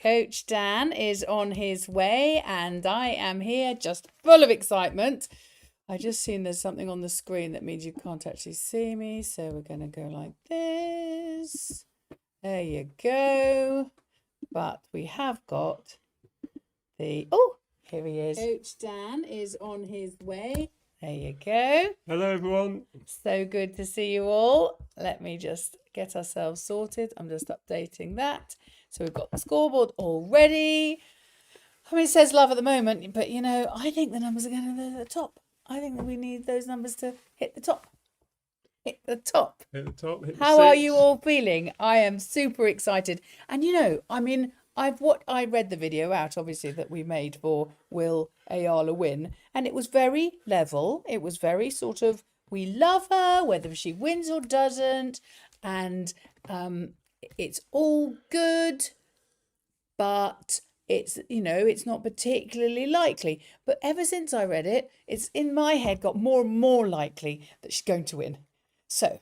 Coach Dan is on his way, and I am here just full of excitement. I just seen there's something on the screen that means you can't actually see me, so we're going to go like this. There you go. But we have got the... Oh, here he is. Coach Dan is on his way. There you go. Hello, everyone. So good to see you all. Let me just get ourselves sorted. I'm just updating that. So we've got the scoreboard already. I mean, it says love at the moment, but, you know, I think the numbers are going to be at the top. I think that we need those numbers to hit the top. Hit the top. Hit the top. Hit the How are six. you all feeling? I am super excited. And, you know, I mean, I read the video out, obviously, that we made for Will Eala win, and it was very level. It was very sort of, we love her, whether she wins or doesn't, and it's all good, but it's, you know, it's not particularly likely. But ever since I read it, it's in my head got more and more likely that she's going to win. So,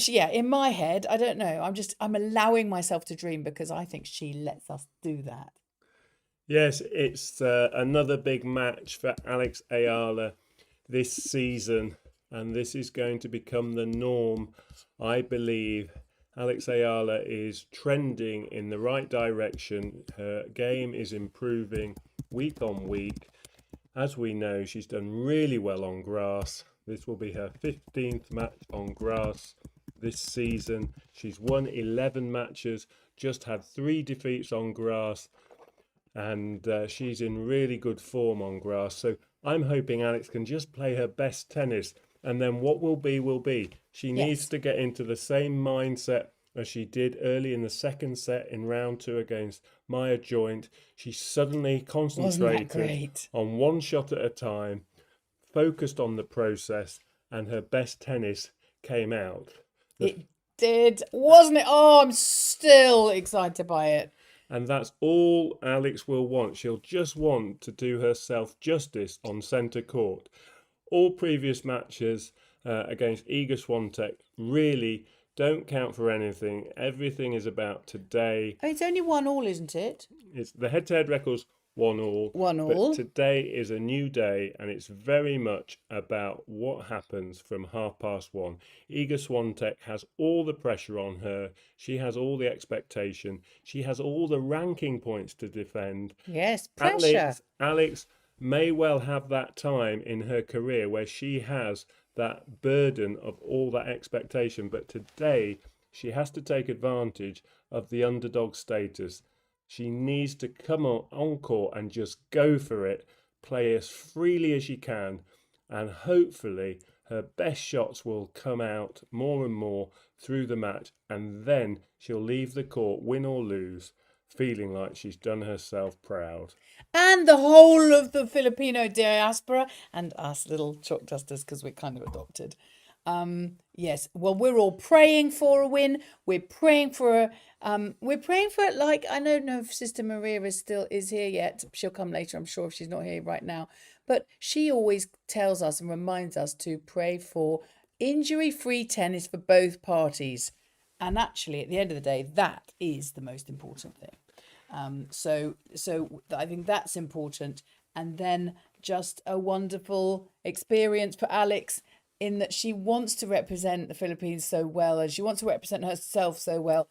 yeah, in my head, I don't know. I'm allowing myself to dream because I think she lets us do that. Yes, it's another big match for Alex Eala this season, and this is going to become the norm, I believe. Alex Eala is trending in the right direction. Her game is improving week on week. As we know, she's done really well on grass. This will be her 15th match on grass this season. She's won 11 matches, just had 3 defeats on grass, and she's in really good form on grass. So I'm hoping Alex can just play her best tennis, and then what will be will be. She needs to get into the same mindset as she did early in the second set in round 2 against Maya Joint. She suddenly concentrated on one shot at a time, focused on the process, and her best tennis came out. It did, wasn't it? Oh, I'm still excited by it. And that's all Alex will want. She'll just want to do herself justice on centre court. All previous matches against Iga Swiatek really don't count for anything. Everything is about today. Oh, it's only 1-1, isn't it? It's the head-to-head records 1-1. 1-1. But today is a new day, and it's very much about what happens from 1:30. Iga Swiatek has all the pressure on her. She has all the expectation. She has all the ranking points to defend. Yes, pressure. Alex may well have that time in her career where she has that burden of all that expectation, but today she has to take advantage of the underdog status. She needs to come on court and just go for it, play as freely as she can, and hopefully her best shots will come out more and more through the match, and then she'll leave the court, win or lose, feeling like she's done herself proud. And the whole of the Filipino diaspora, and us little chalk dusters, because we're kind of adopted. Yes, well, we're all praying for a win. We're praying for it. Like, I don't know if Sister Maria is here yet. She'll come later, I'm sure, if she's not here right now. But she always tells us and reminds us to pray for injury-free tennis for both parties. And actually, at the end of the day, that is the most important thing. So I think that's important. And then just a wonderful experience for Alex, in that she wants to represent the Philippines so well, and she wants to represent herself so well.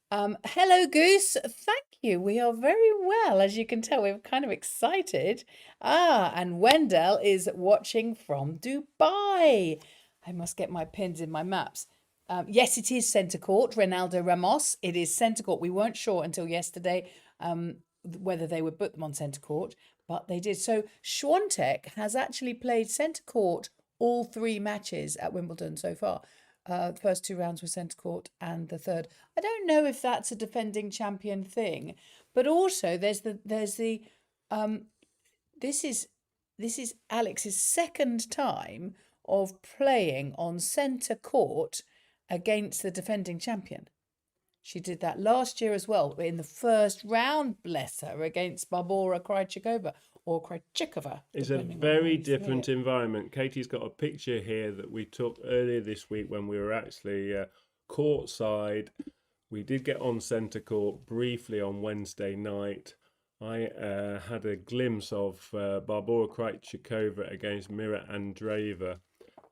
Hello, Goose. Thank you. We are very well. As you can tell, we're kind of excited. And Wendell is watching from Dubai. I must get my pins in my maps. Yes, it is centre court, Ronaldo Ramos. It is centre court. We weren't sure until yesterday whether they would put them on centre court, but they did. So Swiatek has actually played centre court all 3 matches at Wimbledon so far. The first 2 rounds were centre court, and the third, I don't know if that's a defending champion thing, but also this is Alex's second time of playing on centre court against the defending champion. She did that last year as well in the first round, bless her, against Barbora Krejcikova. It's a very different environment. Katie's got a picture here that we took earlier this week when we were actually courtside We did get on centre court briefly on Wednesday night. I had a glimpse of Barbora Krejcikova against Mira Andreeva.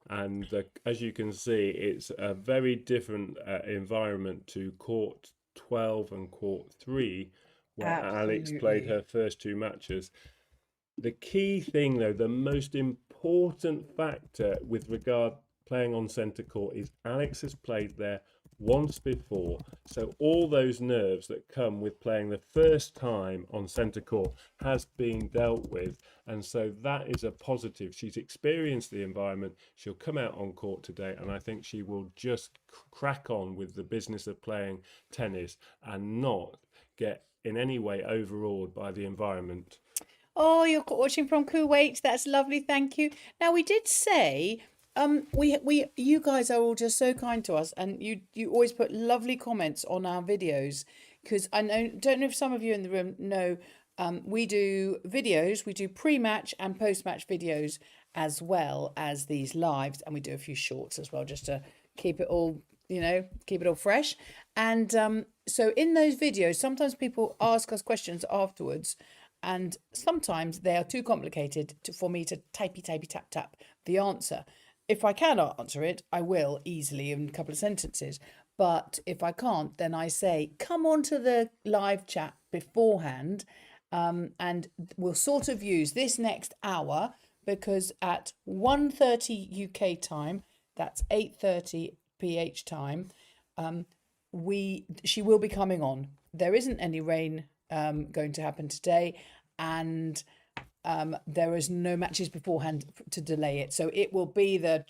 And as you can see, it's a very different environment to court 12 and court 3, where Alex played her first 2 matches. The key thing, though, the most important factor with regard playing on centre court is Alex has played there once before. So all those nerves that come with playing the first time on centre court has been dealt with. And so that is a positive. She's experienced the environment. She'll come out on court today, and I think she will just crack on with the business of playing tennis and not get in any way overawed by the environment. Oh, you're watching from Kuwait. That's lovely. Thank you. Now, we did say, you guys are all just so kind to us, and you always put lovely comments on our videos, because don't know if some of you in the room know, we do videos, we do pre-match and post-match videos as well as these lives, and we do a few shorts as well, just to keep it all, keep it all fresh. And so in those videos, sometimes people ask us questions afterwards, and sometimes they are too complicated for me to typey tap tap the answer. If I can answer it, I will easily in a couple of sentences. But if I can't, then I say, come on to the live chat beforehand, and we'll sort of use this next hour, because at 1:30 UK time, that's 8:30 PH time, she will be coming on. There isn't any rain going to happen today, and there is no matches beforehand to delay it, so it will be the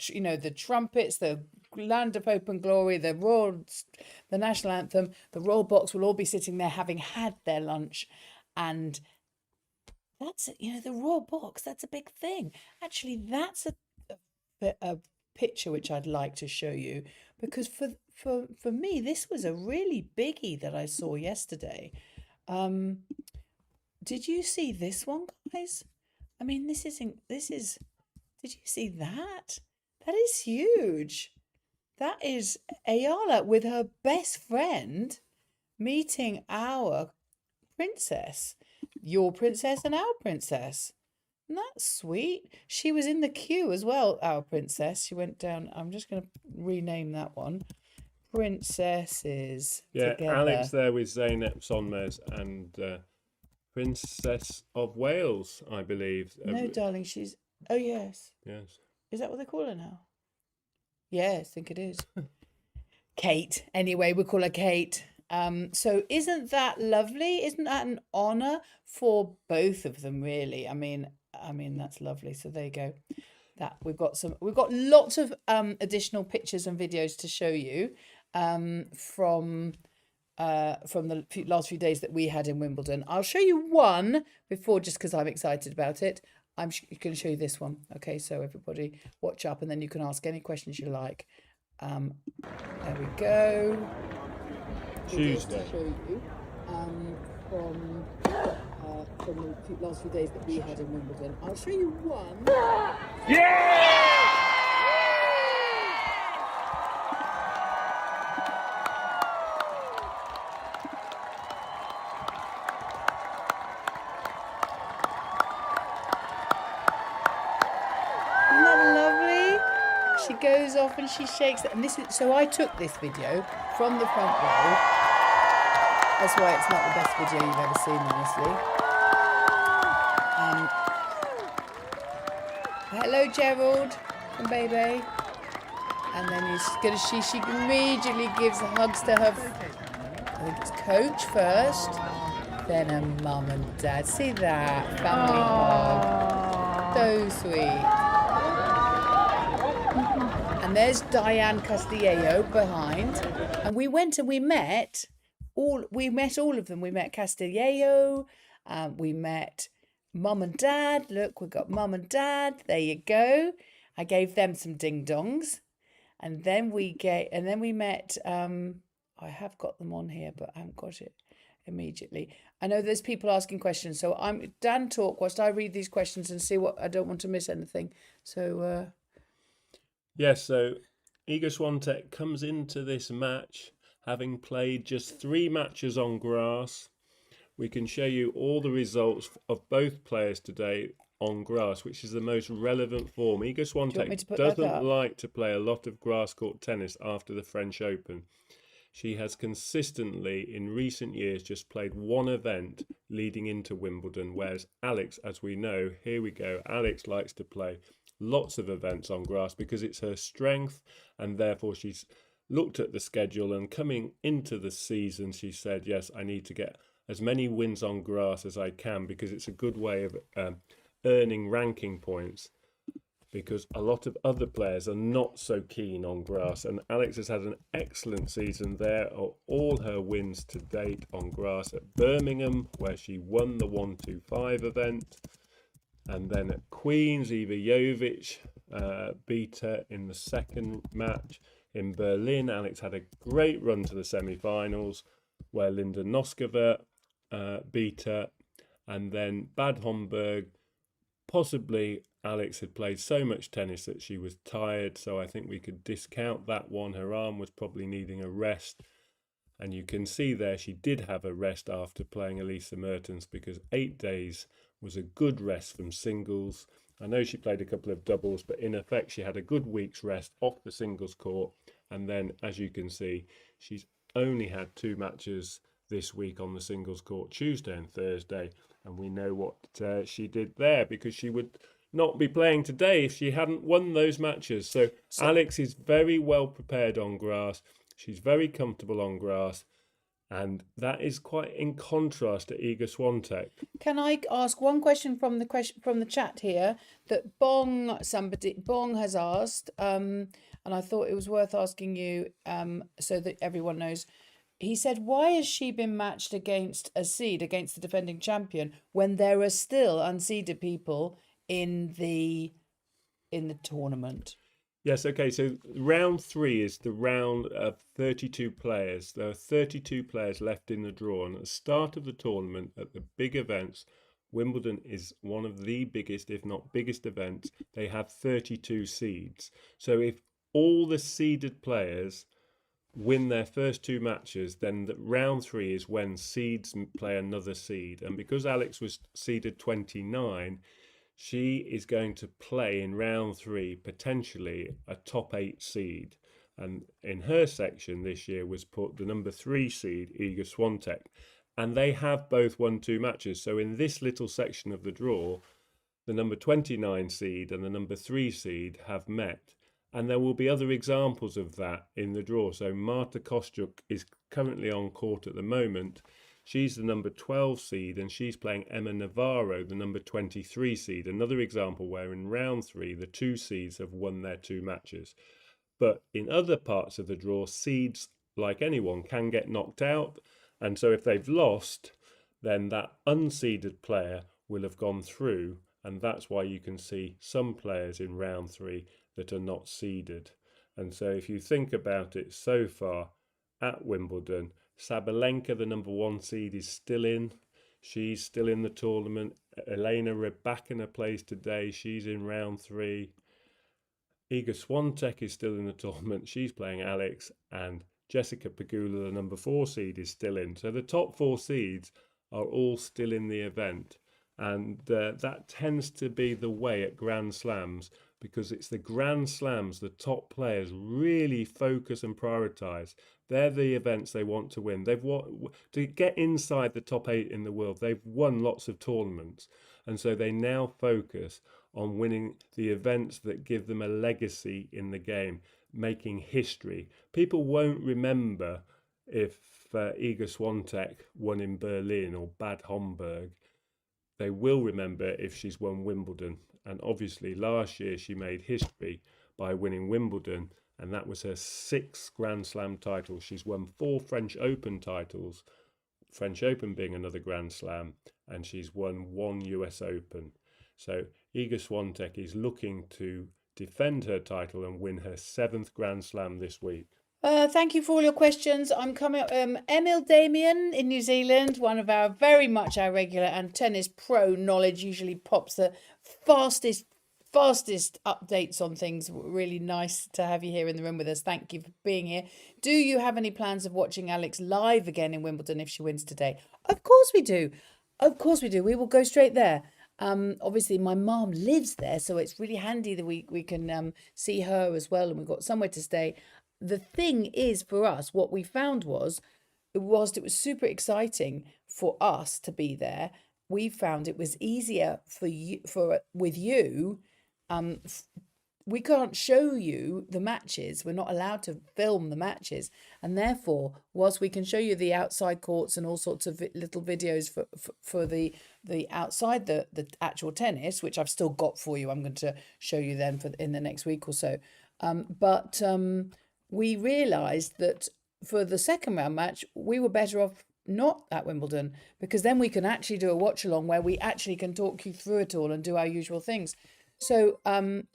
trumpets, the Land of Hope and Glory, the national anthem, the royal box will all be sitting there having had their lunch, and that's the royal box, that's a big thing. Actually, that's a picture which I'd like to show you, because for me this was a really biggie that I saw yesterday. Did you see this one, guys? I mean, did you see that? That is huge. That is Eala with her best friend meeting our princess, your princess and our princess. And that's sweet. She was in the queue as well, our princess. She went down. I'm just going to rename that one. Princesses. Yeah, together. Alex there with Zeynep Sonmez and Princess of Wales, I believe. No, darling, she's... Oh, yes. Yes. Is that what they call her now? Yes, I think it is. Kate. Anyway, we call her Kate. So isn't that lovely? Isn't that an honour for both of them, really? I mean, that's lovely. So there you go. We've got lots of additional pictures and videos to show you from the last few days that we had in Wimbledon. I'll show you one before, just because I'm excited about it. I'm going to show you this one. Okay, so everybody watch up, and then you can ask any questions you like. There we go. Tuesday. To show you from the last few days that we had in Wimbledon. I'll show you one. Yeah! She goes off and she shakes it. And so I took this video from the front row. That's why it's not the best video you've ever seen, honestly. Hello, Gerald from Baby. And then she immediately gives hugs to her. I think it's coach first, then her mum and dad. See that family hug? So sweet. And there's Diane Castillo behind, and we went and we met all of them. We met Castillo, we met mum and dad. Look, we've got mum and dad. There you go. I gave them some ding dongs, and then we met. I have got them on here, but I haven't got it immediately. I know there's people asking questions, so Dan talk whilst I read these questions and see what I don't want to miss anything. So. Yes, so Iga Swiatek comes into this match having played just 3 matches on grass. We can show you all the results of both players today on grass, which is the most relevant form. Iga Swiatek doesn't like to play a lot of grass court tennis after the French Open. She has consistently, in recent years, just played one event leading into Wimbledon, whereas Alex, as we know, here we go, Alex likes to play lots of events on grass because it's her strength, and therefore she's looked at the schedule, and coming into the season, she said, yes, I need to get as many wins on grass as I can because it's a good way of earning ranking points, because a lot of other players are not so keen on grass, and Alex has had an excellent season. There are all her wins to date on grass at Birmingham, where she won the 125 event, and then at Queen's, Iva Jovic beat her in the second match. In Berlin, Alex had a great run to the semi-finals, where Linda Noskova beat her, and then Bad Homburg, possibly Alex had played so much tennis that she was tired, so I think we could discount that one. Her arm was probably needing a rest, and you can see there she did have a rest after playing Elisa Mertens, because 8 days was a good rest from singles. I know she played a couple of doubles, but in effect she had a good week's rest off the singles court, and then, as you can see, she's only had 2 matches this week on the singles court, Tuesday and Thursday, and we know what she did there, because she would not be playing today if she hadn't won those matches. So Alex is very well prepared on grass. She's very comfortable on grass, and that is quite in contrast to Iga Swiatek. Can I ask one question from the chat here that Bong has asked, and I thought it was worth asking you so that everyone knows. He said, why has she been matched against a seed, against the defending champion, when there are still unseeded people in the tournament? Yes, okay, so round 3 is the round of 32 players. There are 32 players left in the draw, and at the start of the tournament, at the big events, Wimbledon is one of the biggest, if not biggest events. They have 32 seeds. So if all the seeded players win their first 2 matches, then the round 3 is when seeds play another seed. And because Alex was seeded 29, she is going to play in round 3 potentially a top 8 seed. And in her section this year was put the number 3 seed, Iga Swiatek. And they have both won 2 matches. So in this little section of the draw, the number 29 seed and the number 3 seed have met. And there will be other examples of that in the draw. So Marta Kostyuk is currently on court at the moment. She's the number 12 seed, and she's playing Emma Navarro, the number 23 seed. Another example where in round 3, the 2 seeds have won their 2 matches. But in other parts of the draw, seeds, like anyone, can get knocked out. And so if they've lost, then that unseeded player will have gone through. And that's why you can see some players in round 3 that are not seeded. And so if you think about it so far at Wimbledon, Sabalenka, the number 1 seed, is still in. She's still in the tournament. Elena Rybakina plays today. She's in round 3. Iga Swiatek is still in the tournament. She's playing Alex. And Jessica Pegula, the number 4 seed, is still in. So the top 4 seeds are all still in the event. And that tends to be the way at Grand Slams, because it's the Grand Slams the top players really focus and prioritise. They're the events they want to win. To get inside the top 8 in the world, they've won lots of tournaments. And so they now focus on winning the events that give them a legacy in the game, making history. People won't remember if Iga Swiatek won in Berlin or Bad Homburg. They will remember if she's won Wimbledon. And obviously last year she made history by winning Wimbledon, and that was her 6th Grand Slam title. She's won 4 French Open titles, French Open being another Grand Slam, and she's won 1 US Open. So Iga Swiatek is looking to defend her title and win her 7th Grand Slam this week. Thank you for all your questions. I'm coming up. Emil Damien in New Zealand, one of our very much our regular and tennis pro knowledge, usually pops the fastest fastest updates on things. Really nice to have you here in the room with us. Thank you for being here. Do you have any plans of watching Alex live again in Wimbledon if she wins today? Of course we do. Of course we do. We will go straight there. Obviously my mom lives there, so it's really handy that we can see her as well, and we've got somewhere to stay. The thing is, for us, what we found was, whilst it was super exciting for us to be there, we found it was easier for you, with you. We can't show you the matches. We're not allowed to film the matches, and therefore, whilst we can show you the outside courts and all sorts of little videos for the outside the actual tennis, which I've still got for you, I'm going to show you then in the next week or so. But we realised that for the second round match, we were better off not at Wimbledon, because then we can actually do a watch along where we actually can talk you through it all and do our usual things. So,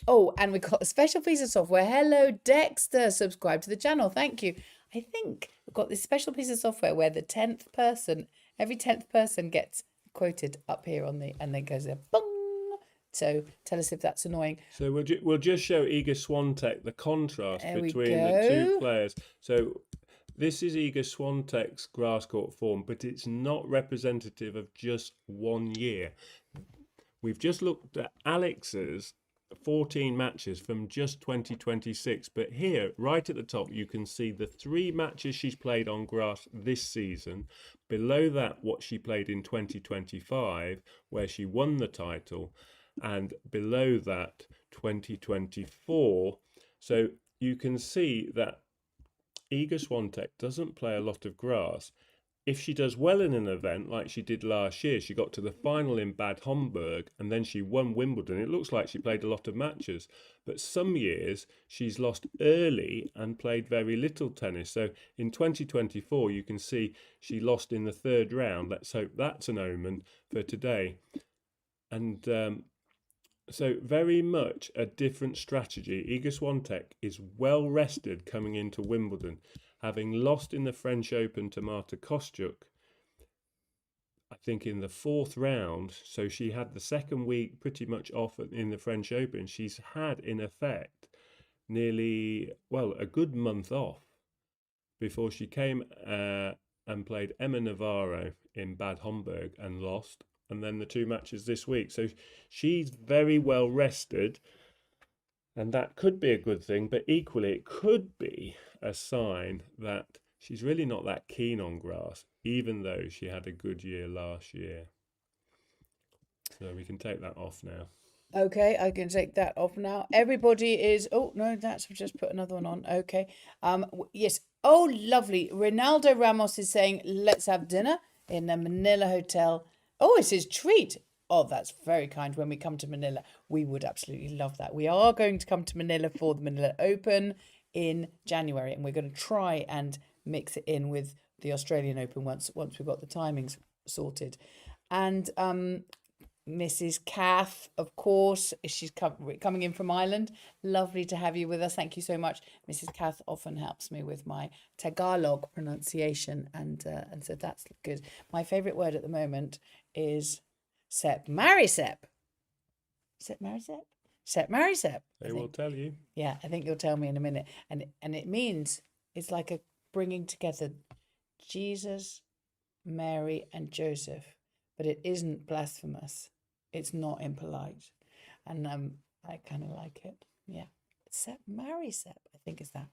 oh, and we got a special piece of software. Hello, Dexter, subscribe to the channel. Thank you. I think we've got this special piece of software where the 10th person, every 10th person gets quoted up here on the, and then goes there, bong. So tell us if that's annoying. So we'll just show Iga Swiatek, the contrast There we between the two go. players. So this is Iga Swiatek's grass court form, but it's not representative of just 1 year. We've just looked at Alex's 14 matches from just 2026, but here, right at the top, you can see the 3 matches she's played on grass this season. Below that, what she played in 2025, where she won the title, and below that, 2024. So you can see that Iga Swiatek doesn't play a lot of grass. If she does well in an event like she did last year, she got to the final in Bad Homburg and then she won Wimbledon. It looks like she played a lot of matches, but some years she's lost early and played very little tennis. So in 2024, you can see she lost in the 3rd round. Let's hope that's an omen for today. And so very much a different strategy. Iga Swiatek is well rested coming into Wimbledon, having lost in the French Open to Marta Kostyuk, I think in the 4th round. So she had the second week pretty much off in the French Open. She's had, in effect, nearly, well, a good month off before she came and played Emma Navarro in Bad Homburg and lost. And then the 2 matches this week. So she's very well rested. And that could be a good thing, but equally it could be a sign that she's really not that keen on grass, even though she had a good year last year. So we can take that off now. Okay, I can take that off now. Everybody is, oh no, that's, I've just put another one on. Okay. Yes. Oh, lovely. Ronaldo Ramos is saying, let's have dinner in the Manila Hotel. Oh, it's his treat. Oh, that's very kind. When we come to Manila, we would absolutely love that. We are going to come to Manila for the Manila Open in January, and we're going to try and mix it in with the Australian Open once we've got the timings sorted. And Mrs. Kath, of course, she's coming in from Ireland. Lovely to have you with us. Thank you so much. Mrs. Kath often helps me with my Tagalog pronunciation, and so that's good. My favourite word at the moment is Sep. Marry Sep. Sep, marry Sep. Sep, marry Sep. They will tell you. Yeah, I think you'll tell me in a minute. And it means, it's like a bringing together Jesus, Mary, and Joseph, but it isn't blasphemous. It's not impolite, and I kind of like it. Yeah, Sep, marry Sep, I think is that.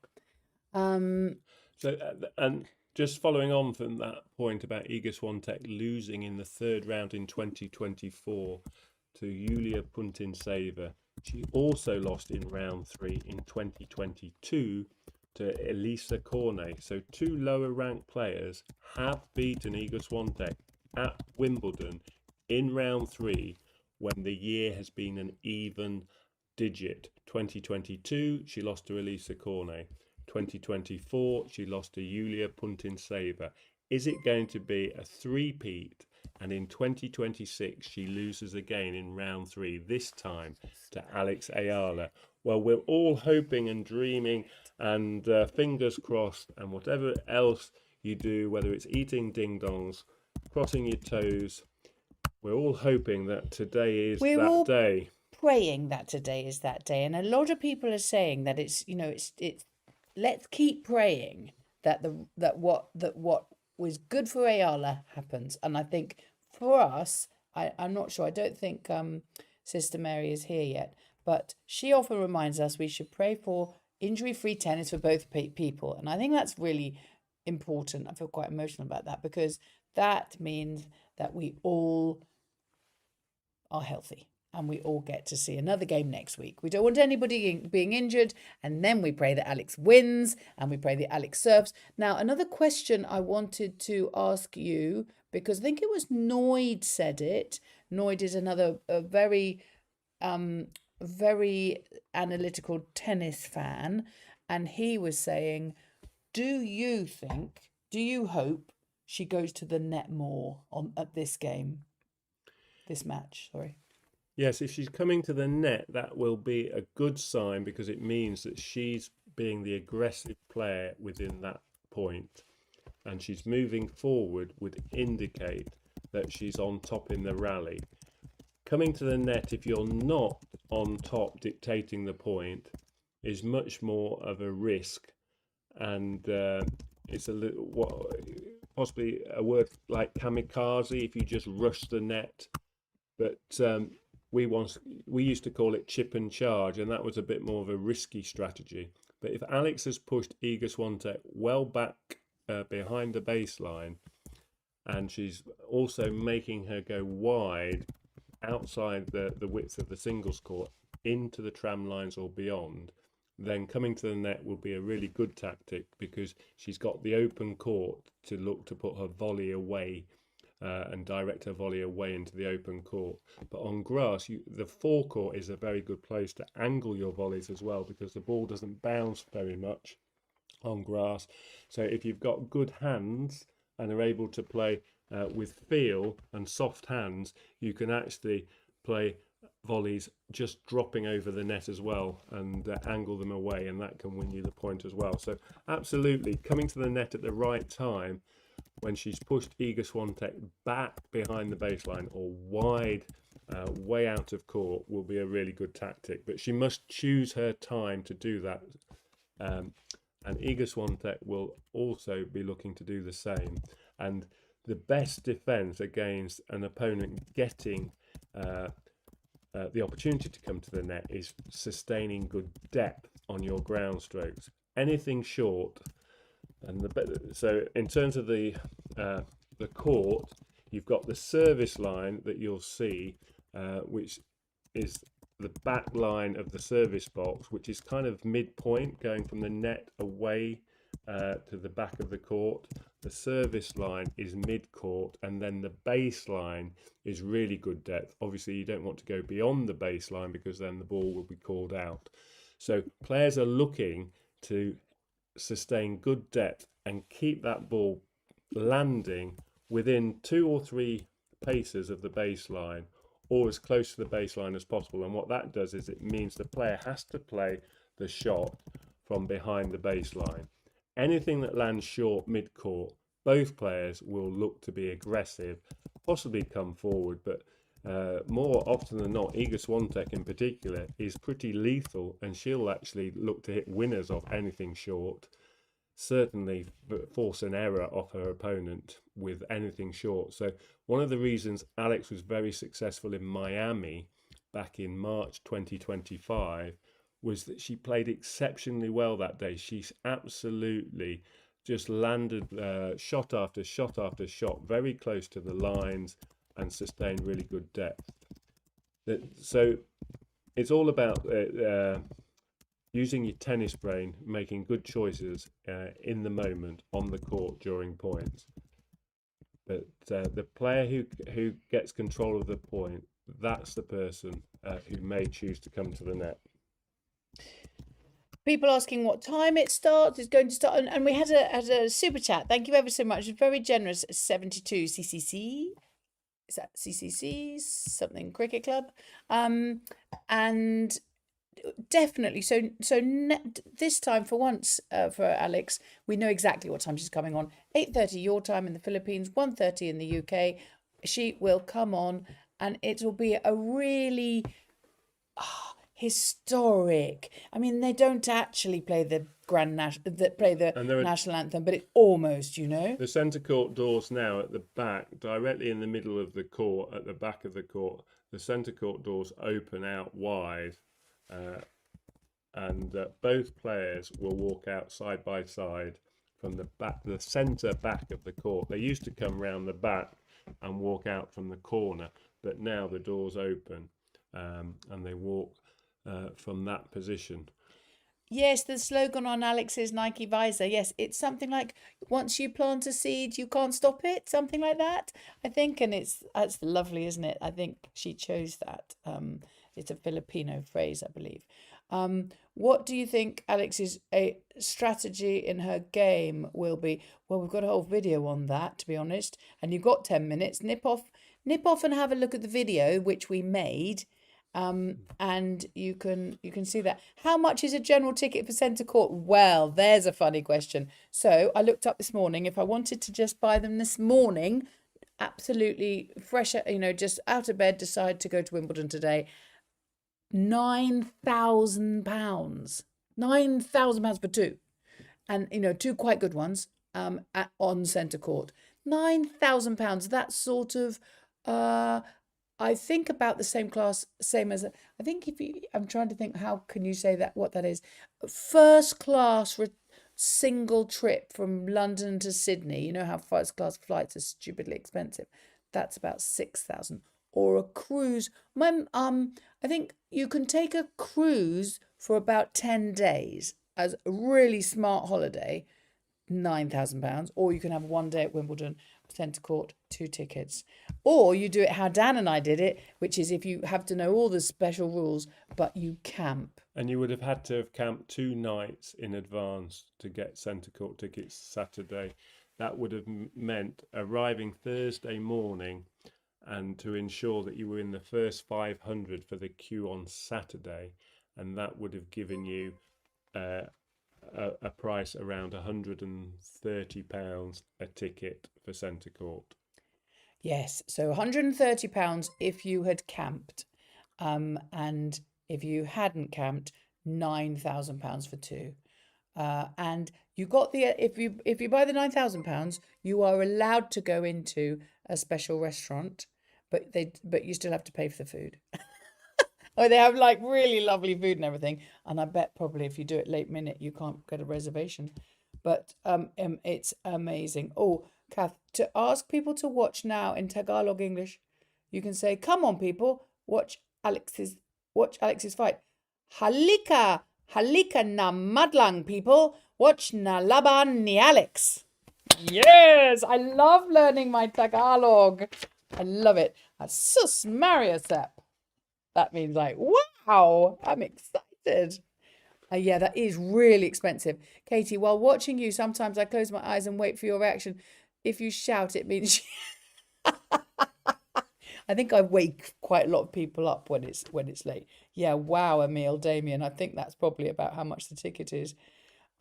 So and just following on from that point about Iga Swiatek losing in the 3rd round in 2024 to Yulia Putintseva, she also lost in round 3 in 2022 to Elisa Cornet. So 2 lower ranked players have beaten Iga Swiatek at Wimbledon in round 3 when the year has been an even digit. 2022, she lost to Elisa Cornet. 2024, she lost to Yulia Putintseva. Is it going to be a three-peat? And in 2026, she loses again in round 3, this time to Alex Eala. Well, we're all hoping and dreaming and fingers crossed, and whatever else you do, whether it's eating ding-dongs, crossing your toes, we're all hoping that today is that day. praying that today is that day, and a lot of people are saying that it's let's keep praying that what was good for Eala happens. And I think for us, I'm not sure. I don't think Sister Mary is here yet, but she often reminds us we should pray for injury-free tennis for both people, and I think that's really important. I feel quite emotional about that because that means that we all are healthy and we all get to see another game next week. We don't want anybody being injured, and then we pray that Alex wins and we pray that Alex serves. Now, another question I wanted to ask you, because I think it was Noid said it. Noid is another very very analytical tennis fan, and he was saying, do you hope she goes to the net more at this match, sorry? Yes, if she's coming to the net, that will be a good sign because it means that she's being the aggressive player within that point, and she's moving forward would indicate that she's on top in the rally. Coming to the net, if you're not on top dictating the point, is much more of a risk, and it's a little possibly a word like kamikaze if you just rush the net. But we used to call it chip and charge, and that was a bit more of a risky strategy. But if Alex has pushed Iga Swiatek well back behind the baseline, and she's also making her go wide outside the width of the singles court into the tram lines or beyond, then coming to the net will be a really good tactic because she's got the open court to look to put her volley away and direct her volley away into the open court. But on grass, the forecourt is a very good place to angle your volleys as well because the ball doesn't bounce very much on grass. So if you've got good hands and are able to play with feel and soft hands, you can actually play volleys just dropping over the net as well and angle them away, and that can win you the point as well. So absolutely, coming to the net at the right time when she's pushed Iga Swiatek back behind the baseline or wide, way out of court will be a really good tactic. But she must choose her time to do that. And Iga Swiatek will also be looking to do the same. And the best defense against an opponent getting the opportunity to come to the net is sustaining good depth on your ground strokes. Anything short, and so in terms of the court, you've got the service line that you'll see, which is the back line of the service box, which is kind of midpoint, going from the net away to the back of the court. The service line is mid-court, and then the baseline is really good depth. Obviously, you don't want to go beyond the baseline because then the ball will be called out. So players are looking to sustain good depth and keep that ball landing within 2 or 3 paces of the baseline, or as close to the baseline as possible. And what that does is it means the player has to play the shot from behind the baseline. Anything that lands short mid-court, both players will look to be aggressive, possibly come forward, but more often than not, Iga Swiatek in particular is pretty lethal, and she'll actually look to hit winners off anything short. Certainly force an error off her opponent with anything short. So one of the reasons Alex was very successful in Miami back in March 2025 was that she played exceptionally well that day. She absolutely just landed shot after shot after shot very close to the lines and sustained really good depth. So it's all about using your tennis brain, making good choices in the moment on the court during points. But the player who gets control of the point, that's the person who may choose to come to the net. People asking what time it starts. It's going to start, and we had a super chat. Thank you ever so much. It's very generous. 72 CCC. Is that CCC? Something cricket club. And definitely. So this time for once for Alex, we know exactly what time she's coming on. 8:30 your time in the Philippines, 1:30 in the UK. She will come on, and it will be a really Historic. I mean, they don't actually play the And there are national anthem, but it almost, you know. the centre court doors now at the back, directly in the middle of the court, at the back of the court. The centre court doors open out wide, and both players will walk out side by side from the centre back of the court. They used to come round the back and walk out from the corner, but now the doors open, and they walk from that position. Yes, the slogan on Alex's Nike visor. Yes, it's something like once you plant a seed, you can't stop it. Something like that, I think. And that's lovely, isn't it? I think she chose that. It's a Filipino phrase, I believe. What do you think Alex's strategy in her game will be? Well, we've got a whole video on that, to be honest. And you've got 10 minutes. Nip off and have a look at the video, which we made. And you can see that. How much is a general ticket for centre court? Well, there's a funny question. So I looked up this morning. If I wanted to just buy them this morning, absolutely fresh, just out of bed, decide to go to Wimbledon today, £9,000. £9,000 for two, and two quite good ones. On centre court, £9,000. That's sort of I think about the same as I think I'm trying to think, how can you say that, what that is? First class single trip from London to Sydney. You know how first class flights are stupidly expensive. That's about 6,000. Or a cruise. I think you can take a cruise for about 10 days as a really smart holiday, £9,000, or you can have one day at Wimbledon, centre court, 2 tickets. Or you do it how Dan and I did it, which is if you have to know all the special rules, but you camp. And you would have had to have camped 2 nights in advance to get centre court tickets Saturday. That would have meant arriving Thursday morning, and to ensure that you were in the first 500 for the queue on Saturday, and that would have given you a price around £130 a ticket for centre court. Yes, so £130 if you had camped, and if you hadn't camped, £9,000 for two. And you got if you buy the £9,000, you are allowed to go into a special restaurant, but you still have to pay for the food. Oh, they have like really lovely food and everything. And I bet probably if you do it late minute, you can't get a reservation. But it's amazing. Oh, Kath, to ask people to watch now in Tagalog English, you can say, "Come on, people, watch Alex's fight. Halika na madlang, people. Watch na laban ni Alex." Yes, I love learning my Tagalog. I love it. Sus Mariasep. That means like, wow, I'm excited. Yeah, that is really expensive. Katie, while watching you, sometimes I close my eyes and wait for your reaction. If you shout, it means I think I wake quite a lot of people up when it's late. Yeah, wow, Emil, Damien. I think that's probably about how much the ticket is.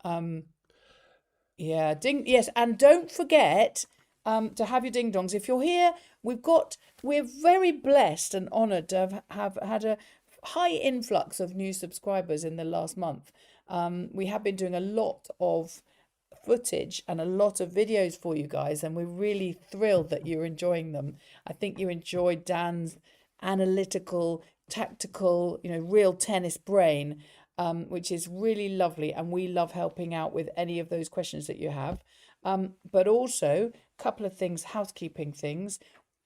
Yeah, yes, and don't forget to have your ding dongs. If you're here, we're very blessed and honoured to have had a high influx of new subscribers in the last month. We have been doing a lot of footage and a lot of videos for you guys, and we're really thrilled that you're enjoying them. I think you enjoyed Dan's analytical, tactical, real tennis brain, which is really lovely, and we love helping out with any of those questions that you have. But also, a couple of things, housekeeping things.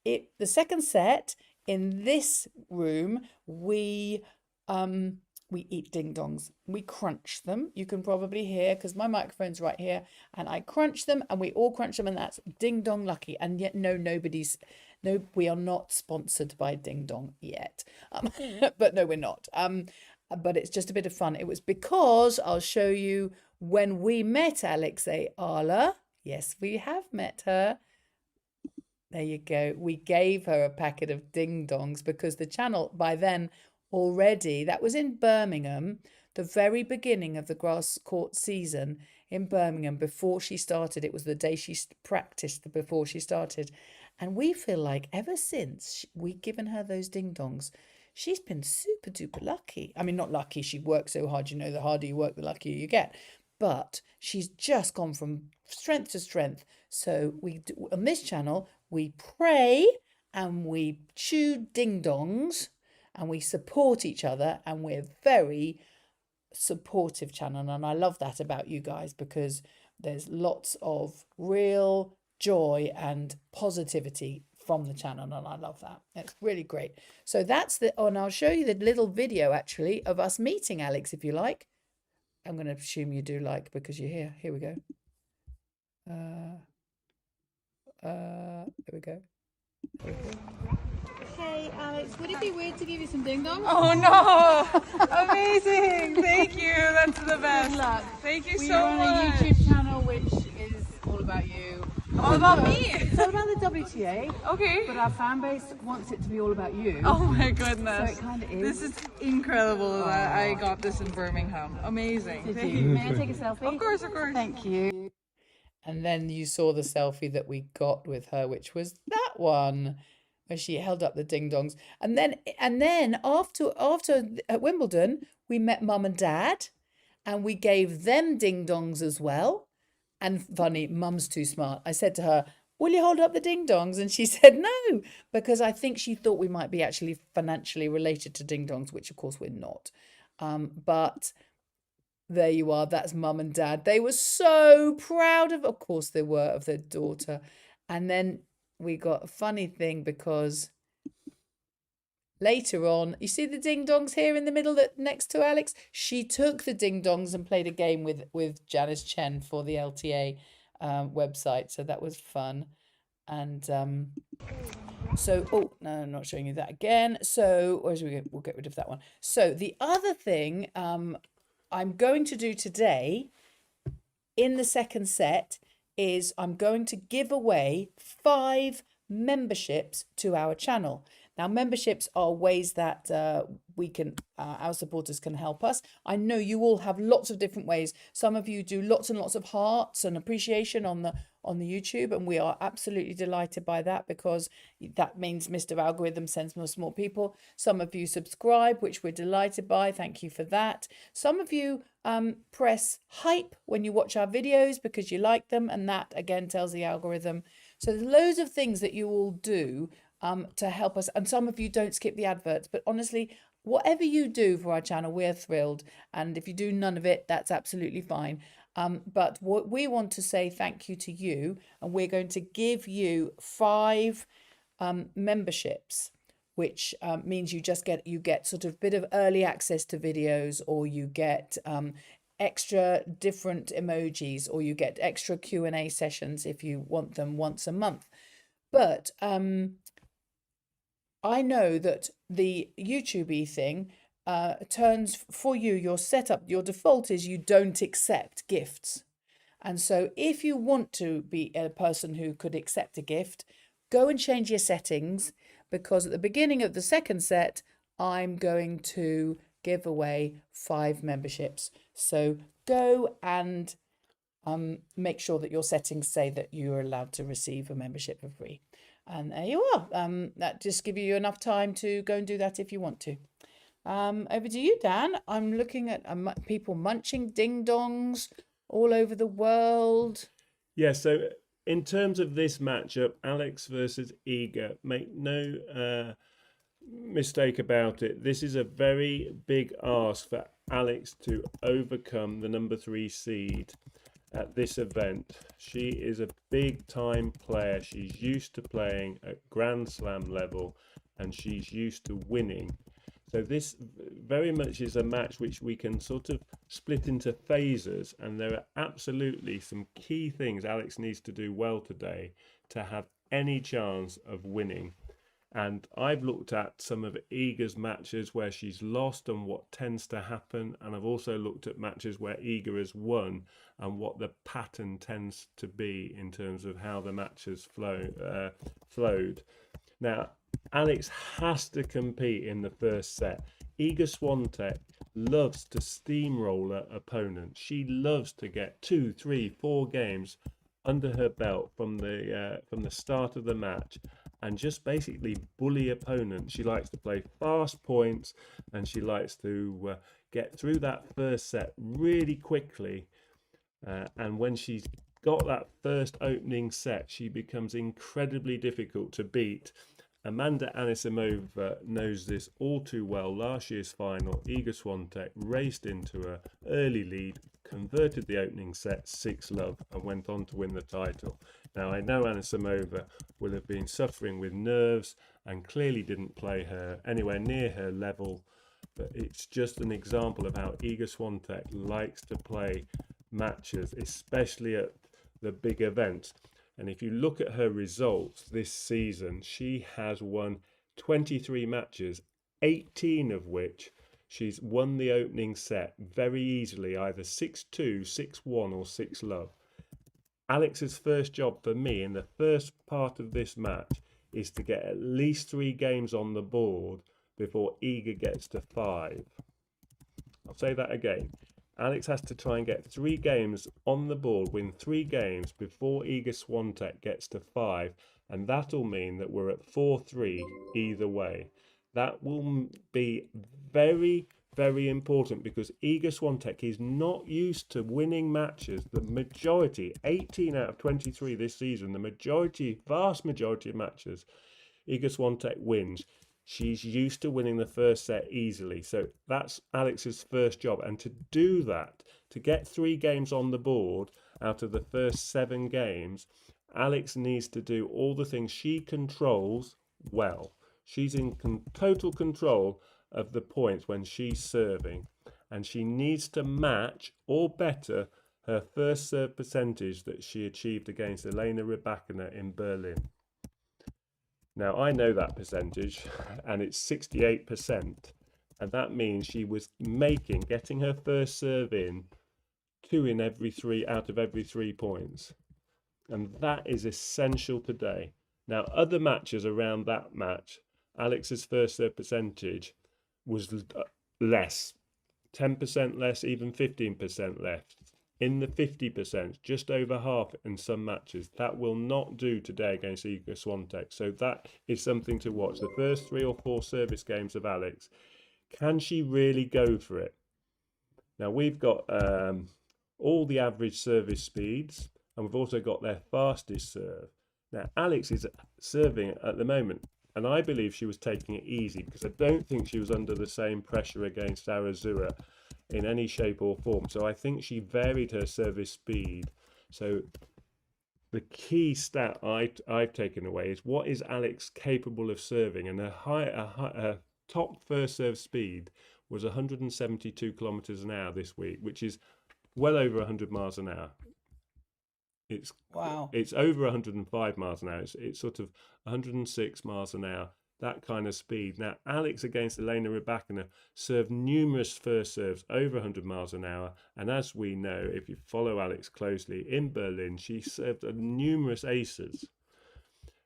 The second set in this room, we eat ding dongs. We crunch them. You can probably hear because my microphone's right here, and I crunch them, and we all crunch them, and that's ding dong lucky. And yet, we are not sponsored by Ding Dong yet. But no, we're not. But it's just a bit of fun. It was because I'll show you when we met Alex Eala. Yes, we have met her. There you go. We gave her a packet of ding dongs because the channel by then already, that was in Birmingham, the very beginning of the grass court season in Birmingham before she started. It was the day she practiced before she started. And we feel like ever since we've given her those ding dongs, she's been super duper lucky. I mean, not lucky, she works so hard, you know, the harder you work, the luckier you get. But she's just gone from strength to strength. So we do, on this channel, we pray and we chew ding dongs and we support each other, and we're very supportive channel, and I love that about you guys, because there's lots of real joy and positivity from the channel, and I love that. It's really great. So that's the, oh, and I'll show you the little video actually of us meeting, Alex, if you like. I'm going to assume you do like, because you're here. Here we go. There we go. Hey Alex, would it be weird to give you some ding dongs? Oh no! Amazing! Thank you. That's the best. Good luck. Thank you We so run much. a YouTube channel which is all about you. All about me. It's all about the WTA, Okay. but our fan base wants it to be all about you. Oh my So goodness. it kind of is. This is incredible that I got this in Birmingham. Amazing. Did Thank you? you. May I take a selfie? Of course, of course. Thank you. And then you saw the selfie that we got with her, which was that one where she held up the ding dongs. And then after at Wimbledon, we met Mum and Dad, and we gave them ding dongs as well. And funny, Mum's too smart. I said to her, "Will you hold up the ding dongs?" And she said no, because I think she thought we might be actually financially related to ding dongs, which of course we're not. But there you are. That's Mum and Dad. They were so proud of course they were, of their daughter. And then we got a funny thing, because later on, you see the ding dongs here in the middle that next to Alex? She took the ding dongs and played a game with Janice Chen for the LTA website. So that was fun. And so, oh, no, I'm not showing you that again. So we'll get rid of that one. So the other thing I'm going to do today in the second set is I'm going to give away 5 memberships to our channel. Now, memberships are ways that we can, our supporters can help us. I know you all have lots of different ways. Some of you do lots and lots of hearts and appreciation on the YouTube, and we are absolutely delighted by that, because that means Mr. Algorithm sends us more people. Some of you subscribe, which we're delighted by. Thank you for that. Some of you press hype when you watch our videos because you like them, and that again tells the algorithm. So there's loads of things that you all do to help us, and some of you don't skip the adverts, but honestly, whatever you do for our channel, we're thrilled. And if you do none of it, that's absolutely fine. But what we want to say thank you to you, and we're going to give you 5 memberships, which means you get sort of bit of early access to videos, or you get extra different emojis, or you get extra Q&A sessions if you want them once a month. But I know that the YouTube thing turns for you, your setup, your default is you don't accept gifts. And so if you want to be a person who could accept a gift, go and change your settings, because at the beginning of the second set, I'm going to give away 5 memberships. So go and make sure that your settings say that you're allowed to receive a membership for free. And there you are. That just gives you enough time to go and do that if you want to. Over to you, Dan. I'm looking at people munching ding dongs all over the world. Yeah, so in terms of this matchup, Alex versus Eager, make no mistake about it. This is a very big ask for Alex to overcome the number 3 seed at this event. She is a big time player. She's used to playing at Grand Slam level, and she's used to winning. So this very much is a match which we can sort of split into phases, and there are absolutely some key things Alex needs to do well today to have any chance of winning. And I've looked at some of Eager's matches where she's lost and what tends to happen. And I've also looked at matches where Eager has won and what the pattern tends to be in terms of how the matches flowed. Now, Alex has to compete in the first set. Iga Swiatek loves to steamroller opponents. She loves to get 2, 3, 4 games under her belt from the start of the match. and just basically bully opponents. She likes to play fast points, and she likes to get through that first set really quickly. And when she's got that first opening set, she becomes incredibly difficult to beat. Amanda Anisimova knows this all too well. Last year's final, Iga Swiatek raced into her early lead, converted the opening set 6-love, and went on to win the title. Now, I know Anisimova will have been suffering with nerves and clearly didn't play her anywhere near her level, but it's just an example of how Iga Swiatek likes to play matches, especially at the big events. And if you look at her results this season, she has won 23 matches, 18 of which she's won the opening set very easily, either 6-2, 6-1 or 6-love. Alex's first job for me in the first part of this match is to get at least 3 games on the board before Iga gets to 5. I'll say that again. Alex has to try and get 3 games on the board, win 3 games before Iga Swiatek gets to 5, and that'll mean that we're at 4-3 either way. That will be very, very important because Iga Swiatek is not used to winning matches. The majority, 18 out of 23 this season, the majority, vast majority of matches, Iga Swiatek wins. She's used to winning the first set easily. So that's Alex's first job. And to do that, to get 3 games on the board out of the first 7 games, Alex needs to do all the things she controls well. She's in total control of the points when she's serving. And she needs to match or better her first serve percentage that she achieved against Elena Rybakina in Berlin. Now, I know that percentage, and it's 68%, and that means she was getting her first serve in 2 in every 3 out of every 3 points, and that is essential today. Now, other matches around that match, Alex's first serve percentage was less, 10% less, even 15% less. In the 50%, just over half in some matches. That will not do today against Iga Swiatek. So that is something to watch. The first 3 or 4 service games of Alex. Can she really go for it? Now, we've got all the average service speeds, and we've also got their fastest serve. Now, Alex is serving at the moment, and I believe she was taking it easy because I don't think she was under the same pressure against Arazua in any shape or form. So I think she varied her service speed. So the key stat I've taken away is what is Alex capable of serving, and her top first serve speed was 172 kilometers an hour this week, which is well over 100 miles an hour. It's Wow. It's over 105 miles an hour. It's sort of 106 miles an hour, that kind of speed. Now, Alex against Elena Rybakina served numerous first serves over 100 miles an hour. And as we know, if you follow Alex closely, in Berlin, she served numerous aces.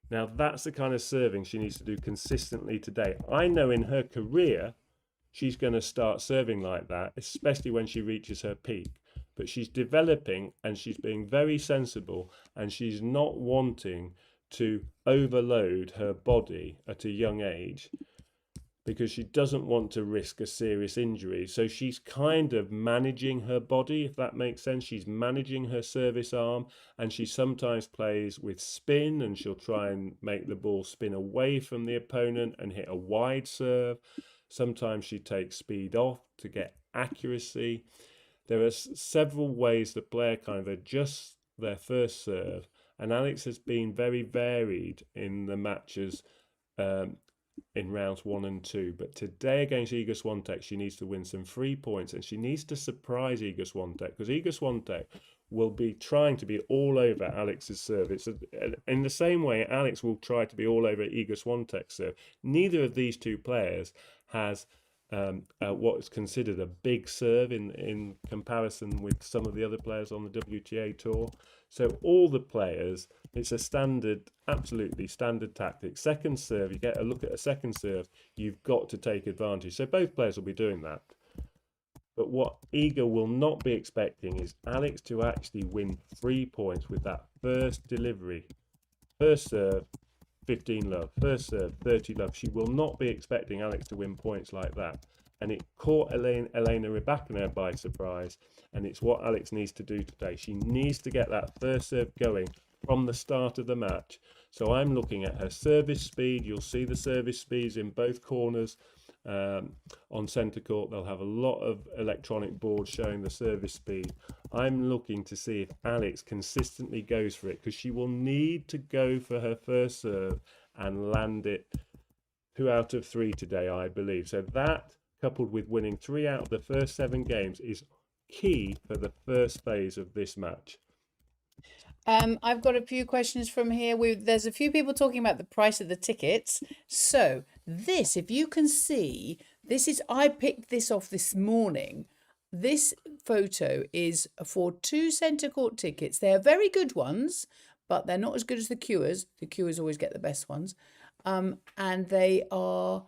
Now, that's the kind of serving she needs to do consistently today. I know in her career, she's going to start serving like that, especially when she reaches her peak. But she's developing and she's being very sensible, and she's not wanting to overload her body at a young age because she doesn't want to risk a serious injury. So she's kind of managing her body, if that makes sense. She's managing her service arm, and she sometimes plays with spin, and she'll try and make the ball spin away from the opponent and hit a wide serve. Sometimes she takes speed off to get accuracy. There are several ways the player kind of adjusts their first serve, and Alex has been very varied in the matches in rounds 1 and 2. But today against Iga Swiatek, she needs to win some free points, and she needs to surprise Iga Swiatek, because Iga Swiatek will be trying to be all over Alex's serve. It's in the same way Alex will try to be all over Iga Swiatek's serve. Neither of these two players has what is considered a big serve in comparison with some of the other players on the WTA tour. So all the players, it's a standard, absolutely standard tactic. Second serve, you get a look at a second serve, you've got to take advantage. So both players will be doing that. But what Iga will not be expecting is Alex to actually win 3 points with that first delivery. First serve, 15 love. First serve, 30 love. She will not be expecting Alex to win points like that. And it caught Elena Rybakina by surprise. And it's what Alex needs to do today. She needs to get that first serve going from the start of the match. So I'm looking at her service speed. You'll see the service speeds in both corners on centre court. They'll have a lot of electronic boards showing the service speed. I'm looking to see if Alex consistently goes for it, because she will need to go for her first serve and land it 2 out of 3 today, I believe. So that, coupled with winning 3 out of the first 7 games, is key for the first phase of this match. I've got a few questions from here. There's a few people talking about the price of the tickets. So this, if you can see, I picked this off this morning. This photo is for 2 centre court tickets. They're very good ones, but they're not as good as the Cures. The Cures always get the best ones. And they are,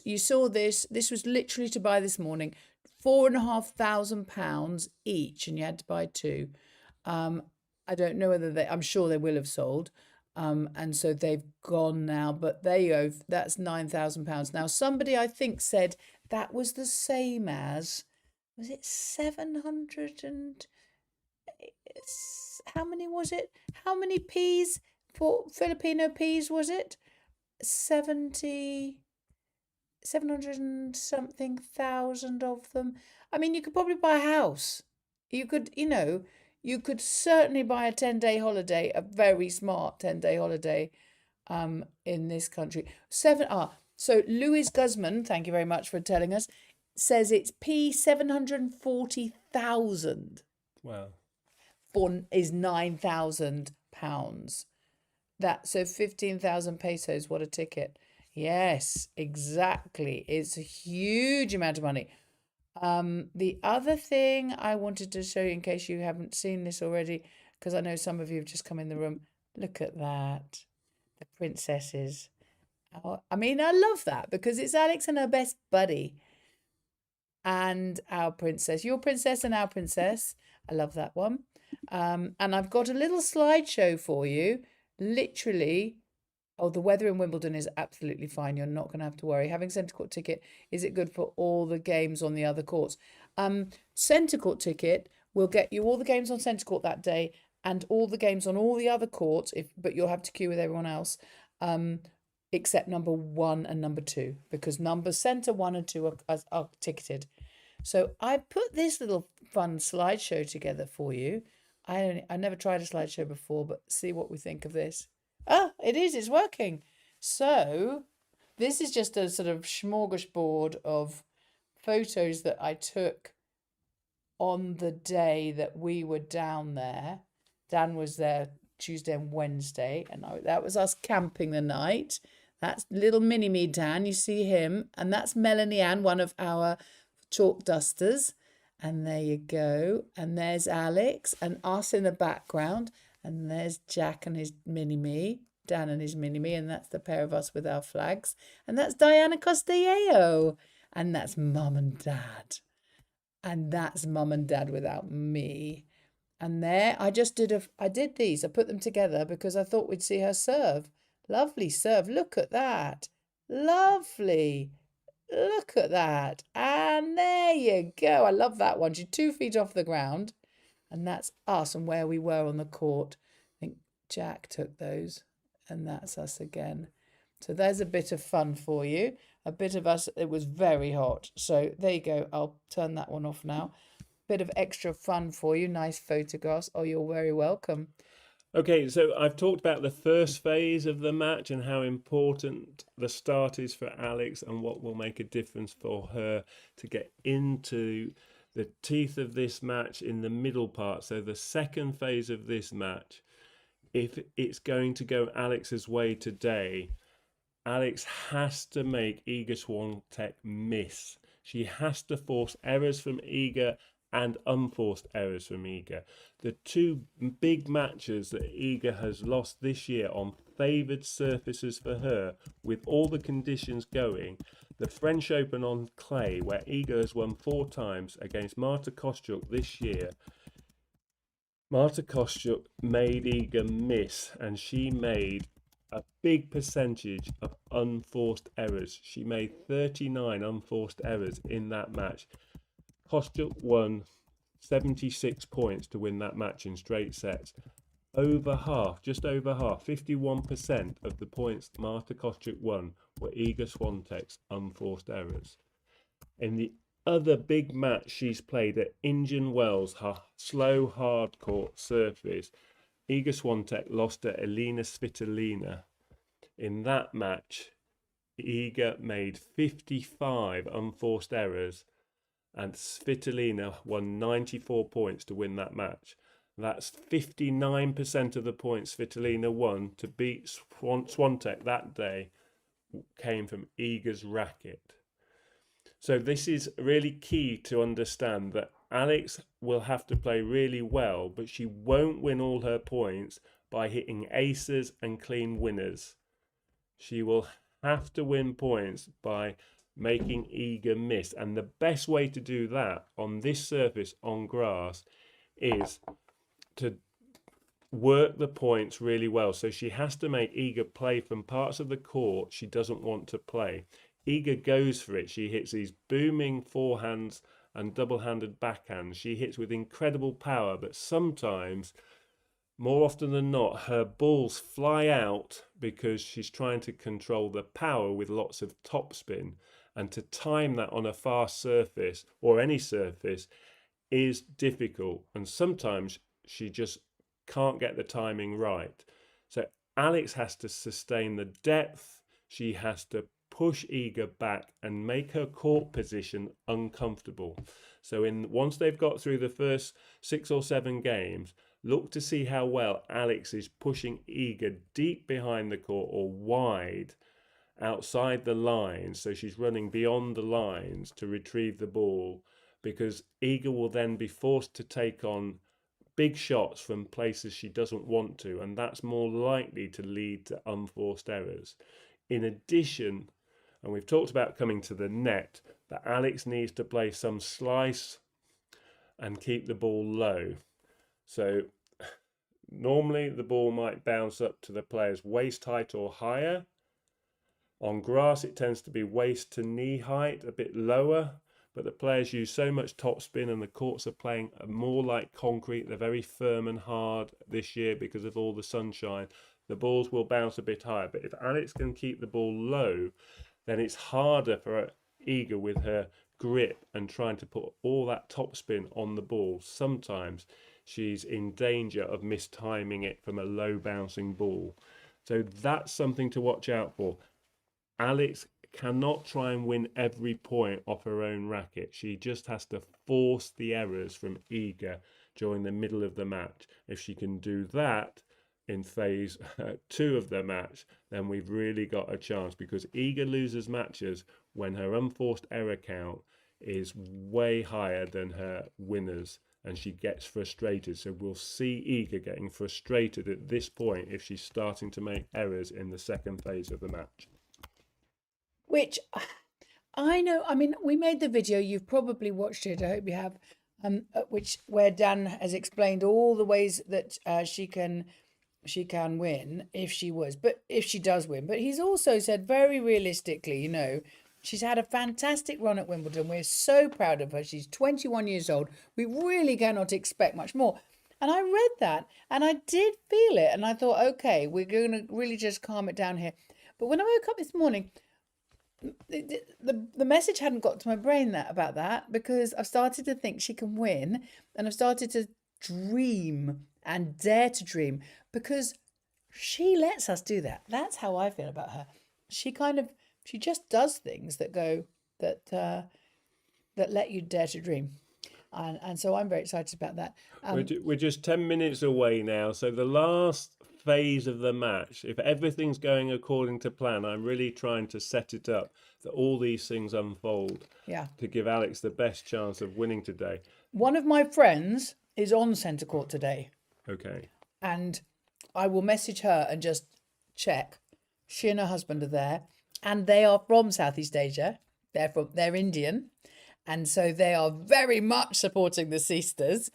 you saw this was literally to buy this morning, £4,500 each, and you had to buy 2. I don't know whether I'm sure they will have sold. And so they've gone now, but there you go. That's £9,000. Now, somebody I think said that was the same as, was it 700 and how many was it? How many P's for Filipino P's was it? 700 and something thousand of them. I mean, you could probably buy a house. You could, you could certainly buy a 10-day holiday, a very smart 10-day holiday in this country. So Louis Guzman, thank you very much for telling us, says it's P740,000. Wow. Is £9,000. So 15,000 pesos, what a ticket. Yes, exactly. It's a huge amount of money. The other thing I wanted to show you, in case you haven't seen this already, because I know some of you have just come in the room, look at that. The princesses. I mean, I love that because it's Alex and her best buddy. And our princess, your princess and our princess. I love that one. And I've got a little slideshow for you. Literally, the weather in Wimbledon is absolutely fine. You're not going to have to worry. Having centre court ticket, is it good for all the games on the other courts? Centre court ticket will get you all the games on centre court that day and all the games on all the other courts, but you'll have to queue with everyone else, except number 1 and number 2, because centre 1 and 2 are ticketed. So I put this little fun slideshow together for you. I never tried a slideshow before, but see what we think of this. It's working. So this is just a sort of smorgasbord of photos that I took on the day that we were down there. Dan was there Tuesday and Wednesday, and that was us camping the night. That's little mini-me Dan, you see him. And that's Melanie Ann, one of our chalk dusters. And there you go. And there's Alex and us in the background. And there's Jack and his mini-me, Dan and his mini-me. And that's the pair of us with our flags. And that's Diana Costilleo. And that's Mum and Dad. And that's Mum and Dad without me. And there, I did these. I put them together because I thought we'd see her serve. Lovely serve. Look at that. Lovely. Look at that. And there you go. I love that one. She's 2 feet off the ground. And that's us and where we were on the court. I think Jack took those. And that's us again. So there's a bit of fun for you. A bit of us. It was very hot. So there you go. I'll turn that one off now. Bit of extra fun for you. Nice photographs. Oh, you're very welcome. Okay, so I've talked about the first phase of the match and how important the start is for Alex and what will make a difference for her to get into the teeth of this match in the middle part. So the second phase of this match, if it's going to go Alex's way today, Alex has to make Iga Swiatek miss. She has to force errors from Iga and unforced errors from Iga. The 2 big matches that Iga has lost this year on favoured surfaces for her, with all the conditions going, the French Open on clay, where Iga has won 4 times, against Marta Kostyuk this year. Marta Kostyuk made Iga miss, and she made a big percentage of unforced errors. She made 39 unforced errors in that match. Kostyuk won 76 points to win that match in straight sets. Over half, just over half, 51% of the points Marta Kostyuk won were Iga Swiatek's unforced errors. In the other big match she's played at Indian Wells, her slow hard court surface, Iga Swiatek lost to Elina Svitolina. In that match, Iga made 55 unforced errors and Svitolina won 94 points to win that match. That's 59% of the points Svitolina won to beat Swiatek that day came from Iga's racket. So this is really key to understand that Alex will have to play really well, but she won't win all her points by hitting aces and clean winners. She will have to win points by making Iga miss. And the best way to do that on this surface on grass is to work the points really well. So she has to make Iga play from parts of the court she doesn't want to play. Iga goes for it. She hits these booming forehands and double-handed backhands. She hits with incredible power, but sometimes, more often than not, her balls fly out because she's trying to control the power with lots of topspin. And to time that on a fast surface or any surface is difficult. And sometimes she just can't get the timing right. So Alex has to sustain the depth. She has to push Iga back and make her court position uncomfortable. So once they've got through the first 6 or 7 games, look to see how well Alex is pushing Iga deep behind the court or wide outside the lines. So she's running beyond the lines to retrieve the ball, because Iga will then be forced to take on big shots from places she doesn't want to, and that's more likely to lead to unforced errors. In addition, and we've talked about coming to the net, that Alex needs to play some slice and keep the ball low. So normally the ball might bounce up to the player's waist height or higher. On grass it tends to be waist to knee height, a bit lower, but the players use so much topspin and the courts are playing more like concrete. They're very firm and hard this year because of all the sunshine. The balls will bounce a bit higher, but if Alex can keep the ball low, then it's harder for Iga with her grip and trying to put all that topspin on the ball. Sometimes she's in danger of mistiming it from a low bouncing ball. So that's something to watch out for. Alex cannot try and win every point off her own racket. She just has to force the errors from Iga during the middle of the match. If she can do that in phase 2 of the match, then we've really got a chance, because Iga loses matches when her unforced error count is way higher than her winners and she gets frustrated. So we'll see Iga getting frustrated at this point if she's starting to make errors in the second phase of the match. Which I know, I mean, we made the video, you've probably watched it, I hope you have, where Dan has explained all the ways that she can win if she does win. But he's also said very realistically, you know, she's had a fantastic run at Wimbledon. We're so proud of her. She's 21 years old. We really cannot expect much more. And I read that and I did feel it. And I thought, okay, we're going to really just calm it down here. But when I woke up this morning, the message hadn't got to my brain about that, because I've started to think she can win, and I've started to dream and dare to dream, because she lets us do that. That's how I feel about her. She just does things that let you dare to dream. And so I'm very excited about that. We're just 10 minutes away now. So the last phase of the match, if everything's going according to plan, I'm really trying to set it up that all these things unfold to give Alex the best chance of winning today. One of my friends is on centre court today. Okay. And I will message her and just check. She and her husband are there, and they are from Southeast Asia. They're Indian. And so they are very much supporting the sisters.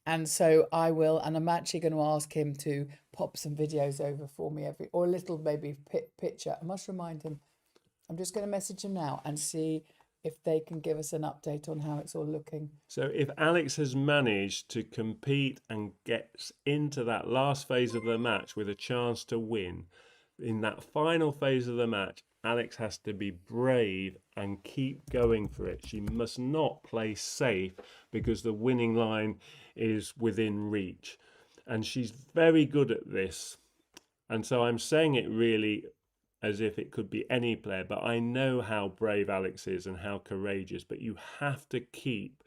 And so I will, and I'm actually going to ask him to pop some videos over for me or a little maybe picture. I must remind him. I'm just going to message him now and see if they can give us an update on how it's all looking. So if Alex has managed to compete and gets into that last phase of the match with a chance to win, in that final phase of the match, Alex has to be brave and keep going for it. She must not play safe because the winning line is within reach. And she's very good at this. And so I'm saying it really as if it could be any player, but I know how brave Alex is and how courageous, but you have to keep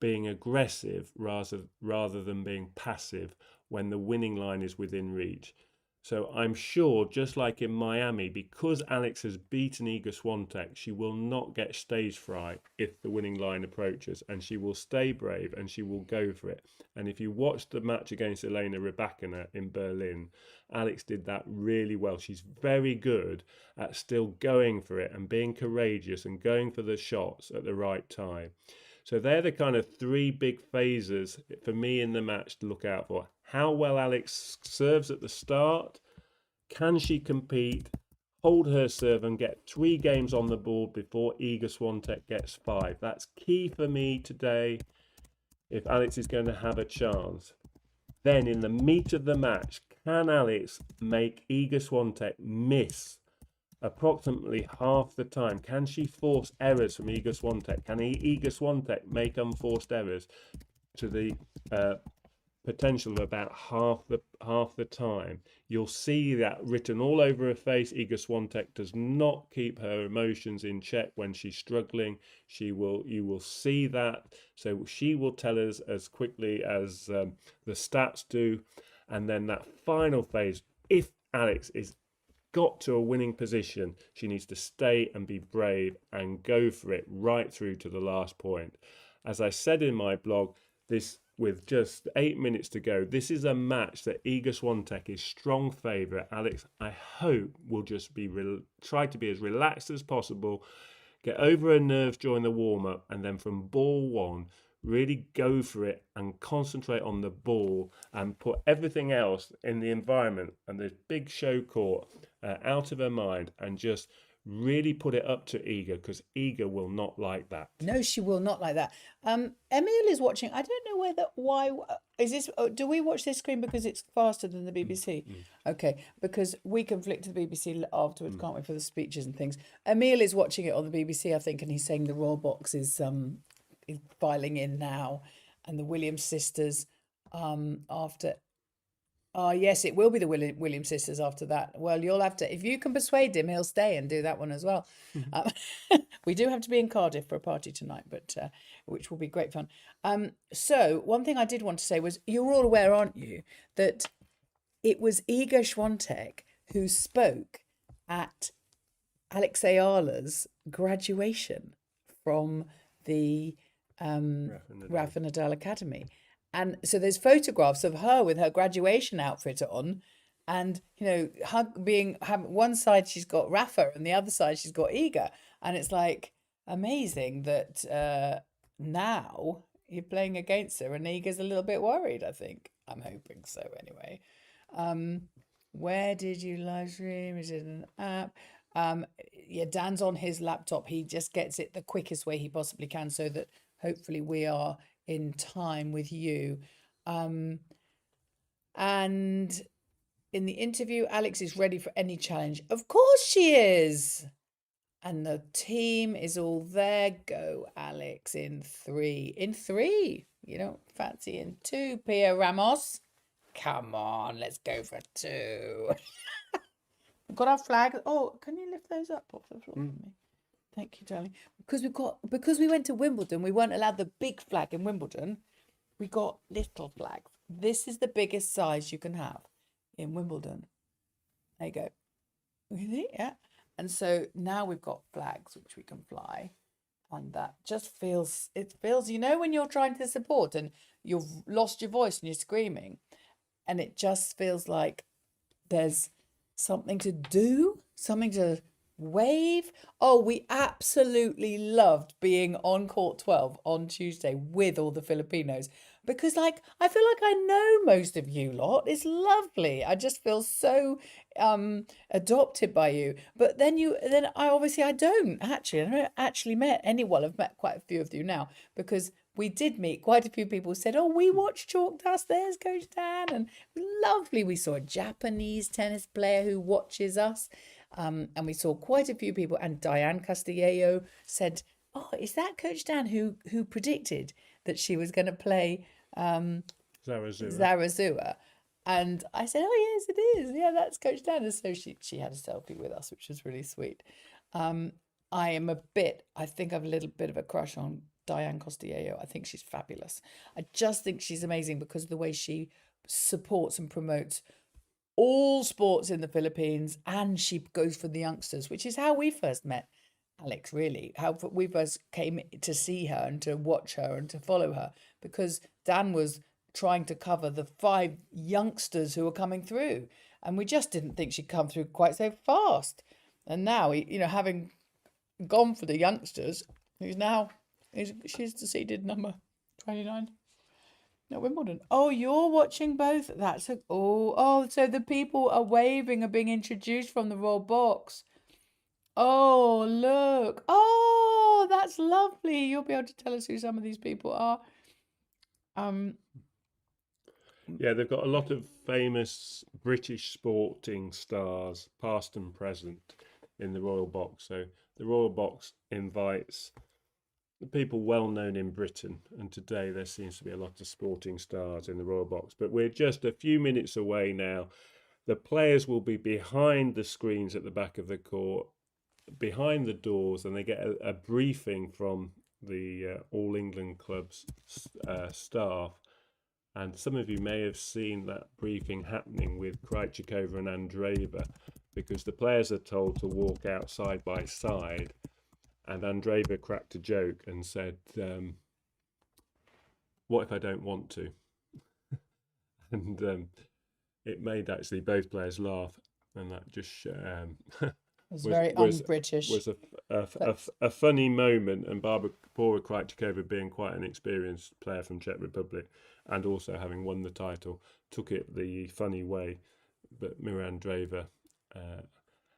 being aggressive rather than being passive when the winning line is within reach. So I'm sure, just like in Miami, because Alex has beaten Iga Swiatek, she will not get stage fright if the winning line approaches, and she will stay brave and she will go for it. And if you watch the match against Elena Rybakina in Berlin, Alex did that really well. She's very good at still going for it and being courageous and going for the shots at the right time. So they're the kind of three big phases for me in the match to look out for. How well Alex serves at the start. Can she compete, hold her serve and get 3 games on the board before Iga Swiatek gets 5? That's key for me today if Alex is going to have a chance. Then in the meat of the match, can Alex make Iga Swiatek miss approximately half the time? Can she force errors from Iga Swiatek? Can Iga Swiatek make unforced errors to the potential of about half the time? You'll see that written all over her face. Iga Swiatek does not keep her emotions in check when she's struggling. You will see that. So she will tell us as quickly as the stats do. And then that final phase, if Alex is got to a winning position, she needs to stay and be brave and go for it right through to the last point. As I said in my blog, this with just 8 minutes to go, this is a match that Iga Swiatek is strong favourite. Alex, I hope, will just try to be as relaxed as possible, get over her nerves during the warm-up, and then from ball one, really go for it and concentrate on the ball and put everything else in the environment and this big show court out of her mind, and just really put it up to Iga, because Iga will not like that. No, she will not like that. Emil is watching. I don't know why is this? Do we watch this screen because it's faster than the BBC? Okay, because we can flick to the BBC afterwards, can't we, for the speeches and things. Emil is watching it on the BBC, I think, and he's saying the Royal Box is filing in now, and the Williams sisters after. Yes, it will be the Williams sisters after that. Well, you'll have to, if you can persuade him, he'll stay and do that one as well. We do have to be in Cardiff for a party tonight, but which will be great fun. So one thing I did want to say was, you're all aware, aren't you, that it was Iga Swiatek who spoke at Alex Eala's graduation from the Rafa Nadal Academy. And so there's photographs of her with her graduation outfit on, and one side she's got Rafa and the other side she's got Iga, and it's like amazing that now you're playing against her and Iga's a little bit worried. I think, I'm hoping so anyway. Where did you live stream? Is it an app? Yeah, Dan's on his laptop. He just gets it the quickest way he possibly can, so that hopefully we are in time with you. And in the interview, Alex is ready for any challenge. Of course she is. And the team is all there. Go, Alex, in 3. In 3. You don't fancy in 2, Pia Ramos? Come on, let's go for 2. We've got our flag. Oh, can you lift those up off the floor for me? Thank you, darling. Because we went to Wimbledon, we weren't allowed the big flag in Wimbledon. We got little flags. This is the biggest size you can have in Wimbledon. There you go. Yeah. And so now we've got flags which we can fly. And that just feels, when you're trying to support and you've lost your voice and you're screaming, and it just feels like there's something to do, something to wave. Oh, we absolutely loved being on court 12 on Tuesday with all the Filipinos. because like I feel like I know most of you lot. It's lovely. I just feel so adopted by you. But then I obviously I don't actually. I don't actually met anyone. I've met quite a few of you now because we did meet quite a few people who said, "Oh, we watch Chalk Dust. There's Coach Dan," and lovely. We saw a Japanese tennis player who watches us, and we saw quite a few people. And Diane Castillo said, "Oh, is that Coach Dan who predicted that she was going to play Zarazua. Zarazua?" And I said, "Oh yes, it is. Yeah, that's Coach Dan." And so she had a selfie with us, which was really sweet. I think I've a little bit of a crush on Diane Castillo. I think she's fabulous. I just think she's amazing because of the way she supports and promotes all sports in the Philippines, and she goes for the youngsters, which is how we first met Alex, really. How we first came to see her and to watch her and to follow her, because Dan was trying to cover the 5 youngsters who were coming through, and we just didn't think she'd come through quite so fast. And now, having gone for the youngsters, she's the seeded number 29. At Wimbledon. Oh, you're watching both. So the people are waving, are being introduced from the Royal Box. Oh, look. Oh, that's lovely. You'll be able to tell us who some of these people are. Yeah, they've got a lot of famous British sporting stars, past and present, in the Royal Box. So the Royal Box invites the people well known in Britain, and today there seems to be a lot of sporting stars in the Royal Box. But we're just a few minutes away now. The players will be behind the screens at the back of the court, behind the doors, and they get a briefing from the All England Club's staff. And some of you may have seen that briefing happening with Krejcikova and Andreeva, because the players are told to walk out side by side. And Andreeva cracked a joke and said, "What if I don't want to?" And it made actually both players laugh, and that just was very un-British. Was a funny moment. And Bora Krejcikova, being quite an experienced player from Czech Republic, and also having won the title, took it the funny way. But Mira Andreeva,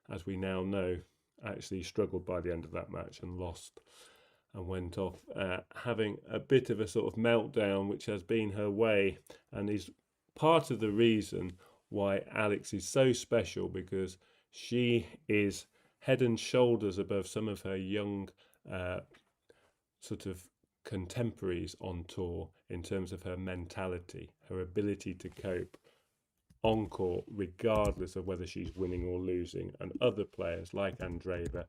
as we now know, actually struggled by the end of that match and lost, and went off having a bit of a sort of meltdown, which has been her way, and is part of the reason why Alex is so special, because she is head and shoulders above some of her young sort of contemporaries on tour in terms of her mentality, her ability to cope on court, regardless of whether she's winning or losing. And other players like Andreeva,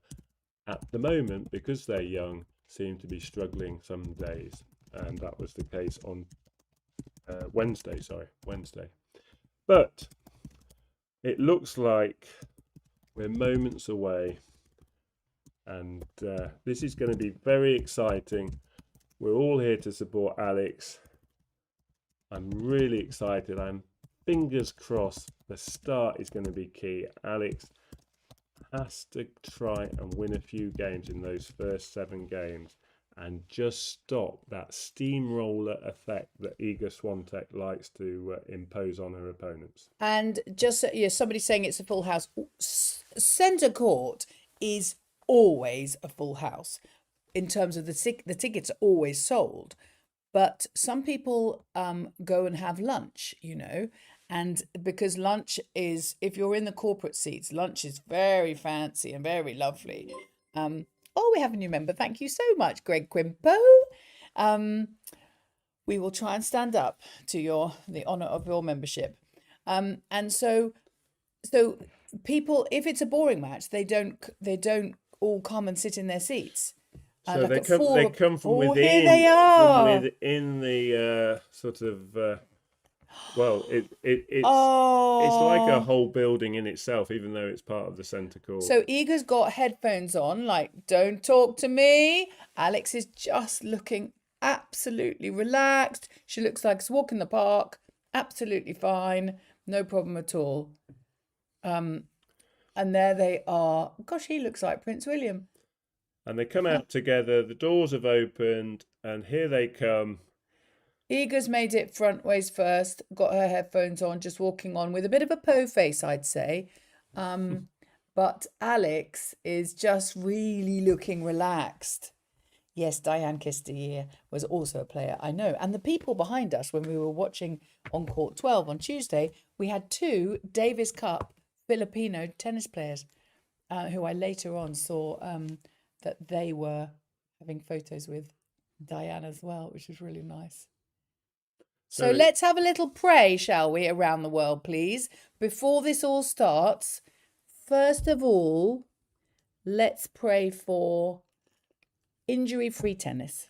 at the moment, because they're young, seem to be struggling some days. And that was the case on Wednesday. But it looks like we're moments away, and this is going to be very exciting. We're all here to support Alex. I'm really excited. I'm fingers crossed. The start is going to be key. Alex has to try and win a few games in those first 7 games and just stop that steamroller effect that Iga Swiatek likes to impose on her opponents. And just somebody saying it's a full house. Centre court is always a full house in terms of the tickets are always sold. But some people go and have lunch, and because lunch is, if you're in the corporate seats, lunch is very fancy and very lovely. Oh, we have a new member. Thank you so much, Greg Quimpo. We will try and stand up to the honour of your membership. And so people, if it's a boring match, they don't all come and sit in their seats. So they come from within. Here they are. From within the sort of. Well, it's like a whole building in itself, even though it's part of the centre court. So Iga's got headphones on, like, don't talk to me. Alex is just looking absolutely relaxed. She looks like she's walking the park, absolutely fine, no problem at all. And there they are. Gosh, he looks like Prince William. And they come out together, the doors have opened, and here they come. Ega's made it front waist first, got her headphones on, just walking on with a bit of a po face, I'd say. But Alex is just really looking relaxed. Yes, Diane Kistier was also a player, I know. And the people behind us, when we were watching on Court 12 on Tuesday, we had 2 Davis Cup Filipino tennis players who I later on saw that they were having photos with Diane as well, which was really nice. So let's have a little pray, shall we, around the world, please, before this all starts. First of all, let's pray for injury-free tennis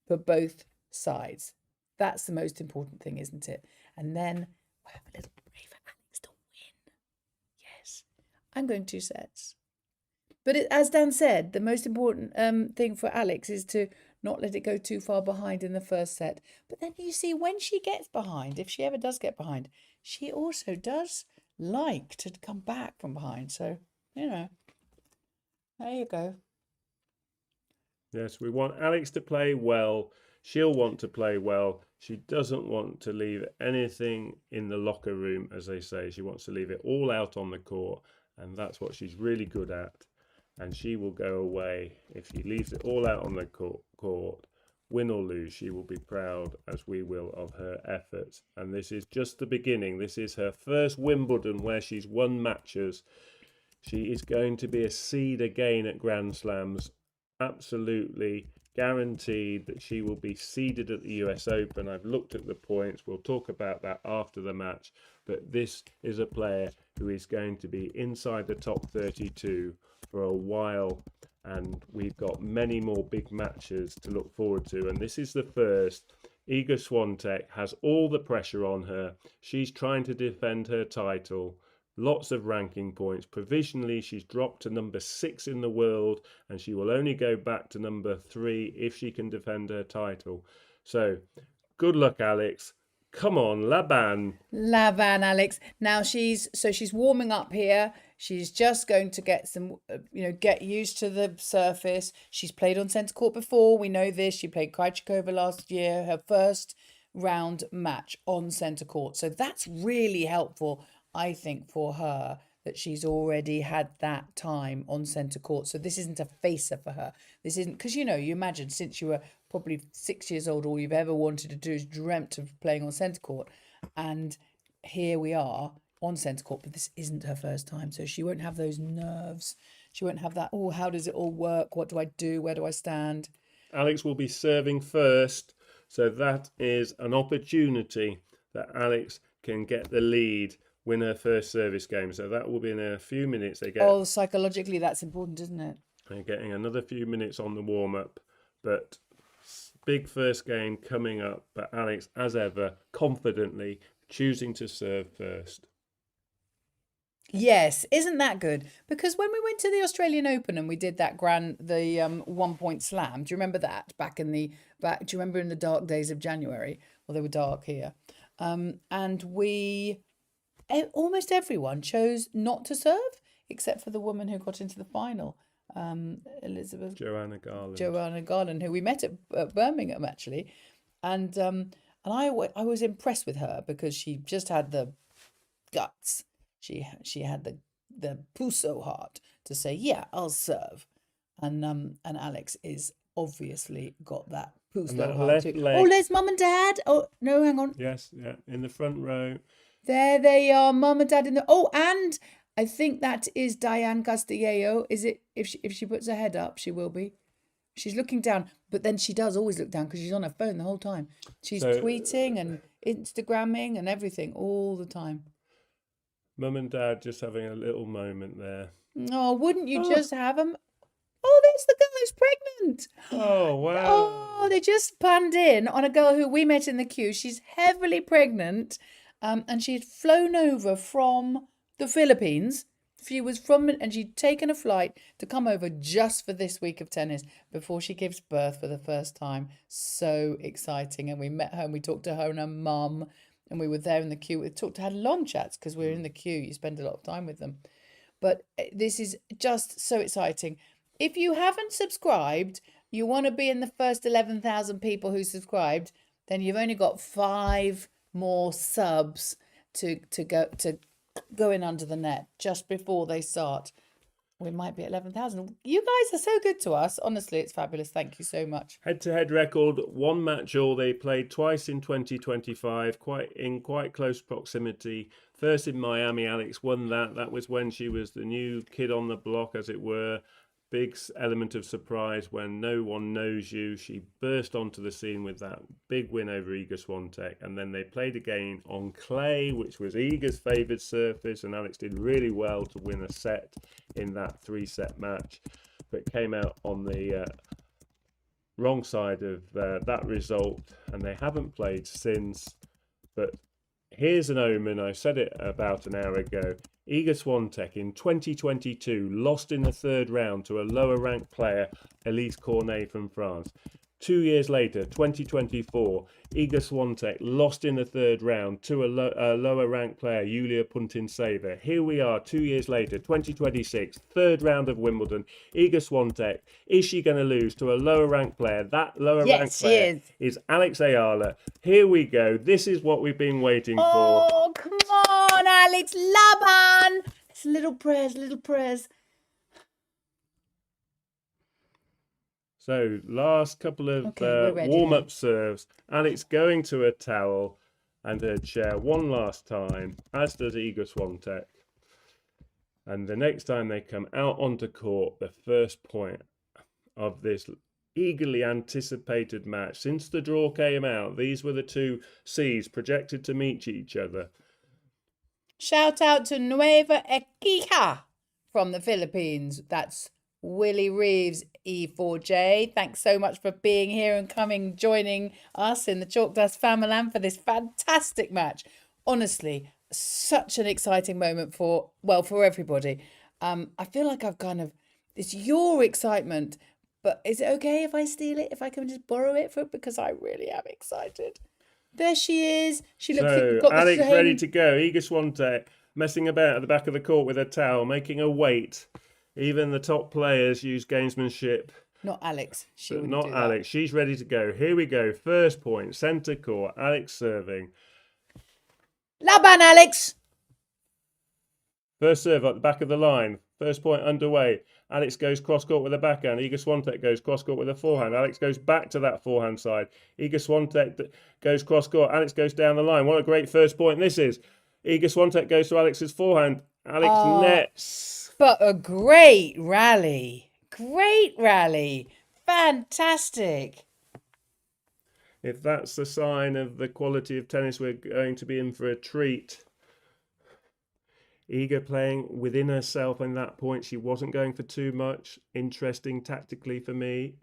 for both sides. That's the most important thing, isn't it? And then we'll have a little pray for Alex to win. Yes, I'm going 2 sets. But as Dan said, the most important thing for Alex is to not let it go too far behind in the first set. But then you see, when she gets behind, if she ever does get behind, she also does like to come back from behind. So, there you go. Yes, we want Alex to play well. She'll want to play well. She doesn't want to leave anything in the locker room, as they say. She wants to leave it all out on the court, and that's what she's really good at. And she will go away if she leaves it all out on the court, win or lose. She will be proud, as we will, of her efforts. And this is just the beginning. This is her first Wimbledon where she's won matches. She is going to be a seed again at Grand Slams. Absolutely guaranteed that she will be seeded at the US Open. I've looked at the points. We'll talk about that after the match. But this is a player who is going to be inside the top 32 for a while. And we've got many more big matches to look forward to. And this is the first. Iga Swiatek has all the pressure on her. She's trying to defend her title. Lots of ranking points. Provisionally, she's dropped to number 6 in the world, and she will only go back to number 3 if she can defend her title. So, good luck, Alex. Come on, Laban. Laban, Alex. Now she's warming up here. She's just going to get get used to the surface. She's played on centre court before. We know this. She played Krejcikova last year, her first round match on centre court. So that's really helpful, I think, for her, that she's already had that time on centre court. So this isn't a facer for her. This isn't, because, you imagine since you were probably 6 years old, all you've ever wanted to do is dreamt of playing on centre court. And here we are on centre court, but this isn't her first time. So she won't have those nerves. She won't have that, oh, how does it all work? What do I do? Where do I stand? Alex will be serving first. So that is an opportunity that Alex can get the lead, win her first service game. So that will be in a few minutes. Psychologically, that's important, isn't it? They're getting another few minutes on the warm-up. But big first game coming up. But Alex, as ever, confidently choosing to serve first. Yes, isn't that good? Because when we went to the Australian Open and we did that 1-point slam, do you remember that do you remember in the dark days of January? Well, they were dark here. And almost everyone chose not to serve, except for the woman who got into the final, Joanna Garland, who we met at Birmingham, actually. And I was impressed with her because she just had the guts. She had the puso heart to say, yeah, I'll serve. And Alex is obviously got that puso heart too. Leg. Oh, there's Mum and Dad. Oh, no, hang on. Yes, yeah, in the front row. There they are, Mum and Dad in the... Oh, and I think that is Diane Castillo. Is it? If she puts her head up, she will be. She's looking down, but then she does always look down because she's on her phone the whole time. She's tweeting and Instagramming and everything all the time. Mum and Dad just having a little moment there. Oh, wouldn't you just have them? Oh, there's the girl who's pregnant. Oh, wow. Oh, they just panned in on a girl who we met in the queue. She's heavily pregnant, and she had flown over from the Philippines. And she'd taken a flight to come over just for this week of tennis before she gives birth for the first time. So exciting. And we met her and we talked to her and her mum. And we were there in the queue. We had long chats because we were in the queue. You spend a lot of time with them. But this is just so exciting. If you haven't subscribed, you want to be in the first 11,000 people who subscribed, then you've only got 5 more subs to go in under the net just before they start. We might be at 11,000. You guys are so good to us. Honestly, it's fabulous. Thank you so much. Head-to-head record, 1 match all. They played twice in 2025, quite close proximity. First in Miami, Alex won that. That was when she was the new kid on the block, as it were. Big element of surprise when no one knows you. She burst onto the scene with that big win over Iga Swiatek, and then they played again on clay, which was Iga's favoured surface, and Alex did really well to win a set in that 3-set match, but came out on the wrong side of that result, and they haven't played since. But here's an omen. I said it about an hour ago. Iga Swiatek in 2022 lost in the 3rd round to a lower ranked player, Elise Cornet from France. 2 years later, 2024, Iga Swiatek lost in the 3rd round to a lower ranked player, Yulia Putintseva. Here we are 2 years later, 2026, 3rd round of Wimbledon. Iga Swiatek, is she going to lose to a lower ranked player? That lower ranked player is Alex Eala. Here we go. This is what we've been waiting for. Oh, come on, Alex. Laban. It's little prayers. So, last couple of we're ready warm-up serves. Alex going to a towel and her chair one last time, as does Iga Swiatek. And the next time they come out onto court, the first point of this eagerly anticipated match. Since the draw came out, these were the 2 seeds projected to meet each other. Shout out to Nueva Ecija from the Philippines. That's Willie Reeves, E4J. Thanks so much for being here and joining us in the Chalk Dust Famaland for this fantastic match. Honestly, such an exciting moment for everybody. I feel like it's your excitement, but is it okay if I steal it? If I can just borrow it because I really am excited. There she is. She looks got Alex the same... ready to go. Iga Swiatek messing about at the back of the court with a towel, making her wait. Even the top players use gamesmanship. Not Alex. Not Alex. She's ready to go. Here we go. First point, centre court. Alex serving. Laban, Alex. First serve at the back of the line. First point underway. Alex goes cross court with a backhand. Iga Swiatek goes cross court with a forehand. Alex goes back to that forehand side. Iga Swiatek goes cross court. Alex goes down the line. What a great first point this is. Iga Swiatek goes to Alex's forehand. Alex nets. But a great rally. Fantastic. If that's the sign of the quality of tennis, we're going to be in for a treat. Iga playing within herself in that point. She wasn't going for too much. Interesting tactically for me.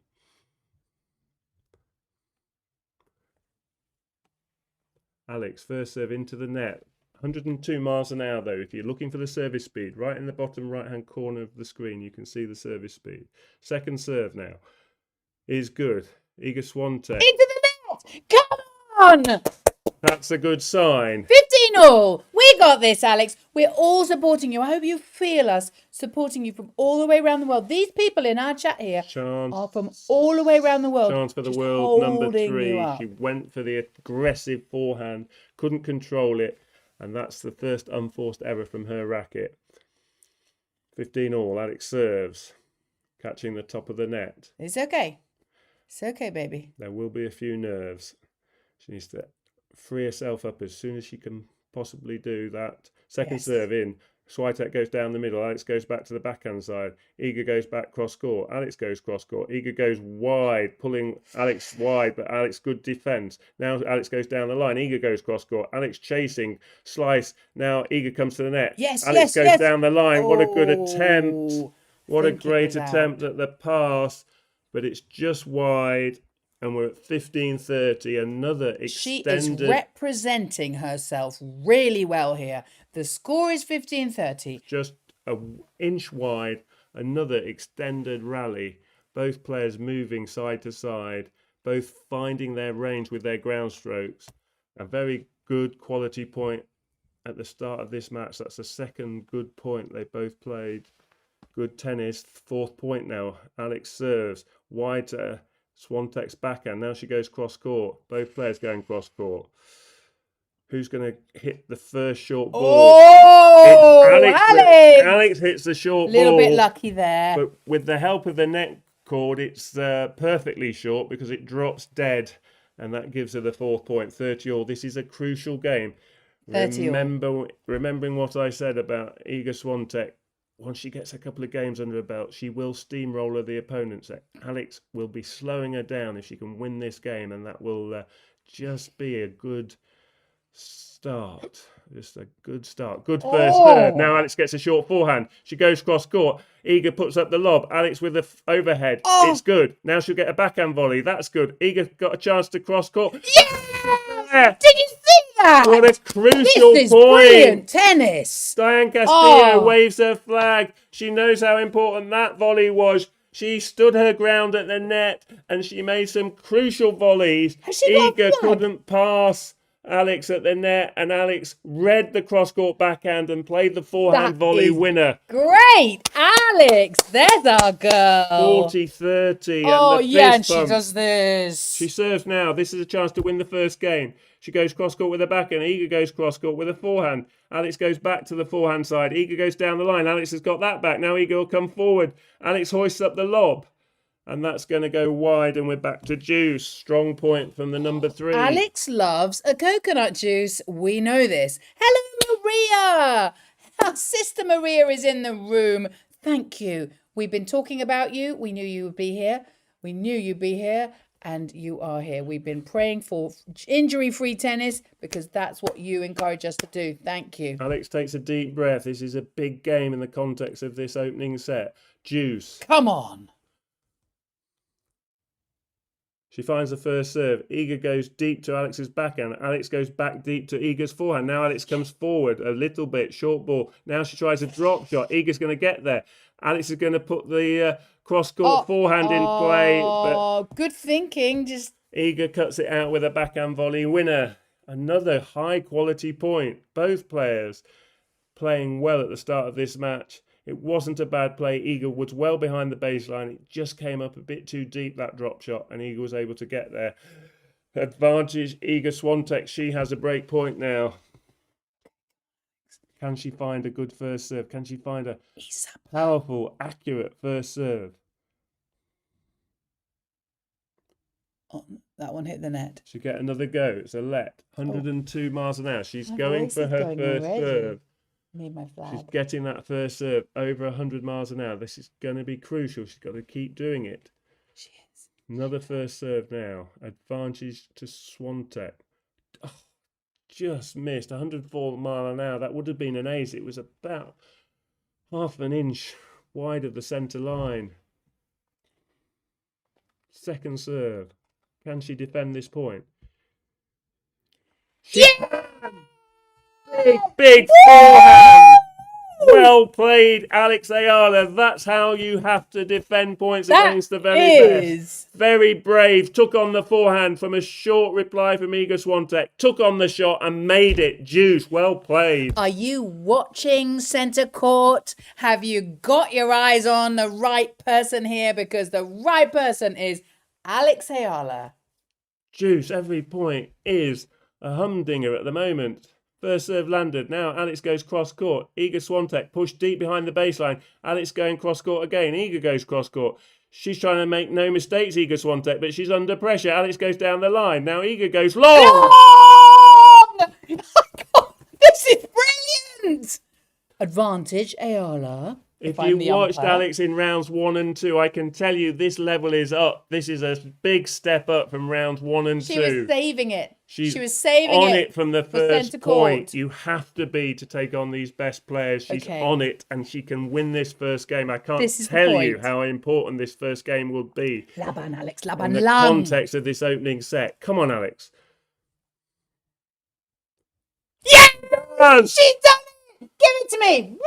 Alex, first serve into the net. 102 miles an hour, though. If you're looking for the service speed, right in the bottom right-hand corner of the screen, you can see the service speed. Second serve now is good. Iga Swiatek. Into the net. Come on. That's a good sign. 15-all. We got this, Alex. We're all supporting you. I hope you feel us supporting you from all the way around the world. These people in our chat here are from all the way around the world. Chance for the world number 3. She went for the aggressive forehand, couldn't control it, and that's the first unforced error from her racket. 15-all. Alex serves, catching the top of the net. It's okay. It's okay, baby. There will be a few nerves. She needs to free herself up as soon as she can possibly do that. Second serve in. Swiatek goes down the middle. Alex goes back to the backhand side. Iga goes back cross court. Alex goes cross court. Iga goes wide, pulling Alex wide, but Alex good defense. Now Alex goes down the line. Iga goes cross court. Alex chasing, slice. Now Iga comes to the net. Alex goes down the line. What a good attempt. What a great attempt at the pass, but it's just wide. And we're at 15:30, another extended... She is representing herself really well here. The score is 15:30. Just an inch wide, another extended rally. Both players moving side to side, both finding their range with their ground strokes. A very good quality point at the start of this match. That's the second good point they both played. Good tennis. Fourth point now. Alex serves wide to Swiatek's backhand. Now she goes cross court. Both players going cross court. Who's going to hit the first short ball? Oh, Alex! Alex hits the short A ball. little bit lucky there. But with the help of the net cord, it's perfectly short because it drops dead. And that gives her the 4th point, 30-all. This is a crucial game. 30-all. Remembering what I said about Iga Swiatek, once she gets a couple of games under her belt, she will steamroller the opponents. Alex will be slowing her down if she can win this game, and that will just be a good start. Just a good start. Good first serve. Now Alex gets a short forehand. She goes cross court. Iga puts up the lob. Alex with the overhead. It's good. Now she'll get a backhand volley. That's good. Iga got a chance to cross court. Yeah! Did you see that? What a crucial This is point. brilliant tennis. Diane Castillo waves her flag. She knows how important that volley was. She stood her ground at the net and she made some crucial volleys. Has she got a Iga flag? couldn't pass Alex at the net, and Alex read the cross-court backhand and played the forehand That volley is winner. Great, Alex. There's our girl. 40-30. Oh, and the yeah, and fist she bump. does this. She serves now. This is a chance to win the first game. She goes cross-court with a backhand. Iga goes cross-court with a forehand. Alex goes back to the forehand side. Iga goes down the line. Alex has got that back. Now Iga will come forward. Alex hoists up the lob. And that's going to go wide, and we're back to juice. Strong point from the number 3. Alex loves a coconut juice. We know this. Hello, Maria. Our sister Maria is in the room. Thank you. We've been talking about you. We knew you would be here. We knew you'd be here, and you are here. We've been praying for injury-free tennis because that's what you encourage us to do. Thank you. Alex takes a deep breath. This is a big game in the context of this opening set. Juice. Come on. She finds the first serve. Iga goes deep to Alex's backhand. Alex goes back deep to Iga's forehand. Now Alex comes forward a little bit. Short ball. Now she tries a drop shot. Iga's going to get there. Alex is going to put the cross-court forehand in play. But Good thinking. Just Iga cuts it out with a backhand volley winner. Another high-quality point. Both players playing well at the start of this match. It wasn't a bad play. Iga was well behind the baseline. It just came up a bit too deep, that drop shot, and Iga was able to get there. Advantage, Iga Swiatek. She has a break point now. Can she find a good first serve? Can she find a powerful, accurate first serve? oh, that one hit the net. She get another go. It's a let. 102 miles an hour. She's going voice for is her going first already. serve. Need my She's flag. getting that first serve over 100 miles an hour. This is going to be crucial. She's got to keep doing it. She is. Another first serve now. Advantage to Swiatek. Oh, just missed. 104 mile an hour. That would have been an ace. It was about half an inch wide of the centre line. Second serve. Can she defend this point? She can! Big forehand. Well played, Alex Eala. That's how you have to defend points against the very best. Very brave. Took on the forehand from a short reply from Iga Swiatek. Took on the shot and made it. Juice. Well played. Are you watching centre court? Have you got your eyes on the right person here? Because the right person is Alex Eala. Juice. Every point is a humdinger at the moment. First serve landed. Now Alex goes cross court. Iga Swiatek pushed deep behind the baseline. Alex going cross court again. Iga goes cross court. She's trying to make no mistakes, Iga Swiatek, but she's under pressure. Alex goes down the line. Now Iga goes long. This is brilliant. Advantage Eala. If I'm you the watched umpire. Alex in rounds 1 and 2, I can tell you this level is up. This is a big step up from rounds 1 and 2. She was saving it. She's she was saving on it it from the for first centre point. court. You have to be to take on these best players. She's Okay. on it, and she can win this first game. I can't This is the tell you point. how important this first game will be Laban, Alex, in Laban, the Lam. context of this opening set. Come on, Alex. Yes! Yes! She's done it! Give it to me!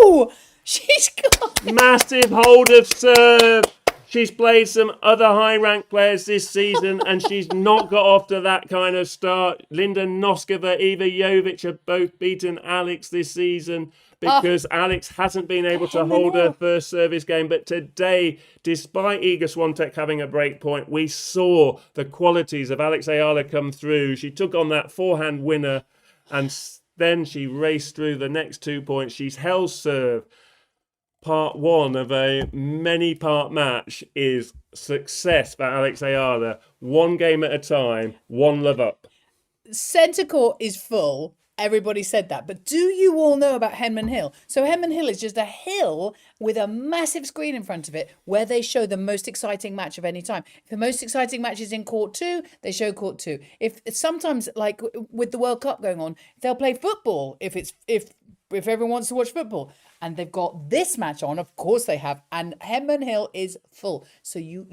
Woo! She's got it. Massive hold of serve. She's played some other high-ranked players this season, and she's not got off to that kind of start. Linda Noskova, Eva Jovic have both beaten Alex this season. because Alex hasn't been able to hold her first service game. But today, despite Iga Swiatek having a break point, we saw the qualities of Alex Eala come through. She took on that forehand winner, and then she raced through the next 2 points. She's held serve. Part one of a many-part match is success for Alex Eala. One game at a time, one love up. Centre court is full. Everybody said that. But do you all know about Henman Hill? So Henman Hill is just a hill with a massive screen in front of it where they show the most exciting match of any time. If the most exciting match is in court 2, they show court 2. If sometimes, like with the World Cup going on, they'll play football if everyone wants to watch football. And they've got this match on, of course they have, and Henman Hill is full. So you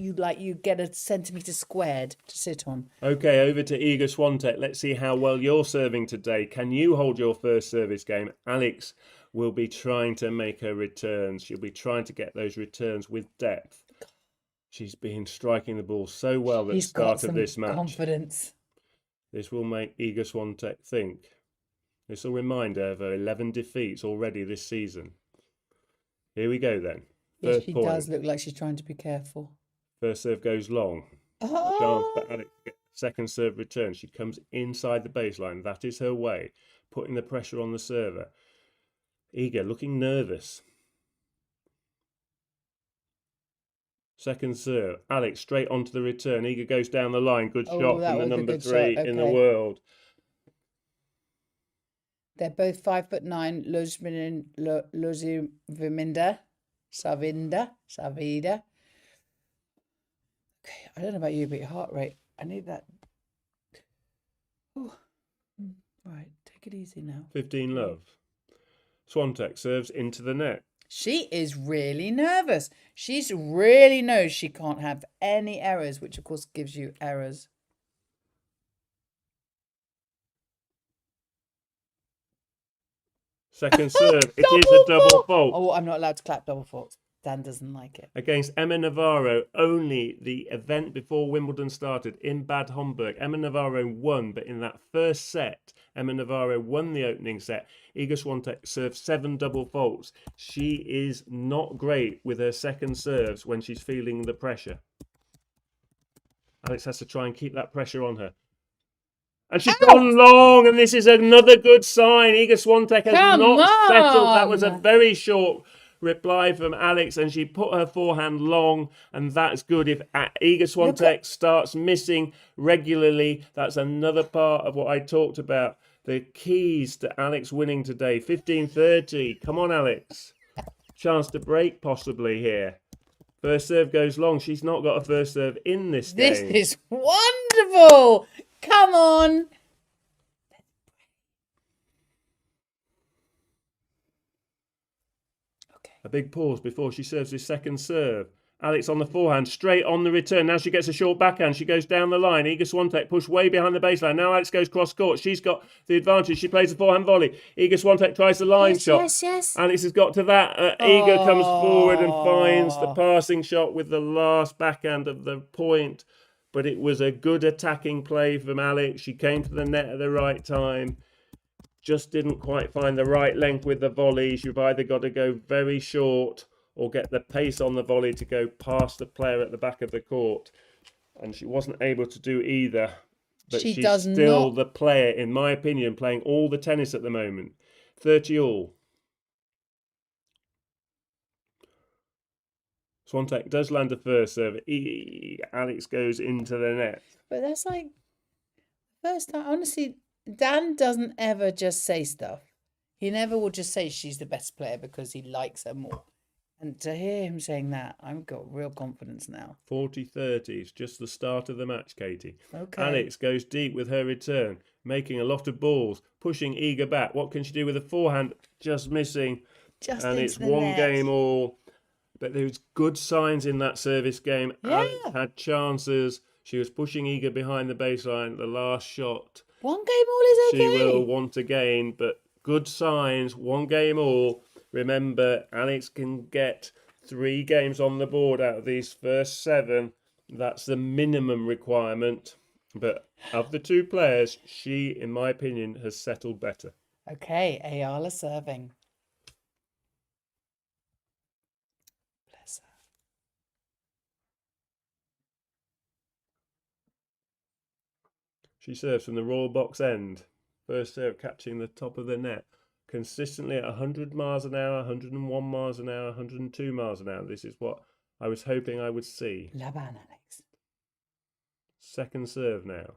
get a centimetre squared to sit on. Okay, over to Iga Swiatek. Let's see how well you're serving today. Can you hold your first service game? Alex will be trying to make her returns. She'll be trying to get those returns with depth. She's been striking the ball so well at the start of this match. Confidence. This will make Iga Swiatek think. This will remind her of her 11 defeats already this season. Here we go then. Yes, she does look like she's trying to be careful. First serve goes long. Oh. Chance for Alex to get second serve return. She comes inside the baseline. That is her way, putting the pressure on the server. Iga looking nervous. Second serve. Alex straight onto the return. Iga goes down the line. Good shot from the number 3 in the world. They're both 5'9". Loziviminda, Savida. Okay, I don't know about you, but your heart rate. I need that. Oh, right. Take it easy now. 15 love. Swiatek serves into the net. She is really nervous. She really knows she can't have any errors, which of course gives you errors. Second serve. It is a double fault. Oh, I'm not allowed to clap double faults. Dan doesn't like it. Against Emma Navarro, only the event before Wimbledon started in Bad Homburg. Emma Navarro won, but in that first set, Emma Navarro won the opening set. Iga Swiatek served 7 double faults. She is not great with her second serves when she's feeling the pressure. Alex has to try and keep that pressure on her. And she's gone long, and this is another good sign. Iga Swiatek has not settled. That was a very short reply from Alex, and she put her forehand long, and that's good. If Iga Swiatek starts missing regularly, that's another part of what I talked about. The keys to Alex winning today. 15-30. Come on, Alex. Chance to break possibly here. First serve goes long. She's not got a first serve in this game. This is wonderful. Come on. Okay. A big pause before she serves his second serve. Alex on the forehand, straight on the return. Now she gets a short backhand. She goes down the line. Iga Swiatek pushed way behind the baseline. Now Alex goes cross court. She's got the advantage. She plays the forehand volley. Iga Swiatek tries the line shot. Yes. Alex has got to that. Iga comes forward and finds the passing shot with the last backhand of the point. But it was a good attacking play from Alex. She came to the net at the right time. Just didn't quite find the right length with the volley. You've either got to go very short or get the pace on the volley to go past the player at the back of the court. And she wasn't able to do either. But she's still the player, in my opinion, playing all the tennis at the moment. 30 all. Swiatek does land a first serve. Alex goes into the net. But that's like first time. Honestly, Dan doesn't ever just say stuff. He never will just say she's the best player because he likes her more. And to hear him saying that, I've got real confidence now. 40-30. It's just the start of the match, Katie. Okay. Alex goes deep with her return, making a lot of balls, pushing Iga back. What can she do with a forehand? Just missing. And it's one game all. But there was good signs in that service game. Yeah. Alex had chances. She was pushing Iga behind the baseline. The last shot. One game all is okay. She will want again, but good signs. One game all. Remember, Alex can get 3 games on the board out of these first 7. That's the minimum requirement. But of the 2 players, she, in my opinion, has settled better. Okay, Eala serving. She serves from the royal box end. First serve catching the top of the net. Consistently at 100 miles an hour, 101 miles an hour, 102 miles an hour. This is what I was hoping I would see. Laban, Alex. Second serve now.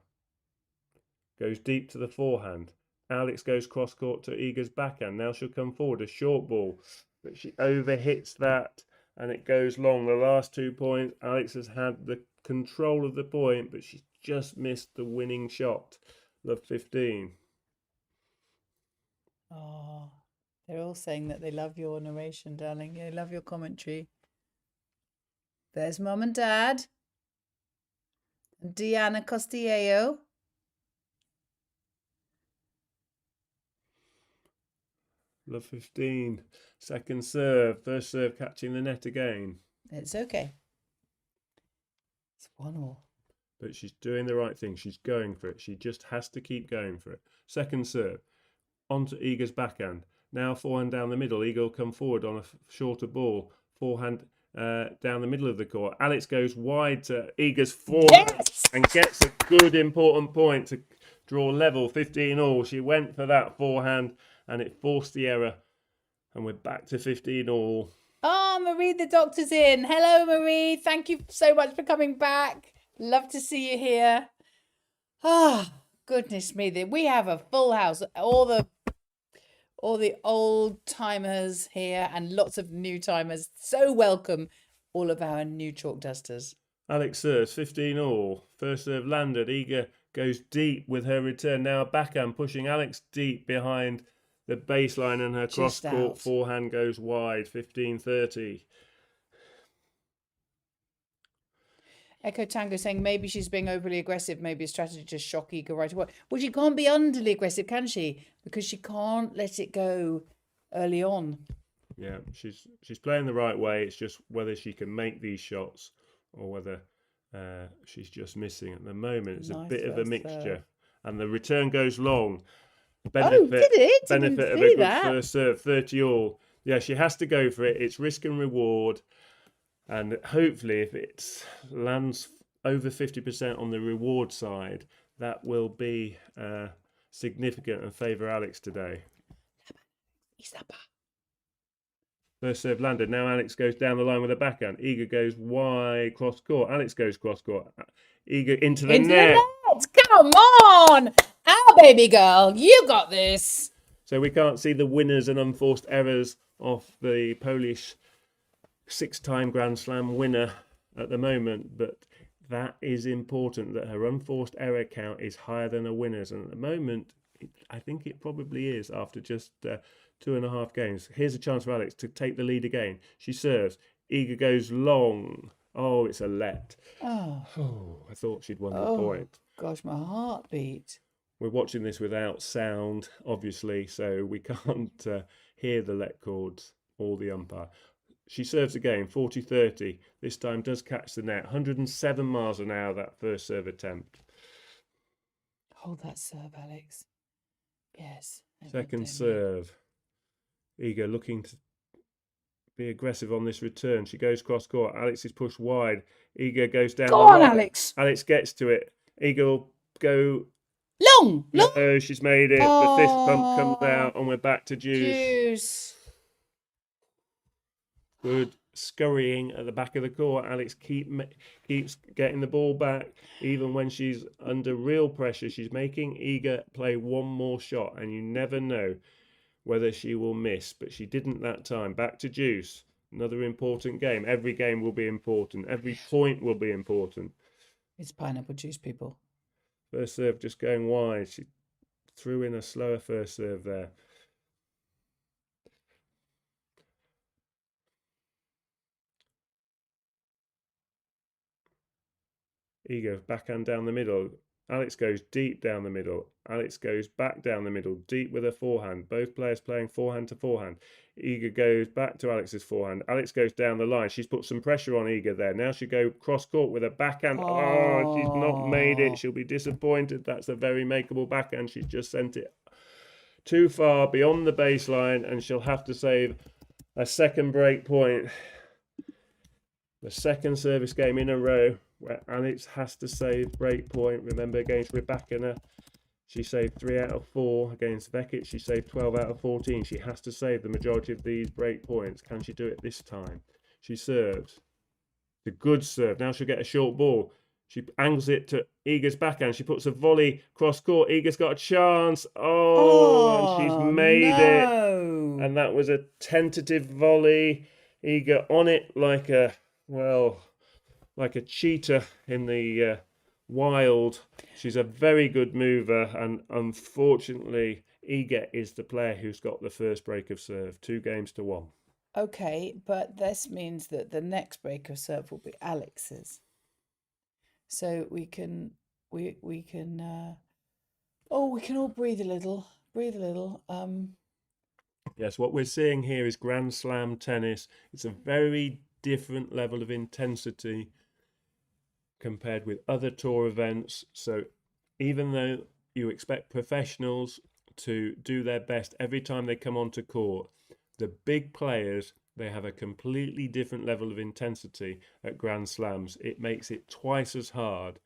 Goes deep to the forehand. Alex goes cross court to Iga's backhand. Now she'll come forward. A short ball. But she overhits that and it goes long. The last 2 points, Alex has had the control of the point, but she's just missed the winning shot. Love 15. Oh, they're all saying that they love your narration, darling. They love your commentary. There's Mum and Dad. Diana Costilleo. Love 15. Second serve. First serve catching the net again. It's okay. It's 1-1. But she's doing the right thing. She's going for it. She just has to keep going for it. Second serve. Onto Iga's backhand. Now forehand down the middle. Iga will come forward on a shorter ball. Forehand down the middle of the court. Alex goes wide to Iga's forehand and gets a good important point to draw level 15 all. She went for that forehand and it forced the error. And we're back to 15 all. Oh, Marie, the doctor's in. Hello, Marie. Thank you so much for coming back. Love to see you here. Ah, goodness me. We have a full house. All the old timers here and lots of new timers. So welcome all of our new chalk dusters. Alex serves 15 all. First serve landed. Iga goes deep with her return. Now a backhand pushing Alex deep behind the baseline and her cross court forehand goes wide. 15-30. Echo Tango saying maybe she's being overly aggressive. Maybe a strategy to shock Iga right away. Well, she can't be underly aggressive, can she? Because she can't let it go early on. Yeah, she's playing the right way. It's just whether she can make these shots or whether she's just missing at the moment. It's a bit of a mixture. And the return goes long. Benefit, did it? Benefit of a good first serve, 30 all. Yeah, she has to go for it. It's risk and reward. And hopefully if it lands over 50% on the reward side, that will be significant and favour Alex today. First serve landed. Now Alex goes down the line with a backhand. Iga goes wide cross court. Alex goes cross court. Iga into the net. Come on! Our baby girl, you got this. So we can't see the winners and unforced errors of the Polish 6-time Grand Slam winner at the moment, but that is important that her unforced error count is higher than her winners, and at the moment I think it probably is after just 2.5 games. Here's a chance for Alex to take the lead again. She serves. Iga goes long. Oh, it's a let. Oh, I thought she'd won the point. Gosh, my heartbeat. We're watching this without sound, obviously, so we can't hear the let chords or the umpire. She serves again, 40-30. This time does catch the net. 107 miles an hour, that first serve attempt. Hold that serve, Alex. Yes. Second serve. Iga looking to be aggressive on this return. She goes cross court. Alex is pushed wide. Iga goes down. Go on, Alex. Alex gets to it. Iga will go long. No, she's made it. The fifth pump comes out and we're back to juice. Good scurrying at the back of the court. Alex keeps getting the ball back. Even when she's under real pressure, she's making Iga play one more shot, and you never know whether she will miss. But she didn't that time. Back to juice. Another important game. Every game will be important. Every point will be important. It's pineapple juice, people. First serve just going wide. She threw in a slower first serve there. Iga backhand down the middle. Alex goes deep down the middle. Alex goes back down the middle, deep with her forehand. Both players playing forehand to forehand. Iga goes back to Alex's forehand. Alex goes down the line. She's put some pressure on Iga there. Now she go cross court with a backhand. Oh, she's not made it. She'll be disappointed. That's a very makeable backhand. She's just sent it too far beyond the baseline, and she'll have to save a second break point. The second service game in a row where Alex has to save break point. Remember against Rebecca, she saved 3 out of 4. Against Beckett, she saved 12 out of 14. She has to save the majority of these break points. Can she do it this time? She serves. The good serve. Now she'll get a short ball. She angles it to Iga's backhand. She puts a volley cross court. Iga's got a chance. Oh, and she's made it. And that was a tentative volley. Iga on it like a cheetah in the wild. She's a very good mover, and unfortunately, Iga is the player who's got the first break of serve. 2-1. Okay, but this means that the next break of serve will be Alex's. So we can all breathe a little. Yes, what we're seeing here is Grand Slam tennis. It's a very different level of intensity compared with other tour events. So even though you expect professionals to do their best every time they come onto court, the big players, they have a completely different level of intensity at Grand Slams. It makes it twice as hard,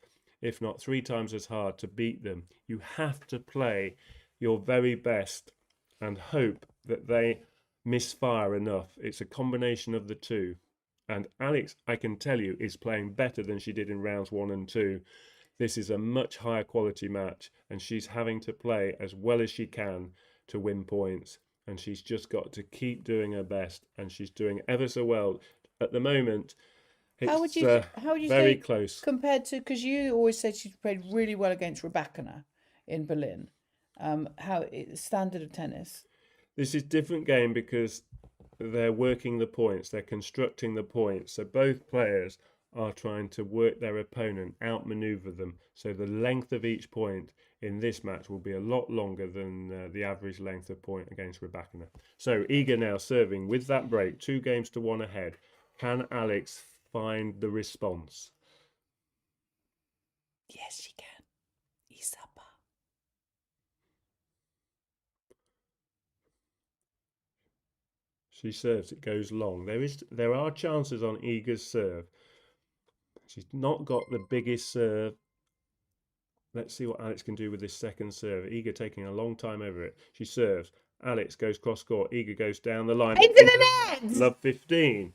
if not 3 times as hard, to beat them. You have to play your very best and hope that they misfire enough. It's a combination of the two. And Alex, I can tell you, is playing better than she did in rounds 1 and 2. This is a much higher quality match, and she's having to play as well as she can to win points. And she's just got to keep doing her best, and she's doing ever so well at the moment. It's How would you very say close compared to, because you always said she played really well against Rebecca in Berlin. Standard of tennis? This is a different game because they're working the points, they're constructing the points. So both players are trying to work their opponent, outmaneuver them. So the length of each point in this match will be a lot longer than the average length of point against Rebecca. So Iga now serving with that break, 2-1 ahead. Can Alex find the response? Yes, she can. Isapa. She serves, it goes long. There are chances on Iga's serve. She's not got the biggest serve. Let's see what Alex can do with this second serve. Iga taking a long time over it. She serves. Alex goes cross court. Iga goes down the line. Into the net! Love 15.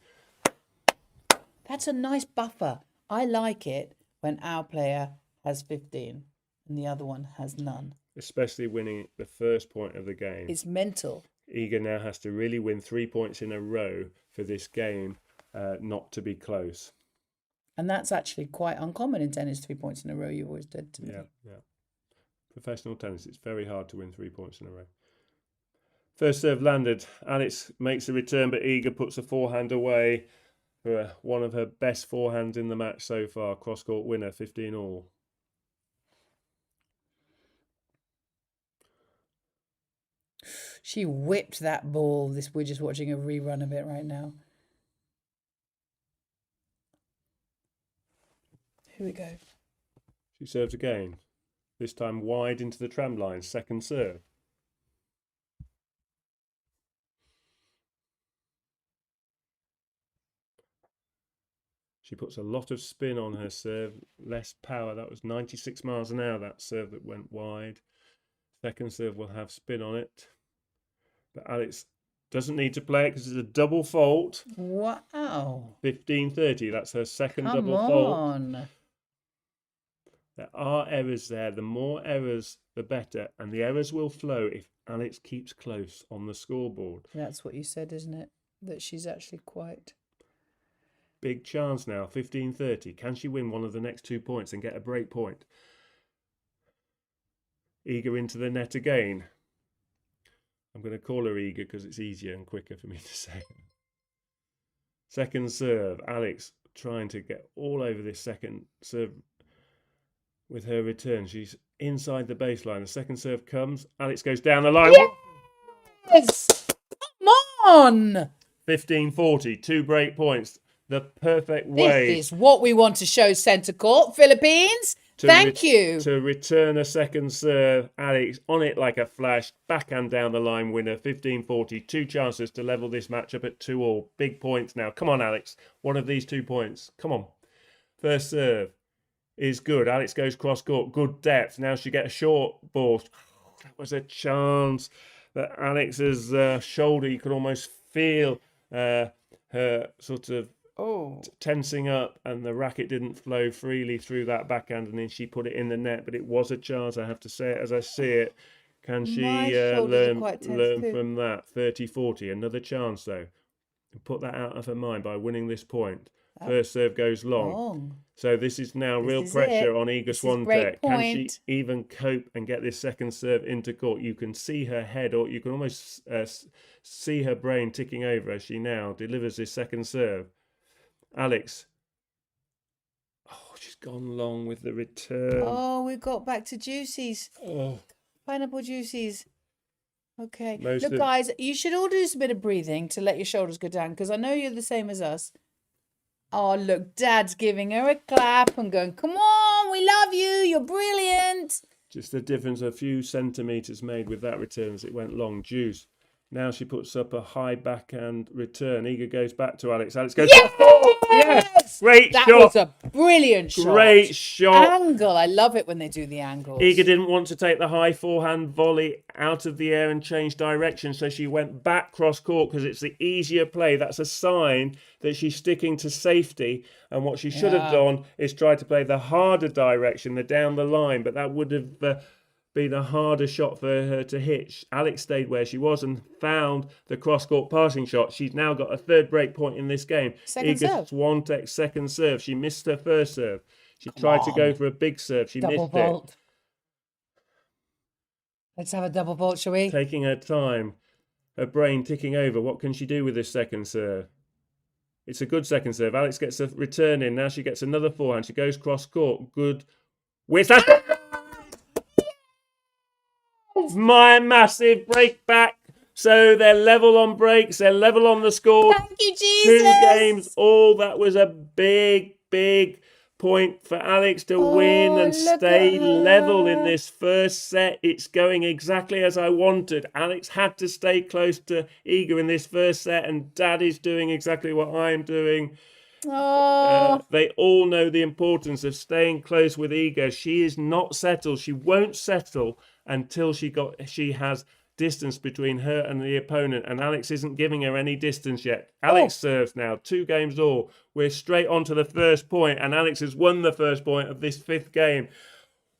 That's a nice buffer. I like it when our player has 15 and the other one has none. Especially winning the first point of the game. It's mental. Iga now has to really win 3 points in a row for this game not to be close. And that's actually quite uncommon in tennis, 3 points in a row. You've always said to me. Yeah. Professional tennis, it's very hard to win 3 points in a row. First serve landed. Alex makes a return, but Iga puts a forehand away for one of her best forehands in the match so far. Cross-court winner, 15-all. She whipped that ball. We're just watching a rerun of it right now. Here we go. She serves again. This time wide into the tram line. Second serve. She puts a lot of spin on her serve. Less power. That was 96 miles an hour, that serve that went wide. Second serve will have spin on it. But Alex doesn't need to play it because it's a double fault. Wow. 15-30. That's her second Come double fault. on. There are errors there. The more errors, the better. And the errors will flow if Alex keeps close on the scoreboard. That's what you said, isn't it? That she's actually quite... Big chance now. 15-30. Can she win one of the next 2 points and get a break point? Iga into the net again. I'm going to call her Iga because it's easier and quicker for me to say. Second serve. Alex trying to get all over this second serve with her return. She's inside the baseline. The second serve comes. Alex goes down the line. Yes! Come on! 15-40. 2 break points. The perfect way. This is what we want to show centre court. Philippines, thank you. To return a second serve. Alex on it like a flash. Backhand down the line winner. 15-40. 2 chances to level this match up at 2-all. Big points now. Come on, Alex. One of these 2 points. Come on. First serve is good. Alex goes cross court. Good depth. Now she gets a short ball. That was a chance that Alex's shoulder, you could almost feel her sort of tensing up, and the racket didn't flow freely through that backhand, and then she put it in the net. But it was a chance. I have to say it as I see it. Can she learn from that? 30-40. Another chance, though. Put that out of her mind by winning this point. First serve goes long. So this is now real pressure on Iga Swiatek. Can she even cope and get this second serve into court? You can see her head, or you can almost see her brain ticking over as she now delivers this second serve. Alex. Oh, she's gone long with the return. Oh, we got back to juicies. Oh. Pineapple juicies. Okay. Most Look, guys, you should all do a bit of breathing to let your shoulders go down, because I know you're the same as us. Oh, look, Dad's giving her a clap and going, come on, we love you, you're brilliant. Just the difference, a few centimetres made with that return as it went long. Juice. Now she puts up a high backhand return. Iga goes back to Alex. Alex goes, yes! Great that shot. That was a brilliant shot. Great shot. Angle. I love it when they do the angles. Iga didn't want to take the high forehand volley out of the air and change direction, so she went back cross court because it's the easier play. That's a sign that she's sticking to safety, and what she should have done is try to play the harder direction, the down the line, but that would have been a harder shot for her to hit. Alex stayed where she was and found the cross-court passing shot. She's now got a third break point in this game. Iga Swiatek's second serve. She missed her first serve. She tried to go for a big serve. She missed it. Let's have a double vault, shall we? Taking her time. Her brain ticking over. What can she do with this second serve? It's a good second serve. Alex gets a return in. Now she gets another forehand. She goes cross-court. Good. Where's that? My massive break back. So they're level on breaks. They're level on the score. Thank you, Jesus. 2 games all. That was a big, big point for Alex to win and stay level in this first set. It's going exactly as I wanted. Alex had to stay close to Iga in this first set, and Daddy's doing exactly what I'm doing. They all know the importance of staying close with Iga. She is not settled. She won't settle until she has distance between her and the opponent, and Alex isn't giving her any distance yet. Alex serves now, 2 games all. We're straight on to the first point, and Alex has won the first point of this 5th game.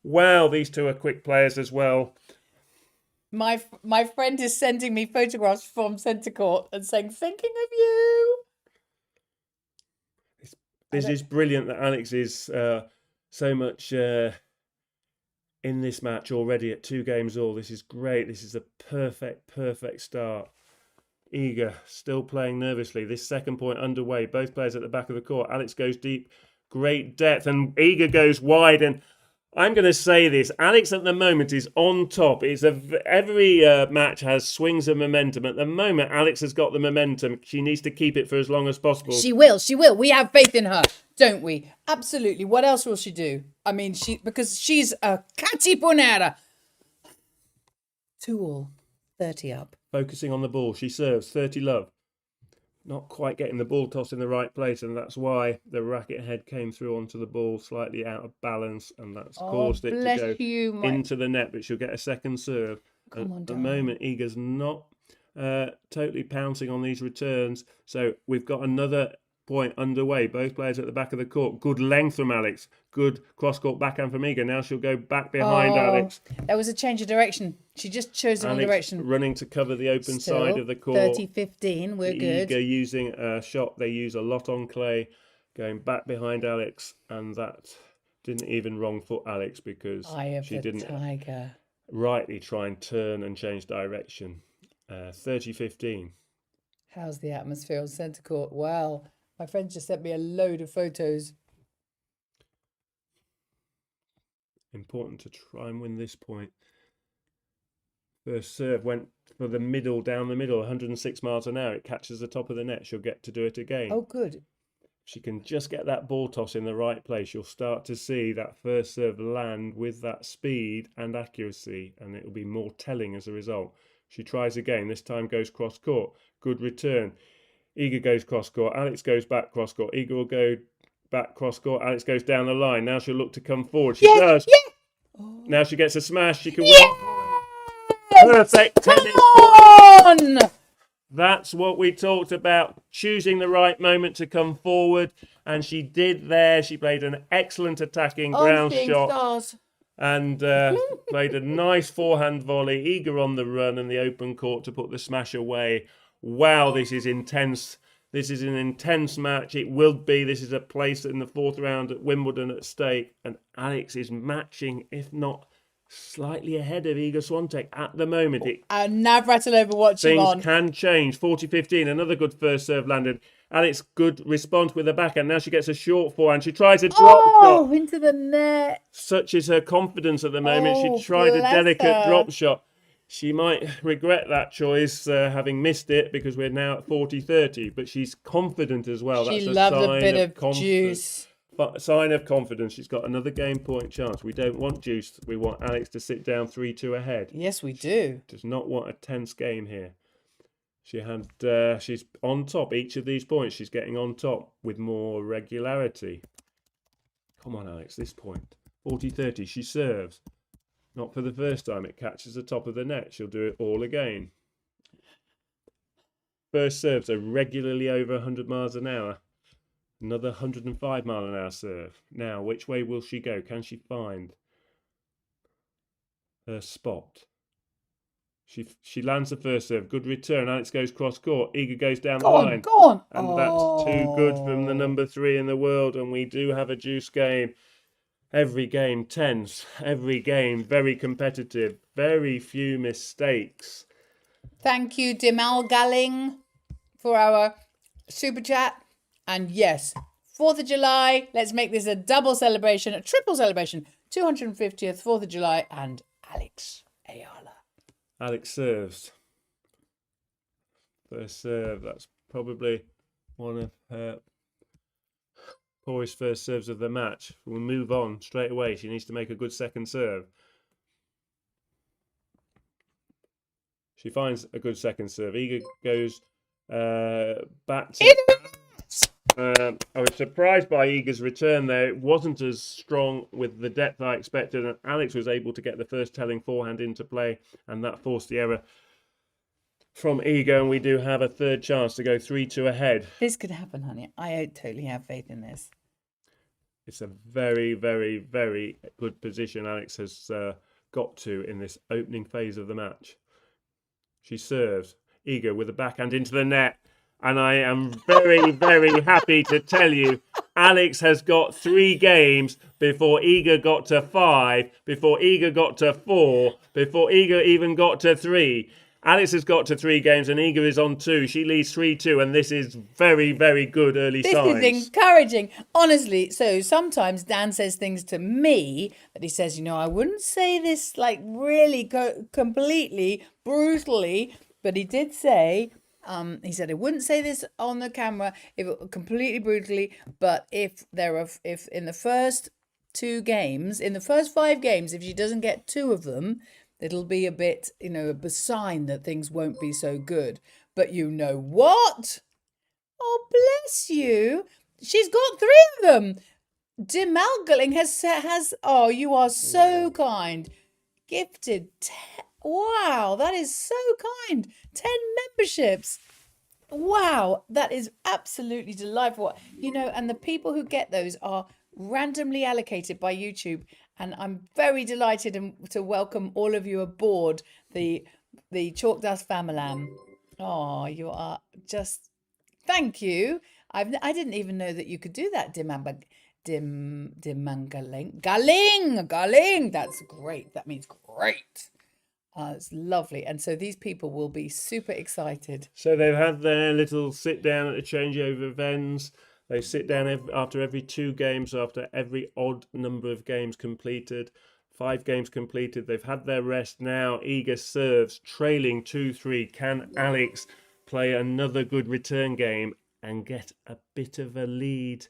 Wow, these two are quick players as well. My friend is sending me photographs from centre court and saying, thinking of you. This is brilliant that Alex is so much in this match already at 2 games all. This is great. This is a perfect start. Iga still playing nervously. This second point underway. Both players at the back of the court. Alex goes deep. Great depth. And Iga goes wide. And I'm going to say this. Alex at the moment is on top. Every match has swings of momentum. At the moment, Alex has got the momentum. She needs to keep it for as long as possible. She will. We have faith in her, don't we? Absolutely. What else will she do? I mean, because she's a Katy Punera. 2 all, 30 up. Focusing on the ball. She serves 30 love. Not quite getting the ball toss in the right place, and that's why the racket head came through onto the ball slightly out of balance, and that's caused it to go into the net, but she'll get a second serve. At the moment, Iga's not totally pouncing on these returns, so we've got another point underway. Both players at the back of the court. Good length from Alex. Good cross-court backhand from Iga. Now she'll go back behind Alex. That was a change of direction. She just chose the wrong direction. Running to cover the open side of the court. 30-15, we're good. Iga using a shot they use a lot on clay. Going back behind Alex, and that didn't even wrong foot Alex because she didn't rightly try and turn and change direction. 30-15. How's the atmosphere on centre court? Wow. My friend just sent me a load of photos. Important to try and win this point. First serve went for the middle, down the middle, 106 miles an hour. It catches the top of the net. She'll get to do it again. Oh, good. If she can just get that ball toss in the right place, you'll start to see that first serve land with that speed and accuracy, and it'll be more telling as a result. She tries again. This time goes cross-court. Good return. Iga goes cross-court. Alex goes back cross-court. Iga will go back cross court. Alex goes down the line. Now she'll look to come forward. She does. Now she gets a smash. She can win. Perfect tennis. On! That's what we talked about. Choosing the right moment to come forward. And she did there. She played an excellent attacking ground shot. Stars. And played a nice forehand volley. Eager on the run and the open court to put the smash away. Wow, this is intense. This is an intense match. It will be. This is a place in the fourth round at Wimbledon at stake. And Alex is matching, if not slightly ahead of Iga Swiatek at the moment. Navratilova watching Things on. can change. 40-15. Another good first serve landed. Alex, good response with the backhand. Now she gets a short forehand. She tries a drop shot. Into the net. Such is her confidence at the moment. Oh, She tried a bless delicate her. drop shot. She might regret that choice, having missed it, because we're now at 40-30. But she's confident as well. She That's loves a sign bit of confidence. juice. But sign of confidence. She's got another game point chance. We don't want juice. We want Alex to sit down 3-2 ahead. Yes, we do. Does not want a tense game here. She had. She's on top. Each of these points, she's getting on top with more regularity. Come on, Alex. This point. 40-30. She serves. Not for the first time. It catches the top of the net. She'll do it all again. First serves are regularly over 100 miles an hour. Another 105 mile an hour serve. Now, which way will she go? Can she find her spot? She lands the first serve. Good return. Alex goes cross court. Iga goes down the line. Go on. And that's too good from the number 3 in the world. And we do have a juice game. Every game tense. Every game very competitive. Very few mistakes. Thank you, Dimal Galling, for our super chat. And yes, 4th of July, let's make this a double celebration, a triple celebration. 250th, 4th of July, and Alex Eala. Alex serves. First serve. That's probably one of her poorest first serves of the match. We'll move on straight away. She needs to make a good second serve. She finds a good second serve. Iga goes back to... I was surprised by Iga's return there. It wasn't as strong with the depth I expected, and Alex was able to get the first telling forehand into play, and that forced the error from Iga, and we do have a third chance to go 3-2 ahead. This could happen, honey. I totally have faith in this. It's a very, very, very good position Alex has got to in this opening phase of the match. She serves. Iga with the backhand into the net. And I am very, very happy to tell you, Alex has got 3 games before Iga got to 5, before Iga got to 4, before Iga even got to 3. Alex has got to 3 games and Iga is on 2. She leads 3-2, and this is very, very good early signs. This is encouraging. Honestly, so sometimes Dan says things to me that he says, I wouldn't say this like really completely brutally, but he did say... he said, I wouldn't say this on the camera if it, completely brutally, but if in the first 2 games, in the first 5 games, if she doesn't get 2 of them, it'll be a bit, a sign that things won't be so good. But you know what? Oh, bless you. She's got 3 of them. Demalgaling has, oh, you are so kind. Gifted 10. Wow, that is so kind. 10 memberships. Wow, that is absolutely delightful. And the people who get those are randomly allocated by YouTube. And I'm very delighted to welcome all of you aboard the Chalk Dust family. Oh, you are just... Thank you. I didn't even know that you could do that, Dimangaling. Galing. That's great. That means great. It's lovely. And so these people will be super excited. So they've had their little sit down at the changeover of ends. They sit down after every 2 games, after every odd number of games completed. 5 games completed. They've had their rest now. Iga serves, trailing 2-3. Can Alex play another good return game and get a bit of a lead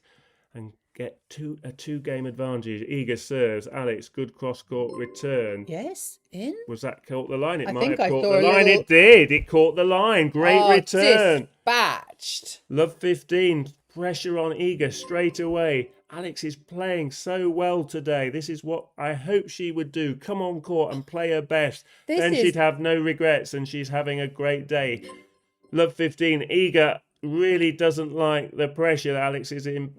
and get a 2-game advantage? Iga serves. Alex, good cross-court return. Yes, in? Was that caught the line? It I might think have I caught saw the a line. little- It did. It caught the line. Great return. Dispatched. Love 15. Pressure on Eager straight away. Alex is playing so well today. This is what I hope she would do. Come on court and play her best. Then she'd have no regrets, and she's having a great day. Love 15. Eager really doesn't like the pressure that Alex is in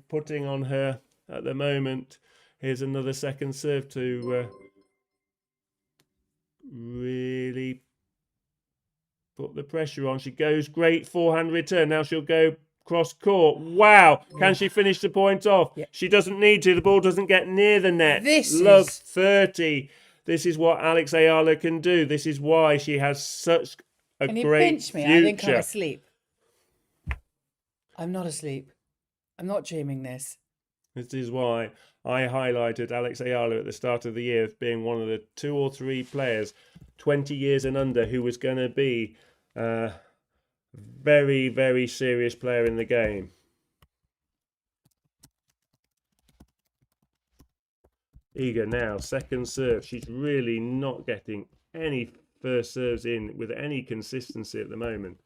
putting on her at the moment. Here's another second serve to really put the pressure on. She goes, great forehand return. Now she'll go cross court. Wow. Can she finish the point off? Yeah. She doesn't need to. The ball doesn't get near the net. This Love is 30. This is what Alex Eala can do. This is why she has such a Can you great pinch me? future. I think I'm asleep. I'm not asleep. I'm not dreaming this. This is why I highlighted Alex Eala at the start of the year as being one of the 2 or 3 players 20 years and under who was going to be a very, very serious player in the game. Eager now, second serve. She's really not getting any first serves in with any consistency at the moment.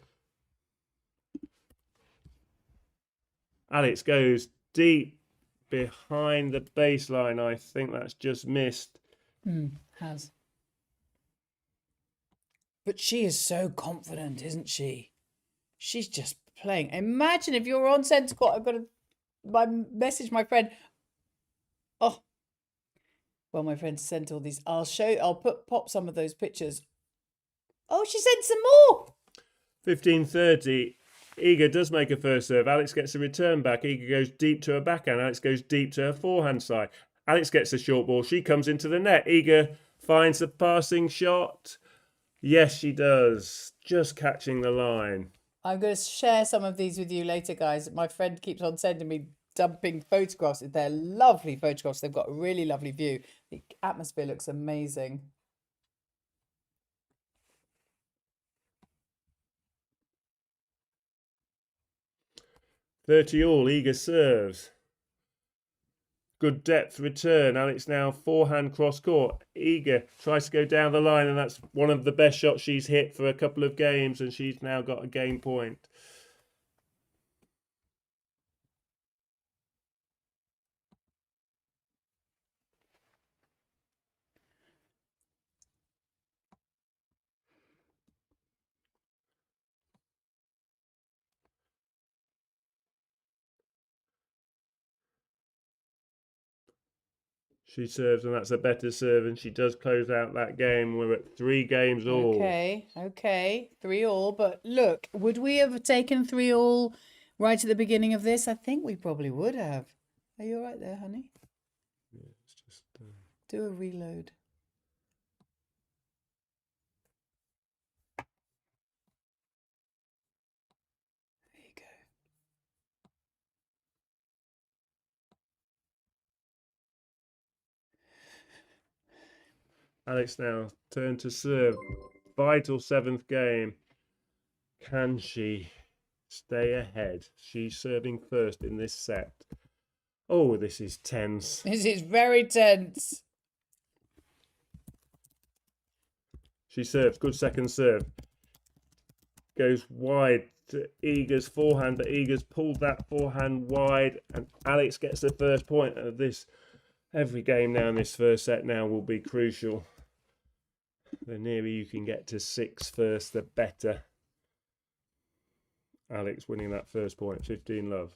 Alex goes deep behind the baseline. I think that's just missed. Has. But she is so confident, isn't she? She's just playing. Imagine if you're on centre court. I've got to message my friend. Oh, well, my friend sent all these. I'll pop some of those pictures. Oh, she sent some more. 15:30. Eager does make a first serve. Alex gets a return back. Eager goes deep to her backhand. Alex goes deep to her forehand side. Alex gets a short ball. She comes into the net. Eager finds the passing shot. Yes, she does. Just catching the line. I'm going to share some of these with you later, guys. My friend keeps on sending me dumping photographs. They're lovely photographs. They've got a really lovely view. The atmosphere looks amazing. $30-all. Eager serves. Good depth return. Alex now forehand cross court. Eager tries to go down the line, and that's one of the best shots she's hit for a couple of games, and she's now got a game point. She serves, and that's a better serve, and she does close out that game. We're at 3 games all. Okay. 3-all. But look, would we have taken 3-all right at the beginning of this? I think we probably would have. Are you all right there, honey? Yeah, it's just, Do a reload. There you go. Alex now turn to serve. Vital 7th game. Can she stay ahead? She's serving first in this set. Oh, this is tense. This is very tense. She serves. Good second serve. Goes wide to Eager's forehand, but Eager's pulled that forehand wide, and Alex gets the first point of this. Every game now in this first set now will be crucial. The nearer you can get to 6 first, the better. Alex winning that first point, 15-love.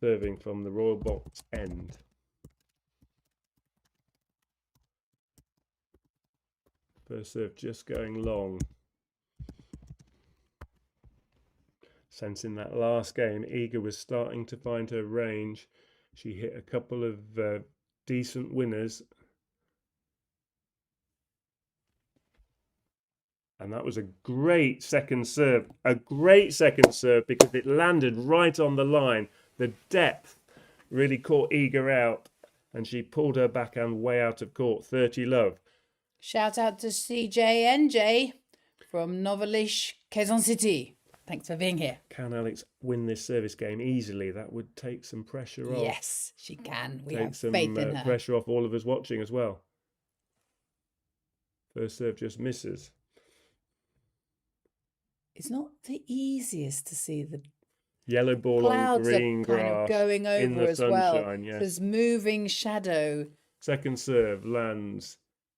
Serving from the Royal Box end. First serve just going long. Sensing that last game, Eager was starting to find her range. She hit a couple of decent winners. And that was a great second serve. A great second serve because it landed right on the line. The depth really caught Eager out, and she pulled her backhand way out of court. 30-love. Shout out to CJNJ from Novalish, Quezon City. Thanks for being here. Can Alex win this service game easily? That would take some pressure off. Yes, she can. We Take have some faith in her. pressure off all of us watching as well. First serve just misses. It's not the easiest to see the Yellow ball on Clouds green are kind of grass going in over the as well. sunshine. Yes. There's moving shadow. Second serve lands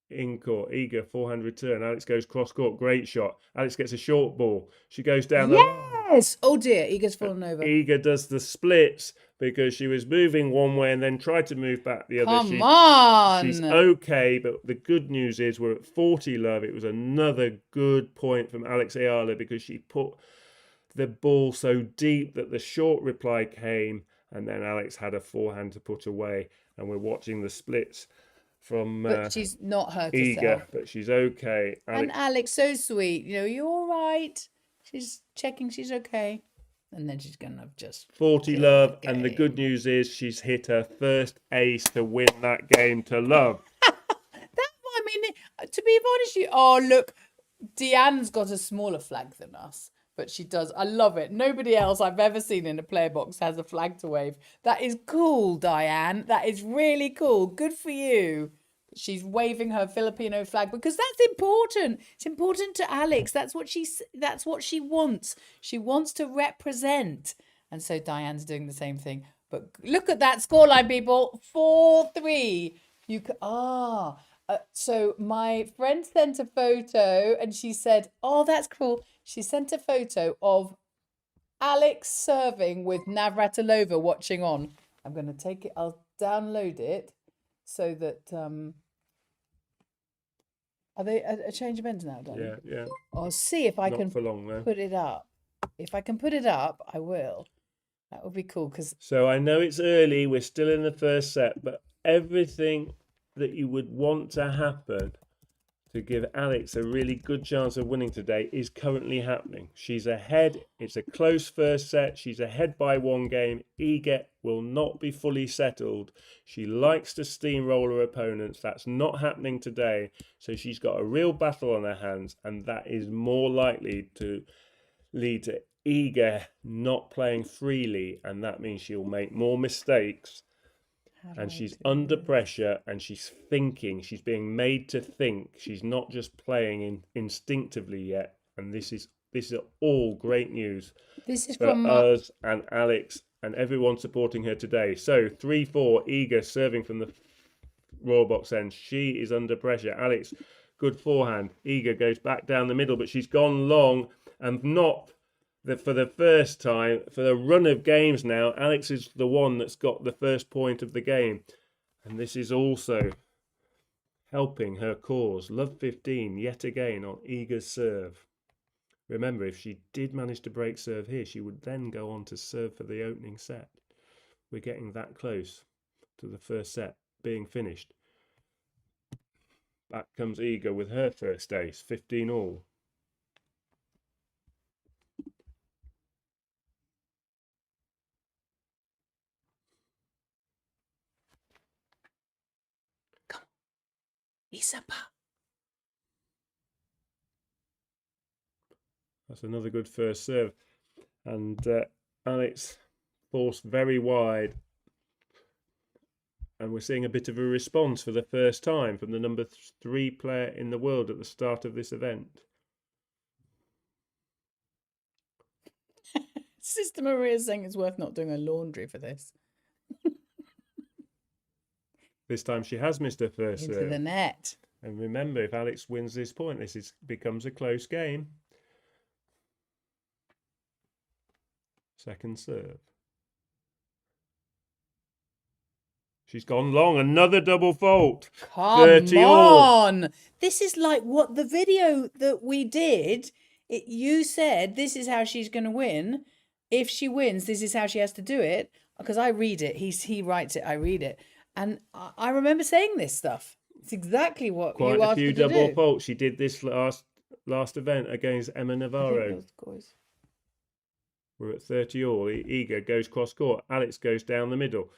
in court. Eager forehand return. Alex goes cross court. Great shot. Alex gets a short ball. She goes down the Yes! Oh dear, Eagle's fallen over. Eager does the splits because she was moving one way and then tried to move back the other. Come on! She's okay, but the good news is we're at 40 love. It was another good point from Alex Eala because she put the ball so deep that the short reply came, and then Alex had a forehand to put away. And we're watching the splits from But she's not hurt Eager, herself. but she's okay. And Alex, so sweet. You know, you're all right. She's checking she's okay. And then she's going to just 40 kill love, the and the game. good news is she's hit her first ace to win that game to love. I mean, to be honest, oh, look, Deanne's got a smaller flag than us. But she does. I love it. Nobody else I've ever seen in a player box has a flag to wave. That is cool, Diane. That is really cool. Good for you. She's waving her Filipino flag because that's important. It's important to Alex. That's what she wants. She wants to represent. And so Diane's doing the same thing. But look at that scoreline, people. 4-3. So my friend sent a photo and she said, oh, that's cool. She sent a photo of Alex serving with Navratilova watching on. I'm going to take it. I'll download it so that... Are they a change of ends now, darling? Yeah. I'll see if I Not can for long, though. put it up. If I can put it up, I will. That would be cool because... So I know it's early. We're still in the first set, but everything that you would want to happen to give Alex a really good chance of winning today is currently happening. She's ahead. It's a close first set. She's ahead by one game. Eager will not be fully settled. She likes to steamroll her opponents. That's not happening today. So she's got a real battle on her hands, and that is more likely to lead to Eager not playing freely, and that means she'll make more mistakes. And she's under pressure and she's thinking. She's being made to think. She's not just playing instinctively yet. And this is all great news This is for from... us and Alex and everyone supporting her today. So 3-4, Eager serving from the Royal Box end. She is under pressure. Alex, good forehand. Eager goes back down the middle, but she's gone long and not... For the first time, for the run of games now, Alex is the one that's got the first point of the game. And this is also helping her cause. Love 15, yet again, on Eager's serve. Remember, if she did manage to break serve here, she would then go on to serve for the opening set. We're getting that close to the first set being finished. Back comes Eager with her first ace, 15 all. Isabel. That's another good first serve. And Alex forced very wide. And we're seeing a bit of a response for the first time from the number 3 player in the world at the start of this event. Sister Maria is saying it's worth not doing her laundry for this. This time she has missed her first Into serve. the net. And remember, if Alex wins this point, becomes a close game. Second serve. She's gone long. Another double fault. Come 30 all. on. This is like what the video that we did. You said this is how she's going to win. If she wins, this is how she has to do it. Because I read it. He writes it. I read it. And I remember saying this stuff. It's exactly what Quite you a asked few her to double do. faults. She did this last event against Emma I think Navarro. those boys. We're at 30 all. Eager goes cross court. Alex goes down the middle.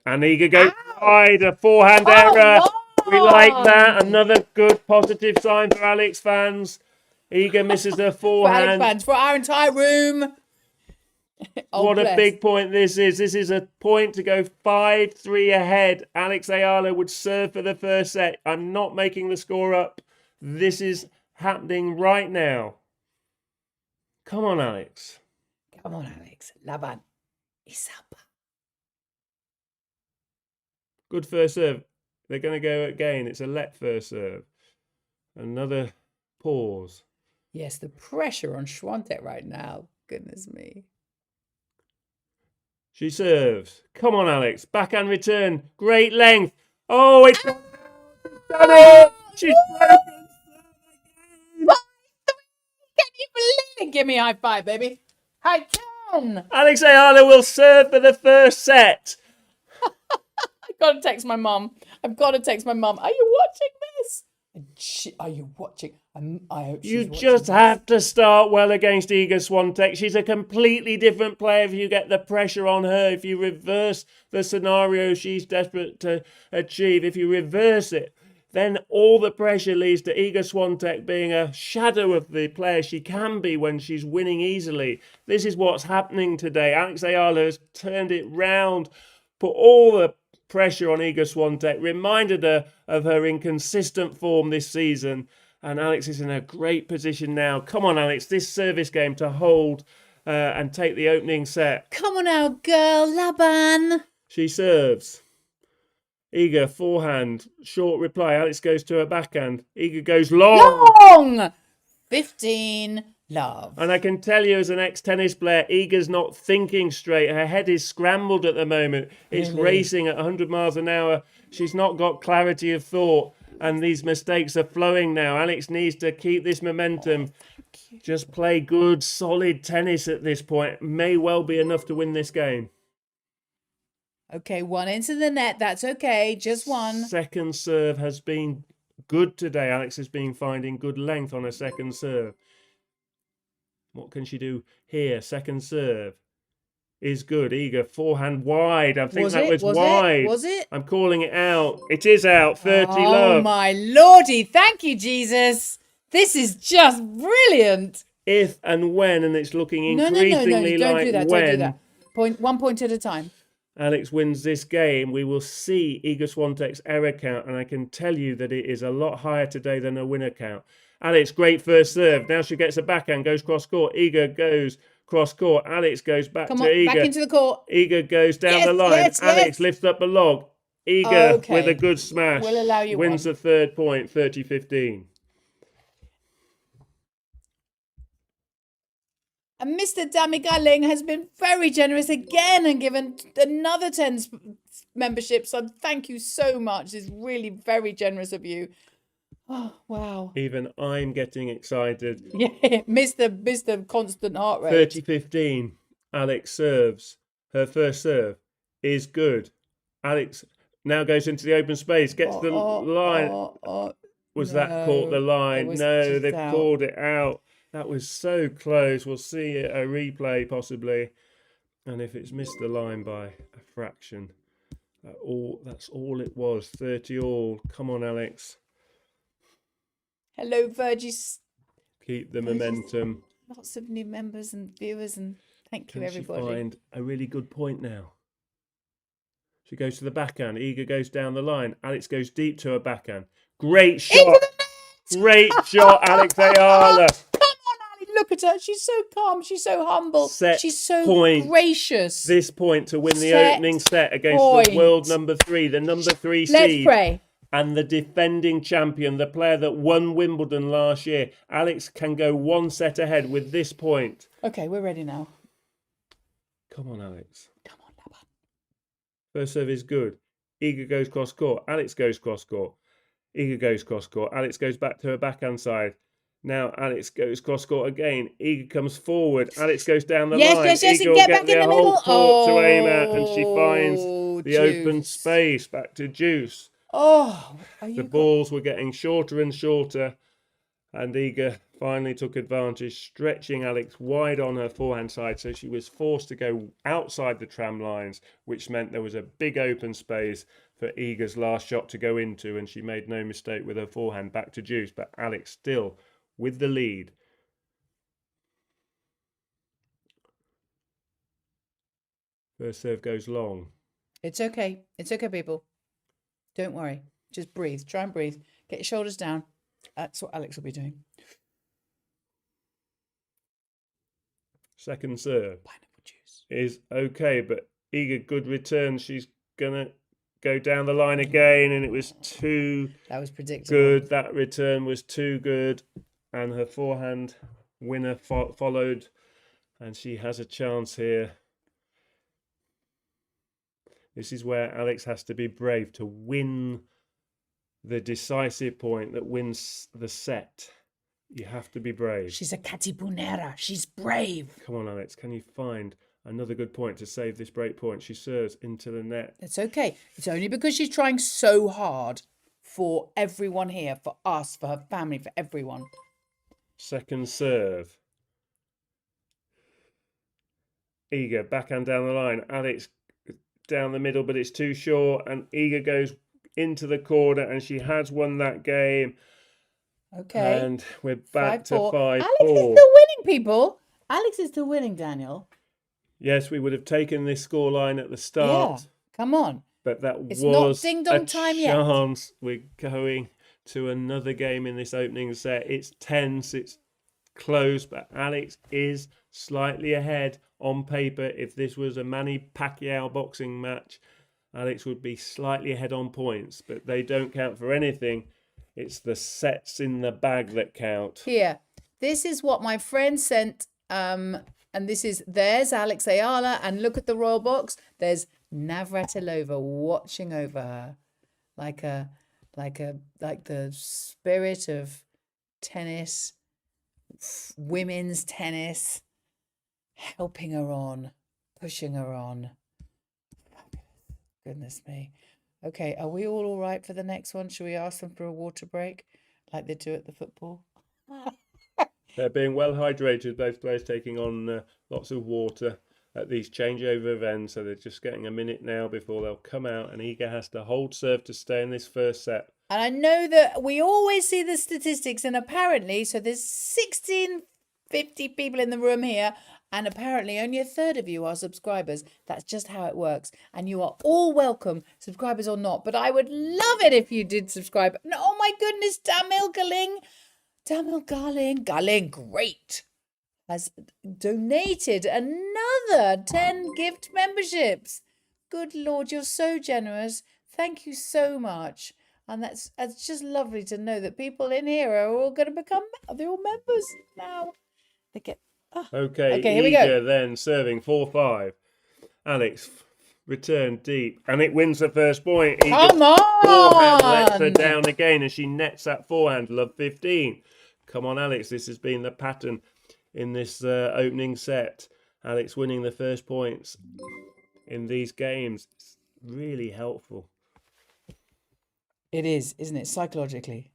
And Eager goes wide. A forehand error. We like that. Another good positive sign for Alex fans. Eager misses her For Alex forehand. fans, for our entire room. Oh, What bless. a big point this is. This is a point to go 5-3 ahead. Alex Eala would serve for the first set. I'm not making the score up. This is happening right now. Come on, Alex. Come on, Alex. Laban. Isapa. Good first serve. They're going to go again. It's a let first serve. Another pause. Yes, the pressure on Swiatek right now. Goodness me. She serves. Come on, Alex. Backhand return. Great length. Oh, it's done it. She's broken. Can you believe it? Give me a high five, baby. I can. Alex Eala will serve for the first set. I've got to text my mum. I've got to text my mum. Are you watching this? Are you watching? I hope she's You watching just this. have to start well against Iga Swiatek. She's a completely different player if you get the pressure on her, if you reverse the scenario she's desperate to achieve, if you reverse it, then all the pressure leads to Iga Swiatek being a shadow of the player she can be when she's winning easily. This is what's happening today. Alex Eala has turned it round, put all the pressure on Iga Swiatek, reminded her of her inconsistent form this season, and Alex is in a great position now. Come on, Alex, this service game to hold and take the opening set. Come on now, girl. Laban. She serves. Iga, forehand, short reply. Alex goes to her backhand. Iga goes Long. 15. Love. And I can tell you as an ex-tennis player, Iga's not thinking straight. Her head is scrambled at the moment. It's Really? racing at 100 miles an hour. She's not got clarity of thought. And these mistakes are flowing now. Alex needs to keep this momentum. Just play good, solid tennis at this point. May well be enough to win this game. Okay, one into the net. That's okay. Just one. Second serve has been good today. Alex has been finding good length on her second serve. What can she do here? Second serve is good. Iga, forehand wide. I think that was wide. Was it? I'm calling it out. It is out. 30 Oh, love. my lordy. Thank you, Jesus. This is just brilliant. If and when, and it's looking No. increasingly Don't like do that. when Don't do that. One point at a time. Alex wins this game, we will see Iga Swiatek's error count, and I can tell you that it is a lot higher today than her winner count. Alex, great first serve. Now she gets a backhand, goes cross court. Iga goes cross court. Alex goes back Come to on, Iga. back into the court. Iga goes down the line. Yes, Alex yes. lifts up a log. Iga Okay. with a good smash. We'll allow you wins one. the third point, 30-15. And Mr. Damigaling has been very generous again and given another 10 membership. So thank you so much. It's really very generous of you. Oh, wow. Even I'm getting excited. Yeah, Mr. Constant Heart Rate. 30-15. Alex serves. Her first serve is good. Alex now goes into the open space, gets the line. Was that caught the line? No, they've called it out. That was so close. We'll see a replay possibly. And if it's missed the line by a fraction, that's all it was. 30 all. Come on, Alex. Hello, Virgis. Keep the momentum. Lots of new members and viewers, and thank you, Can she everybody. find a really good point now? She goes to the backhand. Iga goes down the line. Alex goes deep to her backhand. Great shot. Great shot, Alex Eala. Look at her. She's so calm. She's so humble. She's so gracious. This point to win the opening set against the world number 3, the number 3 seed. Let's pray. And the defending champion, the player that won Wimbledon last year. Alex can go one set ahead with this point. Okay, we're ready now. Come on, Alex. Come on, Laban. First serve is good. Iga goes cross court. Alex goes cross court. Iga goes cross court. Alex goes back to her backhand side. Now Alex goes cross court again. Iga comes forward. Alex goes down the line. Yes, Iga will get get back in the whole middle. court to aim at, and she finds the Juice. open space. Back to Juice. Oh, The balls were getting shorter and shorter, and Iga finally took advantage, stretching Alex wide on her forehand side, so she was forced to go outside the tram lines, which meant there was a big open space for Iga's last shot to go into, and she made no mistake with her forehand. Back to Juice, but Alex still with the lead. First serve goes long. It's okay. It's okay, people. Don't worry. Just breathe. Try and breathe. Get your shoulders down. That's what Alex will be doing. Second serve Pineapple juice. is okay, but Eager, good return. She's going to go down the line again, and it was too That was predictable. good. That return was too good, and her forehand winner followed, and she has a chance here. This is where Alex has to be brave to win the decisive point that wins the set. You have to be brave. She's a Katibunera. She's brave. Come on, Alex. Can you find another good point to save this break point? She serves into the net. It's okay. It's only because she's trying so hard for everyone here, for us, for her family, for everyone. Second serve. Eager, backhand down the line. Alex down the middle, but it's too short. And Eager goes into the corner, and she has won that game. Okay. And we're back to 5-4. 5-4. Alex is still winning, people. Alex is still winning, Daniel. Yes, we would have taken this scoreline at the Yeah. start, Come on. but that It's not was ding-dong a time yet. chance. We're going to another game in this opening set. It's tense, it's close, but Alex is slightly ahead on paper. If this was a Manny Pacquiao boxing match, Alex would be slightly ahead on points, but they don't count for anything. It's the sets in the bag that count. Here. This is what my friend sent. And there's Alex Eala. And look at the royal box. There's Navratilova watching over her. Like the spirit of tennis, women's tennis, helping her on, pushing her on. Goodness me. Okay, are we all right for the next one? Should we ask them for a water break like they do at the football? They're being well hydrated, both players taking on lots of water at these changeover events. So they're just getting a minute now before they'll come out, and Iga has to hold serve to stay in this first set. And I know that we always see the statistics, and apparently, so there's 1,650 people in the room here, and apparently only a third of you are subscribers. That's just how it works. And you are all welcome, subscribers or not. But I would love it if you did subscribe. And oh my goodness, Damil Garling, great, has donated another 10 gift memberships. Good Lord, you're so generous. Thank you so much. And that's just lovely to know that people in here are all going to become, they're all members now. They get, Okay, here we go. Iga then serving 4-5. Alex returned deep, and it wins the first point. Iga's Come on! forehand lets her down again, and she nets that forehand. Love 15. Come on, Alex. This has been the pattern in this opening set. Alex winning the first points in these games. It's really helpful. It is, isn't it, psychologically?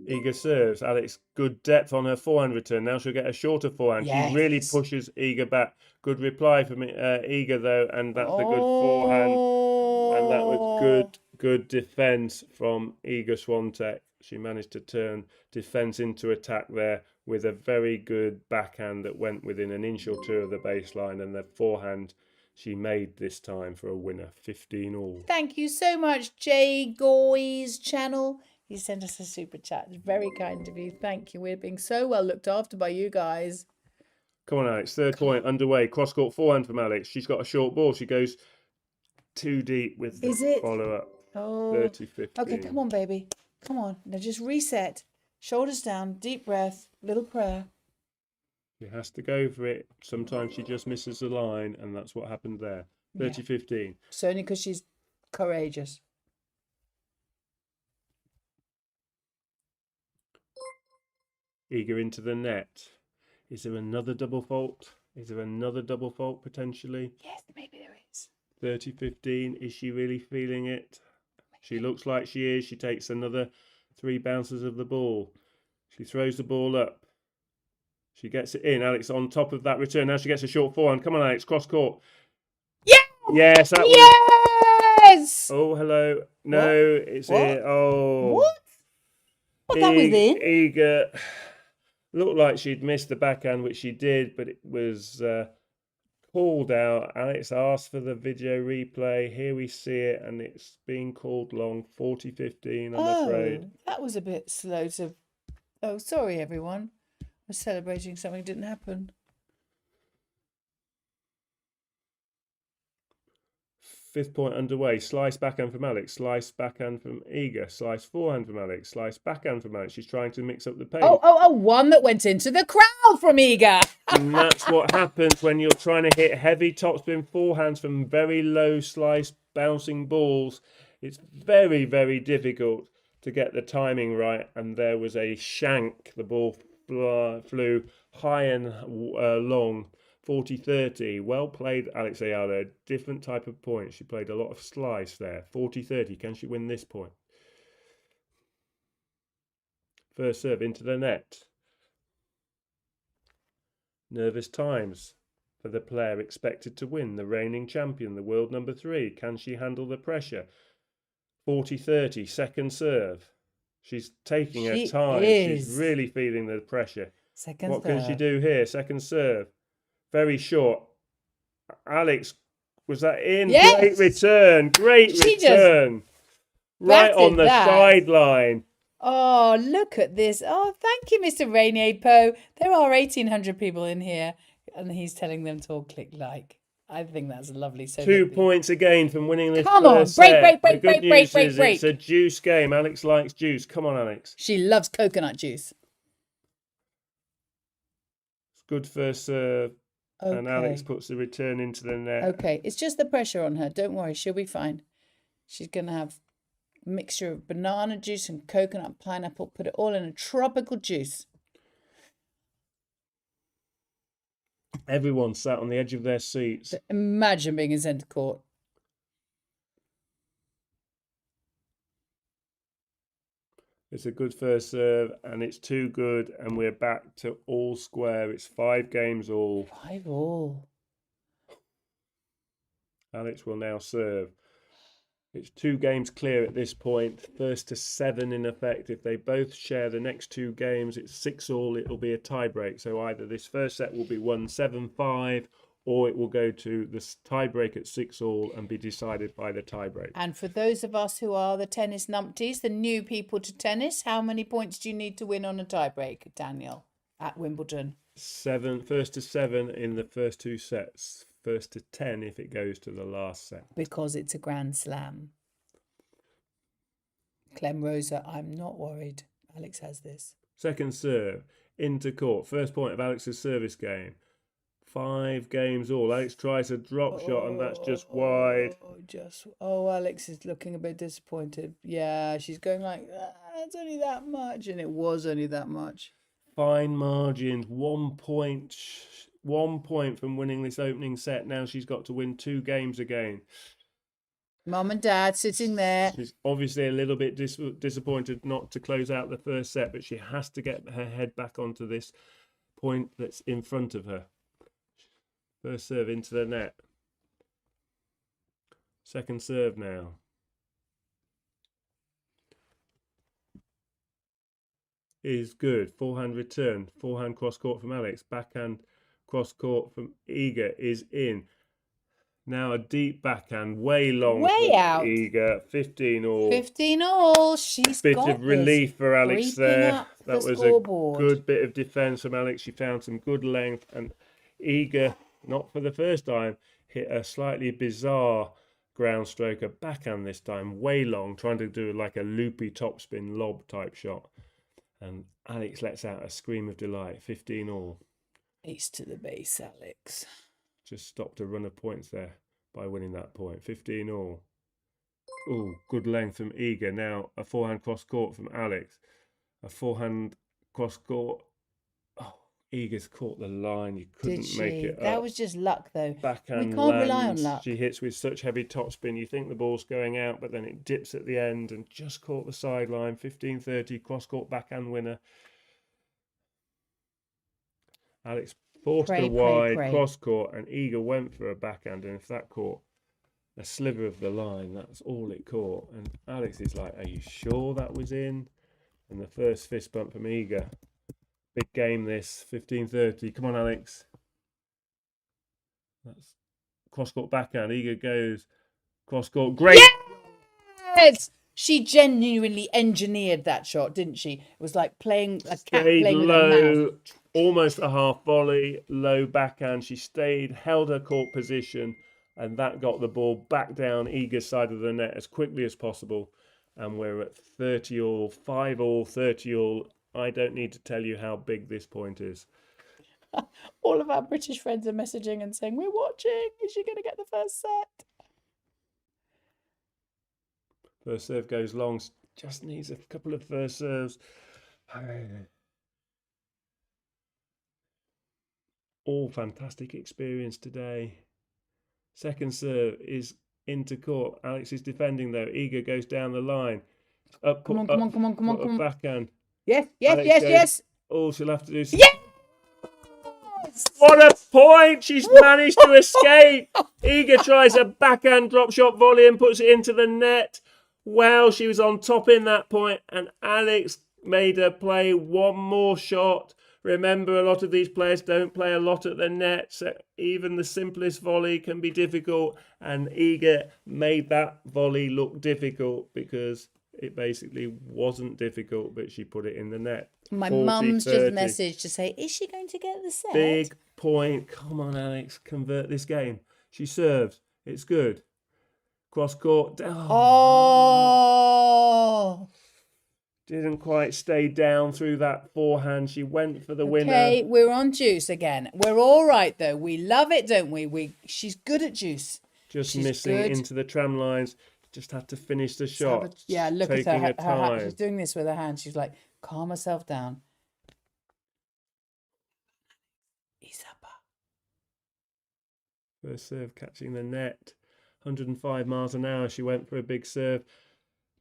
Iga serves. Alex, good depth on her forehand return. Now she'll get a shorter forehand. Yes. She really pushes Iga back. Good reply from Iga, though, and that's a good forehand. And that was good defence from Iga Swiatek. She managed to turn defence into attack there with a very good backhand that went within an inch or two of the baseline, and the forehand she made this time for a winner, 15-all. Thank you so much, Jay Goy's channel. He sent us a super chat. It's very kind of you. Thank you. We're being so well looked after by you guys. Come on, Alex. Third point underway. Cross-court forehand from Alex. She's got a short ball. She goes too deep with the follow-up. Oh, 30-15. okay, come on, baby. Come on. Now just reset. Shoulders down. Deep breath. Little prayer. She has to go for it. Sometimes she just misses the line, and that's what happened there. 30-15. It's only because she's courageous. Iga into the net. Is there another double fault? Is there another double fault potentially? Yes, maybe there is. 30-15. Is she really feeling it? She looks like she is. She takes another 3 bounces of the ball. She throws the ball up. She gets it in. Alex on top of that return. Now she gets a short forehand. Come on, Alex. Cross court. Yes! Yes, that was... Yes! Oh, hello. No, What? it's What? here. Oh. What? But that was in. Iga looked like she'd missed the backhand, which she did, but it was called out. Alex asked for the video replay. Here we see it, and it's being called long. 40-15, I'm afraid. That was a bit slow to... Oh, sorry, everyone. was celebrating something didn't happen. Fifth point underway. Slice backhand from Alex. Slice backhand from Eager. Slice forehand from Alex. Slice backhand from Alex. She's trying to mix up the pace. Oh, one that went into the crowd from Eager. And that's what happens when you're trying to hit heavy topspin forehands from very low slice bouncing balls. It's very, very difficult to get the timing right. And there was a shank. The ball flew high and long. 40-30. Well played, Alex Eala. Different type of point. She played a lot of slice there. 40-30. Can she win this point? First serve into the net. Nervous times for the player expected to win. The reigning champion, the world number 3. Can she handle the pressure? 40-30. Second serve. She's taking her time. She's really feeling the pressure. What can she do here? Second serve. Very short. Alex, was that in? Yes. Great return. Great return. Right on the sideline. Oh, look at this. Oh, thank you, Mr. Rainier Poe. There are 1,800 people in here, and he's telling them to all click like. I think that's lovely. So 2 points again from winning this Come on, first set. break. It's a juice game. Alex likes juice. Come on, Alex. She loves coconut juice. It's good first serve. Okay. And Alex puts the return into the net. Okay, it's just the pressure on her. Don't worry, she'll be fine. She's going to have a mixture of banana juice and coconut, pineapple. Put it all in a tropical juice. Everyone sat on the edge of their seats. Imagine being in centre court. It's a good first serve, and it's too good, and we're back to all square. It's 5 games all. 5 all. Alex will now serve. It's 2 games clear at this point. First to 7 in effect. If they both share the next 2 games, it's 6 all. It'll be a tiebreak. So either this first set will be won 7-5, or it will go to the tiebreak at 6 all and be decided by the tiebreak. And for those of us who are the tennis numpties, the new people to tennis, how many points do you need to win on a tiebreak, Daniel, at Wimbledon? 7, first to 7 in the first 2 sets. First to 10 if it goes to the last set. Because it's a Grand Slam. Clem Rosa, I'm not worried. Alex has this. Second serve, into court. First point of Alex's service game. 5 games all. Alex tries a drop shot and that's just wide. Alex is looking a bit disappointed. Yeah, she's going like, it's only that much. And it was only that much. Fine margins, 1 point. 1 point from winning this opening set. Now she's got to win 2 games again. Mum and Dad sitting there. She's obviously a little bit disappointed not to close out the first set, but she has to get her head back onto this point that's in front of her. First serve into the net. Second serve now. Is good. Forehand return. Forehand cross court from Alex. Backhand cross court from Eager is in. Now a deep backhand, way long. Way out. Eager. 15 all. 15 all. She's Bit got of relief for Alex there. That was scoreboard. A good bit of defence from Alex. She found some good length, and Eager, not for the first time, hit a slightly bizarre ground stroke, a backhand this time, way long, trying to do like a loopy topspin lob type shot. And Alex lets out a scream of delight. 15 all. Ace to the base, Alex. Just stopped a run of points there by winning that point. 15 all. Oh, good length from Eager. Now a forehand cross court from Alex. A forehand cross court. Oh, Eager's caught the line. You couldn't make it up. That was just luck, though. Backhand we can't rely on lands. luck. She hits with such heavy topspin. You think the ball's going out, but then it dips at the end and just caught the sideline. 15-30, cross court backhand winner. Alex forced her wide, cross court, and Eager went for a backhand. And if that caught a sliver of the line, that's all it caught. And Alex is like, are you sure that was in? And the first fist bump from Eager. Big game this, 15-30. Come on, Alex. That's cross court backhand. Eager goes cross court. Great. Yes! She genuinely engineered that shot, didn't she? It was like playing a cat playing with a mouse. almost a half volley, low backhand. She stayed, held her court position, and that got the ball back down Iga's side of the net as quickly as possible. And we're at 30 all, 5 all, 30 all. I don't need to tell you how big this point is. All of our British friends are messaging and saying, we're watching. Is she going to get the first set? First serve goes long. Just needs a couple of first serves. All fantastic experience today. Second serve is into court. Alex is defending though. Iga goes down the line. Up, Come on, up, come on. backhand. Yes. Alex goes, Yes. All she'll have to do is... Yes! What a point! She's managed to escape. Iga tries a backhand drop shot volley and puts it into the net. Well, she was on top in that point, and Alex made her play one more shot. Remember, a lot of these players don't play a lot at the net, so even the simplest volley can be difficult, and Iga made that volley look difficult because it basically wasn't difficult, but she put it in the net. My 40, mum's 30. just messaged to say, is she going to get the set? Big point. Come on, Alex, convert this game. She serves. It's good. Cross court. Oh. Didn't quite stay down through that forehand. She went for the winner. Okay, we're on juice again. We're all right, though. We love it, don't we? She's good at juice. Just She's missing good. into the tram lines. Just had to finish the shot. Yeah, look at Taking her. her time. She's doing this with her hand. She's like, calm herself down. Isaba. First serve catching the net. 105 miles an hour. She went for a big serve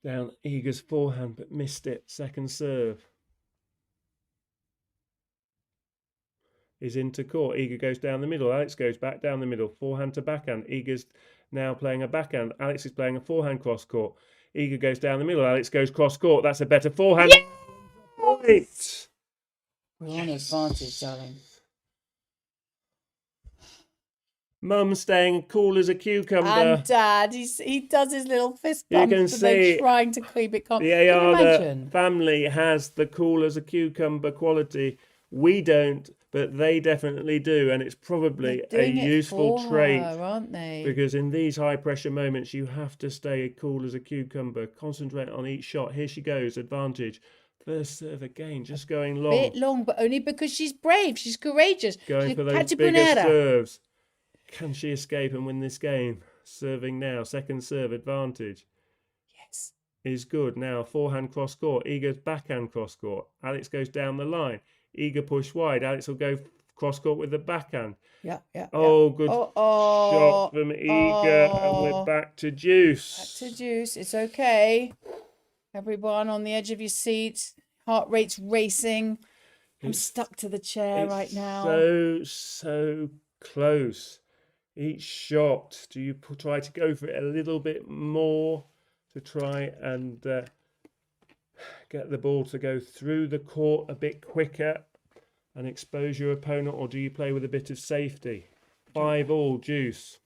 down Iga's forehand, but missed it. Second serve is into court. Iga goes down the middle. Alex goes back down the middle. Forehand to backhand. Iga's now playing a backhand. Alex is playing a forehand cross court. Iga goes down the middle. Alex goes cross court. That's a better forehand. Yes! Point. We're on advantage, darling. Mum staying cool as a cucumber. And Dad, he does his little fist You bumps can and see they're trying to keep it calm. The Can you Eala imagine? family has the cool as a cucumber quality. We don't, but they definitely do. And it's probably They're a doing it useful for trait. her, aren't they? Because in these high pressure moments, you have to stay cool as a cucumber. Concentrate on each shot. Here she goes, advantage. First serve again, just going long. Bit long, but only because she's brave. She's courageous. Going She's for those Katy bigger Brunera. serves. Can she escape and win this game? Serving now, second serve advantage. Yes. Is good. Now, forehand cross court. Iga's backhand cross court. Alex goes down the line. Iga push wide. Alex will go cross court with the backhand. Yeah. Oh, good Oh, shot from Iga. And we're back to juice. Back to juice. It's okay. Everyone on the edge of your seat. Heart rate's racing. I'm stuck to the chair right now. So close. Each shot. Do you try to go for it a little bit more to try and get the ball to go through the court a bit quicker and expose your opponent, or do you play with a bit of safety? 5 all, juice.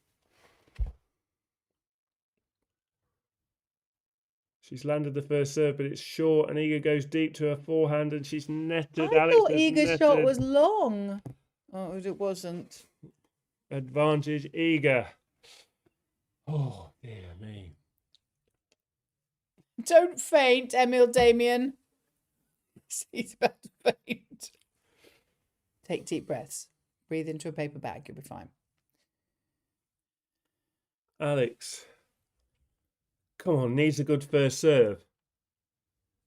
She's landed the first serve, but it's short, and Iga goes deep to her forehand, and she's netted. I Alex thought has Iga's shot netted. was long. Oh, it wasn't. Advantage, Iga. Oh, dear me. Don't faint, Emil Damien. He's about to faint. Take deep breaths. Breathe into a paper bag. You'll be fine. Alex. Come on, needs a good first serve.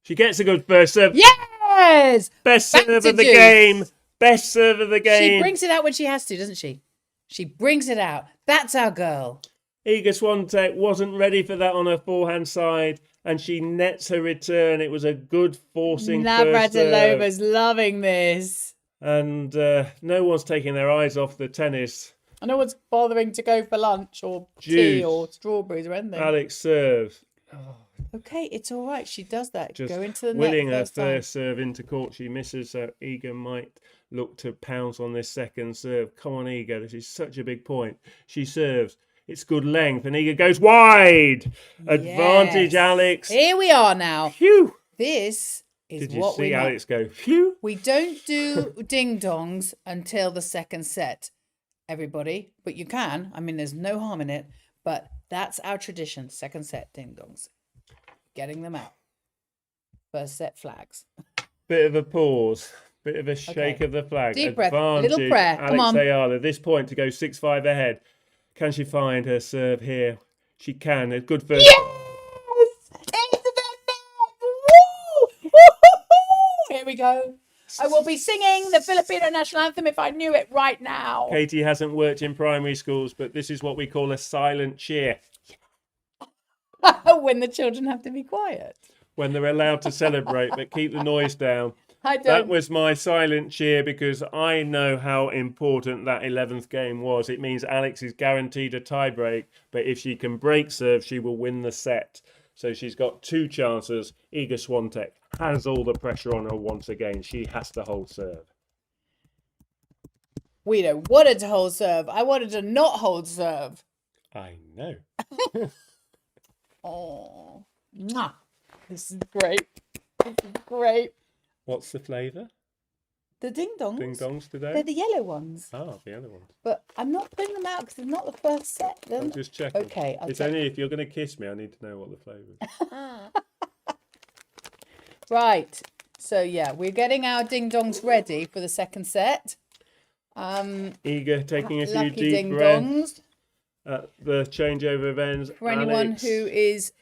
She gets a good first serve. Yes! Best Back serve to of the juice. game. Best serve of the game. She brings it out when she has to, doesn't she? She brings it out. That's our girl. Iga Swiatek wasn't ready for that on her forehand side, and she nets her return. It was a good forcing first serve. Navratilova's loving this. And no one's taking their eyes off the tennis. I know one's bothering to go for lunch or tea or strawberries or anything. Alex serves. Okay, it's all right. She does that. Just go into the willing net her first time. first serve into court. She misses, so Iga might look to pounce on this second serve. Come on, Iga. This is such a big point. She serves. It's good length, and Iga goes wide. Advantage, Yes. Alex. Here we are now. Phew. This is Did you what see we Alex go, phew? We don't do ding-dongs until the second set, everybody. But you can. I mean, there's no harm in it. But that's our tradition. Second set ding-dongs. Getting them out. First set flags. Bit of a pause. Bit of a shake Okay. of the flag. Deep breath. Advantage, Little prayer. Come Alex on. Eala at this point to go 6-5 ahead. Can she find her serve here? She can. A good first. Yes! Into the net! Woo! Woo-hoo-hoo! Here we go. I will be singing the Filipino national anthem if I knew it right now. Katie hasn't worked in primary schools, but this is what we call a silent cheer. When the children have to be quiet. When they're allowed to celebrate, but keep the noise down. I don't. That was my silent cheer because I know how important that 11th game was. It means Alex is guaranteed a tie break, but if she can break serve, she will win the set. So she's got 2 chances. Iga Swiatek has all the pressure on her once again. She has to hold serve. We don't want her to hold serve. I wanted to not hold serve. I know. Oh, mwah. This is great. This is great. What's the flavour? The ding dongs. Ding dongs They're today? the yellow ones. Ah, the other ones. But I'm not putting them out because it's not the first set. They're I'm not- just checking. Okay, I'll It's check. only if you're going to kiss me, I need to know what the flavour is. Right. So yeah, we're getting our ding dongs ready for the second set. Iga taking a few Lucky deep ding breaths dongs. at the changeover of ends. For anyone Alex who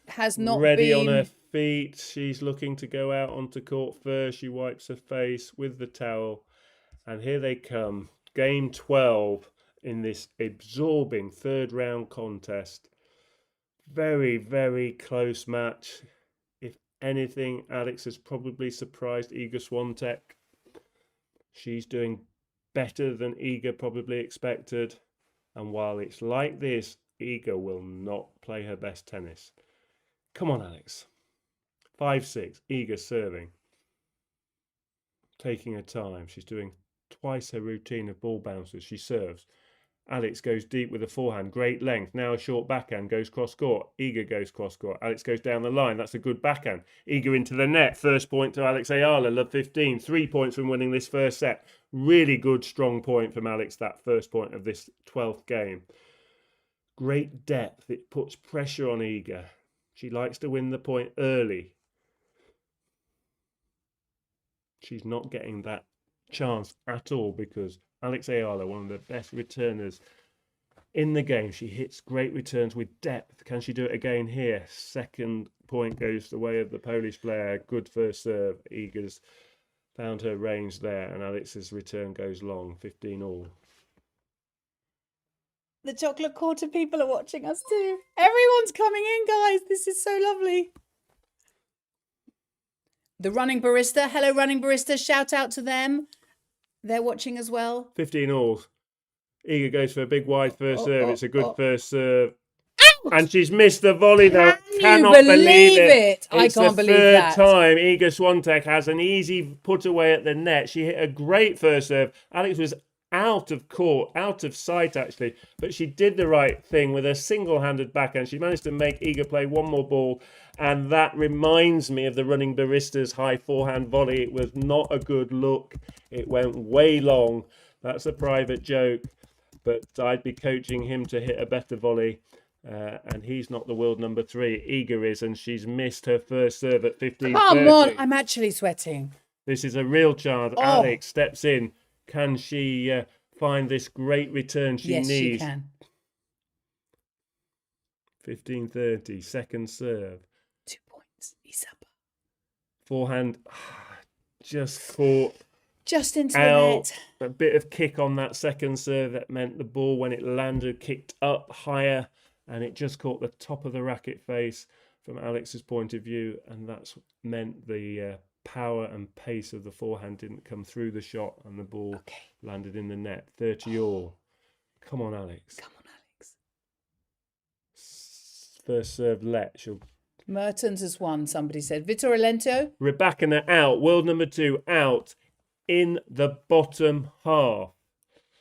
has not ready been on her feet. She's looking to go out onto court first. She wipes her face with the towel. And here they come. Game 12 in this absorbing third round contest. Very, very close match. If anything, Alex has probably surprised Iga Swiatek. She's doing better than Iga probably expected. And while it's like this, Iga will not play her best tennis. Come on, Alex. 5-6. Iga serving. Taking her time. She's doing twice her routine of ball bounces. She serves. Alex goes deep with a forehand. Great length. Now a short backhand. Goes cross court. Iga goes cross court. Alex goes down the line. That's a good backhand. Iga into the net. First point to Alex Eala. Love 15. 3 points from winning this first set. Really good, strong point from Alex. That first point of this 12th game. Great depth. It puts pressure on Iga. She likes to win the point early. She's not getting that chance at all because Alex Eala, one of the best returners in the game. She hits great returns with depth. Can she do it again here? Second point goes the way of the Polish player. Good first serve. Iga's found her range there, and Alex's return goes long. 15 all. The chocolate quarter people are watching us too. Everyone's coming in, guys. This is so lovely. The running barista. Hello, running barista. Shout out to them. They're watching as well. 15 all. Iga goes for a big wide first serve. It's a good first serve. Ouch! And she's missed the volley now. Can you Cannot believe it? I It's can't the believe third that. time Iga Swiatek has an easy put away at the net. She hit a great first serve. Alex was out of court, out of sight actually, but she did the right thing with a single-handed backhand. She managed to make Iga play one more ball, and that reminds me of the running barista's high forehand volley. It was not a good look. It went way long. That's a private joke, but I'd be coaching him to hit a better volley. And he's not the world number 3. Iga is, and she's missed her first serve at 15. Come on, I'm actually sweating. This is a real chance. Oh. Alex steps in. Can she find this great return she Yes, needs? she can. 15-30, second serve. 2 points. Isaba. Forehand just caught Just into the out. net. A bit of kick on that second serve that meant the ball, when it landed, kicked up higher, and it just caught the top of the racket face from Alex's point of view, and that's meant the power and pace of the forehand didn't come through the shot, and the ball landed in the net. 30 all. Come on, Alex. Come on, Alex. First serve let. She'll... Mertens has won, somebody said. Vitor Alento. Rebecca out. World number 2 out in the bottom half.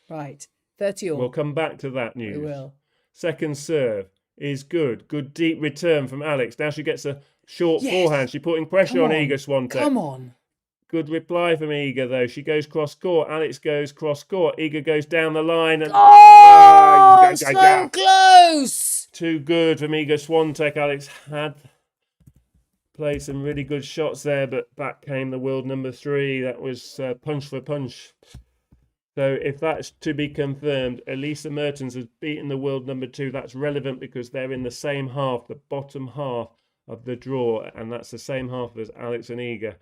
Right. 30 all. We'll come back to that news. We will. Second serve. is good. Good deep return from Alex. Now she gets a short Yes. forehand. She's putting pressure Come on on. Iga Swiatek. Come on. Good reply from Iga, though. She goes cross-court. Alex goes cross-court. Iga goes down the line. And Oh, so close. too good from Iga Swiatek. Alex had played some really good shots there, but back came the world number 3. That was punch for punch. So if that's to be confirmed, Elisa Mertens has beaten the world number 2. That's relevant because they're in the same half, the bottom half of the draw, and that's the same half as Alex and Iga.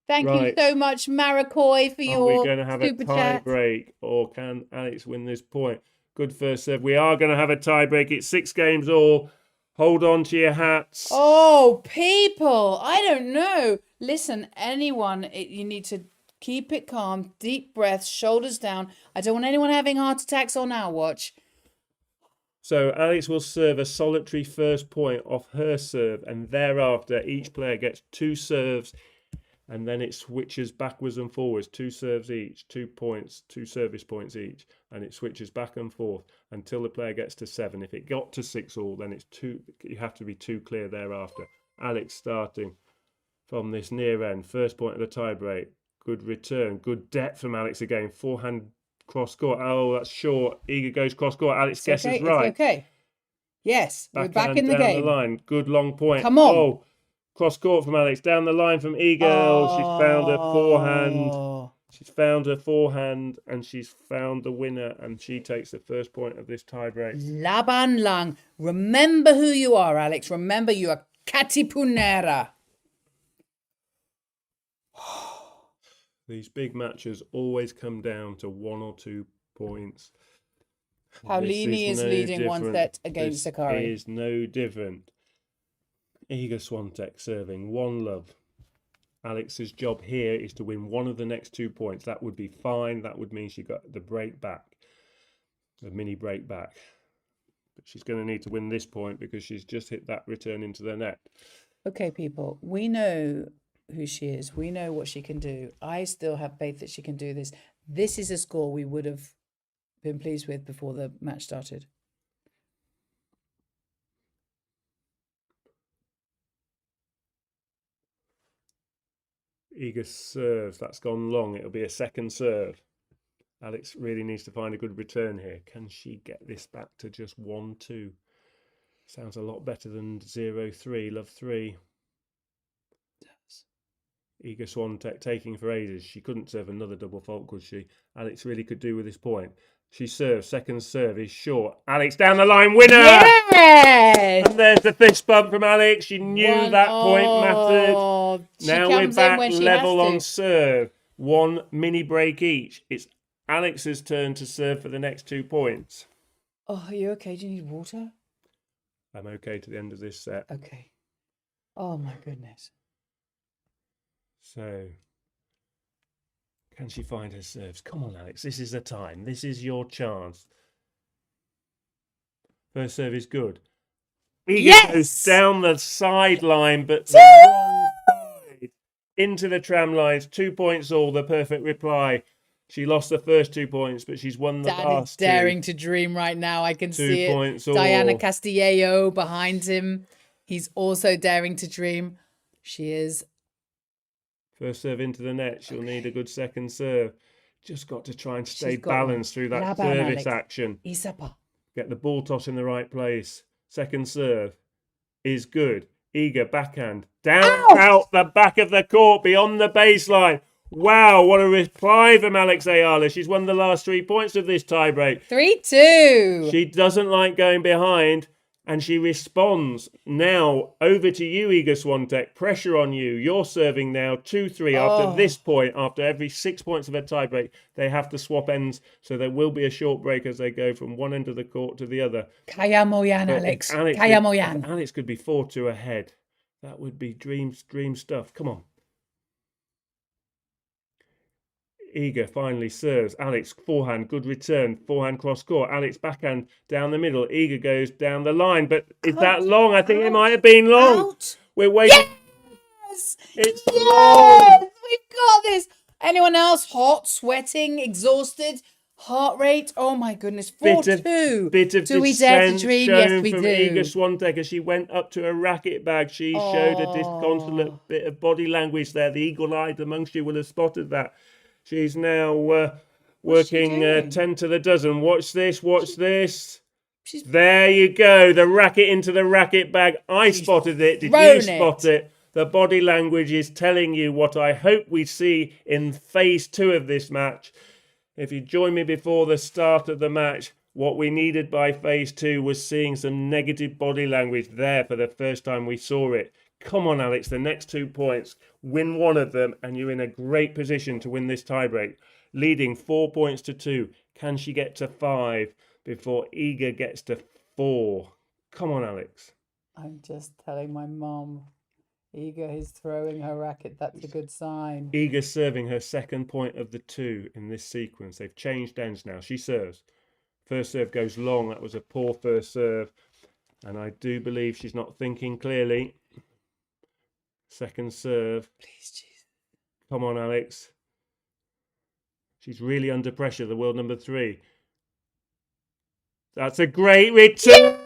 Thank you so much, Maracoy, for Are your we going to have a super tie chat. break, or can Alex win this point? Good first serve. We are going to have a tie break. It's 6 games all. Hold on to your hats. Oh, people, I don't know. Listen, anyone, you need to keep it calm, deep breaths, shoulders down. I don't want anyone having heart attacks on our watch. So Alex will serve a solitary first point off her serve, and thereafter each player gets 2 serves, and then it switches backwards and forwards, 2 serves each, 2 points, 2 service points each, and it switches back and forth until the player gets to 7. If it got to 6 all, then it's 2. You have to be 2 clear thereafter. Alex starting from this near end, first point of the tie break. Good return, good depth from Alex again. Forehand cross court. Oh, that's short. Iga goes cross court. Alex guesses right. It's okay. Yes, we're back Backhand in the down game. the line. Good long point. Come on. Oh, cross court from Alex. Down the line from Iga. Oh, she's found her forehand. She's found her forehand, and she's found the winner, and she takes the first point of this tie break. Laban lang. Remember who you are, Alex. Remember you are Katipunera. These big matches always come down to 1 or 2 points. Paulini is leading 1 set against Sakari. This is no different. Iga Swiatek serving 1 love. Alex's job here is to win 1 of the next 2 points. That would be fine. That would mean she got the break back, the mini break back. But she's going to need to win this point because she's just hit that return into the net. Okay, people, we know who she is. We know what she can do. I still have faith that she can do this. This is a score we would have been pleased with before the match started. Iga serves. That's gone long. It'll be a second serve. Alex really needs to find a good return here. Can she get this back to just 1-2? Sounds a lot better than 0-3. Love 3. Iga Swiatek taking for ages. She couldn't serve another double fault, could she? Alex really could do with this point. She serves. Second serve is short. Alex down the line. Winner! Yes! And there's the fist bump from Alex. She knew that point mattered. Now we're back level on serve. 1 mini break each. It's Alex's turn to serve for the next 2 points. Oh, are you okay? Do you need water? I'm okay to the end of this set. Okay. Oh, my goodness. So, can she find her serves? Come on, Alex. This is the time. This is your chance. First serve is good. Iga goes down the sideline, but the wrong side. Into the tram lines. 2 points all. The perfect reply. She lost the first 2 points, but she's won the last 2. Daring to dream right now. I can 2 see it. points all. Diana Castillo behind him. He's also daring to dream. She is. First serve into the net. She'll need a good second serve. Just got to try and stay got balanced through that Laban, service Alex. action. Isapa. Get the ball toss in the right place. Second serve is good. Iga backhand. Down out the back of the court beyond the baseline. Wow, what a reply from Alex Eala. She's won the last 3 points of this tiebreak. 3-2. She doesn't like going behind, and she responds. Now, over to you, Iga Swiatek. Pressure on you. You're serving now 2-3 after this point. After every 6 points of a tiebreak, they have to swap ends, so there will be a short break as they go from one end of the court to the other. Kaya Moyan, But Alex. if Kaya Moyan. Alex could be 4-2 ahead. That would be dream stuff. Come on. Iga finally serves. Alex forehand, good return. Forehand cross court. Alex backhand down the middle. Iga goes down the line. But is that long? I think it might have been long. Out. We're waiting. Yes! It's Yes! long. We've got this. Anyone else hot, sweating, exhausted? Heart rate, oh my goodness, Bit of 4-2. Do we dare to dissent dream? shown Yes, we from do. Iga Swiatek as she went up to a racket bag. She showed a disconsolate bit of body language there. The eagle-eyed amongst you will have spotted that. She's now working doing? 10 to the dozen. Watch this, watch this. She's There you go. The racket into the racket bag. I spotted it. Did you thrown spot it? The body language is telling you what I hope we see in phase 2 of this match. If you join me before the start of the match, what we needed by phase 2 was seeing some negative body language there for the first time we saw it. Come on, Alex, the next 2 points. Win one of them and you're in a great position to win this tiebreak. Leading 4 points to 2. Can she get to 5 before Iga gets to 4? Come on, Alex. I'm just telling my mum. Iga is throwing her racket. That's a good sign. Iga serving her second point of the 2 in this sequence. They've changed ends now. She serves. First serve goes long. That was a poor first serve. And I do believe she's not thinking clearly. Second serve. Please, Jesus. Come on, Alex. She's really under pressure, the world number 3. That's a great return.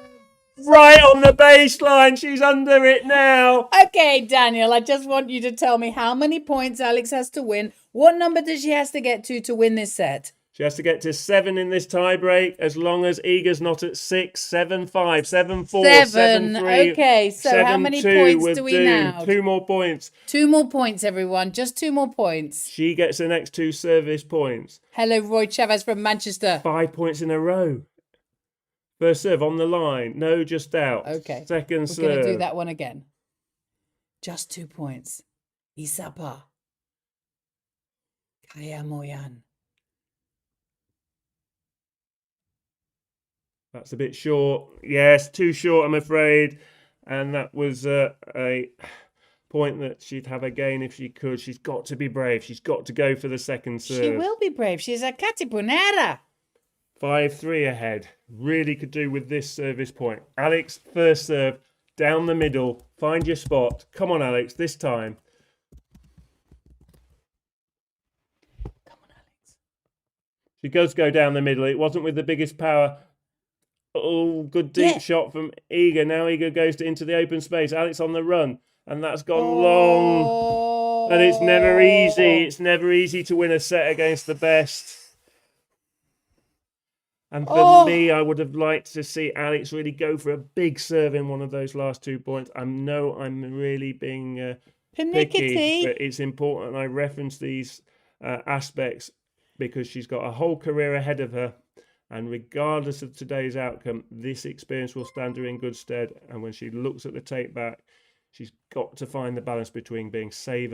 Right on the baseline. She's under it now. Okay, Daniel, I just want you to tell me how many points Alex has to win. What number does she has to get to win this set? She has to get to 7 in this tiebreak as long as Iga's not at 6, 7, 5, 7, 4, 7, 3. Okay, so how many points do we now? 2 more points. 2 more points, everyone. Just 2 more points. She gets the next 2 service points. Hello, Roy Chavez from Manchester. 5 points in a row. First serve on the line. No, just out. Okay. Second serve. We're going to do that one again. Just 2 points. Isapa. Kaya Moyan. That's a bit short. Yes, too short, I'm afraid. And that was a point that she'd have again if she could. She's got to be brave. She's got to go for the second serve. She will be brave. She's a Katipunera. 5-3 ahead. Really could do with this service point. Alex, first serve, down the middle. Find your spot. Come on, Alex, this time. Come on, Alex. She does go down the middle. It wasn't with the biggest power. Oh, good deep shot from Iga. Now Iga goes into the open space. Alex on the run. And that's gone long. And it's never easy. It's never easy to win a set against the best. And for me, I would have liked to see Alex really go for a big serve in one of those last 2 points. I know I'm really being picky, but it's important I reference these aspects because she's got a whole career ahead of her. And regardless of today's outcome, this experience will stand her in good stead. And when she looks at the tape back, she's got to find the balance between being safe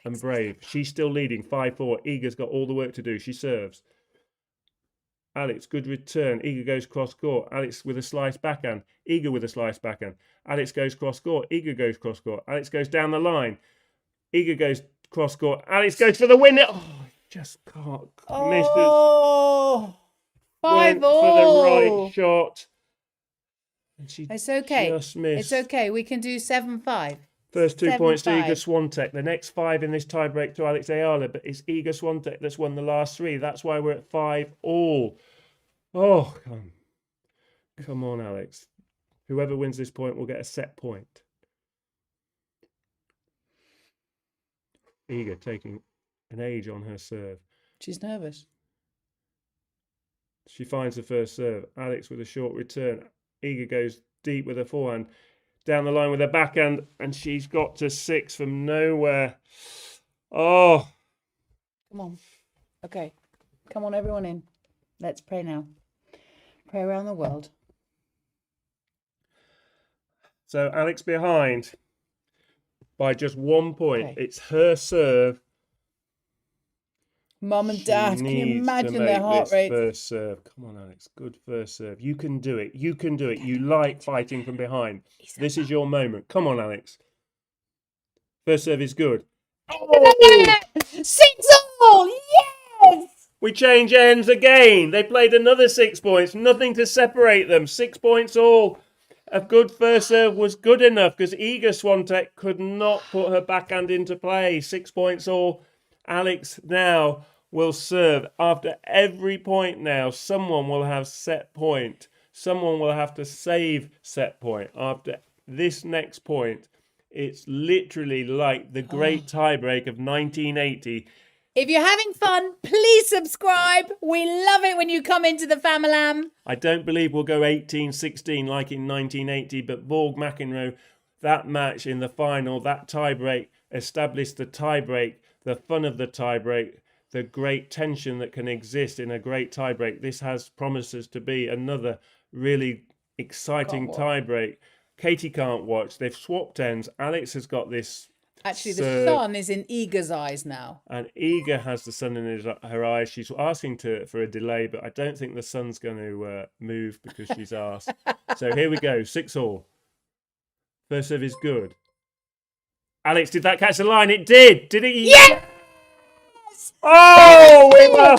and brave. She's still leading 5-4. Iga's got all the work to do. She serves. Alex, good return. Iga goes cross-court. Alex with a slice backhand. Iga with a slice backhand. Alex goes cross-court. Iga goes cross-court. Alex goes down the line. Iga goes cross-court. Alex goes for the win. Oh, just can't miss it. Oh, 5-all. Went for the right shot. And she It's okay. just missed. It's okay. We can do 7-5. First 2 points to 7-5. Iga Swiatek. The next 5 in this tiebreak to Alex Eala, but it's Iga Swiatek that's won the last 3. That's why we're at 5-all. Oh, come on, Alex. Whoever wins this point will get a set point. Iga taking an age on her serve. She's nervous. She finds the first serve. Alex with a short return. Iga goes deep with her forehand. Down the line with her backhand. And she's got to 6 from nowhere. Oh. Come on. Okay. Come on, everyone in. Let's pray now. Pray around the world. So Alex behind by just 1 point. Okay. It's her serve. Mum and Dad, can you imagine their heart rate? First serve. Come on, Alex. Good first serve. You can do it. You can do it. You like fighting from behind. This is your moment. Come on, Alex. First serve is good. Oh! 6-all! Yes! We change ends again. They played another 6 points. Nothing to separate them. 6 points all. A good first serve was good enough because Iga Swiatek could not put her backhand into play. 6 points all. Alex now will serve. After every point now, someone will have set point. Someone will have to save set point. After this next point, it's literally like the great tiebreak of 1980. If you're having fun, please subscribe. We love it when you come into the Famalam. I don't believe we'll go 18-16 like in 1980, but Borg-McEnroe, that match in the final, that tiebreak established the tiebreak, the fun of the tiebreak, the great tension that can exist in a great tiebreak. This has promises to be another really exciting tiebreak. Katie can't watch. They've swapped ends. Alex has got this. Actually, the sun is in Eaga's eyes now. And Eager has the sun in her eyes. She's asking for a delay, but I don't think the sun's going to move because she's asked. So here we go, 6-all. First serve is good. Alex, did that catch the line? It did. Did it? Yes! Oh, we were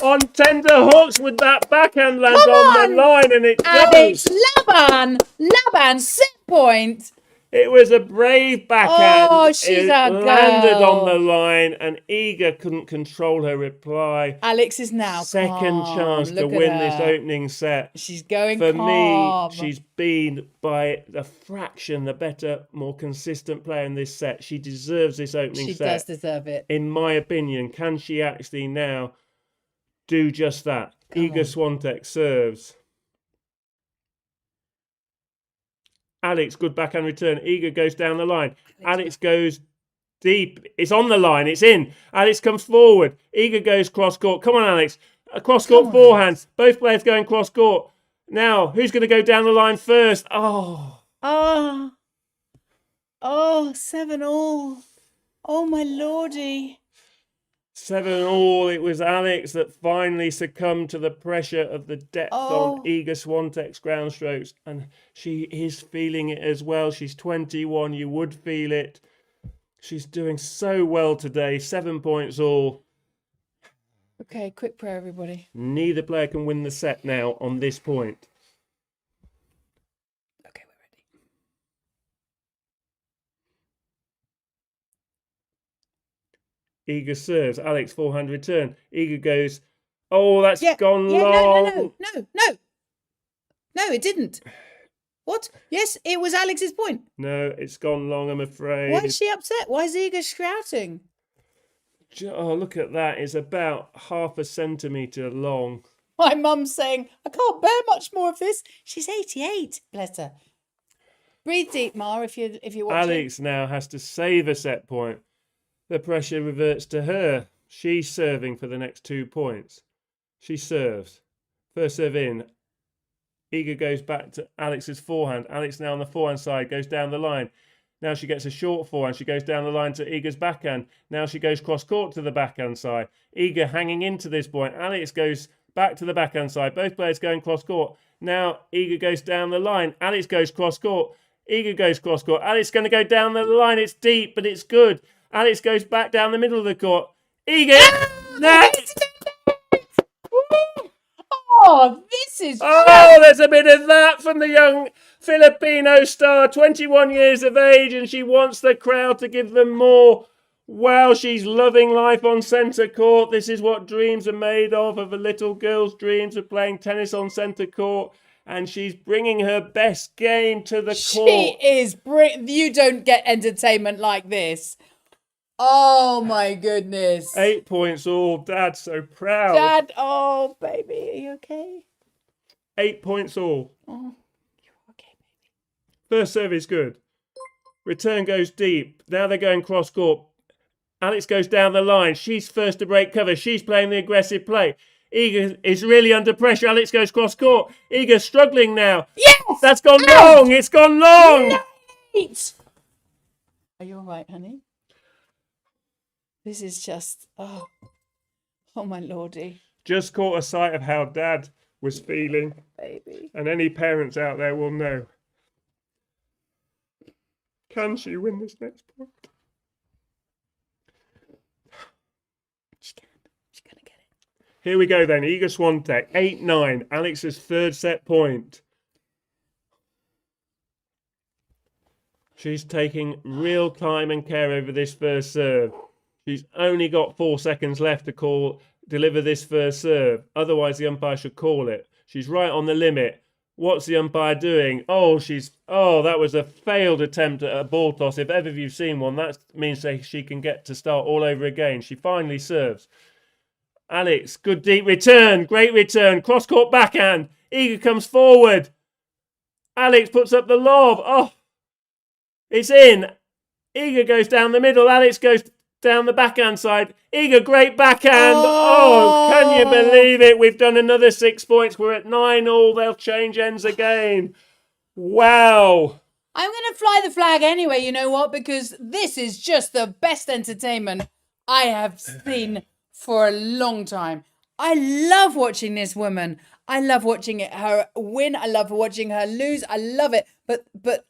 on tender hooks with that backhand land on the line, and it Alex doubles. Laban, set point. It was a brave backhand. Oh, she's it a landed girl. on the line, and Eager couldn't control her reply. Alex is now Second calm. chance to Look at win this her. opening set. She's going For calm. me, she's been by a fraction the better, more consistent player in this set. She deserves this opening She set. does deserve it. In my opinion, can she actually now do just that? Iga Swiatek serves. Alex, good backhand return. Iga goes down the line. Alex goes deep. It's on the line. It's in. Alex comes forward. Iga goes cross court. Come on, Alex. A cross court forehand. Both players going cross court. Now, who's going to go down the line first? Oh. 7-all. Oh, my lordy. 7-all. It was Alex that finally succumbed to the pressure of the depth on Iga Swiatek's ground strokes. And she is feeling it as well. She's 21. You would feel it. She's doing so well today. 7 points all. Okay, quick prayer, everybody. Neither player can win the set now on this point. Okay, we're ready. Iga serves. Alex forehand return. Iga goes. Oh, that's gone long. No, it didn't. What? Yes, it was Alex's point. No, it's gone long, I'm afraid. Why is she upset? Why is Iga shouting? Oh, look at that. It's about half a centimetre long. My mum's saying, I can't bear much more of this. She's 88. Bless her. Breathe deep, Ma, if you're watching. Alex now has to save a set point. The pressure reverts to her. She's serving for the next 2 points. She serves. First serve in. Iga goes back to Alex's forehand. Alex now on the forehand side goes down the line. Now she gets a short forehand. She goes down the line to Iga's backhand. Now she goes cross court to the backhand side. Iga hanging into this point. Alex goes back to the backhand side. Both players going cross court. Now Iga goes down the line. Alex goes cross court. Iga goes cross court. Alex going to go down the line. It's deep, but it's good. Alex goes back down the middle of the court. Iga! No! Oh, this is... Oh, there's a bit of that from the young Filipino star, 21 years of age, and she wants the crowd to give them more. Wow, she's loving life on centre court. This is what dreams are made of a little girl's dreams of playing tennis on centre court. And she's bringing her best game to the court. She is... You don't get entertainment like this. Oh, my goodness. 8 points all. Dad's so proud. Dad, oh, baby, are you okay? 8 points all. Oh, you're okay, baby. First serve is good. Return goes deep. Now they're going cross court. Alex goes down the line. She's first to break cover. She's playing the aggressive play. Iga is really under pressure. Alex goes cross court. Iga struggling now. Yes! That's gone long. It's gone long. Nice. Are you all right, honey? This is just... Oh, my lordy. Just caught a sight of how Dad was feeling. Baby. And any parents out there will know. Can she win this next point? She can. She's going to get it. Here we go then. Iga Swiatek, 8-9. Alex's third set point. She's taking real time and care over this first serve. She's only got 4 seconds left to call deliver this first serve. Otherwise, the umpire should call it. She's right on the limit. What's the umpire doing? Oh, that was a failed attempt at a ball toss. If ever you've seen one, that means she can get to start all over again. She finally serves. Alex, good deep return. Great return. Cross-court backhand. Eager comes forward. Alex puts up the lob. Oh, it's in. Eager goes down the middle. Alex goes down the backhand side. Eager, great backhand. Oh, can you believe it? We've done another 6 points. We're at 9-all. They'll change ends again. Wow. I'm going to fly the flag anyway, you know what? Because this is just the best entertainment I have seen for a long time. I love watching this woman. I love watching her win. I love watching her lose. I love it.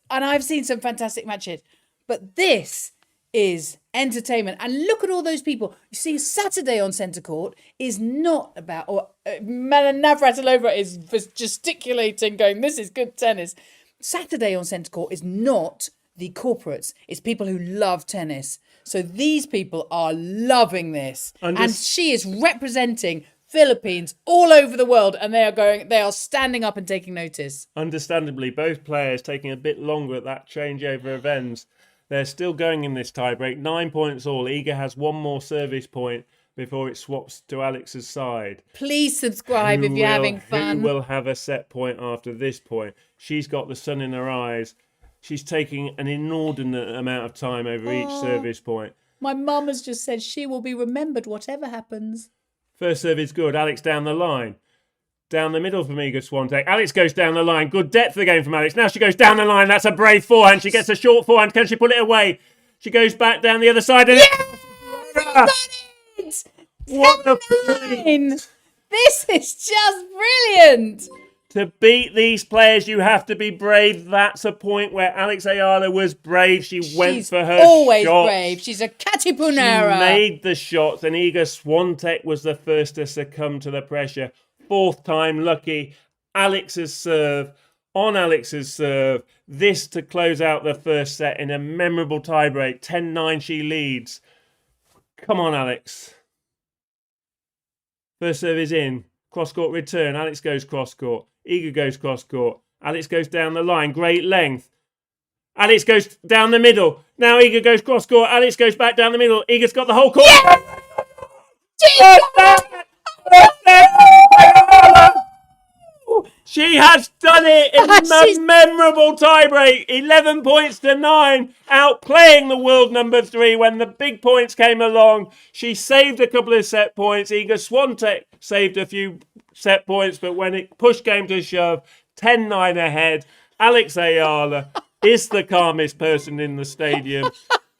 And I've seen some fantastic matches. But this is entertainment. And look at all those people. You see, Saturday on Centre Court is not about... Or Navratilova is gesticulating, going, this is good tennis. Saturday on Centre Court is not the corporates. It's people who love tennis. So these people are loving this. And she is representing Philippines all over the world, and they are standing up and taking notice. Understandably, both players taking a bit longer at that changeover of ends. They're still going in this tiebreak. 9 points all. Iga has one more service point before it swaps to Alex's side. Please subscribe if you're having fun. Who will have a set point after this point? She's got the sun in her eyes. She's taking an inordinate amount of time over each service point. My mum has just said she will be remembered whatever happens. First serve is good. Alex down the line. Down the middle from Iga Swiatek. Alex goes down the line. Good depth of the game from Alex. Now she goes down the line. That's a brave forehand. She gets a short forehand. Can she put it away? She goes back down the other side. And It! What a point! This is just brilliant. To beat these players, you have to be brave. That's a point where Alex Eala was brave. She's went for her always shots. brave. She's a Katipunera. She made the shots, and Iga Swiatek was the first to succumb to the pressure. Fourth time lucky. Alex's serve. On Alex's serve. This to close out the first set in a memorable tiebreak. 10-9 she leads. Come on, Alex. First serve is in. Cross-court return. Alex goes cross-court. Iga goes cross-court. Alex goes down the line. Great length. Alex goes down the middle. Now Iga goes cross-court. Alex goes back down the middle. Iga's got the whole court. She has done it in the memorable tiebreak. 11 points to 9. Outplaying the world number 3 when the big points came along. She saved a couple of set points. Iga Swiatek saved a few set points, but when it push came to shove, 10-9 ahead. Alex Eala is the calmest person in the stadium.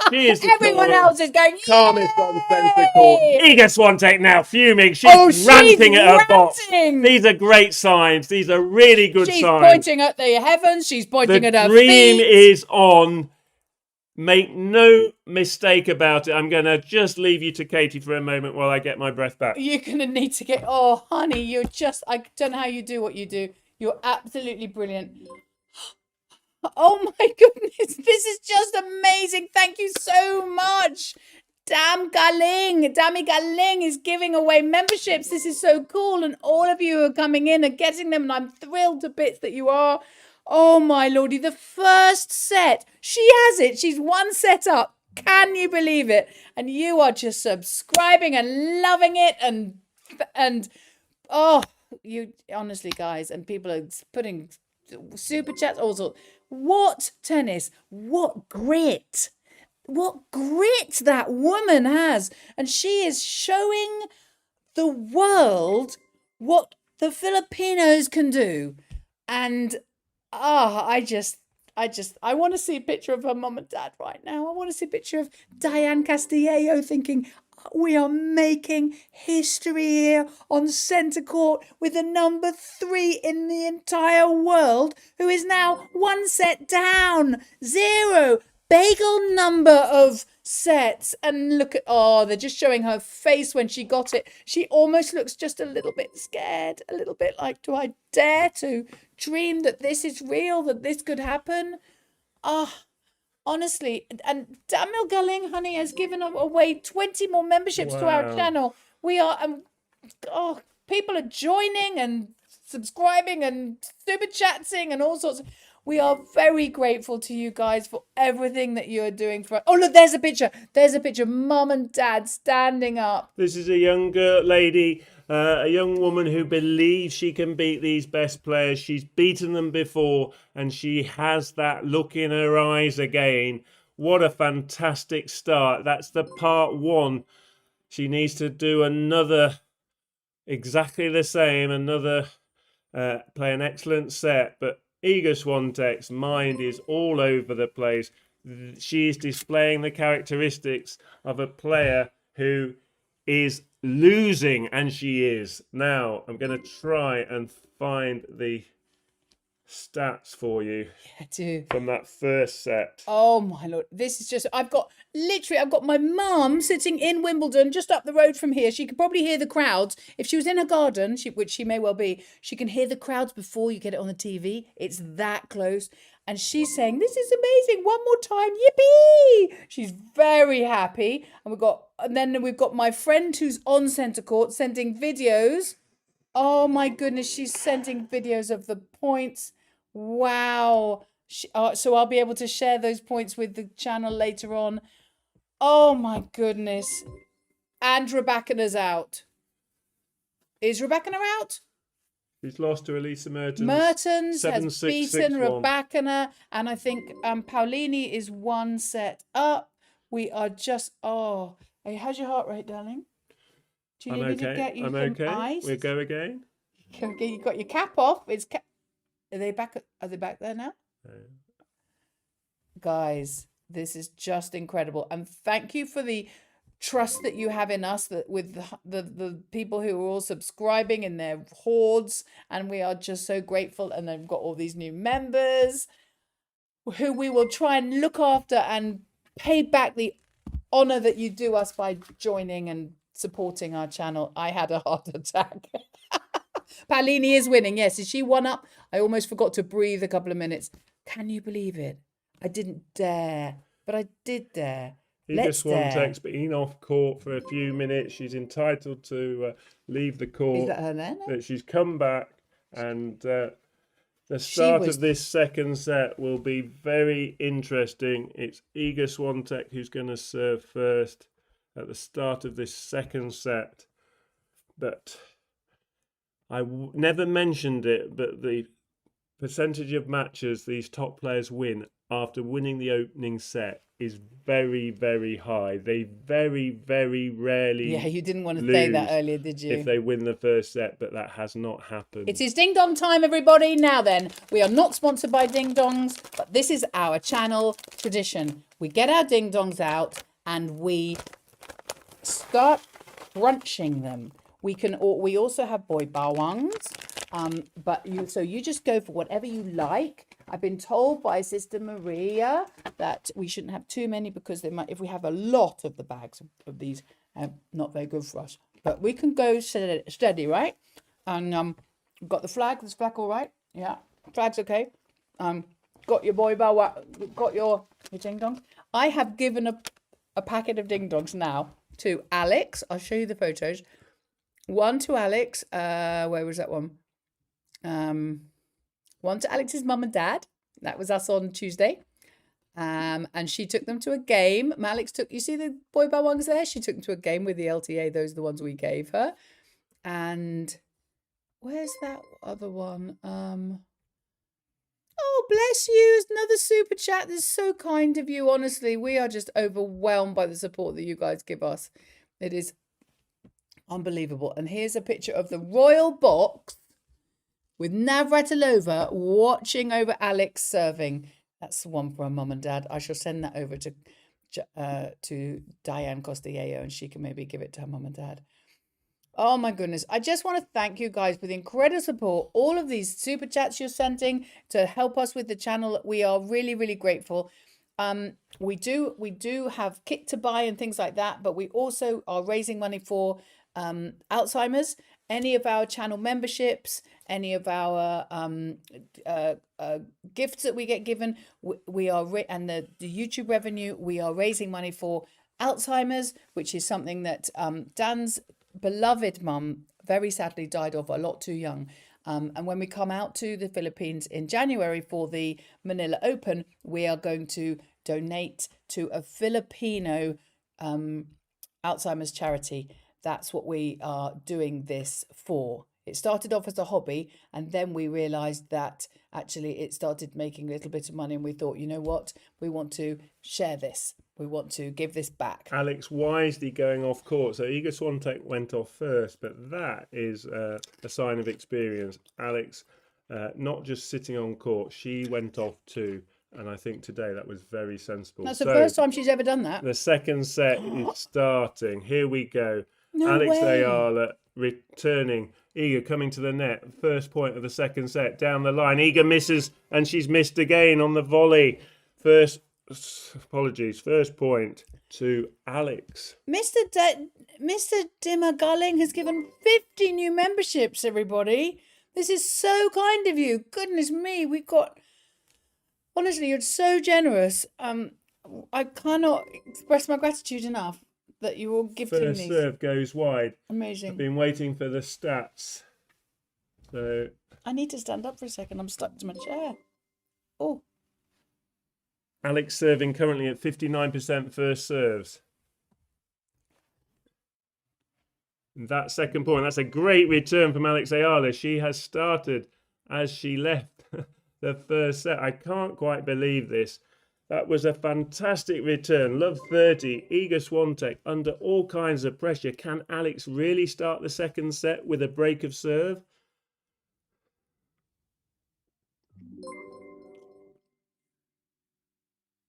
She is Everyone else is going, calmest on centre court. Iga Swiatek now fuming. She's ranting at her box. These are great signs. These are really good signs. She's pointing at the heavens. She's pointing at her feet. The dream is on. Make no mistake about it. I'm going to just leave you to Katie for a moment while I get my breath back. You're going to need to get... Oh, honey, I don't know how you do what you do. You're absolutely brilliant. Oh my goodness, this is just amazing. Thank you so much. Dami Galing is giving away memberships. This is so cool. And all of you who are coming in are getting them. And I'm thrilled to bits that you are. Oh my lordy, the first set. She has it. She's one set up. Can you believe it? And you are just subscribing and loving it. And oh, you honestly, guys, and people are putting super chats, all sorts. What tennis, what grit that woman has. And she is showing the world what the Filipinos can do. And I want to see a picture of her mum and dad right now. I want to see a picture of Diane Castillo thinking, we are making history here on centre court with the number 3 in the entire world, who is now 1 set down. 0 bagel number of sets. And look at, they're just showing her face when she got it. She almost looks just a little bit scared, a little bit like, do I dare to dream that this is real, that this could happen? Honestly, and Dami Galing, honey, has given away 20 more memberships to our channel. We are, people are joining and subscribing and super chatting and all sorts. We are very grateful to you guys for everything that you are doing for us. Oh, look, there's a picture. There's a picture of Mum and Dad standing up. This is a young lady, a young woman who believes she can beat these best players. She's beaten them before, and she has that look in her eyes again. What a fantastic start. That's the part one. She needs to do another, exactly the same, play an excellent set, but Iga Swiatek's mind is all over the place. She is displaying the characteristics of a player who is losing, and she is. Now, I'm going to try and find the stats for you from that first set. Oh my Lord, this is just, I've got my mum sitting in Wimbledon just up the road from here. She could probably hear the crowds. If she was in her garden, which she may well be, she can hear the crowds before you get it on the TV. It's that close. And she's saying, this is amazing, one more time, yippee! She's very happy. And then we've got my friend who's on centre court sending videos. Oh my goodness, she's sending videos of the points. Wow. So I'll be able to share those points with the channel later on. Oh my goodness. And Rebecca's out. Is Rebecca out? She's lost to Elisa Mertens. Mertens 7-6, has beaten 6-1. Rebecca, and I think Paulini is one set up. We are just, hey, how's your heart rate, darling? Do you I'm need me okay. to get you I'm some okay. ice? We'll go again. Okay, you got your cap off. Are they back? Are they back there now? Guys, this is just incredible, and thank you for the trust that you have in us, that with the people who are all subscribing in their hordes, and we are just so grateful. And they've got all these new members who we will try and look after and pay back the honor that you do us by joining and supporting our channel. I had a heart attack. Paulini is winning. Yes, is she one up? I almost forgot to breathe a couple of minutes. Can you believe it? I didn't dare, but I did dare. Iga Swiatek's been off court for a few minutes. She's entitled to leave the court. Is that her then? But she's come back, and the start of this second set will be very interesting. It's Iga Swiatek who's going to serve first at the start of this second set. But I never mentioned it, but the percentage of matches these top players win after winning the opening set is very, very high. They very, very rarely you didn't want to say that earlier, did you? if they win the first set, but that has not happened. It is Ding Dong time, everybody. Now then, we are not sponsored by Ding Dongs, but this is our channel tradition. We get our Ding Dongs out and we start crunching them. We also have boy bawangs, but you just go for whatever you like. I've been told by Sister Maria that we shouldn't have too many because they might, if we have a lot of the bags of these, not very good for us. But we can go steady, right? And we've got the flag. Is the flag all right? Yeah, flag's okay. Got your boy got your ding dong. I have given a packet of ding dongs now to Alex. I'll show you the photos. One to Alex. Where was that one? One to Alex's mum and dad. That was us on Tuesday. And she took them to a game. Alex you see the boy bawangs there? She took them to a game with the LTA. Those are the ones we gave her. And where's that other one? Oh, bless you. It's another super chat. This is so kind of you. Honestly, we are just overwhelmed by the support that you guys give us. It is unbelievable. And here's a picture of the royal box with Navratilova watching over Alex serving. That's the one for her mum and dad. I shall send that over to Diane Costilleo, and she can maybe give it to her mum and dad. Oh my goodness. I just want to thank you guys for the incredible support. All of these super chats you're sending to help us with the channel. We are really, really grateful. We do have kit to buy and things like that, but we also are raising money for Alzheimer's. Any of our channel memberships, any of our gifts that we get given, we are and the YouTube revenue, we are raising money for Alzheimer's, which is something that Dan's beloved mum very sadly died off a lot too young. And when we come out to the Philippines in January for the Manila Open, we are going to donate to a Filipino Alzheimer's charity. That's what we are doing this for. It started off as a hobby, and then we realised that actually it started making a little bit of money, and we thought, you know what, we want to share this. We want to give this back. Alex wisely going off court. So Iga Swiatek went off first, but that is a sign of experience. Alex, not just sitting on court, she went off too. And I think today that was very sensible. That's the first time she's ever done that. The second set is starting. Here we go. No Alex way. Eala returning. Iga coming to the net. First point of the second set. Down the line. Iga misses, and she's missed again on the volley. First point to Alex. Mr. Dimagaling has given 50 new memberships, everybody. This is so kind of you. Goodness me, we've got... Honestly, you're so generous. I cannot express my gratitude enough that you all gifting First these. serve goes wide. Amazing. I've been waiting for the stats. So I need to stand up for a second. I'm stuck to my chair. Oh. Alex serving currently at 59% first serves. And that second point, that's a great return from Alex Eala. She has started as she left the first set. I can't quite believe this. That was a fantastic return. Love 30. Iga Swiatek under all kinds of pressure. Can Alex really start the second set with a break of serve?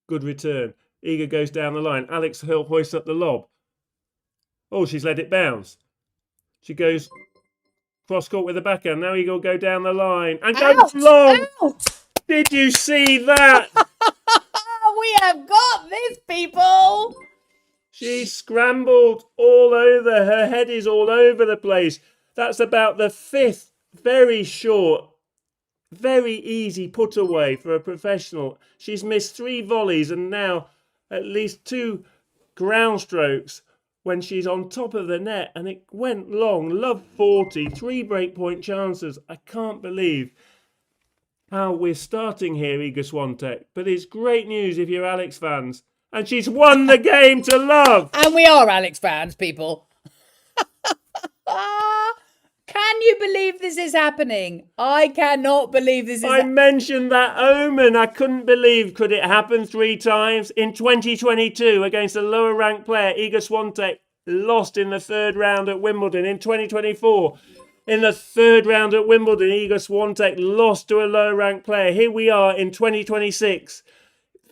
Good return. Iga goes down the line. Alex hoists up the lob. Oh, she's let it bounce. She goes cross court with the backhand. Now Iga will go down the line and goes long. Out. Did you see that? We have got this, people. She scrambled all over. Her head is all over the place. That's about the fifth very short, very easy put away for a professional. She's missed 3 volleys and now at least 2 ground strokes when she's on top of the net, and it went long. Love 40, 3 breakpoint chances. I can't believe how we're starting here, Iga Swiatek. But it's great news if you're Alex fans. And she's won the game to love. And we are Alex fans, people. Can you believe this is happening? I cannot believe this is I mentioned that omen. I couldn't believe, could it happen 3 times? In 2022, against a lower ranked player, Iga Swiatek lost in the 3rd round at Wimbledon. In 2024, in the 3rd round at Wimbledon, Iga Swiatek lost to a lower ranked player. Here we are in 2026.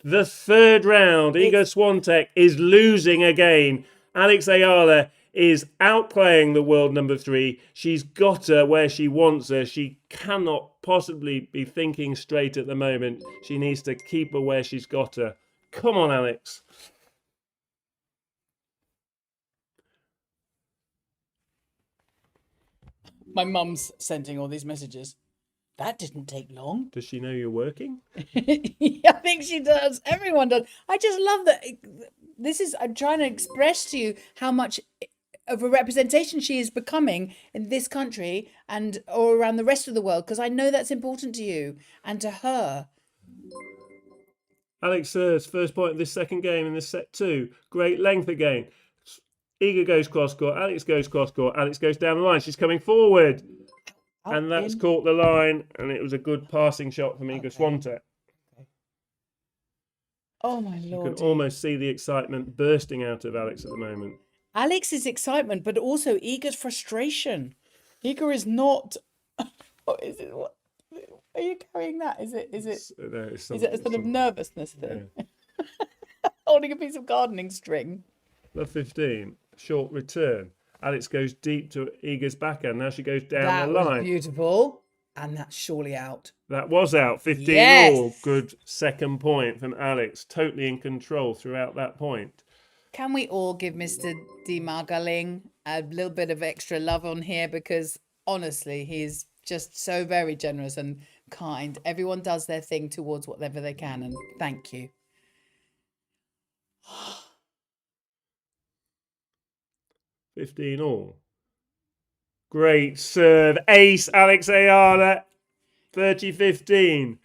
The 3rd round, Iga Swiatek is losing again. Alex Eala is outplaying the world number 3. She's got her where she wants her. She cannot possibly be thinking straight at the moment. She needs to keep her where she's got her. Come on, Alex. My mum's sending all these messages. That didn't take long. Does she know you're working? I think she does. Everyone does. I just love that. I'm trying to express to you how much of a representation she is becoming in this country and or around the rest of the world, because I know that's important to you and to her. Alex serves first point of this second game in this set 2. Great length again. Iga goes cross court. Alex goes cross court. Alex goes down the line. She's coming forward. And that's caught the line, and it was a good passing shot from Iga Swiatek. Oh, my You Lord. can almost see the excitement bursting out of Alex at the moment. Alex's excitement, but also Iga's frustration. Iga is not... What is it? What are you carrying that? Is it a sort of nervousness thing? Yeah. Holding a piece of gardening string. Love 15. Short return. Alex goes deep to Iga's backhand. Now she goes down the That line. was beautiful. And that's surely out. That was out. 15 Yes. all. Good second point from Alex. Totally in control throughout that point. Can we all give Mr. Dimagaling a little bit of extra love on here? Because honestly, he's just so very generous and kind. Everyone does their thing towards whatever they can. And thank you. 15 all. Great serve. Ace, Alex Eala. 30-15.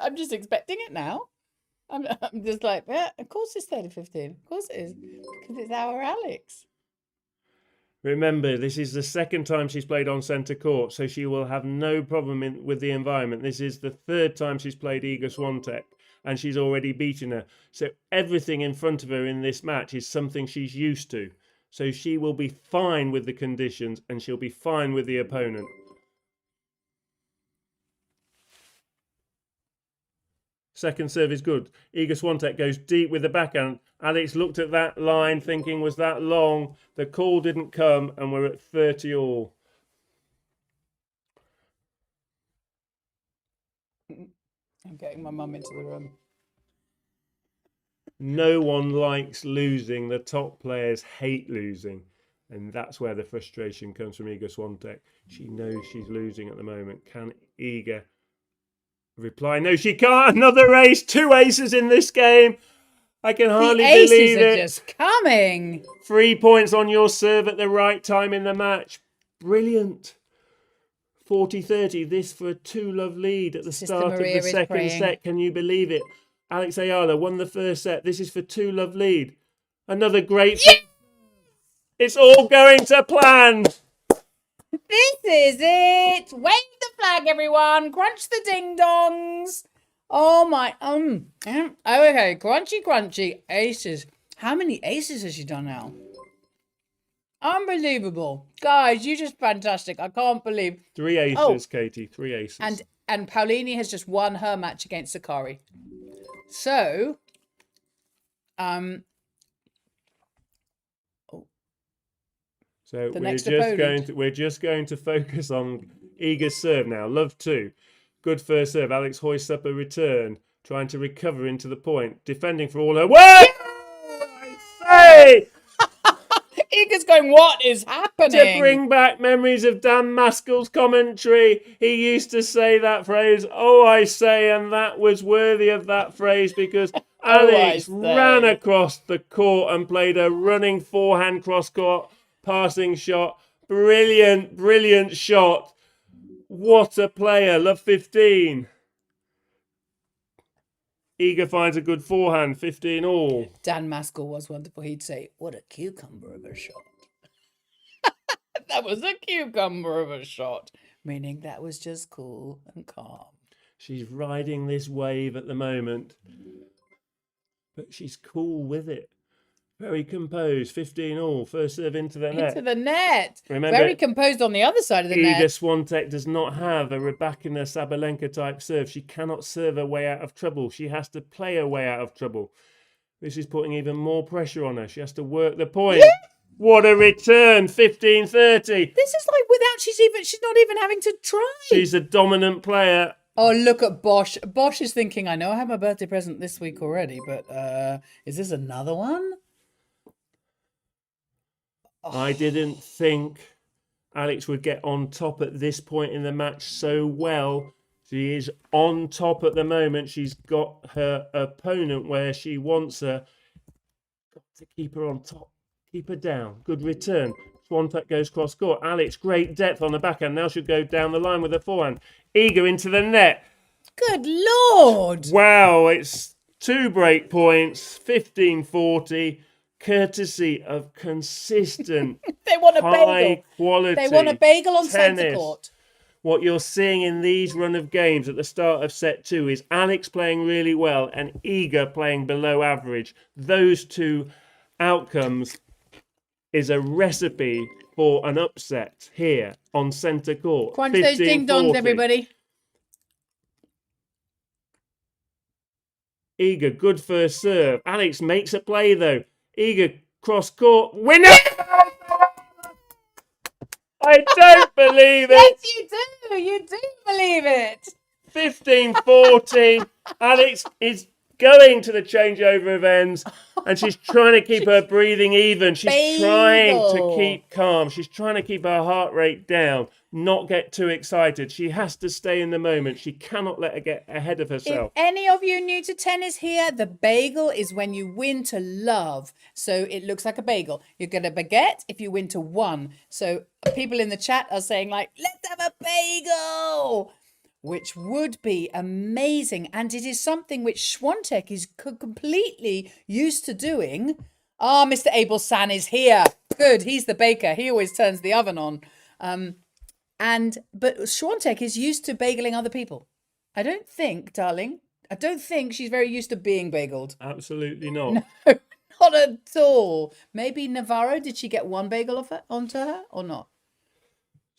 I'm just expecting it now. I'm just like, yeah, of course it's 30-15. Of course it is. Because it's our Alex. Remember, this is the second time she's played on centre court, so she will have no problem with the environment. This is the third time she's played Iga Swiatek, and she's already beaten her. So everything in front of her in this match is something she's used to. So she will be fine with the conditions, and she'll be fine with the opponent. Second serve is good. Iga Swiatek goes deep with the backhand. Alex looked at that line thinking, was that long? The call didn't come, and we're at 30 all. I'm getting my mum into the room. No one likes losing. The top players hate losing. And that's where the frustration comes from Iga Swiatek. She knows she's losing at the moment. Can Iga reply? No, she can't. Another ace. 2 aces in this game. I can hardly the aces believe are it. just coming. 3 points on your serve at the right time in the match. Brilliant. 40-30. This for a 2-love lead at the Sister start of Maria the is second praying. set. Can you believe it? Alex Eala won the first set. This is for 2-love lead. Another great... Yes! It's all going to plan. This is it. Wave the flag, everyone. Crunch the ding-dongs. Oh, my... Oh, okay. Crunchy. Aces. How many aces has she done now? Unbelievable. Guys, you're just fantastic. I can't believe... 3 aces, Oh. Katie. 3 aces. And Paulini has just won her match against Sakari. So... So The we're next just opponent. going to focus on Iga's serve now. Love 2. Good first serve. Alex hoists up a return, trying to recover into the point, defending for all her weight. I say, Iga's going, what is happening? to bring back memories of Dan Maskell's commentary. He used to say that phrase, "Oh, I say," and that was worthy of that phrase because Alex say. ran across the court and played a running forehand cross-court passing shot. Brilliant shot. What a player. Love 15. Iga finds a good forehand. 15 all. Dan Maskell was wonderful. He'd say, what a cucumber of a shot. That was a cucumber of a shot. Meaning that was just cool and calm. She's riding this wave at the moment. But she's cool with it. Very composed. 15 all. First serve into the net. Into the net. Remember, Very composed on the other side of the Iga net. Swiatek does not have a Rybakina Sabalenka type serve. She cannot serve her way out of trouble. She has to play her way out of trouble. This is putting even more pressure on her. She has to work the point. Yeah. What a return. 15-30. This is like without she's not even having to try. She's a dominant player. Oh, look at Bosch. Bosch is thinking, I know I have my birthday present this week already, but is this another one? I didn't think Alex would get on top at this point in the match so well. She is on top at the moment. She's got her opponent where she wants her. Got to keep her on top. Keep her down. Good return. Swiatek goes cross court. Alex, great depth on the backhand. Now she'll go down the line with her forehand. Iga into the net. Good Lord. Wow, it's 2 break points. 15-40. Courtesy of consistent, They want a high bagel. quality They want a bagel on centre tennis. court. What you're seeing in these run of games at the start of set 2 is Alex playing really well and Iga playing below average. Those two outcomes is a recipe for an upset here on centre court. Crunch those ding-dongs, 15-40. everybody. Iga, good first serve. Alex makes a play though. Iga, cross court, winner! I don't believe it. Yes, you do. You do believe it. 15-14. Alex is going to the changeover of ends, and she's trying to keep her breathing even. She's trying to Bagel. keep calm. She's trying to keep her heart rate down, not get too excited. She has to stay in the moment. She cannot let her get ahead of If herself. any of you new to tennis here, the bagel is when you win to love. So it looks like a bagel. You get a baguette if you win to one. So people in the chat are saying like, let's have a bagel, which would be amazing. And it is something which Swiatek is completely used to doing. Ah, Mr. Abel San is here. Good, he's the baker. He always turns the oven on. But Swiatek is used to bageling other people. I don't think, darling, she's very used to being bageled. Absolutely not. Not at all. Maybe Navarro, did she get one bagel onto her or not?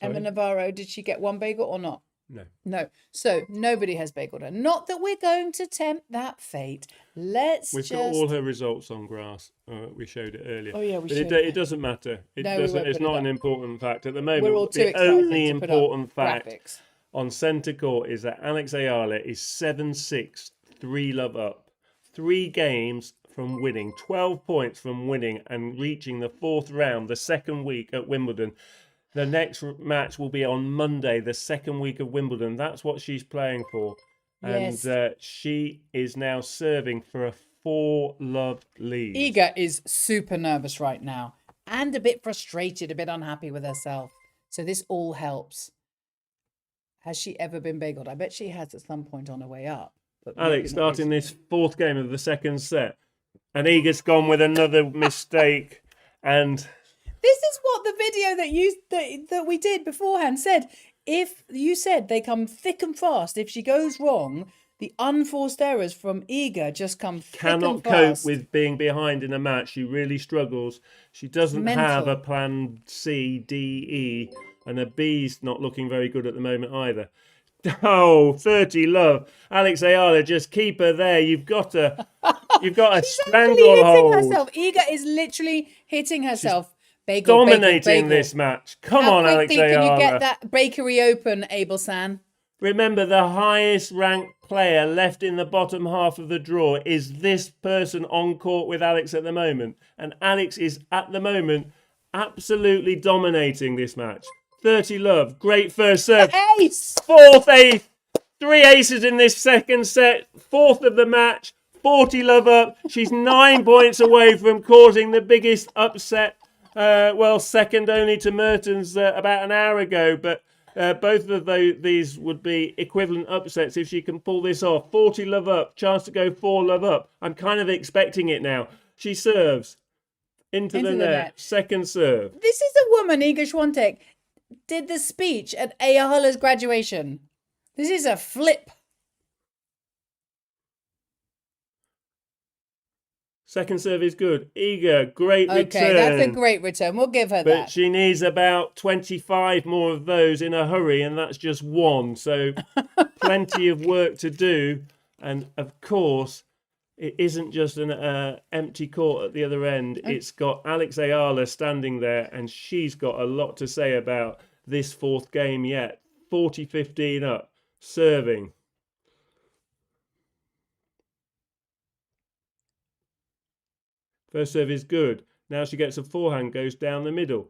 Sorry? Emma Navarro, did she get one bagel or not? No. No. So nobody has bageled her. Not that we're going to tempt that fate. We've Just... got all her results on grass. We showed it earlier. Oh, yeah, we but showed it doesn't matter. It No, we doesn't. won't It's put it not up. an important fact at the moment. We're all too the excited only to put up important fact graphics. on centre court is that Alex Eala is 7-6, 3-love up. 3 games from winning, 12 points from winning and reaching the 4th round, the second week at Wimbledon. The next match will be on Monday, the second week of Wimbledon. That's what she's playing for. Yes. And she is now serving for a 4-love lead. Iga is super nervous right now and a bit frustrated, a bit unhappy with herself. So this all helps. Has she ever been bageled? I bet she has at some point on her way up. But maybe Alex not starting recently. this 4th game of the second set. And Iga's gone with another mistake. And This is what the video that we did beforehand said. If you said they come thick and fast, if she goes wrong, the unforced errors from Iga just come thick cannot and cope fast. with being behind in a match. She really struggles. She doesn't have mental. a plan C, D, E, and a B's not looking very good at the moment either. Oh, 30 love. Alex Eala, just keep her there. You've got a She's actually stranglehold. hitting herself. Iga is literally hitting herself. Bagel, Dominating bagel, bagel. this match. Come How on, Alex quickly can you Eala. get that bakery open, Abel San? Remember, the highest ranked player left in the bottom half of the draw is this person on court with Alex at the moment. And Alex is, at the moment, absolutely dominating this match. 30 love. Great first serve. Ace! 4th, 8th. 3 aces in this second set. 4th of the match. 40 love up. She's 9 points away from causing the biggest upset. Second only to Mertens about an hour ago. But both of these would be equivalent upsets if she can pull this off. 40 love up. Chance to go 4 love up. I'm kind of expecting it now. She serves. Into the net. Second serve. This is a woman, Iga Swiatek, did the speech at Eala's graduation. This is a flip. Second serve is good. Iga, great return. Okay, that's a great return. We'll give her But that. she needs about 25 more of those in a hurry, and that's just one. So plenty of work to do. And of course, it isn't just an empty court at the other end. It's got Alex Eala standing there, and she's got a lot to say about this 4th game yet. 40-15 up, serving. First serve is good. Now she gets a forehand, goes down the middle.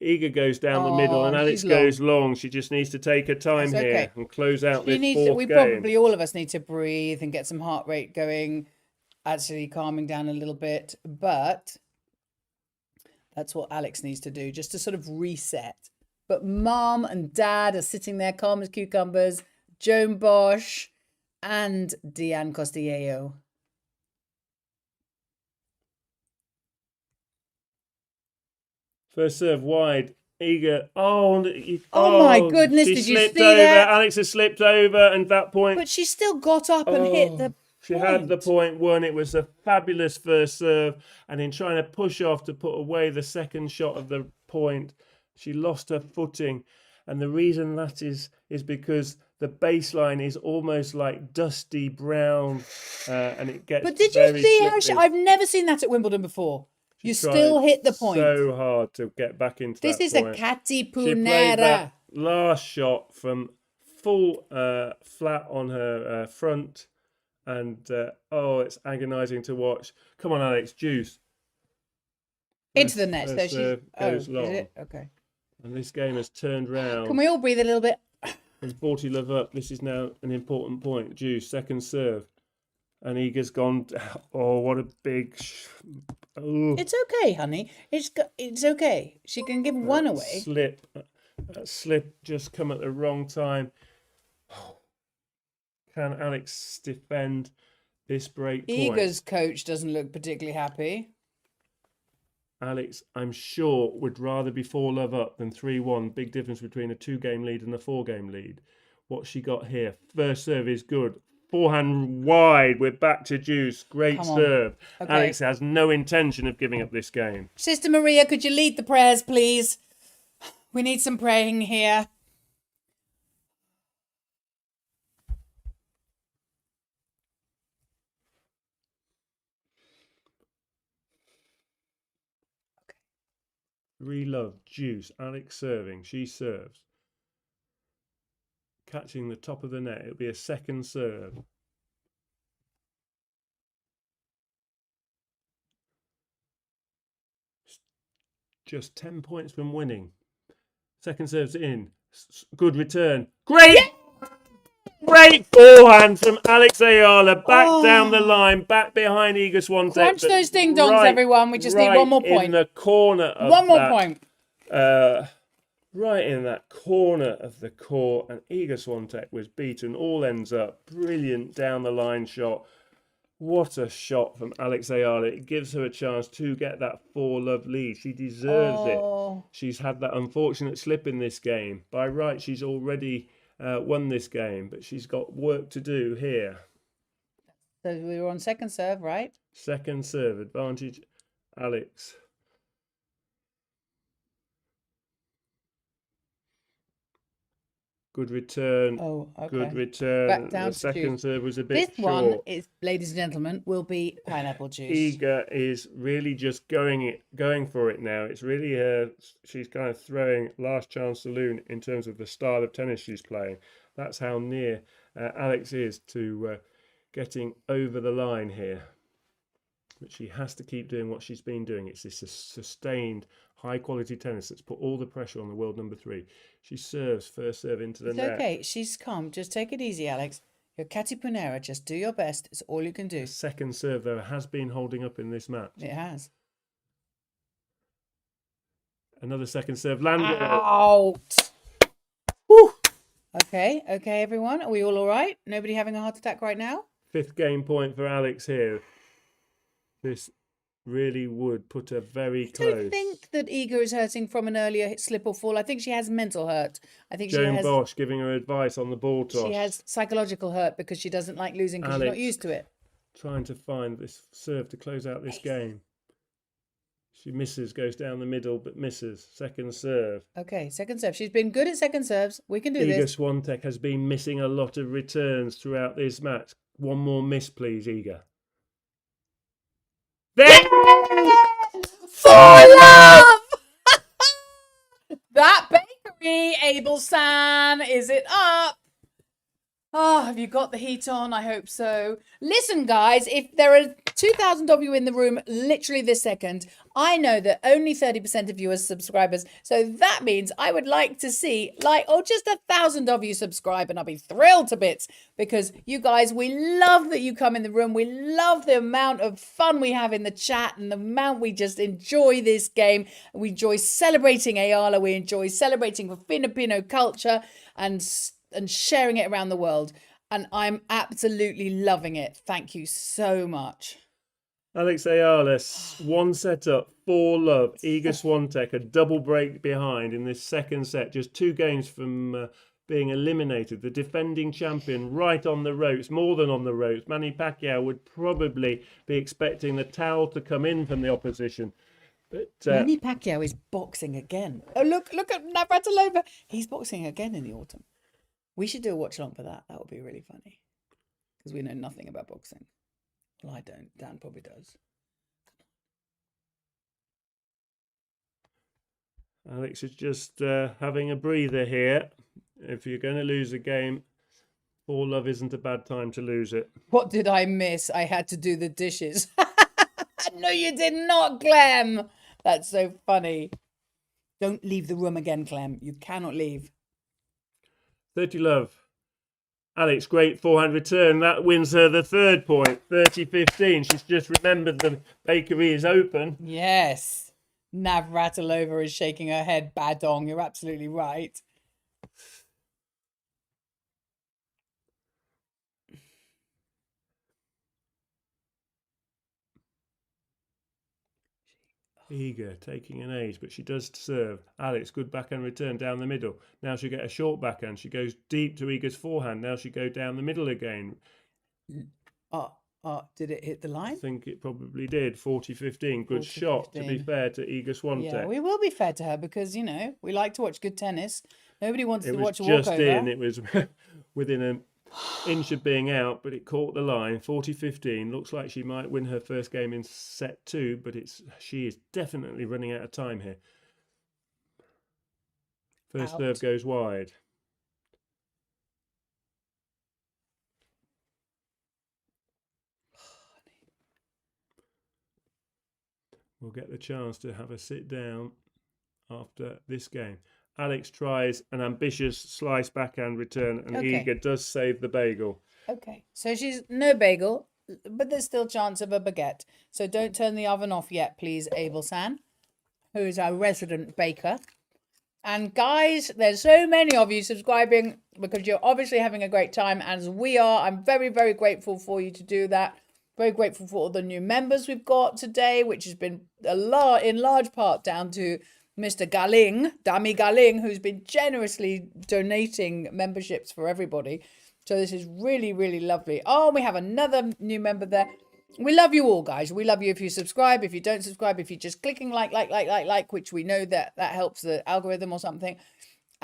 Iga goes down the middle, and Alex goes long. She just needs to take her time That's okay. here and close out this We 4th game. probably, all of us need to breathe and get some heart rate going, actually calming down a little bit. But that's what Alex needs to do, just to sort of reset. But Mom and Dad are sitting there calm as cucumbers. Joan Bosch and Deanne Costilleo. First serve wide. Iga. Oh my goodness, she did you slipped see over. that? Alex has slipped over, and that point. But she still got up and hit the She had the point won. It was a fabulous first serve. And in trying to push off to put away the second shot of the point, she lost her footing. And the reason that is because the baseline is almost like dusty brown, and it gets. But did you very see how slippy. I've never seen that at Wimbledon before. You Tried still hit the point. so hard to get back into This that is point. a Catty She played Punera. that last shot from full flat on her front, And it's agonising to watch. Come on, Alex, juice. Into the net. So First she serve goes is long. it? Okay. And this game has turned round. Can we all breathe a little bit? And 40 love up. This is now an important point. Juice, second serve. And Iga's gone. Oh, what a big. It's okay, honey. It's okay. She can give one away. That slip just come at the wrong time. Can Alex defend this break point? Iga's coach doesn't look particularly happy. Alex, I'm sure, would rather be 4 love up than 3-1. Big difference between a 2-game lead and a 4-game lead. What she got here. First serve is good. Forehand wide. We're back to juice. Great serve. Okay. Alex has no intention of giving up this game. Sister Maria, could you lead the prayers, please? We need some praying here. Relove, juice. Alex serving. She serves. Catching the top of the net. It'll be a second serve. Just 10 points from winning. Second serve's in. Good return. Great! Great forehand from Alex Eala. Back down the line. Back behind Iga Swiatek. Crunch those ding dongs, everyone. We just need one more point. In the corner of one more point. Right in that corner of the court. And Iga Swiatek was beaten. All ends up. Brilliant down the line shot. What a shot from Alex Eala. It gives her a chance to get that 4-love lead. She deserves it. She's had that unfortunate slip in this game. By right, she's already won this game, but she's got work to do here. So we were on second serve, right? Second serve, advantage, Alex. Good return. Oh, okay. Good return. Back down the to second juice. serve was a bit This short. one is, ladies and gentlemen, will be pineapple juice. Iga is really just going for it now. It's really her. She's kind of throwing last chance saloon in terms of the style of tennis she's playing. That's how near Alex is to getting over the line here. But she has to keep doing what she's been doing. It's this sustained, high-quality tennis that's put all the pressure on the world number 3. She serves first serve into the net. It's okay. She's calm. Just take it easy, Alex. You're Katy Punera. Just do your best. It's all you can do. Second serve, though, has been holding up in this match. It has. Another second serve landed. Out. Whew. Okay, everyone. Are we all right? Nobody having a heart attack right now? 5th game point for Alex here. This really would put her very close. I don't think that Iga is hurting from an earlier slip or fall. I think she has mental hurt. I think Joan she has. Bosch giving her advice on the ball toss. She has psychological hurt because she doesn't like losing because she's not used to it. Trying to find this serve to close out this game. She misses, goes down the middle, but misses. Second serve. Okay, second serve. She's been good at second serves. We can do Iga this. Swiatek has been missing a lot of returns throughout this match. One more miss, please, Iga. There! For love! That bakery, Abel-san, is it up? Oh, have you got the heat on? I hope so. Listen, guys, if there are 2,000 of you in the room literally this second, I know that only 30% of you are subscribers. So that means I would like to see just 1,000 of you subscribe, and I'll be thrilled to bits because you guys, we love that you come in the room. We love the amount of fun we have in the chat and the amount we just enjoy this game. We enjoy celebrating Eala. We enjoy celebrating Filipino culture and sharing it around the world. And I'm absolutely loving it. Thank you so much. Alex Eala, 1 set up, 4 love. Iga Swiatek, a double break behind in this second set. Just 2 games from being eliminated. The defending champion right on the ropes, more than on the ropes. Manny Pacquiao would probably be expecting the towel to come in from the opposition. But Manny Pacquiao is boxing again. Oh, look at Navratilova. He's boxing again in the autumn. We should do a watch along for that. That would be really funny. Because we know nothing about boxing. Well, I don't. Dan probably does. Alex is just having a breather here. If you're going to lose a game Poor love isn't a bad time to lose it. What did I miss? I had to do the dishes. No, you did not, Clem. That's so funny. Don't leave the room again, Clem. You cannot leave. 30 love. Alex, great forehand return. That wins her the 3rd point. 30-15. She's just remembered the bakery is open. Yes. Navratilova is shaking her head. Badong, you're absolutely right. Eager, taking an age, but she does serve. Alex, good backhand return down the middle. Now she'll get a short backhand. She goes deep to Eager's forehand. Now she go down the middle again. Did it hit the I line? think it probably did. 40-15. Good shot, to be 40-15. fair to Iga Swiatek. Yeah, we will be fair to her because, you know, we like to watch good tennis. Nobody wants It to was watch a just walkover. in. It was within an inch of being out, but it caught the line. 40-15. Looks like she might win her first game in set 2, but she is definitely running out of time here. First serve goes wide. We'll get the chance to have a sit down after this game. Alex tries an ambitious slice backhand return, and Iga does save the bagel. Okay, so she's no bagel, but there's still chance of a baguette. So don't turn the oven off yet, please, Abel San, who is our resident baker. And guys, there's so many of you subscribing because you're obviously having a great time, as we are. I'm very, very grateful for you to do that. Very grateful for all the new members we've got today, which has been in large part down to Mr. Galing, Dami Galing, who's been generously donating memberships for everybody. So this is really, really lovely. Oh, we have another new member there. We love you all, guys. We love you if you subscribe. If you don't subscribe, if you're just clicking like, which we know that helps the algorithm or something.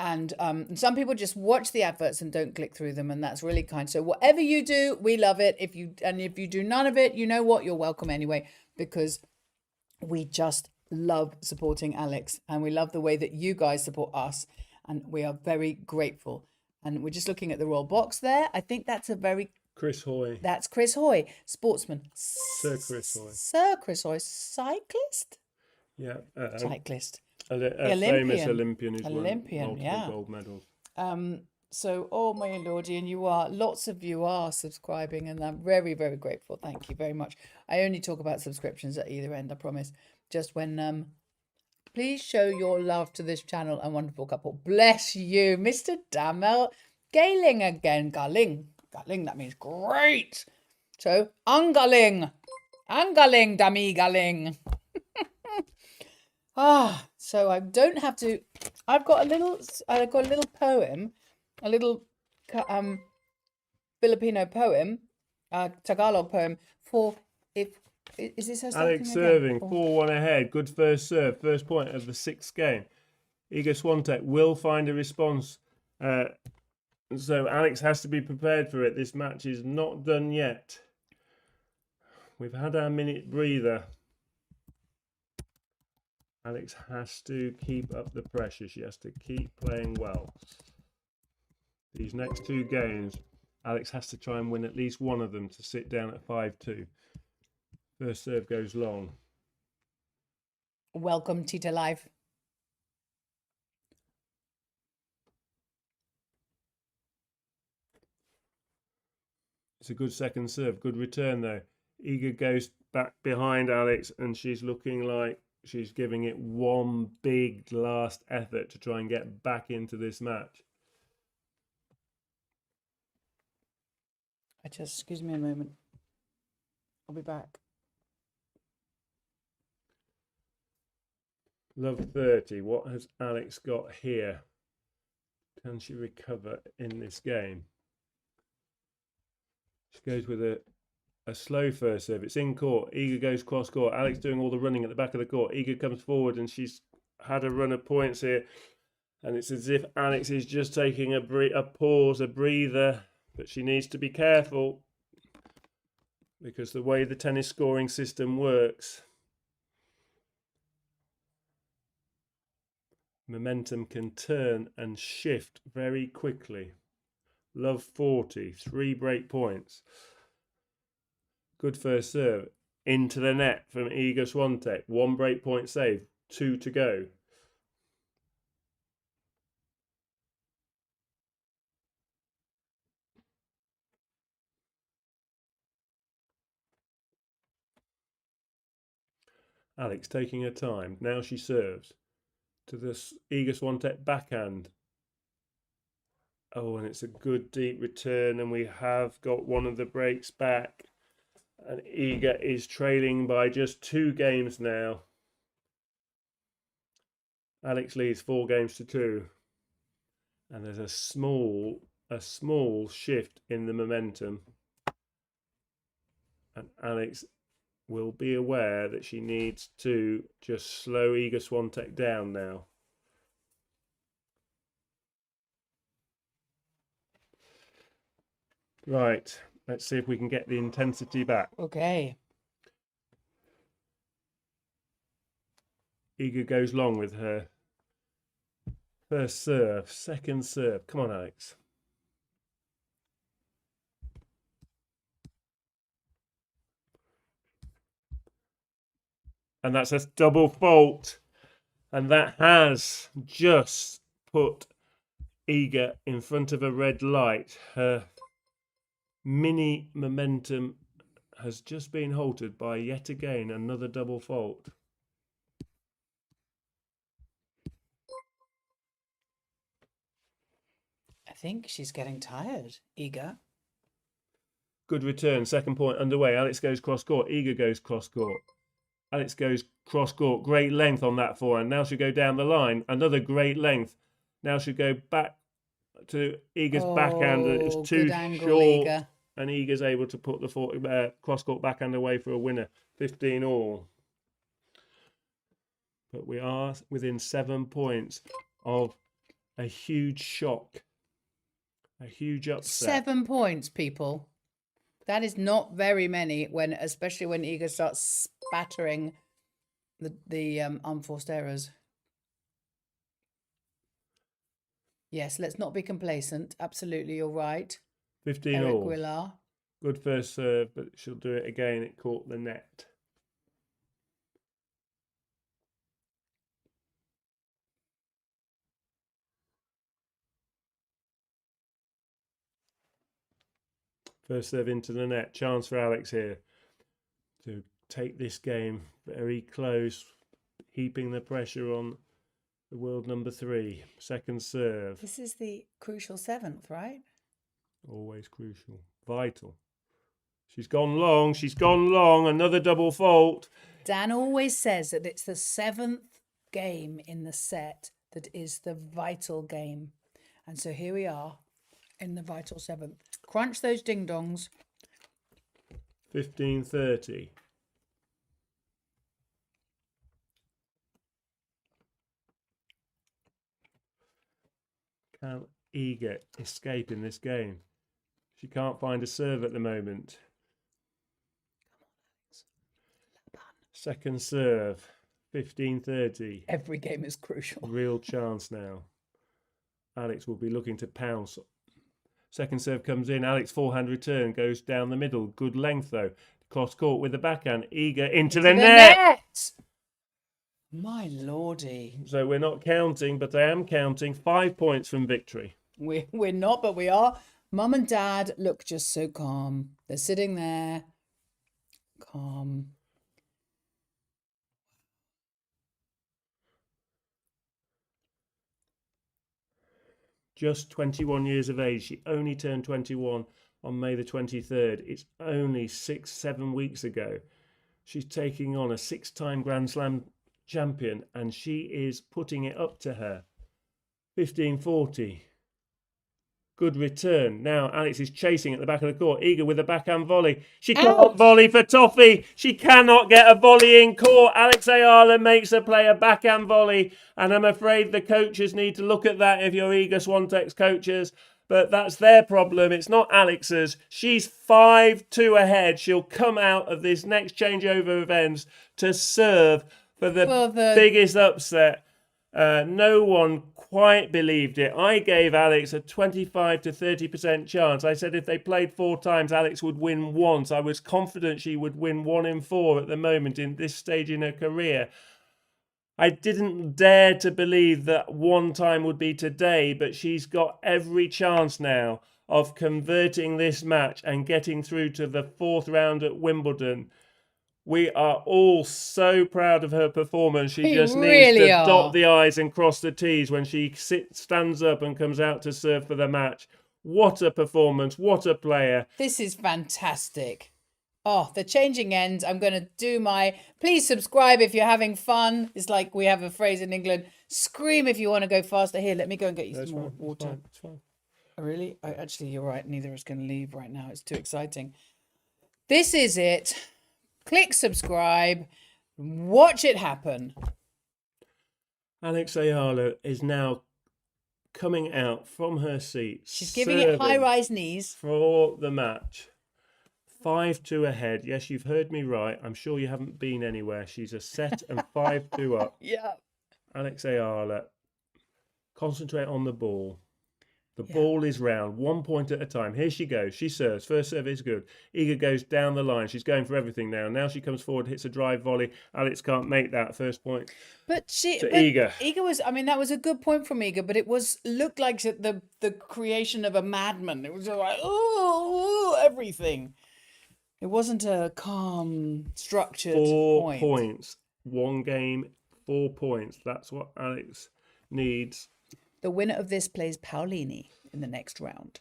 And some people just watch the adverts and don't click through them, and that's really kind. So whatever you do, we love it. If you do none of it, you know what? You're welcome anyway, because we just love supporting Alex, and we love the way that you guys support us, and we are very grateful. And we're just looking at the royal box there. I think that's Chris Hoy. That's Chris Hoy, sportsman. Sir Chris Hoy. Sir Chris Hoy, cyclist? Yeah. Cyclist. A famous Olympian who's won multiple gold medals. So, oh my lordy, and lots of you are subscribing, and I'm very, very grateful. Thank you very much. I only talk about subscriptions at either end, I promise. Just when, please show your love to this channel and wonderful couple. Bless you, Mr. Damel Galing again. Galing, that means great. So, Angaling, Dami Galing. So I don't have to. I've got a little poem, a little Filipino poem, Tagalog poem for if. Is this her Alex serving 4-1 ahead. Good first serve, first point of the 6th game. Iga Swiatek will find a response. So Alex has to be prepared for it. This match is not done yet. We've had our minute breather. Alex has to keep up the pressure. She has to keep playing well. These next 2 games, Alex has to try and win at least one of them to sit down at 5-2. First serve goes long. Welcome, Tita Live. It's a good second serve. Good return, though. Iga goes back behind Alex, and she's looking like she's giving it one big last effort to try and get back into this match. Excuse me a moment. I'll be back. Love 30. What has Alex got here? Can she recover in this game? She goes with a slow first serve. It's in court. Iga goes cross court. Alex doing all the running at the back of the court. Iga comes forward, and she's had a run of points here. And it's as if Alex is just taking a pause, a breather. But she needs to be careful, because the way the tennis scoring system works, momentum can turn and shift very quickly. Love 40. 3 break points. Good first serve. Into the net from Iga Swiatek. 1 break point save. 2 to go. Alex taking her time. Now she serves to the Iga Swiatek backhand. Oh, and it's a good deep return, and we have got one of the breaks back. And Iga is trailing by just 2 games now. Alex leads 4 games to 2. And there's a small shift in the momentum. And Alex will be aware that she needs to just slow Iga Swiatek down now. Right, let's see if we can get the intensity back. Okay. Iga goes long with her first serve, second serve. Come on, Alex. And that's a double fault. And that has just put Iga in front of a red light. Her mini momentum has just been halted by yet again another double fault. I think she's getting tired, Iga. Good return, second point underway. Alex goes cross court. Iga goes cross court. Alex goes cross court. Great length on that forehand. Now she'll go down the line. Another great length. Now she'll go back to Iga's backhand. It's too good angle, short. Iga. And Iga's able to put the cross court backhand away for a winner. 15 all. But we are within 7 points of a huge shock. A huge upset. 7 points, people. That is not very many, especially when Iga starts spattering the unforced errors. Yes, let's not be complacent. Absolutely, you're right. 15 Eric all. Willard. Good first serve, but she'll do it again. It caught the net. First serve into the net. Chance for Alex here to take this game very close, heaping the pressure on the world number 3. Second serve. This is the crucial 7th, right? Always crucial. Vital. She's gone long. She's gone long. Another double fault. Dan always says that it's the 7th game in the set that is the vital game. And so here we are in the vital 7th. Crunch those ding-dongs. 15-30. Can Iga escape in this game? She can't find a serve at the moment. Second serve. 15-30. Every game is crucial. Real chance now. Alex will be looking to pounce. Second serve comes in. Alex forehand return goes down the middle. Good length though. Cross court with the backhand. Iga into the net. My lordy. So we're not counting, but I am counting 5 points from victory. We're not, but we are. Mum and Dad look just so calm. They're sitting there. Calm. Just 21 years of age. She only turned 21 on May the 23rd. It's only 6-7 weeks ago. She's taking on a 6-time Grand Slam champion, and she is putting it up to her. 15-40. Good return. Now Alex is chasing at the back of the court. Iga with a backhand volley. She can't volley for toffee. She cannot get a volley in court. Alex Eala makes her play a backhand volley. And I'm afraid the coaches need to look at that if you're Iga Swiatek's coaches. But that's their problem. It's not Alex's. She's 5-2 ahead. She'll come out of this next changeover events to serve for the biggest upset. No one quite believed it. I gave Alex a 25 to 30% chance. I said if they played 4 times, Alex would win once. I was confident she would win 1 in 4 at the moment in this stage in her career. I didn't dare to believe that one time would be today, but she's got every chance now of converting this match and getting through to the 4th round at Wimbledon. We are all so proud of her performance. She We just really needs to are. dot the I's and cross the T's when she stands up and comes out to serve for the match. What a performance. What a player. This is fantastic. Oh, the changing ends. I'm going to do my... Please subscribe if you're having fun. It's like we have a phrase in England. Scream if you want to go faster. Here, let me go and get you some more water. It's fine. Oh, really? Actually, you're right. Neither of us can leave right now. It's too exciting. This is it. Click subscribe. Watch it happen. Alex Eala is now coming out from her seat. She's giving it high-rise knees. For the match. 5-2 ahead. Yes, you've heard me right. I'm sure you haven't been anywhere. She's a set and 5-2 up. Yeah. Alex Eala, concentrate on the ball. The ball is round, 1 point at a time. Here she goes. She serves. First serve is good. Iga goes down the line. She's going for everything now. Now she comes forward, hits a drive volley. Alex can't make that first point. But Iga. Iga was, I mean, that was a good point from Iga, but it looked like the creation of a madman. It was just like, everything. It wasn't a calm, structured 4 point. points. 1 game, 4 points. That's what Alex needs. The winner of this plays Paolini in the next round.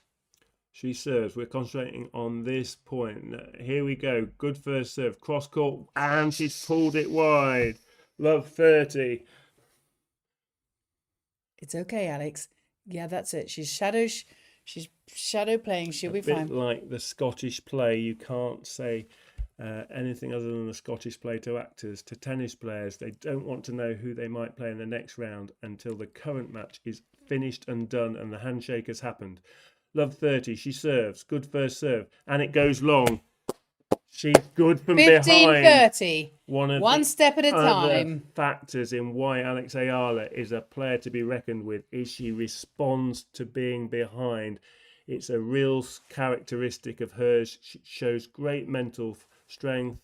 She serves. We're concentrating on this point. Here we go. Good first serve. Cross court. And she's pulled it wide. Love 30. It's okay, Alex. Yeah, that's it. She's shadow playing. She'll be A bit fine. like the Scottish play. You can't say anything other than the Scottish play to actors. To tennis players, they don't want to know who they might play in the next round until the current match is finished and done and the handshake has happened. Love 30. She serves. Good first serve. And it goes long. She's good from 15-30. behind. One step at a time. Factors in why Alex Eala is a player to be reckoned with is she responds to being behind. It's a real characteristic of hers. She shows great mental strength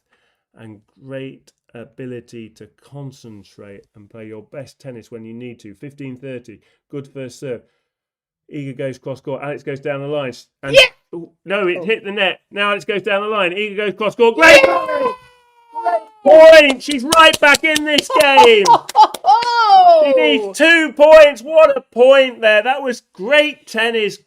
and great ability to concentrate and play your best tennis when you need to. 15-30. Good first serve. Iga goes cross court. Alex goes down the line. And no, it hit the net. Now Alex goes down the line. Iga goes cross court. Great point! She's right back in this game. She needs 2 points. What a point there. That was great tennis.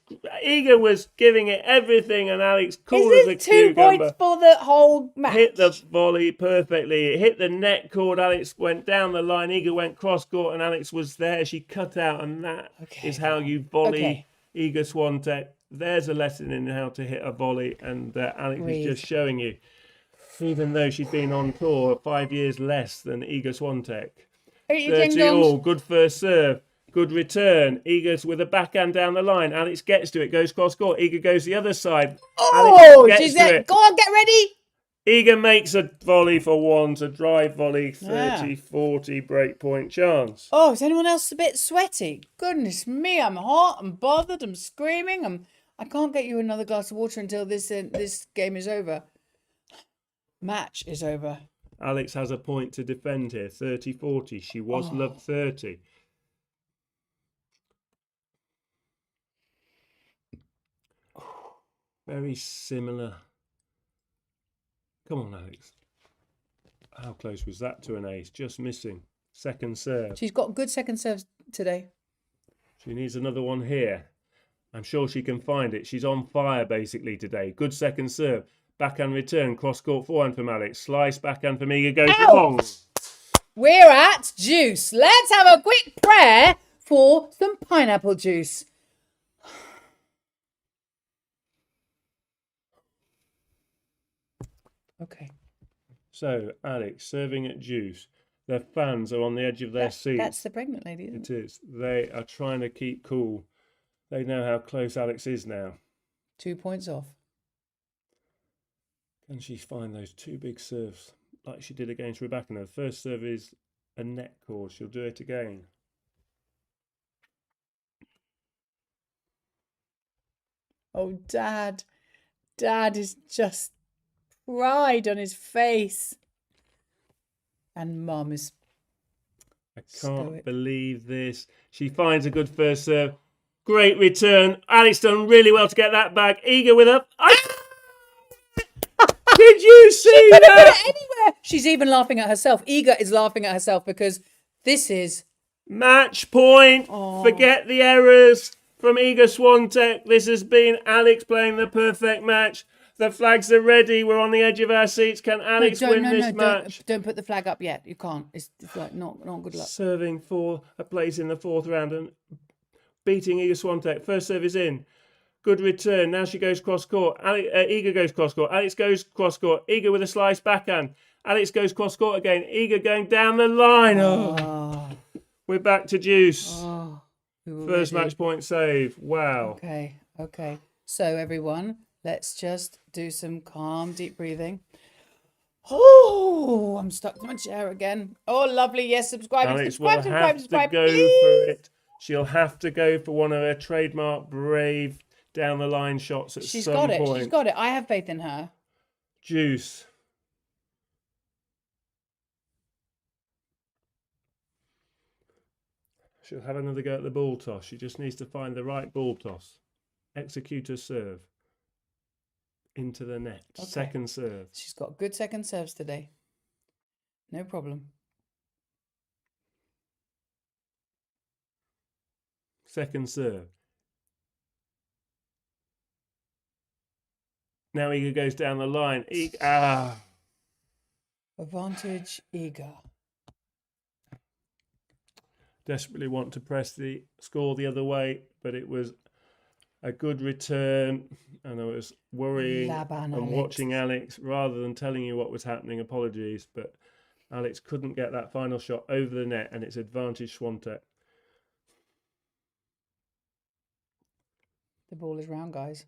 Iga was giving it everything and Alex cool as a Is it 2 cucumber. points for the whole match? Hit the volley perfectly. It hit the net cord. Alex went down the line. Iga went cross court and Alex was there. She cut out and that is how you volley Iga Swiatek. There's a lesson in how to hit a volley and Alex is just showing you. Even though she's been on tour 5 years less than Iga Swiatek. 30 all. Good first serve. Good return. Iga's with a backhand down the line. Alex gets to it. Goes cross court. Iga goes the other side. Oh, she's there. Go on, get ready. Iga makes a volley for one. A drive volley. 30-40 break point chance. Oh, is anyone else a bit sweaty? Goodness me, I'm hot. I'm bothered. I'm screaming. I can't get you another glass of water until this game is over. Match is over. Alex has a point to defend here. 30-40. She was love 30. Very similar. Come on, Alex. How close was that to an ace? Just missing. Second serve. She's got good second serves today. She needs another one here. I'm sure she can find it. She's on fire basically today. Good second serve. Backhand return. Cross court forehand from Alex. Slice backhand from Iga. Goes long. We're at juice. Let's have a quick prayer for some pineapple juice. Okay. So, Alex, serving at juice. Their fans are on the edge of their seats. That's the pregnant lady, isn't it? It is. They are trying to keep cool. They know how close Alex is now. 2 points off. Can she find those 2 big serves like she did against Rebecca? The first serve is a net cord. She'll do it again. Oh, Dad. Dad is just pride on his face. And Mum is... I can't Stoic. believe this. She finds a good first serve. Great return. Alex done really well to get that back. Eager with her. Did you see Put that? it anywhere. She's even laughing at herself. Eager is laughing at herself because this is... Match point. Forget the errors from Iga Swiatek. This has been Alex playing the perfect match. The flags are ready. We're on the edge of our seats. Can Alex win this match? Don't put the flag up yet. You can't. It's like not good luck. Serving for a place in the fourth round and beating Iga Swiatek. First serve is in. Good return. Now she goes cross court. Iga goes cross court. Alex goes cross court. Iga with a slice backhand. Alex goes cross court again. Iga going down the line. Oh. We're back to deuce. First match point save. Wow. Okay. So everyone, let's just do some calm, deep breathing. Oh, I'm stuck in my chair again. Oh, lovely. Yes, subscribe. Alex Subscribe. will have to go for it. She'll have to go for one of her trademark brave down the line shots at She's some got it. point. She's got it. I have faith in her. Juice. She'll have another go at the ball toss. She just needs to find the right ball toss. Execute her serve. Into the net. Okay. Second serve. She's got good second serves today. No problem. Second serve. Now Iga goes down the line. Advantage, Iga. Desperately want to press the score the other way, but it was a good return, and I was worrying Laban, and Alex. watching Alex rather than telling you what was happening. Apologies, but Alex couldn't get that final shot over the net, and it's advantage Swiatek. The ball is round, guys.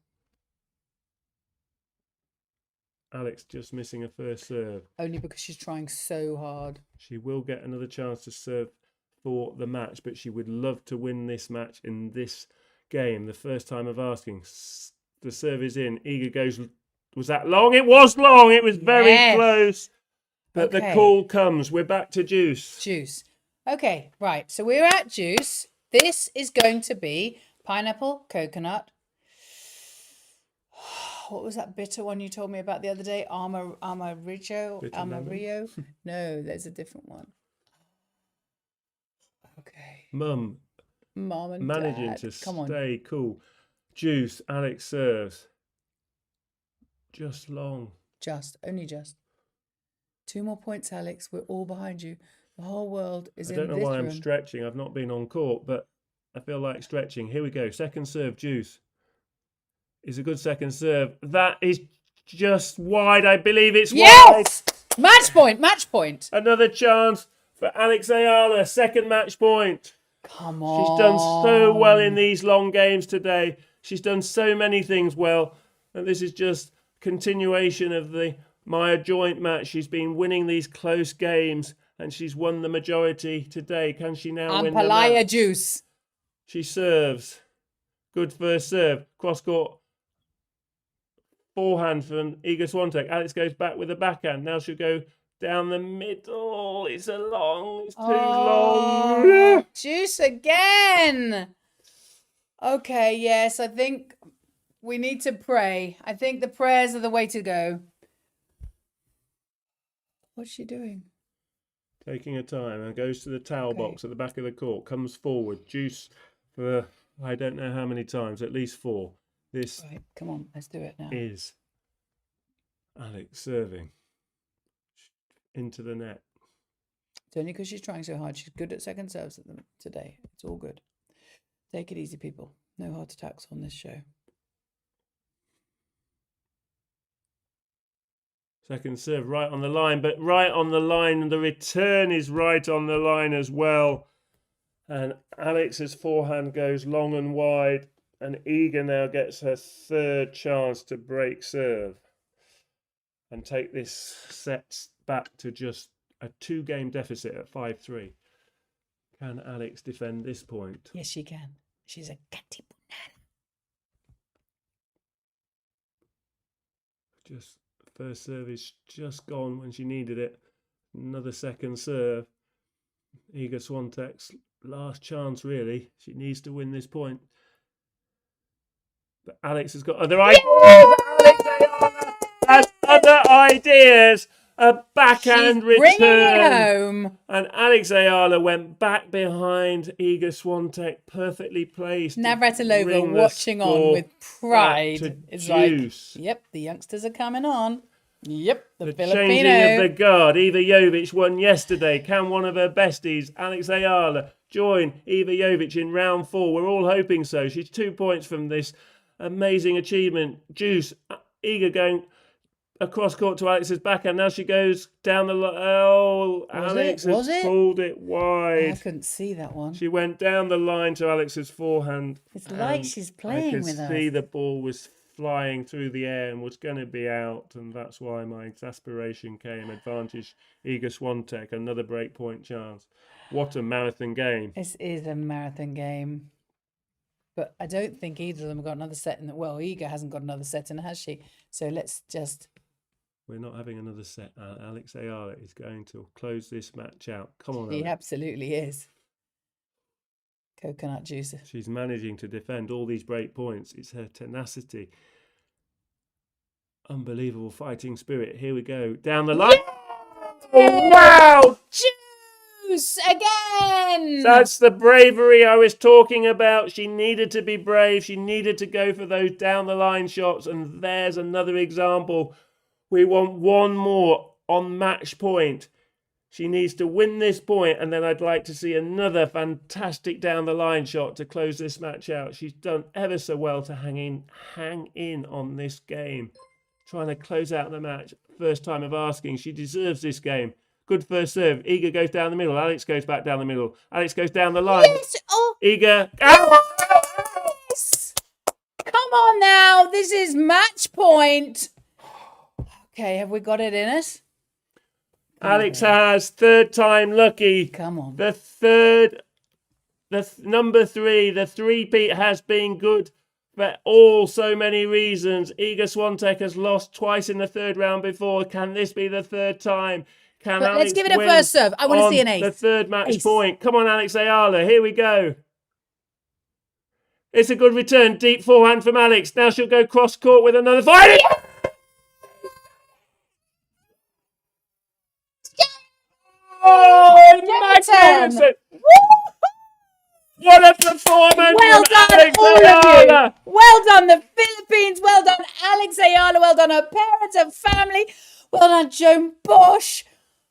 Alex just missing a first serve. Only because she's trying so hard. She will get another chance to serve for the match, but she would love to win this match in this game. The first time of asking. The serve is in. Iga goes. Was that long? It was long. It was very close. But the call comes. We're back to deuce. Juice. Okay, right. So we're at deuce. This is going to be pineapple, coconut. What was that bitter one you told me about the other day? Amarillo? No, there's a different one. Okay. Mum and managing Dad. to Come on. stay cool. Juice. Alex serves. Just long. Only just. 2 more points, Alex. We're all behind you. The whole world is in this room. I don't know why I'm stretching. I've not been on court, but I feel like stretching. Here we go. Second serve, Juice. Is a good second serve. That is just wide. I believe it's wide. Match point. Another chance for Alex Eala. Second match point. Come on. She's done so well in these long games today. She's done so many things well. And this is just continuation of the Maya joint match. She's been winning these close games and she's won the majority today. Can she now win the match? Juice. She serves. Good first serve. Cross court. Forehand from Iga Swiatek. Alex goes back with a backhand. Now she'll go down the middle. It's too long. Juice again. Okay, yes, I think we need to pray. I think the prayers are the way to go. What's she doing? Taking her time and goes to the towel box at the back of the court. Comes forward. Juice for I don't know how many times. At least 4. This Right, come on, let's do it now. is Alex serving into the net. It's only because she's trying so hard. She's good at second serves today. It's all good. Take it easy, people. No heart attacks on this show. Second serve right on the line, but right on the line, and the return is right on the line as well. And Alex's forehand goes long and wide. And Iga now gets her third chance to break serve and take this set back to just a 2-game deficit at 5-3. Can Alex defend this point? Yes, she can. She's a catty banana. Just first serve is just gone when she needed it. Another second serve. Iga Swiatek's last chance, really. She needs to win this point. But Alex has got other ideas. Alex Ayala has other ideas. A backhand She's bringing return. it home. And Alex Ayala went back behind Iga Swiatek, perfectly placed. Navratilova watching on with pride. It's juice. like, yep, the youngsters are coming on. Yep, the Changing Filipino. of the guard. Eva Jovic won yesterday. Can one of her besties, Alex Ayala, join Eva Jovic in round 4? We're all hoping so. She's 2 points from this amazing achievement. Juice, Iga going across court to Alex's backhand. Now she goes down the line. Oh, Alex has pulled it wide. I couldn't see that one. She went down the line to Alex's forehand. It's like she's playing with us. I could see the ball was flying through the air and was going to be out, and that's why my exasperation came. Advantage Iga Swiatek, another break point chance. What a marathon game. This is a marathon game. But I don't think either of them have got another set in the... Well, Iga hasn't got another set in, has she? So let's just... We're not having another set. Alex Ayala is going to close this match out. Come on, She Alex. absolutely is. Coconut juice. She's managing to defend all these break points. It's her tenacity. Unbelievable fighting spirit. Here we go. Down the line. Oh, wow! Juice again! That's the bravery I was talking about. She needed to be brave. She needed to go for those down the line shots. And there's another example. We want one more on match point. She needs to win this point, and then I'd like to see another fantastic down-the-line shot to close this match out. She's done ever so well to hang in on this game. Trying to close out the match. First time of asking. She deserves this game. Good first serve. Iga goes down the middle. Alex goes back down the middle. Alex goes down the line. Yes! Oh! Iga. Yes! Come on now. This is match point. Okay, have we got it in us? Alex has third time lucky. Come on. Number 3, the three-peat has been good for so many reasons. Iga Swiatek has lost twice in the third round before. Can this be the third time? Let's give it a first serve. I want to see an ace. The third match point. Come on, Alex Ayala. Here we go. It's a good return. Deep forehand from Alex. Now she'll go cross court with another fight. Oh, magnificent! What a performance! Well done, Alex all Ayala. of you. Well done, the Philippines. Well done, Alex Ayala. Well done, her parents and family. Well done, Joan Bosch.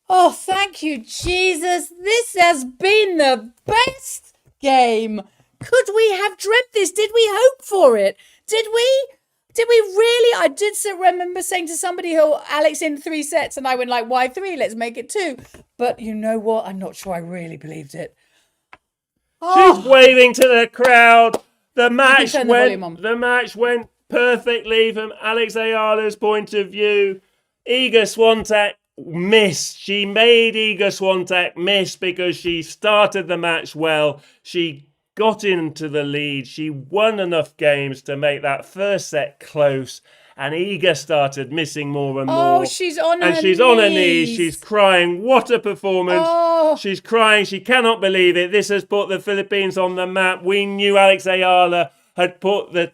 Oh, thank you, Jesus. This has been the best game. Could we have dreamt this? Did we hope for it? Did we? Did we really? I did remember saying to somebody, "Oh, Alex in 3 sets," and I went like, "Why 3? Let's make it 2." But you know what? I'm not sure I really believed it. She's waving to the crowd. The match turn the volume on. went perfectly from Alex Ayala's point of view. Iga Swiatek missed. She made Iga Swiatek miss because she started the match well. She got into the lead. She won enough games to make that first set close. And Iga started missing more and more. Oh, she's on her knees. And she's on her knees. She's crying. What a performance. Oh. She's crying. She cannot believe it. This has put the Philippines on the map. We knew Alex Ayala had put the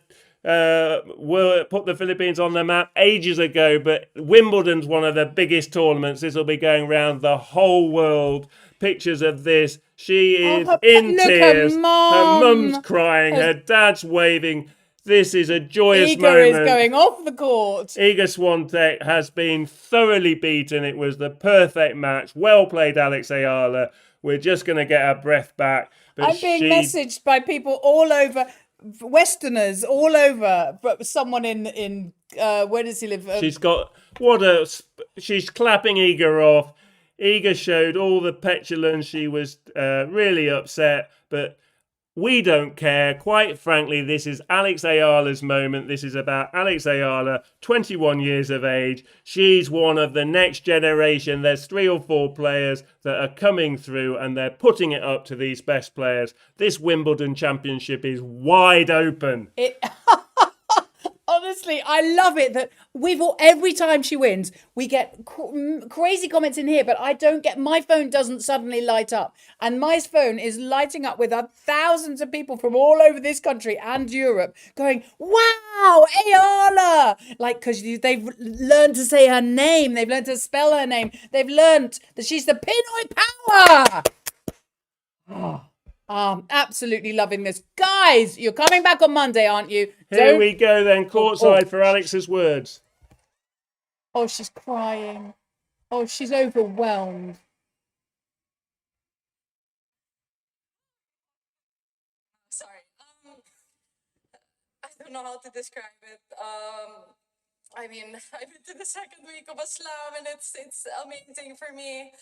Philippines on the map ages ago. But Wimbledon's one of the biggest tournaments. This will be going around the whole world. Pictures of this. She is in tears. Her mum's crying. Her dad's waving. This is a joyous moment. Iga is going off the court. Iga Swiatek has been thoroughly beaten. It was the perfect match. Well played, Alex Ayala. We're just going to get our breath back. But I'm being messaged by people all over, Westerners all over. But someone in where does he live? She's clapping Iga off. Iga showed all the petulance. She was really upset, but we don't care. Quite frankly, this is Alex Ayala's moment. This is about Alex Ayala, 21 years of age. She's one of the next generation. There's 3 or 4 players that are coming through and they're putting it up to these best players. This Wimbledon championship is wide open. Honestly, I love it that every time she wins, we get crazy comments in here, but I don't get, my phone doesn't suddenly light up. And my phone is lighting up with thousands of people from all over this country and Europe going, wow, Eala! Like, because they've learned to say her name, they've learned to spell her name, they've learned that she's the Pinoy Power! Absolutely loving this. Guys, you're coming back on Monday, aren't you? Here we go then, courtside for Alex's words. Oh, she's crying. Oh, she's overwhelmed. Sorry. I don't know how to describe it. I mean, I'm into the second week of a slam, and it's amazing for me.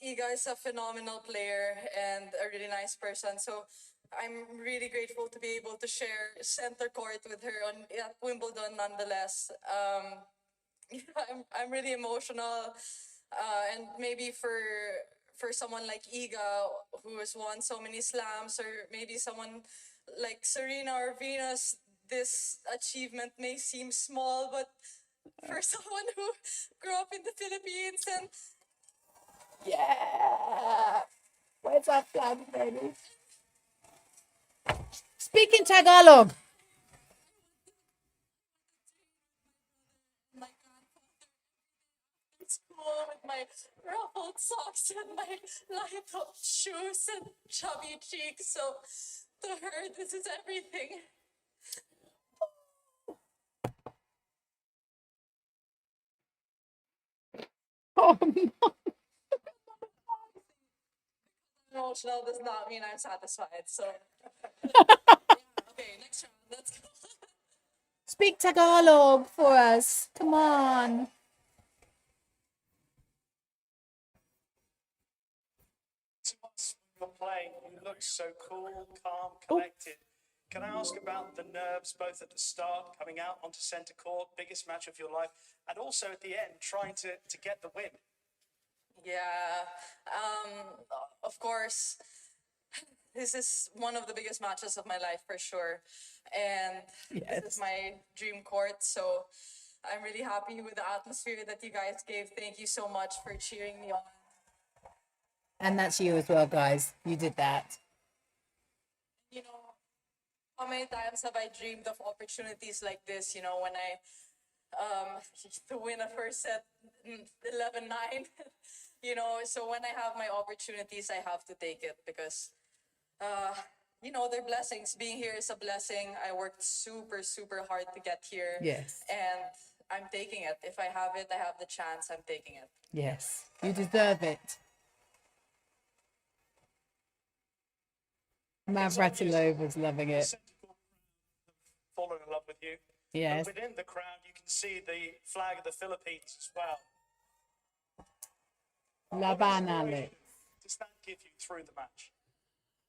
Iga is a phenomenal player and a really nice person. So I'm really grateful to be able to share center court with her at Wimbledon nonetheless. I'm really emotional. And maybe for someone like Iga, who has won so many slams, or maybe someone like Serena or Venus, this achievement may seem small, but for someone who grew up in the Philippines and Yeah. Where's our flag, baby? Speak in Tagalog. my grandfather in school with my ruffled socks and my light up shoes and chubby cheeks. So to her, this is everything. Oh, Emotional does not mean I'm satisfied. So yeah, okay, next round. Let's go. speak Tagalog for us. Come on. To us when you're playing, you look so cool, calm, collected. Can I ask about the nerves, both at the start, coming out onto centre court, biggest match of your life, and also at the end, trying to get the win? Yeah, of course, this is one of the biggest matches of my life for sure. And this is my dream court. So I'm really happy with the atmosphere that you guys gave. Thank you so much for cheering me on. And that's you as well, guys. You did that. You know, how many times have I dreamed of opportunities like this, you know, when I to win a first set 11-9, you know, so when I have my opportunities, I have to take it because you know, they're blessings. Being here is a blessing. I worked super, super hard to get here. Yes. And I'm taking it. If I have it, I have the chance, I'm taking it. Yes. You deserve it. Mavratilova's loving it. Centre court fallen in love with you. Yes. But within the crowd, you can see the flag of the Philippines as well. Laban, Alex. Does that give you through the match?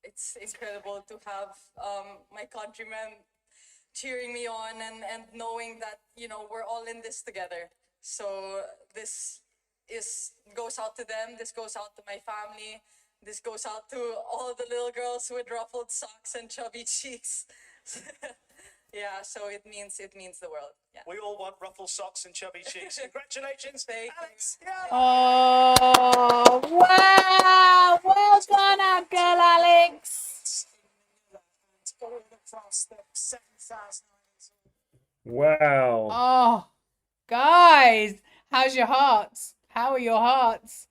It's incredible to have my countrymen cheering me on and knowing that, you know, we're all in this together. So this goes out to them. This goes out to my family. This goes out to all the little girls with ruffled socks and chubby cheeks. Yeah, so it means the world. Yeah. We all want ruffled socks and chubby cheeks. Congratulations, Thank you. Alex. Yeah. Oh, wow. Well done, our girl, Alex. All across the 7,000. Wow. Oh, guys, how's your hearts? How are your hearts?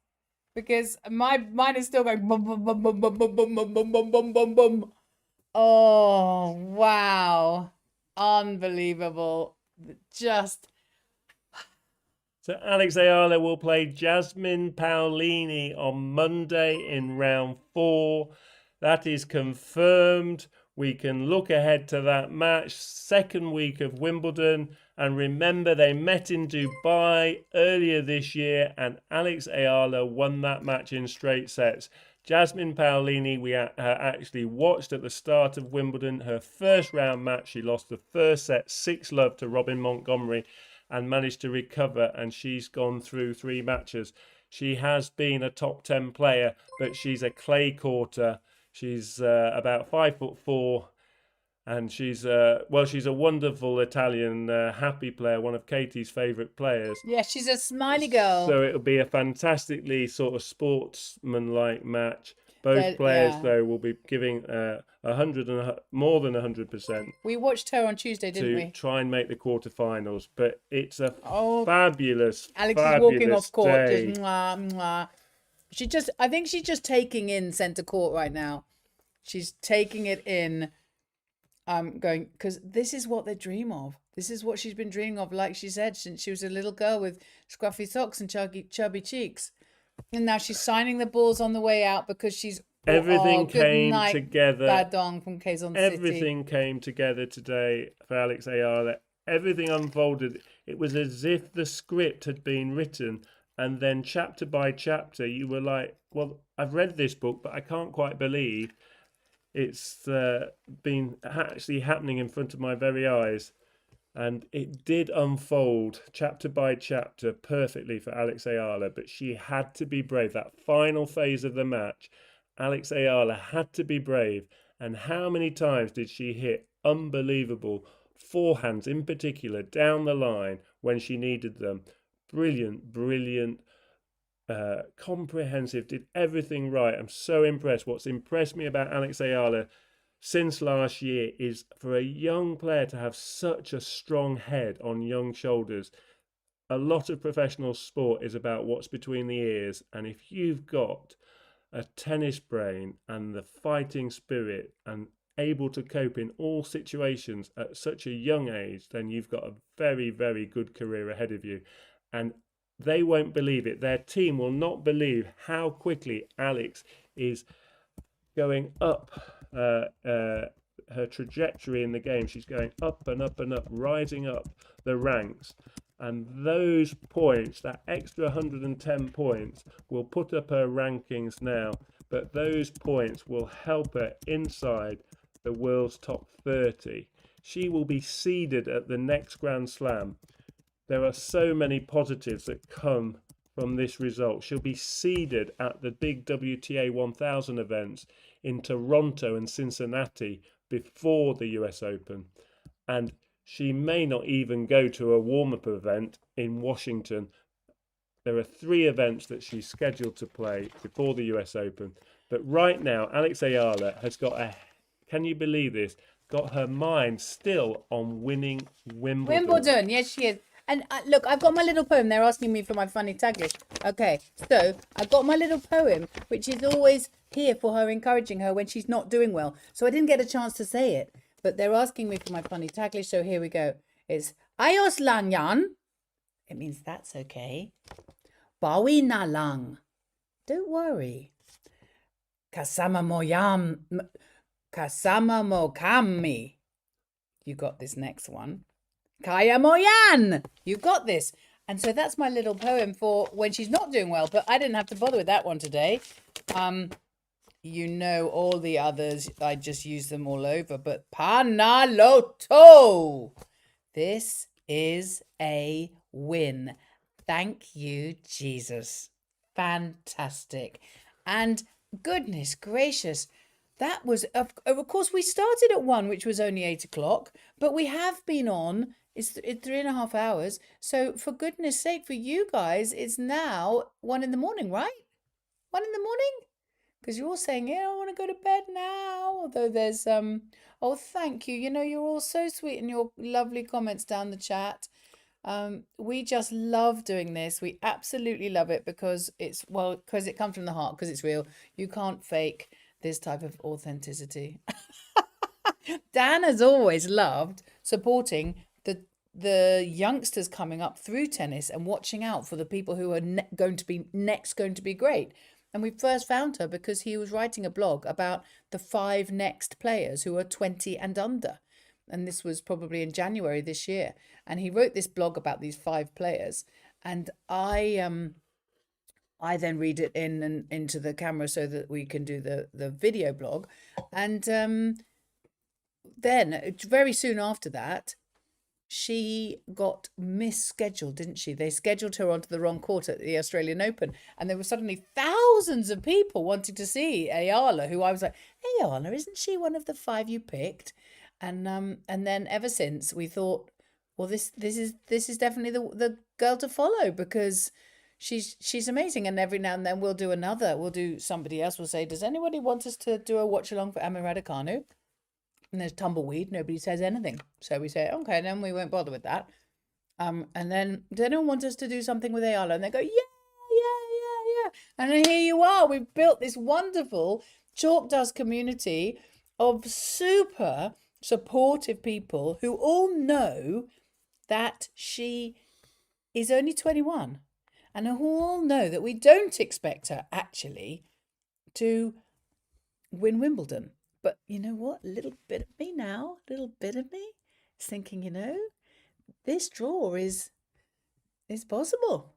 Because mine is still going bum bum bum bum bum bum bum bum bum bum bum bum bum. Oh, wow. Unbelievable. Just So Alex Eala will play Jasmine Paolini on Monday in round 4. That is confirmed. We can look ahead to that match, second week of Wimbledon. And remember, they met in Dubai earlier this year, and Alex Eala won that match in straight sets. Jasmine Paolini, we actually watched at the start of Wimbledon. Her first round match, she lost the first set 6-love to Robin Montgomery and managed to recover, and she's gone through 3 matches. She has been a top 10 player, but she's a clay courter. She's about 5'4", And she's she's a wonderful Italian happy player, one of Katie's favourite players. Yeah, she's a smiley girl. So it'll be a fantastically sort of sportsman-like match. Both players, though, will be giving 100 and more than 100% We watched her on Tuesday, didn't to we? try and make the quarterfinals. But it's a Oh, fabulous, Alex is fabulous walking off court. day. Just mwah, mwah. I think she's just taking in centre court right now. She's taking it in, going, because this is what they dream of. This is what she's been dreaming of, like she said, since she was a little girl with scruffy socks and chubby cheeks. And now she's signing the balls on the way out because she's... Everything good came night, together. Badong from Quezon City. Everything came together today for Alex Eala. Everything unfolded. It was as if the script had been written, and then chapter by chapter, you were like, well, I've read this book, but I can't quite believe it's been actually happening in front of my very eyes. And it did unfold chapter by chapter perfectly for Alex Eala, but she had to be brave. That final phase of the match, Alex Eala had to be brave. And how many times did she hit unbelievable forehands, in particular, down the line when she needed them? Brilliant, comprehensive, did everything right. I'm so impressed. What's impressed me about Alex Eala since last year is for a young player to have such a strong head on young shoulders. A lot of professional sport is about what's between the ears, and if you've got a tennis brain and the fighting spirit and able to cope in all situations at such a young age, then you've got a very, very good career ahead of you. And they won't believe it. Their team will not believe how quickly Alex is going up her trajectory in the game. She's going up and up and up, rising up the ranks. And those points, that extra 110 points, will put up her rankings now. But those points will help her inside the world's top 30. She will be seeded at the next Grand Slam. There are so many positives that come from this result. She'll be seeded at the big WTA 1000 events in Toronto and Cincinnati before the US Open. And she may not even go to a warm-up event in Washington. There are 3 events that she's scheduled to play before the US Open. But right now, Alex Eala has got can you believe this? Got her mind still on winning Wimbledon. Wimbledon, yes, she is. And look, I've got my little poem. They're asking me for my funny tag list. Okay, so I've got my little poem, which is always here for her, encouraging her when she's not doing well. So I didn't get a chance to say it, but they're asking me for my funny tag list. So here we go. It's Ayos lang yan. It means that's okay. Bawi na lang. Don't worry. Kasama mo kami. You got this next one. Kaya mo yan. You got this. And so that's my little poem for when she's not doing well. But I didn't have to bother with that one today. You know all the others. I just use them all over. But Panaloto. This is a win. Thank you, Jesus. Fantastic. And goodness gracious. That was, of course, we started at 1, which was only 8 o'clock. But we have been on. It's 3.5 hours. So for goodness sake, for you guys, it's now 1 in the morning, right? 1 in the morning? Because you're all saying, yeah, I want to go to bed now. Although there's, oh, thank you. You know, you're all so sweet in your lovely comments down the chat. We just love doing this. We absolutely love it because because it comes from the heart, because it's real. You can't fake this type of authenticity. Dan has always loved supporting the youngsters coming up through tennis and watching out for the people who are going to be great. And we first found her because he was writing a blog about the 5 next players who are 20 and under. And this was probably in January this year. And he wrote this blog about these 5 players. And I then read it into the camera so that we can do the video blog. And then very soon after that, she got misscheduled, didn't she? They scheduled her onto the wrong court at the Australian Open. And there were suddenly thousands of people wanting to see Eala, who I was like, Eala, isn't she one of the 5 you picked? And then ever since we thought, well, this is definitely the girl to follow, because she's amazing. And every now and then we'll do somebody else will say, does anybody want us to do a watch along for Emma Raducanu? And there's tumbleweed, nobody says anything, so we say okay, and then we won't bother with that. And then does anyone want us to do something with Eala? And they go, yeah. And then here you are. We've built this wonderful chalk dust community of super supportive people who all know that she is only 21, and who all know that we don't expect her actually to win Wimbledon. But you know what? A little bit of me is thinking, this draw is possible.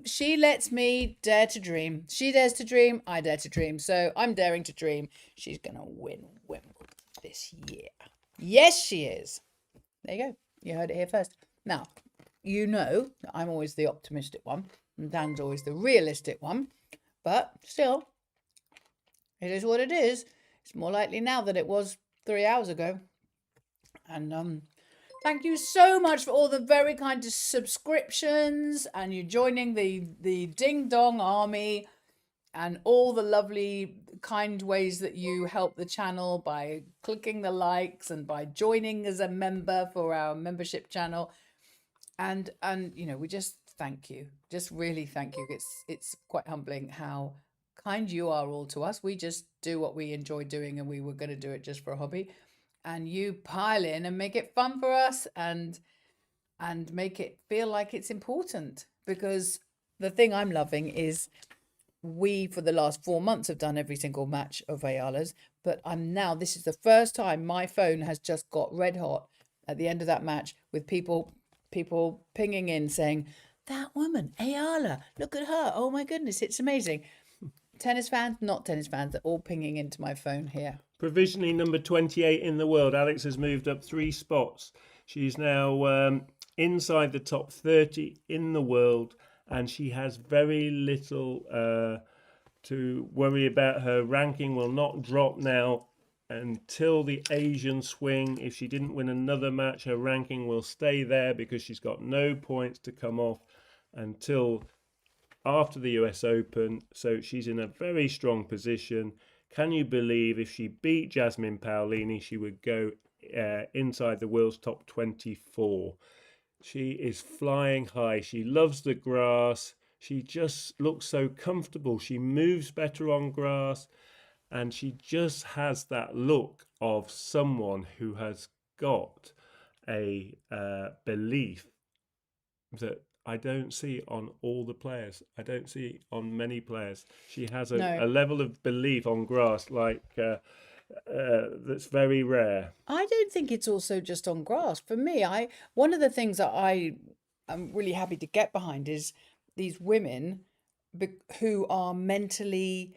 She lets me dare to dream. She dares to dream, I dare to dream. So I'm daring to dream she's gonna win Wimbledon this year. Yes, she is. There you go. You heard it here first. Now, that I'm always the optimistic one, and Dan's always the realistic one. But still, it is what it is. It's more likely now than it was 3 hours ago. And thank you so much for all the very kind subscriptions, and you joining the Ding Dong Army, and all the lovely kind ways that you help the channel by clicking the likes and by joining as a member for our membership channel. And we just thank you. Just really thank you. It's quite humbling how kind you are all to us. We just do what we enjoy doing, and we were going to do it just for a hobby, and you pile in and make it fun for us, and make it feel like it's important. Because the thing I'm loving is we, for the last 4 months, have done every single match of Eala's, but this is the first time my phone has just got red hot at the end of that match with people pinging in saying, that woman Eala, look at her, oh my goodness, it's amazing. Tennis fans, not tennis fans, they're all pinging into my phone here. Provisionally number 28 in the world. Alex has moved up 3 spots. She's now inside the top 30 in the world, and she has very little to worry about. Her ranking will not drop now until the Asian swing. If she didn't win another match, her ranking will stay there, because she's got no points to come off until after the US Open. So she's in a very strong position. Can you believe if she beat Jasmine Paolini, she would go inside the world's top 24. She is flying high. She loves the grass. She just looks so comfortable. She moves better on grass, and she just has that look of someone who has got a belief that I don't see on all the players. I don't see on many players. She has a level of belief on grass that's very rare. I don't think it's also just on grass. For me, one of the things that I am really happy to get behind is these women who are mentally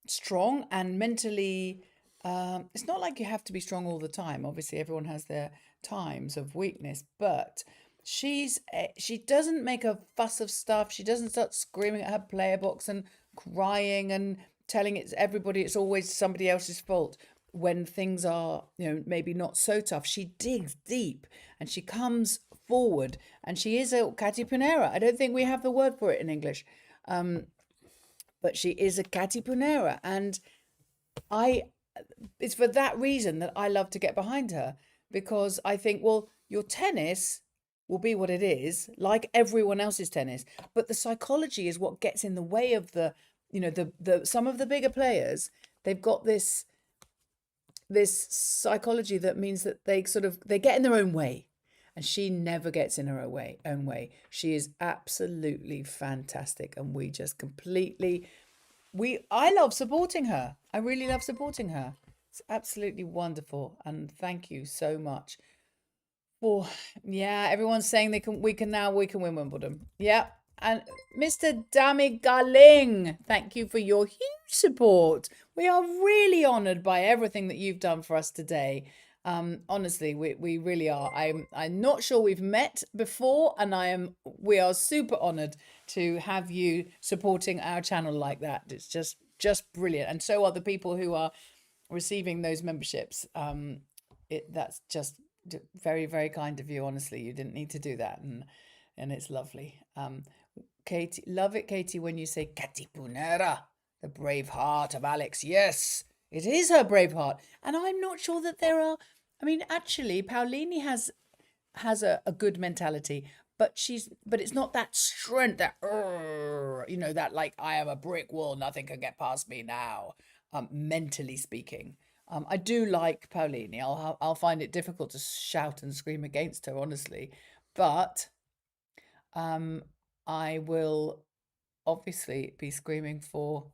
strong and mentally. It's not like you have to be strong all the time. Obviously, everyone has their times of weakness, but she doesn't make a fuss of stuff. She doesn't start screaming at her player box and crying and telling everybody it's always somebody else's fault when things are, maybe not so tough. She digs deep and she comes forward, and she is a catipunera. I don't think we have the word for it in English, but she is a catipunera, and it's for that reason that I love to get behind her, because I think, well, your tennis will be what it is, like everyone else's tennis, but the psychology is what gets in the way of the some of the bigger players. They've got this psychology that means that they get in their own way, and she never gets in her own way. She is absolutely fantastic, and we just I love supporting her. I really love supporting her. It's absolutely wonderful, and thank you so much. Everyone's saying we can win Wimbledon. Yeah. And Mr. Dami Galing, thank you for your huge support. We are really honoured by everything that you've done for us today. Honestly, we really are. I'm not sure we've met before, and we are super honoured to have you supporting our channel like that. It's just brilliant. And so are the people who are receiving those memberships. that's just very, very kind of you. Honestly, you didn't need to do that, and it's lovely. Katie, love it, Katie, when you say Katy Punera, the brave heart of Alex. Yes, it is her brave heart, and I'm not sure that there are. I mean, actually, Paulini has a good mentality, but it's not that strength that that like I am a brick wall, nothing can get past me now. Mentally speaking, I do like Paulini. I'll find it difficult to shout and scream against her, honestly, but I will obviously be screaming for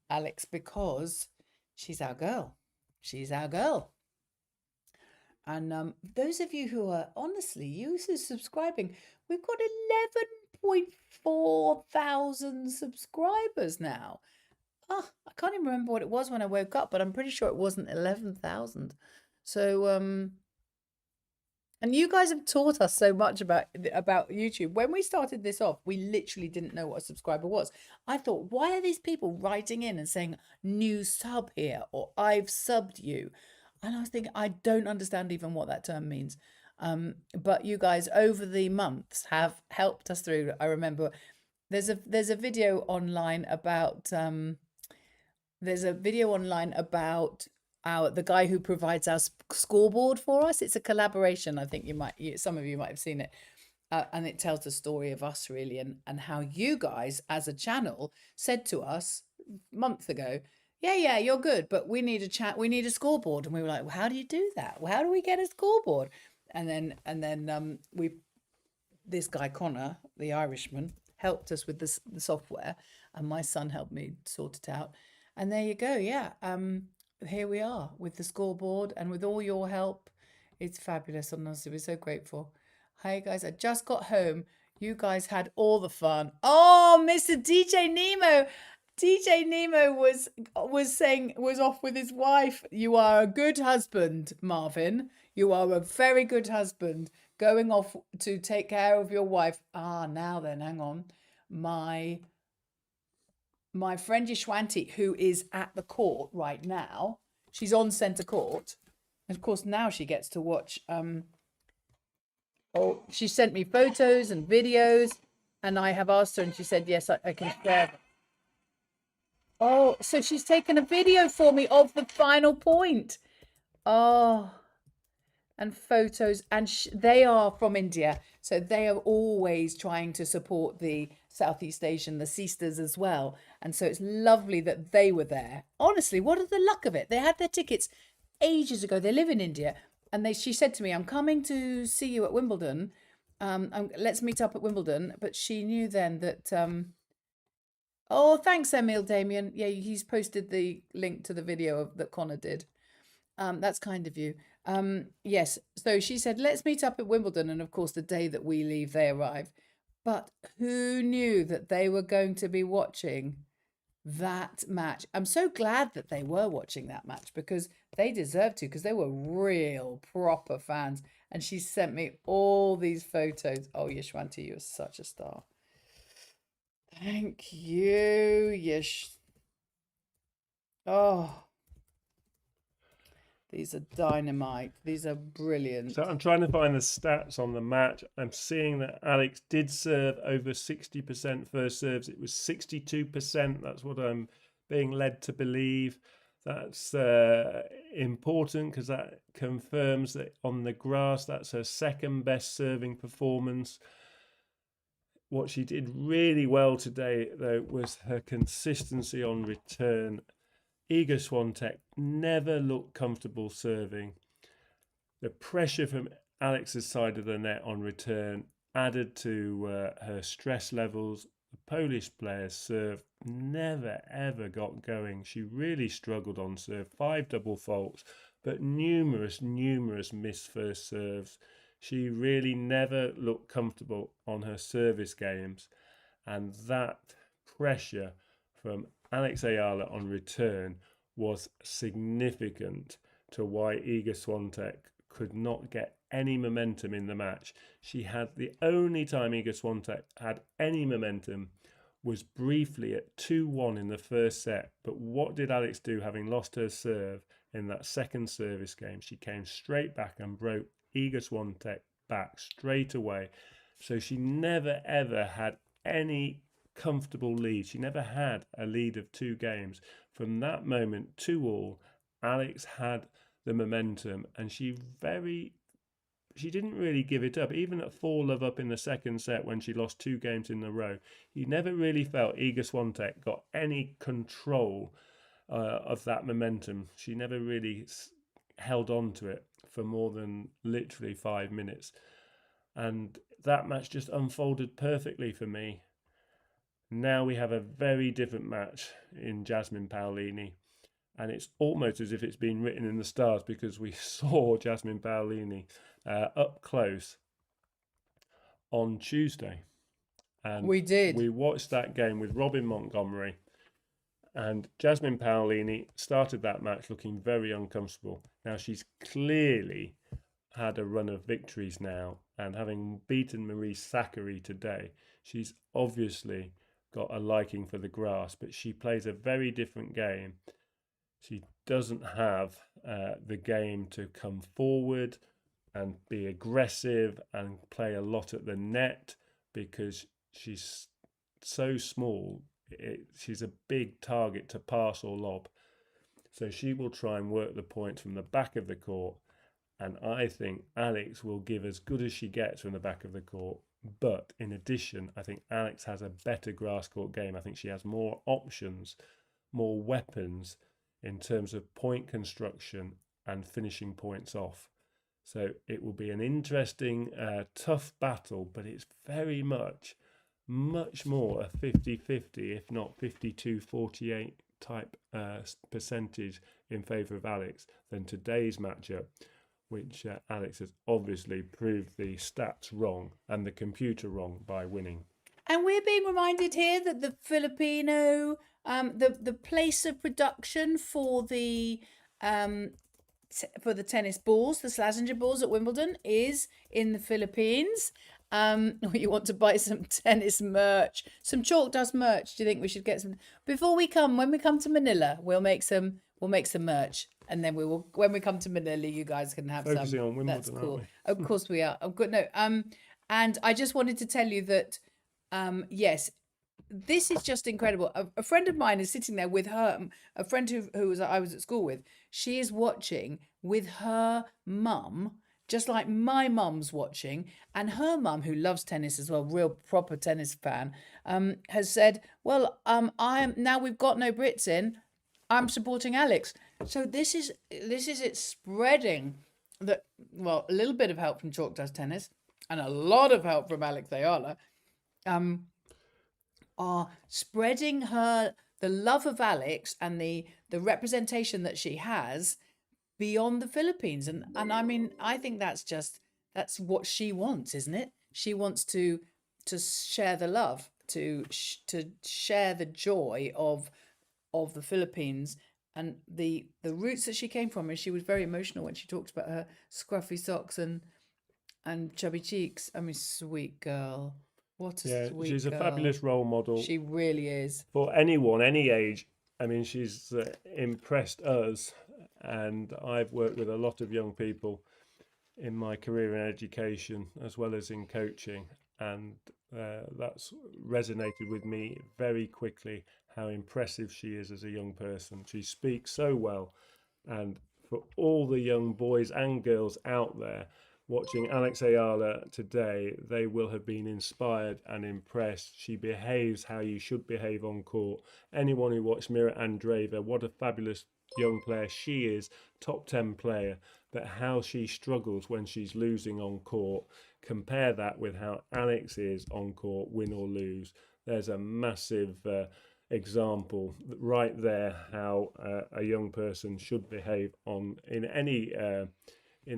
Alex because she's our girl. She's our girl. And those of you who are honestly users subscribing, we've got 11.4 thousand subscribers now. Oh, I can't even remember what it was when I woke up, but I'm pretty sure it wasn't 11,000. So, and you guys have taught us so much about YouTube. When we started this off, we literally didn't know what a subscriber was. I thought, why are these people writing in and saying new sub here or I've subbed you? And I was thinking, I don't understand even what that term means. But you guys over the months have helped us through. I remember there's a video online about the guy who provides our scoreboard for us. It's a collaboration. I think some of you might have seen it. And it tells the story of us really and how you guys as a channel said to us a month ago, yeah, you're good, but we need a scoreboard. And we were like, well, how do you do that? Well, how do we get a scoreboard? And then this guy, Connor, the Irishman, helped us with the software, and my son helped me sort it out. And there you go. Yeah. Here we are with the scoreboard and with all your help. It's fabulous. Honestly, we're so grateful. Hi guys, I just got home. You guys had all the fun. Oh, Mr. DJ Nemo. DJ Nemo was off with his wife. You are a good husband, Marvin. You are a very good husband. Going off to take care of your wife. Now then, hang on. My friend Yashwanti, who is at the court right now, she's on centre court. And of course, now she gets to watch. She sent me photos and videos, and I have asked her, and she said, yes, I can share them. Oh, so she's taken a video for me of the final point. Oh, and photos. And they are from India. So they are always trying to support the Southeast Asian, the sisters as well. And so it's lovely that they were there. Honestly, what are the luck of it? They had their tickets ages ago. They live in India. And she said to me, I'm coming to see you at Wimbledon. Let's meet up at Wimbledon. But she knew then that... Oh, thanks, Emil Damien. Yeah, he's posted the link to the video that Connor did. That's kind of you. Yes, so she said, let's meet up at Wimbledon. And of course, the day that we leave, they arrive. But who knew that they were going to be watching that match? I'm so glad that they were watching that match because they deserved to, because they were real proper fans. And she sent me all these photos. Oh, Yashwanti, you're such a star. Thank you, Yash. Oh, these are dynamite. These are brilliant. So I'm trying to find the stats on the match. I'm seeing that Alex did serve over 60% first serves. It was 62%. That's what I'm being led to believe. That's important because that confirms that on the grass, that's her second best serving performance. What she did really well today, though, was her consistency on return. Iga Swiatek never looked comfortable serving. The pressure from Alex's side of the net on return added to her stress levels. The Polish player's serve never, ever got going. She really struggled on serve. 5 double faults, but numerous missed first serves. She really never looked comfortable on her service games. And that pressure from Alex Eala on return was significant to why Iga Swiatek could not get any momentum in the match. The only time Iga Swiatek had any momentum was briefly at 2-1 in the first set. But what did Alex do, having lost her serve in that second service game? She came straight back and broke Iga Swiatek back straight away. So she never ever had any comfortable lead. She never had a lead of 2 games. From that moment, 2-2, Alex had the momentum, and she didn't really give it up. Even at 4-love up in the second set when she lost 2 games in a row, you never really felt Iga Swiatek got any control of that momentum. She never really held on to it for more than literally 5 minutes. And that match just unfolded perfectly for me. Now we have a very different match in Jasmine Paolini. And it's almost as if it's been written in the stars, because we saw Jasmine Paolini up close on Tuesday. And We did. We watched that game with Robin Montgomery. And Jasmine Paolini started that match looking very uncomfortable. Now, she's clearly had a run of victories now. And having beaten Marie Sakkari today, she's obviously got a liking for the grass. But she plays a very different game. She doesn't have the game to come forward and be aggressive and play a lot at the net, because she's so small. She's a big target to pass or lob. So she will try and work the points from the back of the court. And I think Alex will give as good as she gets from the back of the court. But in addition, I think Alex has a better grass court game. I think she has more options, more weapons in terms of point construction and finishing points off. So it will be an interesting, tough battle, but it's very much more a 50-50, if not 52-48 type percentage in favour of Alex than today's matchup, which Alex has obviously proved the stats wrong and the computer wrong by winning. And we're being reminded here that the Filipino, the place of production for the tennis balls, the Slazenger balls at Wimbledon, is in the Philippines. You want to buy some tennis merch, some chalk dust merch? Do you think we should get some before we come? When we come to Manila, we'll make some merch, and then when we come to Manila, you guys can have Focusing some. on Wimbledon, That's cool. aren't Of course we are. Oh, good. No. And I just wanted to tell you that. Yes, this is just incredible. A friend of mine is sitting there with her, a friend who I was at school with. She is watching with her mum, just like my mum's watching. And her mum, who loves tennis as well, real proper tennis fan, has said, well, now we've got no Brits in, I'm supporting Alex. So this is it spreading that, well, a little bit of help from Chalk Dust Tennis and a lot of help from Alex Eala. Are spreading the love of Alex and the representation that she has beyond the Philippines. And I mean, I think that's what she wants, isn't it? She wants to share the love, to share the joy of the Philippines and the roots that she came from. And she was very emotional when she talked about her scruffy socks and chubby cheeks. I mean, sweet girl. What a sweet she's girl. a fabulous role model. She really is. For anyone, any age. I mean, she's impressed us, and I've worked with a lot of young people in my career in education as well as in coaching, and that's resonated with me very quickly, how impressive she is as a young person. She speaks so well, and for all the young boys and girls out there watching Alex Eala today, they will have been inspired and impressed. She behaves how you should behave on court. Anyone who watched Mira Andreeva, what a fabulous young player she is, top 10 player, but how she struggles when she's losing on court. Compare that with how Alex is on court, win or lose. There's a massive example right there how a young person should behave in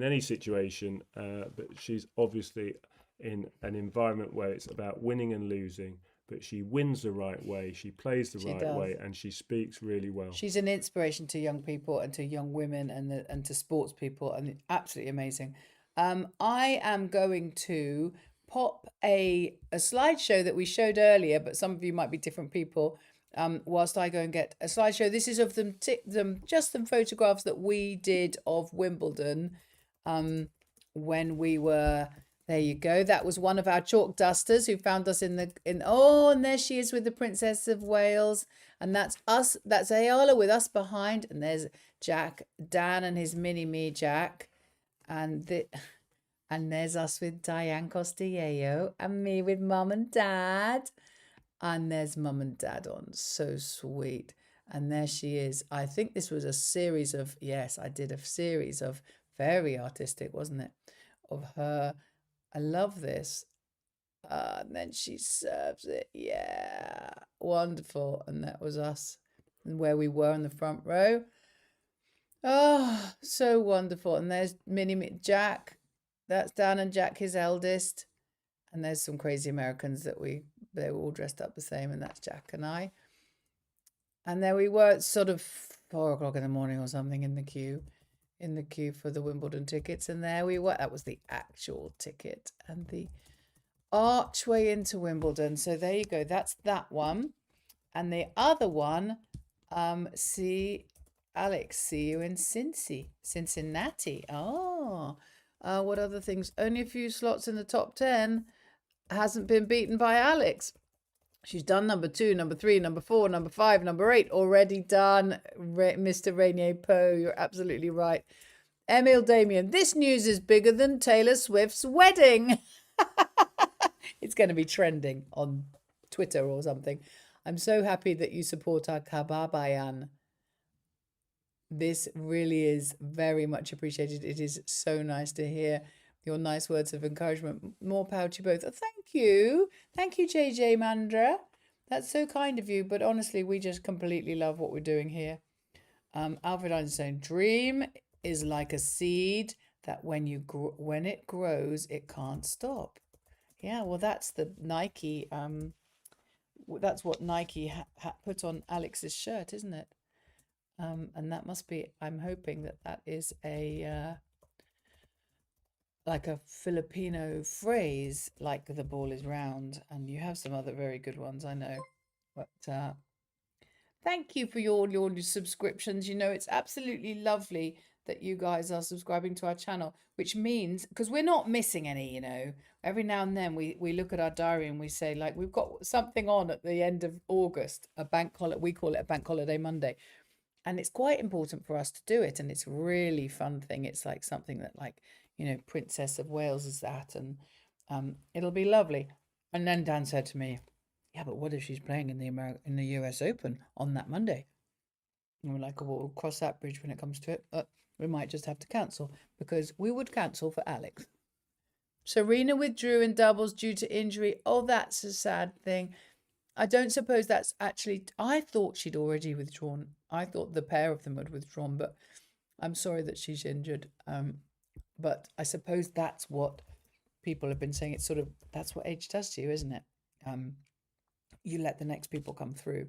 any situation, but she's obviously in an environment where it's about winning and losing, but she wins the right way, she plays the right way, and she speaks really well. She's an inspiration to young people and to young women and to sports people, and absolutely amazing. I am going to pop a slideshow that we showed earlier, but some of you might be different people. Whilst I go and get a slideshow, this is of them, just some photographs that we did of Wimbledon when we were. There you go. That was one of our chalk dusters who found us and there she is with the Princess of Wales, and that's us. That's Eala with us behind, and there's Jack, Dan, and his mini me Jack, and there's us with Diane Costilleo and me with Mum and Dad. And there's Mum and Dad on. So sweet. And there she is. I think this was a series of, yes, I did a series of, very artistic, wasn't it? Of her. I love this. And then she serves it. Yeah. Wonderful. And that was us. And where we were in the front row. Oh, so wonderful. And there's Mini Jack. That's Dan and Jack, his eldest. And there's some crazy Americans that they were all dressed up the same, and that's Jack and I. And there we were, it's sort of 4 o'clock in the morning or something in the queue for the Wimbledon tickets. And there we were. That was the actual ticket and the archway into Wimbledon. So there you go. That's that one. And the other one, see Alex, see you in Cincinnati. Oh, what other things? Only a few slots in the top 10. Hasn't been beaten by Alex. She's done number 2, number 3, number 4, number 5, number 8. Already done, Mr. Rainier Poe. You're absolutely right. Emil Damien, this news is bigger than Taylor Swift's wedding. It's going to be trending on Twitter or something. I'm so happy that you support our Kababayan. This really is very much appreciated. It is so nice to hear your nice words of encouragement. More power to you both. Oh, thank you. Thank you, JJ Mandra. That's so kind of you. But honestly, we just completely love what we're doing here. Alfred Einstein, dream is like a seed that when it grows, it can't stop. Yeah, well, that's the Nike. That's what Nike put on Alex's shirt, isn't it? And that must be. I'm hoping that is a. Like a Filipino phrase, like the ball is round, and you have some other very good ones, I know. But thank you for your subscriptions. You know, it's absolutely lovely that you guys are subscribing to our channel, which means, because we're not missing any, you know, every now and then we look at our diary and we say, like, we've got something on at the end of August, a bank holiday, we call it a bank holiday Monday. And it's quite important for us to do it. And it's a really fun thing. It's like something that, like, you know, Princess of Wales is that. And it'll be lovely. And then Dan said to me, yeah, but what if she's playing in the US Open on that Monday? And we're like, well, we'll cross that bridge when it comes to it. We might just have to cancel, because we would cancel for Alex. Serena withdrew in doubles due to injury. Oh, that's a sad thing. I don't suppose that's actually. I thought she'd already withdrawn. I thought the pair of them had withdrawn, but I'm sorry that she's injured. But I suppose that's what people have been saying. It's sort of, that's what age does to you, isn't it? You let the next people come through.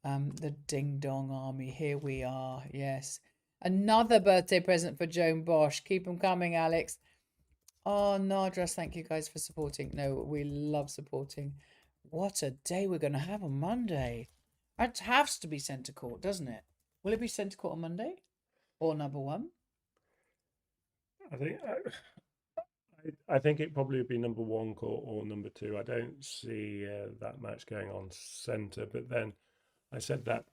The ding dong army. Here we are. Yes. Another birthday present for Joan Bosch. Keep them coming, Alex. Oh, Nardras, thank you guys for supporting. No, we love supporting. What a day we're going to have on Monday. It has to be centre court, doesn't it? Will it be centre court on Monday? Or number 1? I think it probably would be number 1 court or number 2. I don't see that match going on centre. But then I said that.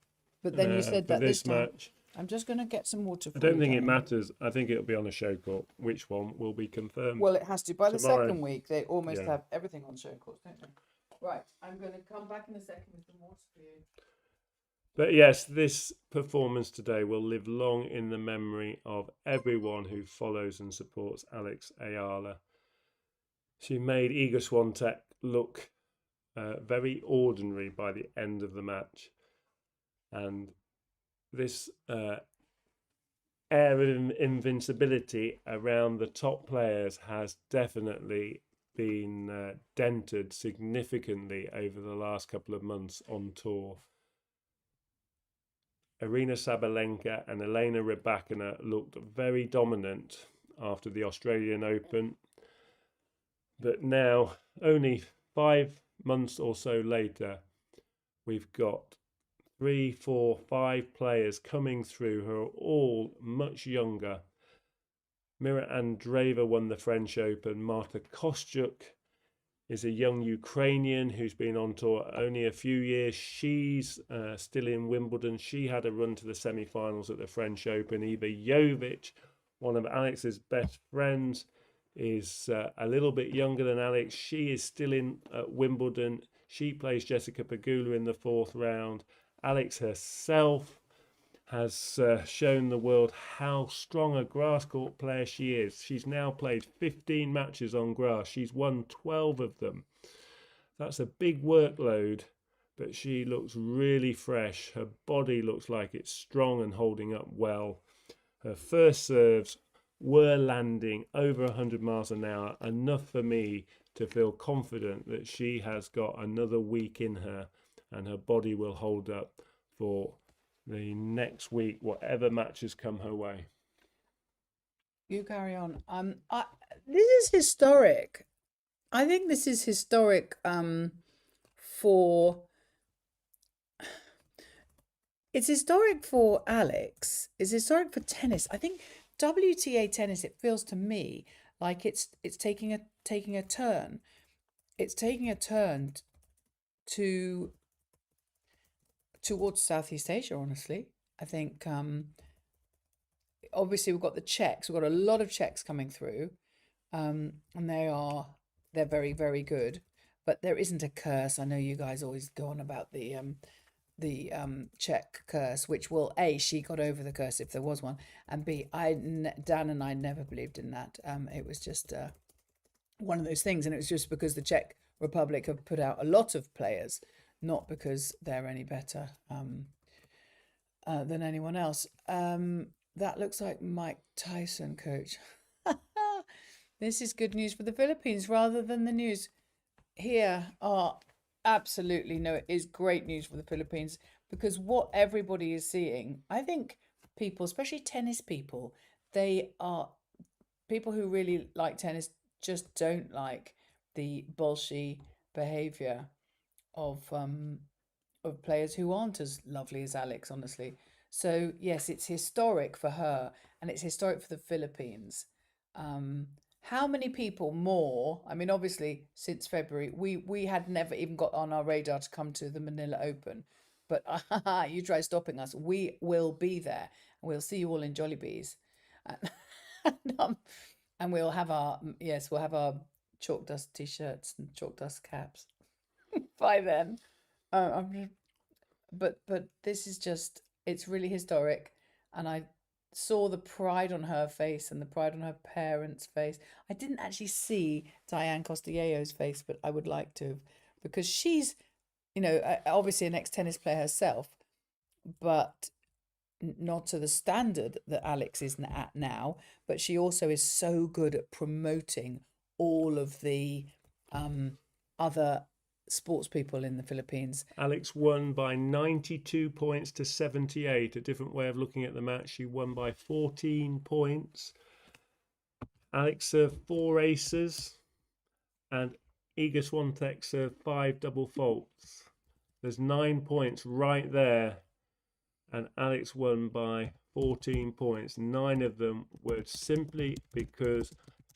But then you said that this time. Match. I'm just going to get some water for I don't you, think it darling. matters. I think it'll be on a show court. Which one will be confirmed? Well, it has to. By the tomorrow. second week, they almost Yeah. have everything on show courts, don't they? Right, I'm going to come back in a second with some water for you. But yes, this performance today will live long in the memory of everyone who follows and supports Alex Eala. She made Iga Swiatek look very ordinary by the end of the match. And this air of invincibility around the top players has definitely been dented significantly over the last couple of months on tour. Aryna Sabalenka and Elena Rybakina looked very dominant after the Australian Open. But now, only 5 months or so later, we've got 3, 4, 5 players coming through who are all much younger. Mira Andreeva won the French Open. Marta Kostyuk is a young Ukrainian who's been on tour only a few years. She's still in Wimbledon. She had a run to the semi-finals at the French Open. Iva Jovic, one of Alex's best friends, is a little bit younger than Alex. She is still in Wimbledon. She plays Jessica Pegula in the 4th round. Alex herself has shown the world how strong a grass court player she is. She's now played 15 matches on grass. She's won 12 of them. That's a big workload, but she looks really fresh. Her body looks like it's strong and holding up well. Her first serves were landing over 100 miles an hour, enough for me to feel confident that she has got another week in her and her body will hold up for the next week, whatever matches come her way. You carry on. This is historic. I think this is historic for it's historic for Alex. It's historic for tennis. I think WTA tennis, it feels to me like it's taking a turn. It's taking a turn towards Southeast Asia, honestly. I think obviously we've got the Czechs. We've got a lot of Czechs coming through, and they're very, very good. But there isn't a curse. I know you guys always go on about the Czech curse, which will A, she got over the curse if there was one, and B, Dan and I never believed in that. It was just one of those things, and it was just because the Czech Republic have put out a lot of players, not because they're any better than anyone else. That looks like Mike Tyson, coach. This is good news for the Philippines rather than the news here. Absolutely no, it is great news for the Philippines, because what everybody is seeing, I think people, especially tennis people, they are people who really like tennis, just don't like the bolshy behavior of players who aren't as lovely as Alex, honestly. So yes, it's historic for her and it's historic for the Philippines. How many people more? I mean, obviously, since February, we had never even got on our radar to come to the Manila Open. But you try stopping us, we will be there. We'll see you all in Jollibees. And we'll have our chalk dust t-shirts and chalk dust caps by then. But this is just, it's really historic, and I saw the pride on her face and the pride on her parents' face. I didn't actually see Diane Costello's face, but I would like to, because she's, obviously an ex-tennis player herself, but not to the standard that Alex is at now. But she also is so good at promoting all of the other sports people in the Philippines. Alex won by 92 points to 78. A different way of looking at the match, she won by 14 points. Alex served 4 aces and Iga Swiatek served 5 double faults. There's 9 points right there, and Alex won by 14 points. 9 of them were simply because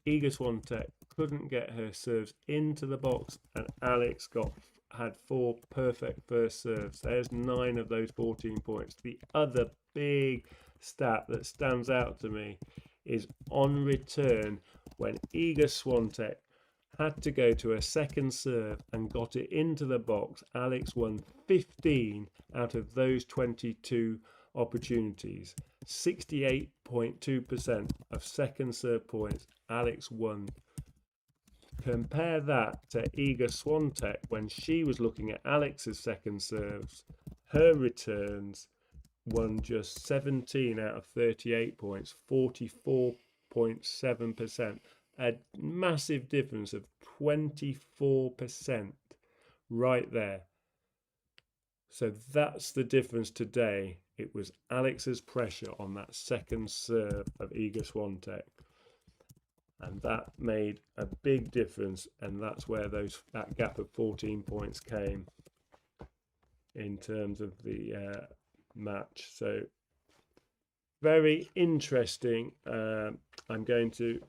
Iga Swiatek couldn't get her serves into the box, and Alex had 4 perfect first serves. There's 9 of those 14 points. The other big stat that stands out to me is on return, when Iga Swiatek had to go to a second serve and got it into the box, Alex won 15 out of those 22 opportunities. 68.2% of second serve points Alex won. Compare that to Iga Swiatek when she was looking at Alex's second serves. Her returns won just 17 out of 38 points, 44.7%. A massive difference of 24% right there. So that's the difference today. It was Alex's pressure on that second serve of Iga Swiatek. and that made a big difference, and that's where that gap of 14 points came in terms of the match. So very interesting. I'm going to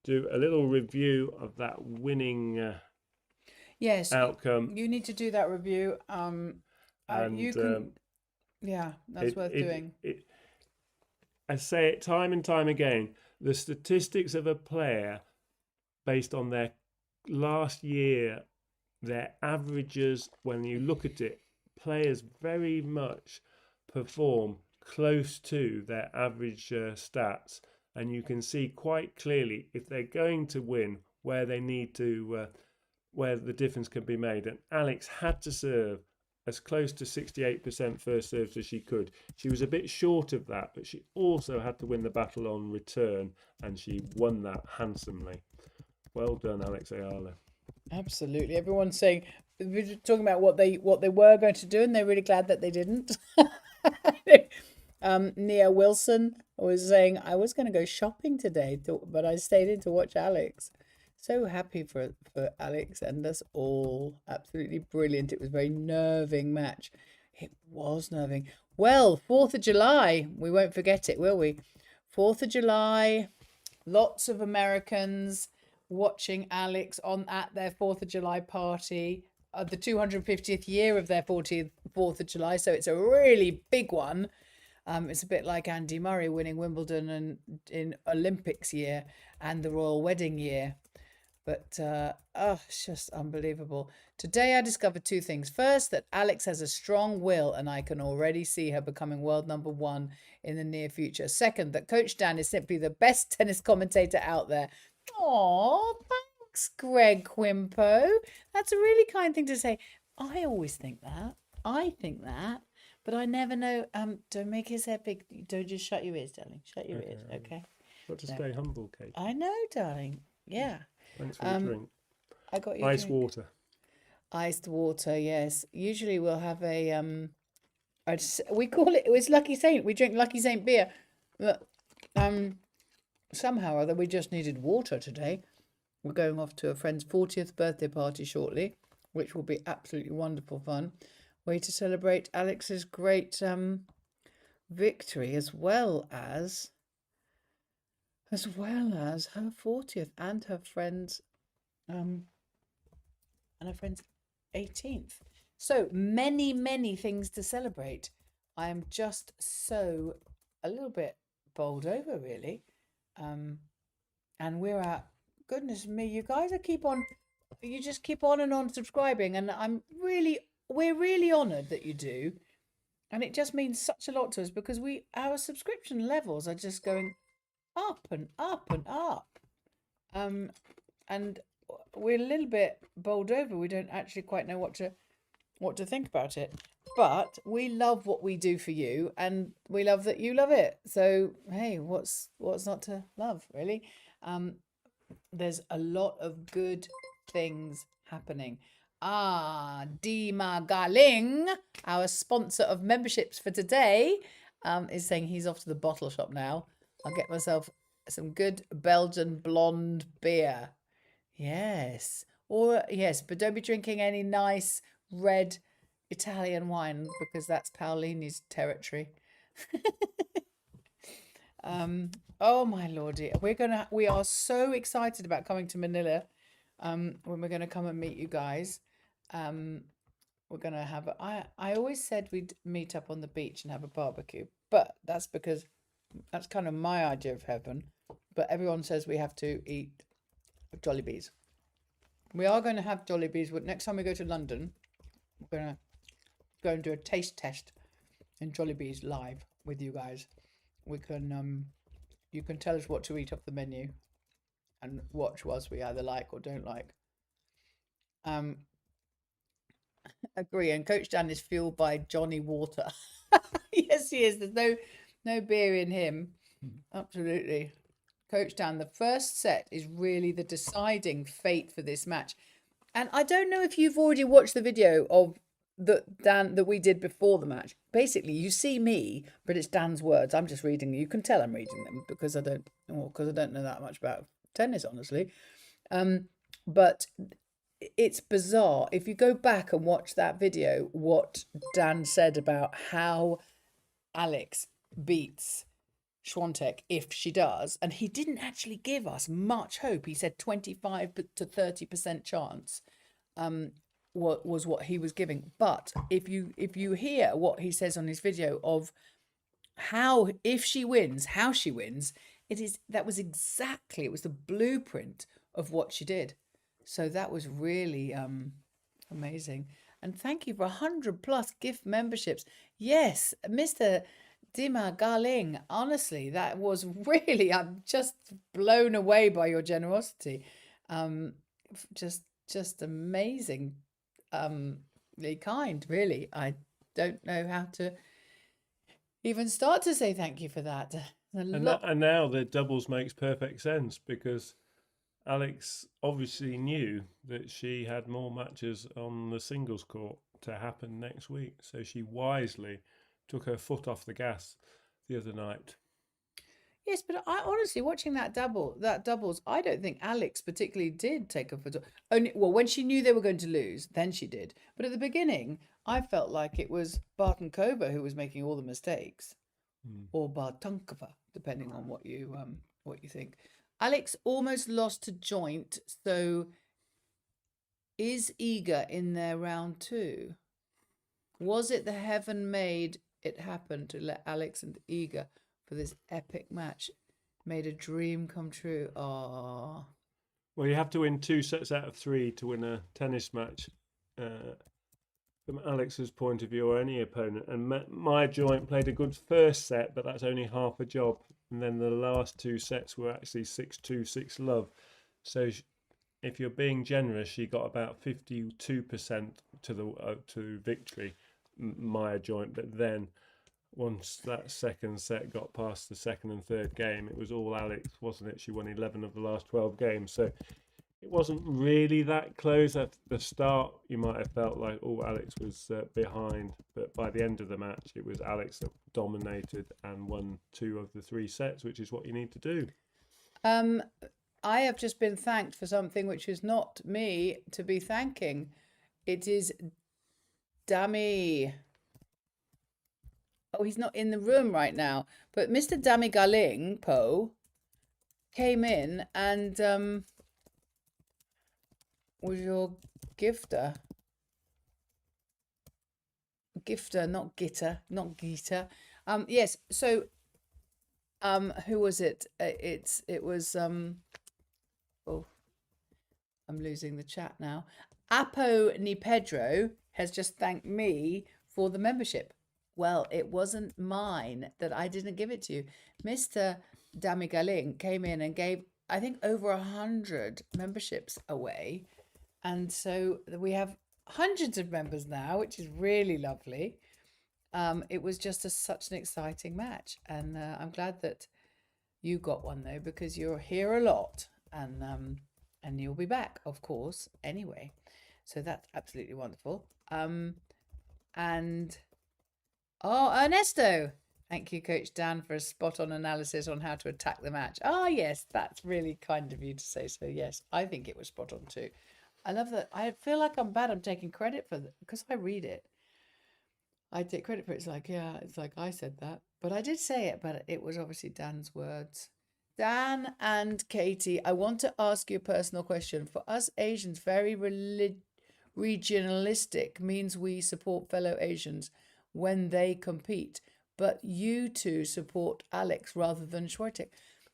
do a little review of that winning Yes, outcome. you need to do that review. And you can, yeah, that's worth doing. I say it time and time again, the statistics of a player based on their last year, their averages, when you look at it, players very much perform close to their average stats, and you can see quite clearly if they're going to win where they need to, where the difference can be made. And Alex had to serve as close to 68% first serves as she could. She was a bit short of that, but she also had to win the battle on return, and she won that handsomely. Well done, Alex Eala. Absolutely. Everyone's saying, we're talking about what they were going to do, and they're really glad that they didn't. Nia Wilson was saying, I was going to go shopping today, but I stayed in to watch Alex. So happy for Alex and us all. Absolutely brilliant. It was a very nerving match. It was nerving. Well, 4th of July. We won't forget it, will we? 4th of July. Lots of Americans watching Alex at their 4th of July party. The 250th year of their 4th of July. So it's a really big one. It's a bit like Andy Murray winning Wimbledon and in Olympics year and the royal wedding year. But it's just unbelievable. Today I discovered two things. First, that Alex has a strong will and I can already see her becoming world #1 in the near future. Second, that Coach Dan is simply the best tennis commentator out there. Aw, thanks, Greg Quimpo. That's a really kind thing to say. I always think that. But I never know. Don't make his head big. Don't just shut your ears, darling. Shut your ears, okay? Got to stay humble, Kate. I know, darling. Yeah. Thanks for the drink. I got you Ice water. Iced water, yes. Usually we'll have we call it. It's Lucky Saint. We drink Lucky Saint beer. But somehow or other we just needed water today. We're going off to a friend's 40th birthday party shortly, which will be absolutely wonderful fun. Way to celebrate Alex's great victory, as well as her 40th and her friend's 18th. So many things to celebrate. I am just so a little bit bowled over, really. And we're at, goodness me, you guys you just keep on and on subscribing, and we're really honoured that you do. And it just means such a lot to us because our subscription levels are just going up and up and up. And we're a little bit bowled over. We don't actually quite know what to think about it. But we love what we do for you, and we love that you love it. So hey, what's not to love, really? There's a lot of good things happening. Dima Galing, our sponsor of memberships for today, is saying he's off to the bottle shop now. I'll get myself some good Belgian blonde beer. Yes. But don't be drinking any nice red Italian wine because that's Paolini's territory. Oh my lordy. We are so excited about coming to Manila. When we're gonna come and meet you guys. We're gonna have I always said we'd meet up on the beach and have a barbecue, but that's because that's kind of my idea of heaven. But everyone says we have to eat Jollibees. We are going to have Jollibees, but next time we go to London, we're going to go and do a taste test in Jollibees live with you guys. We can, you can tell us what to eat off the menu and watch whilst we either like or don't like. Agree. And Coach Dan is fueled by Johnny Water. Yes, he is. There's no beer in him. Absolutely. Coach Dan, the first set is really the deciding fate for this match. And I don't know if you've already watched the video of Dan that we did before the match. Basically, you see me, but it's Dan's words. I'm just reading. You can tell I'm reading them because I don't know that much about tennis, honestly. But it's bizarre. If you go back and watch that video, what Dan said about how Alex beats Swiatek if she does, and he didn't actually give us much hope. He said 25 to 30% chance. What was what he was giving. But if you hear what he says on his video of how, if she wins, how she wins, it was the blueprint of what she did. So that was really amazing. And thank you for 100+ gift memberships. Yes, Mr. Dima Garling, honestly, that was really, I'm just blown away by your generosity. Just amazing. Kind, really. I don't know how to even start to say thank you for that. And now the doubles makes perfect sense, because Alex obviously knew that she had more matches on the singles court to happen next week, so she wisely took her foot off the gas the other night. Yes, but I honestly, watching that doubles, I don't think Alex particularly did take her foot off. Only, well, when she knew they were going to lose, then she did. But at the beginning, I felt like it was Bartenkova who was making all the mistakes, or Bartenkova, depending on what you think. Alex almost lost to joint, so is Iga in their round 2? Was it the heaven made it happen to let Alex and Iga for this epic match? Made a dream come true. Oh. Well, you have to win 2 sets out of 3 to win a tennis match, from Alex's point of view, or any opponent. And my joint played a good first set, but that's only half a job. And then the last 2 sets were actually 6-2, 6-love. So if you're being generous, she got about 52% to victory, Maya joint. But then once that second set got past the second and third game, it was all Alex, wasn't it? She won 11 of the last 12 games. So it wasn't really that close. At the start, you might have felt like, oh, Alex was behind. But by the end of the match, it was Alex that dominated and won 2 of the 3 sets, which is what you need to do. I have just been thanked for something which is not me to be thanking. It is Dami. Oh, he's not in the room right now. But Mr. Dami Galing Po came in and was your gifter. Gifter, not gitter, not Gita. Yes. So, who was it? It was oh, I'm losing the chat now. Apo Ni Pedro has just thanked me for the membership. Well, it wasn't mine, that I didn't give it to you. Mr. Damigaling came in and gave, I think, over 100 memberships away. And so we have hundreds of members now, which is really lovely. It was just such an exciting match. And I'm glad that you got one, though, because you're here a lot. And you'll be back, of course, anyway. So that's absolutely wonderful. And... oh, Ernesto. Thank you, Coach Dan, for a spot-on analysis on how to attack the match. Ah, yes, that's really kind of you to say so. Yes, I think it was spot-on too. I love that. I feel like I'm bad. I'm taking credit for that because I read it. I take credit for it. It's like, yeah, it's like I said that. But I did say it, but it was obviously Dan's words. Dan and Katie, I want to ask you a personal question. For us Asians, very regionalistic means we support fellow Asians when they compete, but you two support Alex rather than Swiatek.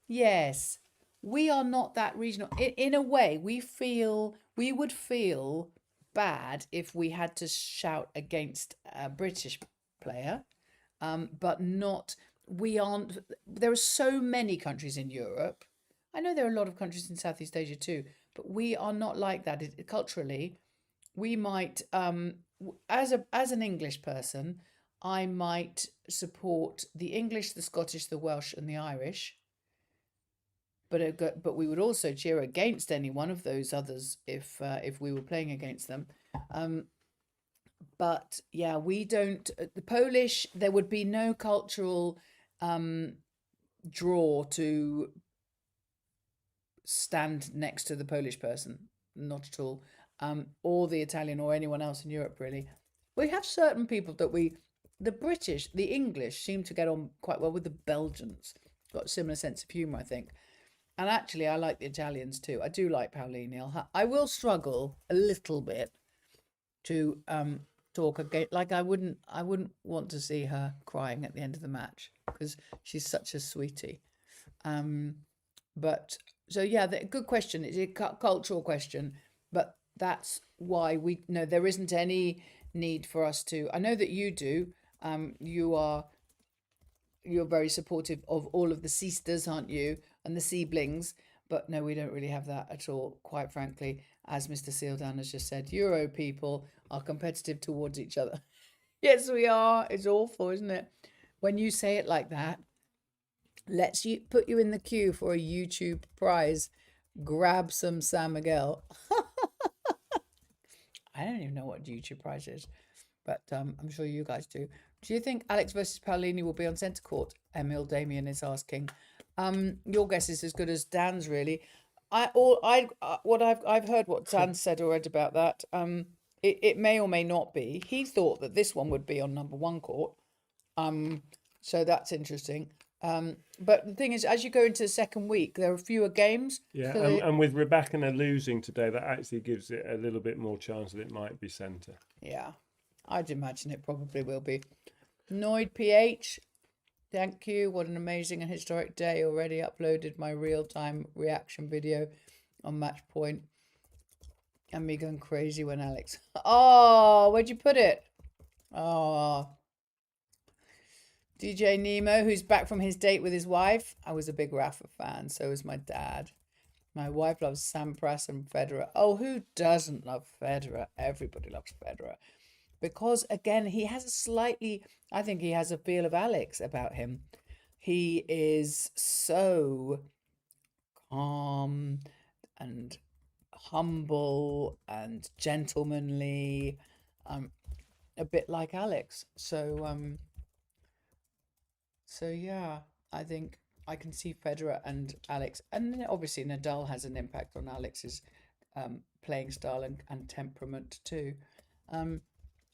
Yes, we are not that regional. In a way, we would feel bad if we had to shout against a British player, but not. We aren't. There are so many countries in Europe. I know there are a lot of countries in Southeast Asia too, but we are not like that. Culturally, we might, as an English person, I might support the English, the Scottish, the Welsh, and the Irish. But we would also cheer against any one of those others if we were playing against them. But yeah, we don't. The Polish, there would be no cultural draw to stand next to the Polish person, not at all, or the Italian or anyone else in Europe really. We have certain people that the British, the English seem to get on quite well with the Belgians. Got a similar sense of humour, I think. And actually, I like the Italians too. I do like Paolini. I will struggle a little bit to talk again. Like I wouldn't want to see her crying at the end of the match because she's such a sweetie. But so yeah, good question. It's a cultural question, but that's why there isn't any need for us to. I know that you do. You're very supportive of all of the sisters, aren't you, and the siblings? But no, we don't really have that at all, quite frankly. As Mr. Sealdown has just said, Euro people are competitive towards each other. Yes, we are. It's awful, isn't it? When you say it like that, let's put you in the queue for a YouTube prize. Grab some San Miguel. I don't even know what YouTube prize is, but I'm sure you guys do. Do you think Alex versus Paolini will be on centre court? Emil Damien is asking. Your guess is as good as Dan's, really. I've heard what Dan said already about that. It may or may not be. He thought that this one would be on number 1 court. So that's interesting. But the thing is, as you go into the second week, there are fewer games. Yeah, so and with Rebecca losing today, that actually gives it a little bit more chance that it might be centre. Yeah, I'd imagine it probably will be. Noid PH, thank you. What an amazing and historic day. Already uploaded my real-time reaction video on Match Point. And me going crazy when Alex... Oh, where'd you put it? Oh... DJ Nemo, who's back from his date with his wife. I was a big Rafa fan, so was my dad. My wife loves Sampras and Federer. Oh, who doesn't love Federer? Everybody loves Federer. Because, again, he has I think he has a feel of Alex about him. He is so calm and humble and gentlemanly, a bit like Alex. So yeah, I think I can see Federer and Alex, and then obviously Nadal has an impact on Alex's playing style and temperament too.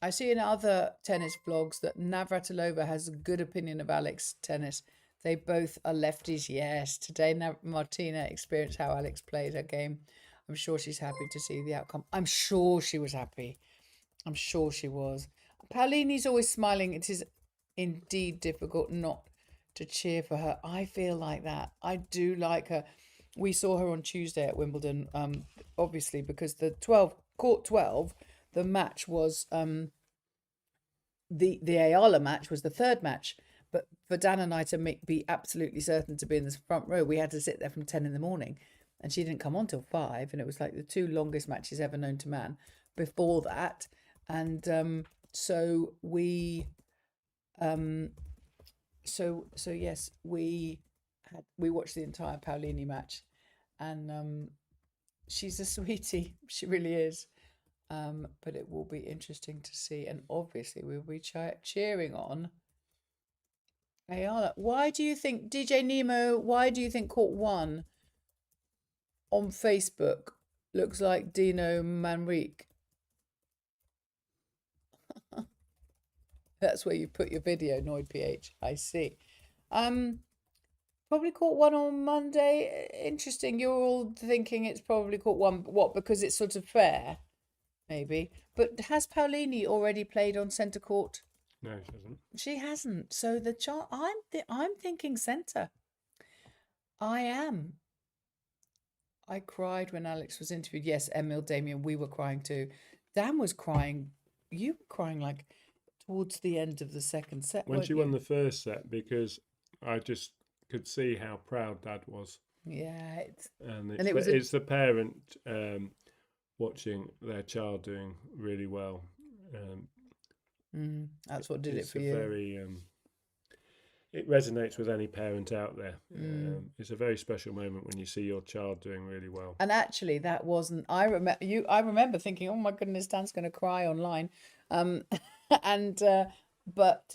I see in other tennis blogs that Navratilova has a good opinion of Alex tennis. They both are lefties. Yes, today Martina experienced how Alex played her game. I'm sure she's happy to see the outcome. I'm sure she was happy. I'm sure she was. Paolini's always smiling. It is indeed difficult not to cheer for her. I feel like that. I do like her. We saw her on Tuesday at Wimbledon, obviously, because the court 12, the match was the Eala match was the third match. But for Dan and I to be absolutely certain to be in the front row, we had to sit there from 10 in the morning. And she didn't come on till 5. And it was like the 2 longest matches ever known to man before that. And so we... So yes, we watched the entire Paolini match, and she's a sweetie. She really is. But it will be interesting to see, and obviously we'll be cheering on Eala. Why do you think, DJ Nemo? Why do you think Court 1 on Facebook looks like Dino Manrique? That's where you put your video, Noid PH. I see. Probably Court 1 on Monday. Interesting. You're all thinking it's probably Court 1. What? Because it's sort of fair, maybe. But has Paolini already played on centre court? No, she hasn't. She hasn't. So I'm thinking centre. I am. I cried when Alex was interviewed. Yes, Emil, Damien, we were crying too. Dan was crying. You were crying like towards the end of the second set. When she won the first set, because I just could see how proud Dad was. Yeah. It's the parent watching their child doing really well. That's what did it for you. It resonates with any parent out there. It's a very special moment when you see your child doing really well. And actually, that wasn't. I remember thinking, "Oh my goodness, Dan's going to cry online," but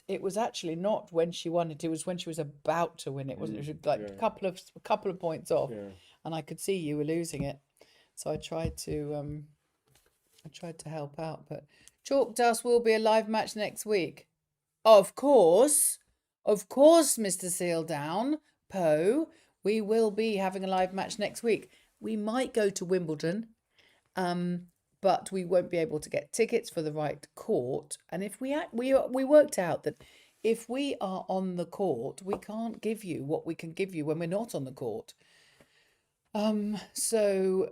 it was actually not when she won it. It was when she was about to win it, wasn't it? It was like a couple of points off. Yeah. and I could see you were losing it. So I tried to help out. But Chalk Dust will be a live match next week. Of course, Mr. Sealdown, Poe, we will be having a live match next week. We might go to Wimbledon, but we won't be able to get tickets for the right court. And if we worked out that if we are on the court, we can't give you what we can give you when we're not on the court. So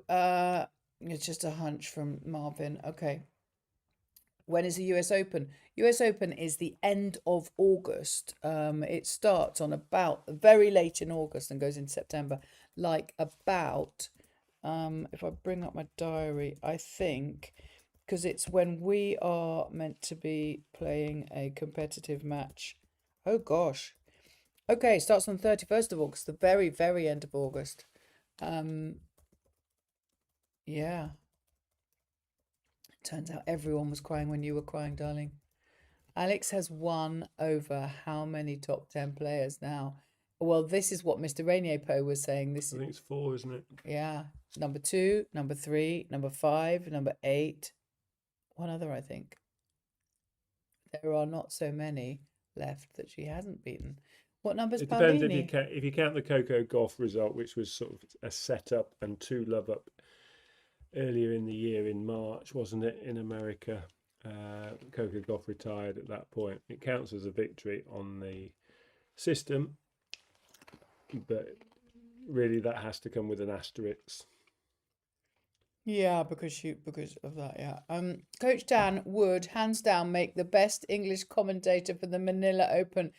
it's just a hunch from Marvin. Okay. When is the US Open? US Open is the end of August. It starts on about very late in August and goes into September. Like about, if I bring up my diary, I think, because it's when we are meant to be playing a competitive match. Oh gosh. Okay, it starts on the 31st of August, the very, very end of August. Yeah. Turns out everyone was crying when you were crying, darling. Alex has won over how many top 10 players now? Well, this is what Mr. Rainier Poe was saying. I think it's 4, isn't it? Yeah. Number 2, number 3, number 5, number 8. One other, I think. There are not so many left that she hasn't beaten. What number's It Paulini? depends if you count the Coco Gauff result, which was sort of a setup and 2 love up earlier in the year in March, wasn't it, in America? Coco Gauff retired at that point. It counts as a victory on the system, but really that has to come with an asterisk. Yeah, because of that, yeah. Coach Dan would, hands down, make the best English commentator for the Manila Open.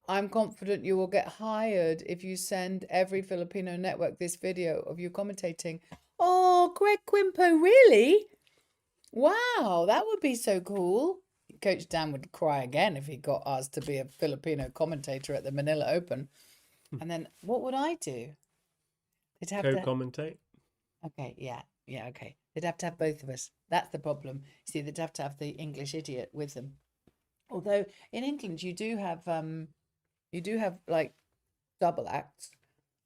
I'm confident you will get hired if you send every Filipino network this video of you commentating. Oh, Greg Quimpo, really? Wow, that would be so cool. Coach Dan would cry again if he got asked to be a Filipino commentator at the Manila Open. And then what would I do? They'd have to Co-commentate? Okay, yeah, okay. They'd have to have both of us. That's the problem. See, they'd have to have the English idiot with them. Although in England you do have like double acts,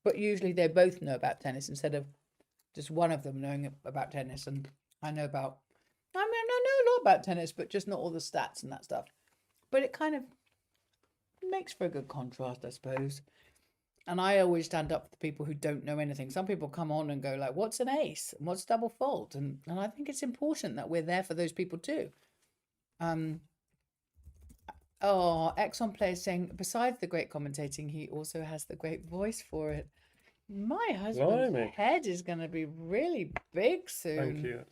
but usually they both know about tennis instead of just one of them knowing about tennis. And I know a lot about tennis, but just not all the stats and that stuff. But it kind of makes for a good contrast, I suppose. And I always stand up for the people who don't know anything. Some people come on and go like, what's an ace? And what's double fault? And I think it's important that we're there for those people too. Exxon Player saying, besides the great commentating, he also has the great voice for it. My husband's head is going to be really big soon. Thank you.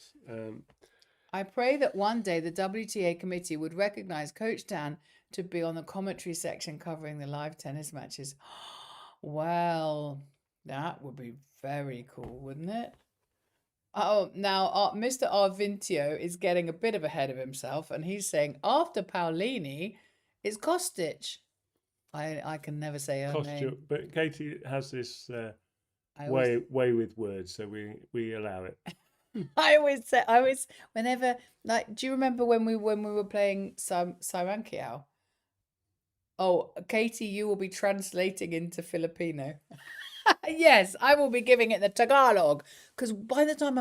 I pray that one day the WTA committee would recognize Coach Dan to be on the commentary section covering the live tennis matches. Well, that would be very cool, wouldn't it? Oh, now Mr. Arvintio is getting a bit of ahead of himself, and he's saying after Paulini, it's Kostic. I can never say her name. But Katie has this way with words, so we allow it. I always whenever, like, do you remember when we were playing Sirankiao? Oh, Katie, you will be translating into Filipino. Yes, I will be giving it the Tagalog, because by the time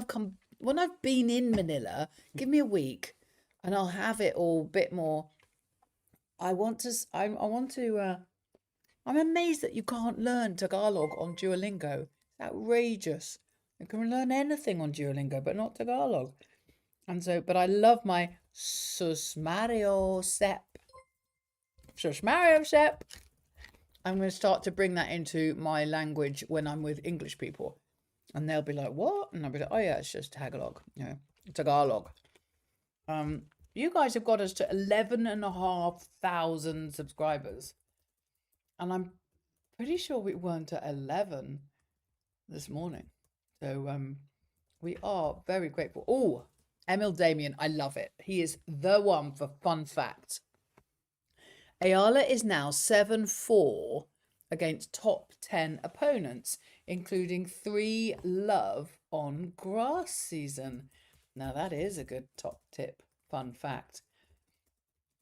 when I've been in Manila, give me a week, and I'll have it all a bit more. I'm amazed that you can't learn Tagalog on Duolingo. It's outrageous. You can learn anything on Duolingo, but not Tagalog. And so, but I love my Susmario Sep. I'm going to start to bring that into my language when I'm with English people. And they'll be like, what? And I'll be like, oh yeah, it's just Tagalog. Tagalog. You guys have got us to 11,500 subscribers. And I'm pretty sure we weren't at 11 this morning. So we are very grateful. Oh, Emil Damien, I love it. He is the one for fun facts. Eala is now 7-4 against top 10 opponents, including 3 love on grass season. Now that is a good top tip, fun fact.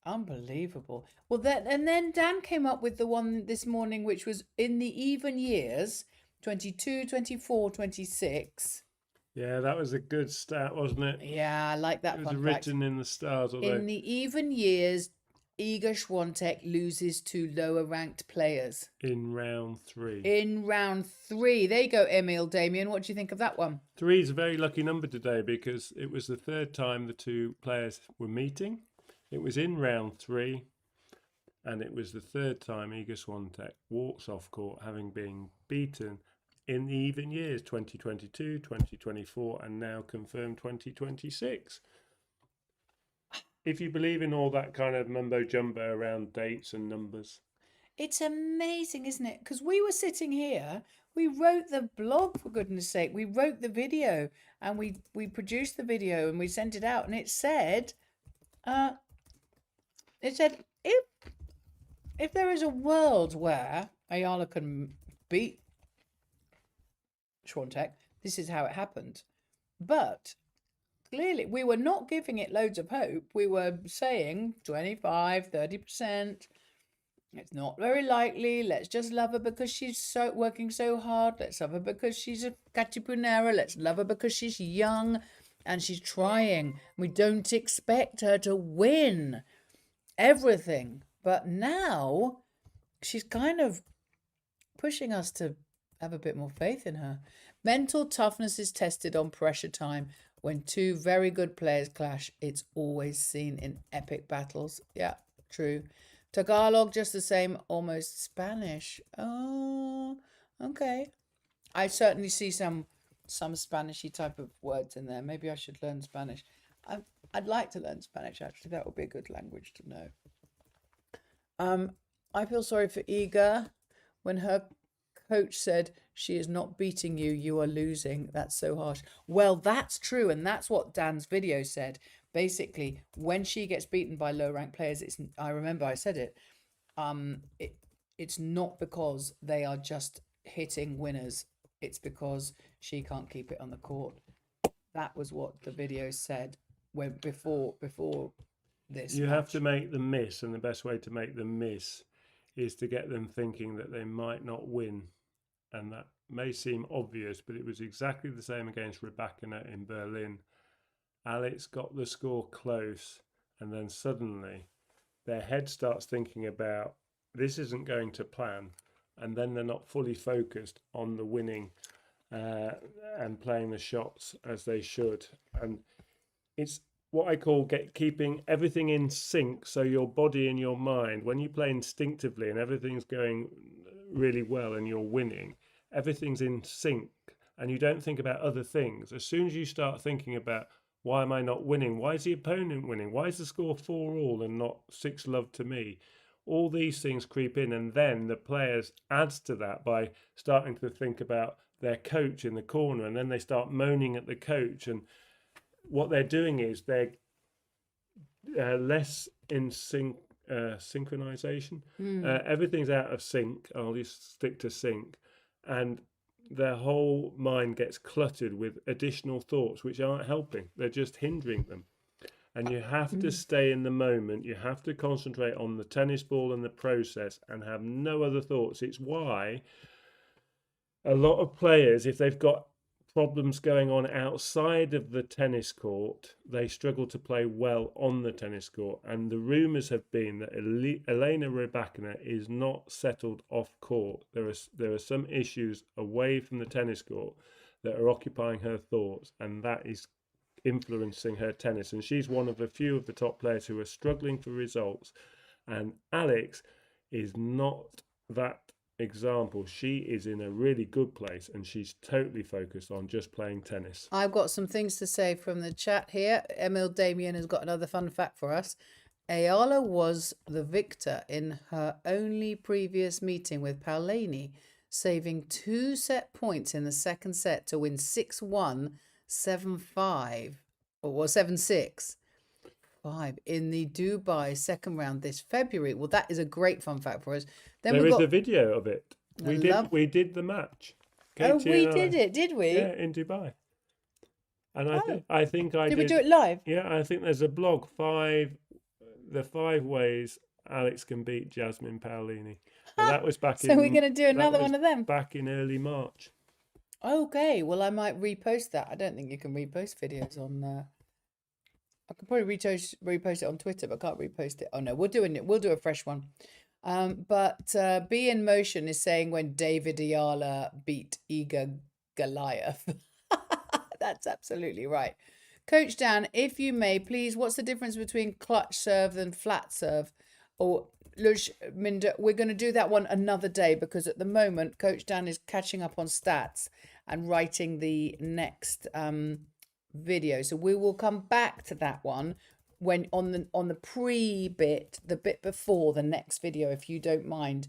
Unbelievable. Well, then Dan came up with the one this morning, which was in the even years, 22, 24, 26. Yeah, that was a good stat, wasn't it? Yeah, I like that It was fun fact. written in the stars, although In the even years, Iga Swiatek loses to lower ranked players. in round 3. In round 3. There you go, Emil Damien. What do you think of that one? 3 is a very lucky number today because it was the third time the two players were meeting. It was in round 3, and it was the third time Iga Swiatek walks off court, having been beaten in the even years 2022, 2024, and now confirmed 2026. If you believe in all that kind of mumbo jumbo around dates and numbers, It's amazing, isn't it? Because we were sitting here, we wrote the blog, for goodness sake. We wrote the video, and we produced the video, and we sent it out, and it said, if there is a world where Eala can beat Swiatek, this is how it happened. But clearly, we were not giving it loads of hope. We were saying 25, 30%. It's not very likely. Let's just love her because she's working so hard. Let's love her because she's a Katipunera. Let's love her because she's young and she's trying. We don't expect her to win everything. But now she's kind of pushing us to have a bit more faith in her. Mental toughness is tested on pressure time. When two very good players clash, it's always seen in epic battles. Yeah, true. Tagalog, just the same, almost Spanish. Oh, okay. I certainly see some Spanishy type of words in there. Maybe I should learn Spanish. I'd like to learn Spanish, actually. That would be a good language to know. I feel sorry for Iga when her coach said, she is not beating you, you are losing. That's so harsh. Well, that's true. And that's what Dan's video said. Basically, when she gets beaten by low-ranked players, I remember I said it, it's not because they are just hitting winners. It's because she can't keep it on the court. That was what the video said before this. you have to make them miss, and the best way to make them miss is to get them thinking that they might not win. And that may seem obvious, but it was exactly the same against Rebecca in Berlin. Alex got the score close, and then suddenly their head starts thinking about, this isn't going to plan, and then they're not fully focused on the winning and playing the shots as they should. And it's what I call keeping everything in sync, so your body and your mind, when you play instinctively and everything's going really well and you're winning, everything's in sync and you don't think about other things. As soon as you start thinking about, why am I not winning? Why is the opponent winning? Why is the score 4-all and not 6-love to me? All these things creep in, and then the players adds to that by starting to think about their coach in the corner, and then they start moaning at the coach. And what they're doing is they're less in sync, synchronization. Everything's out of sync. I'll just stick to sync. And their whole mind gets cluttered with additional thoughts which aren't helping. They're just hindering them. And you have to stay in the moment. You have to concentrate on the tennis ball and the process and have no other thoughts. It's why a lot of players, if they've got problems going on outside of the tennis court, they struggle to play well on the tennis court. And the rumours have been that Elena Rybakina is not settled off court. There are some issues away from the tennis court that are occupying her thoughts, and that is influencing her tennis. And she's one of a few of the top players who are struggling for results. And Alex is not that example. She is in a really good place and she's totally focused on just playing tennis. I've got some things to say from the chat here. Emil Damien has got another fun fact for us. Eala was the victor in her only previous meeting with Paolini, saving 2 set points in the second set to win 6-1, 7-5, or 7-6. 5 in the Dubai second round this February. Well, that is a great fun fact for us. Then There is a video of it. We did the match. Oh, Katie we and did I. it, did we? Yeah, in Dubai. And I think I Did we do it live? Yeah, I think there's a blog, the 5 ways Alex can beat Jasmine Paolini. And that was back So in. we're going to do that another was one of them. back in early March. Okay, well, I might repost that. I don't think you can repost videos on. I could probably repost it on Twitter, but I can't repost it. Oh no, we'll do a fresh one. But Be in Motion is saying when David Eala beat Iga Goliath. That's absolutely right. Coach Dan, if you may, please, what's the difference between clutch serve and flat serve? Or Minda, we're going to do that one another day because at the moment, Coach Dan is catching up on stats and writing the next video. So we will come back to that one when on the pre bit, the bit before the next video, if you don't mind.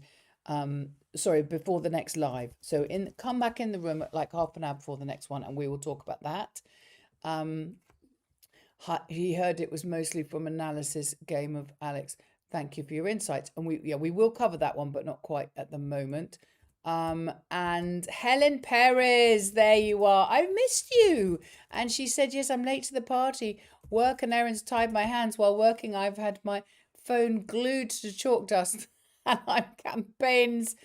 Sorry, before the next live. So come back in the room at like half an hour before the next one and we will talk about that. He heard it was mostly from analysis game of Alex. Thank you for your insights. And we will cover that one, but not quite at the moment. And Helen Perez, there you are. I missed you. And she said, yes, I'm late to the party. Work and errands tied my hands. While working, I've had my phone glued to chalk dust. And I'm campaigns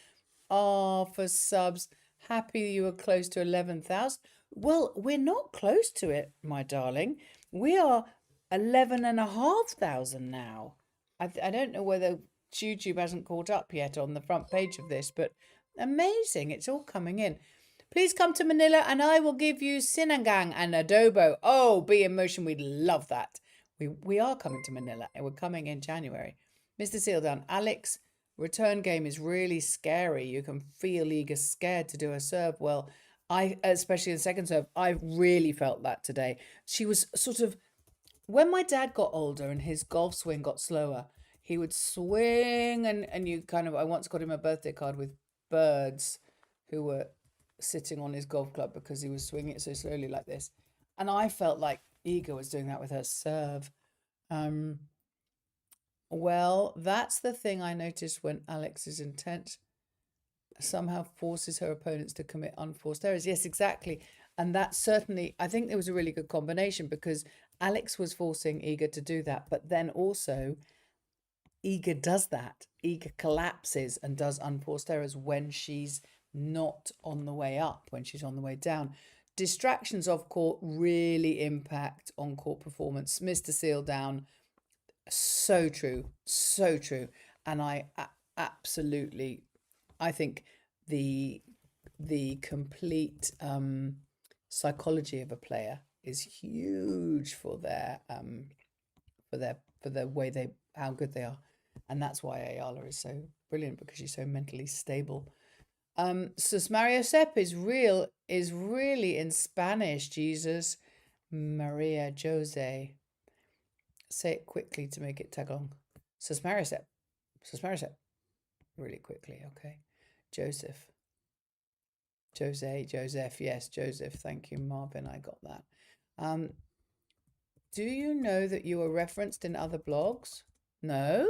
for subs. Happy you were close to 11,000. Well, we're not close to it, my darling. We are 11,500 now. I don't know whether YouTube hasn't caught up yet on the front page of this, but amazing. It's all coming in. Please come to Manila and I will give you sinigang and adobo. Oh, Be in Motion. We'd love that. We are coming to Manila and we're coming in January. Mr. Sealdown, Alex, return game is really scary. You can feel Iga scared to do a serve. Well, especially the second serve, I really felt that today. She was sort of, when my dad got older and his golf swing got slower, he would swing and you kind of, I once got him a birthday card with birds who were sitting on his golf club because he was swinging it so slowly like this. And I felt like Iga was doing that with her serve. Well, that's the thing I noticed when Alex is intense. Somehow forces her opponents to commit unforced errors. Yes, exactly. And that certainly, I think there was a really good combination because Alex was forcing Iga to do that. But then also, Iga does that. Iga collapses and does unforced errors when she's not on the way up, when she's on the way down. Distractions off court really impact on court performance. Mr. Sealdown, so true, so true. And I absolutely, I think the complete psychology of a player is huge for their way how good they are, and that's why Eala is so brilliant because she's so mentally stable. Sus Mario Sepp is really in Spanish. Jesus Maria Jose. Say it quickly to make it tag along. Sus Mario Sepp. Really quickly, okay. Joseph. Joseph. Yes, Joseph. Thank you, Marvin. I got that. Do you know that you were referenced in other blogs? No?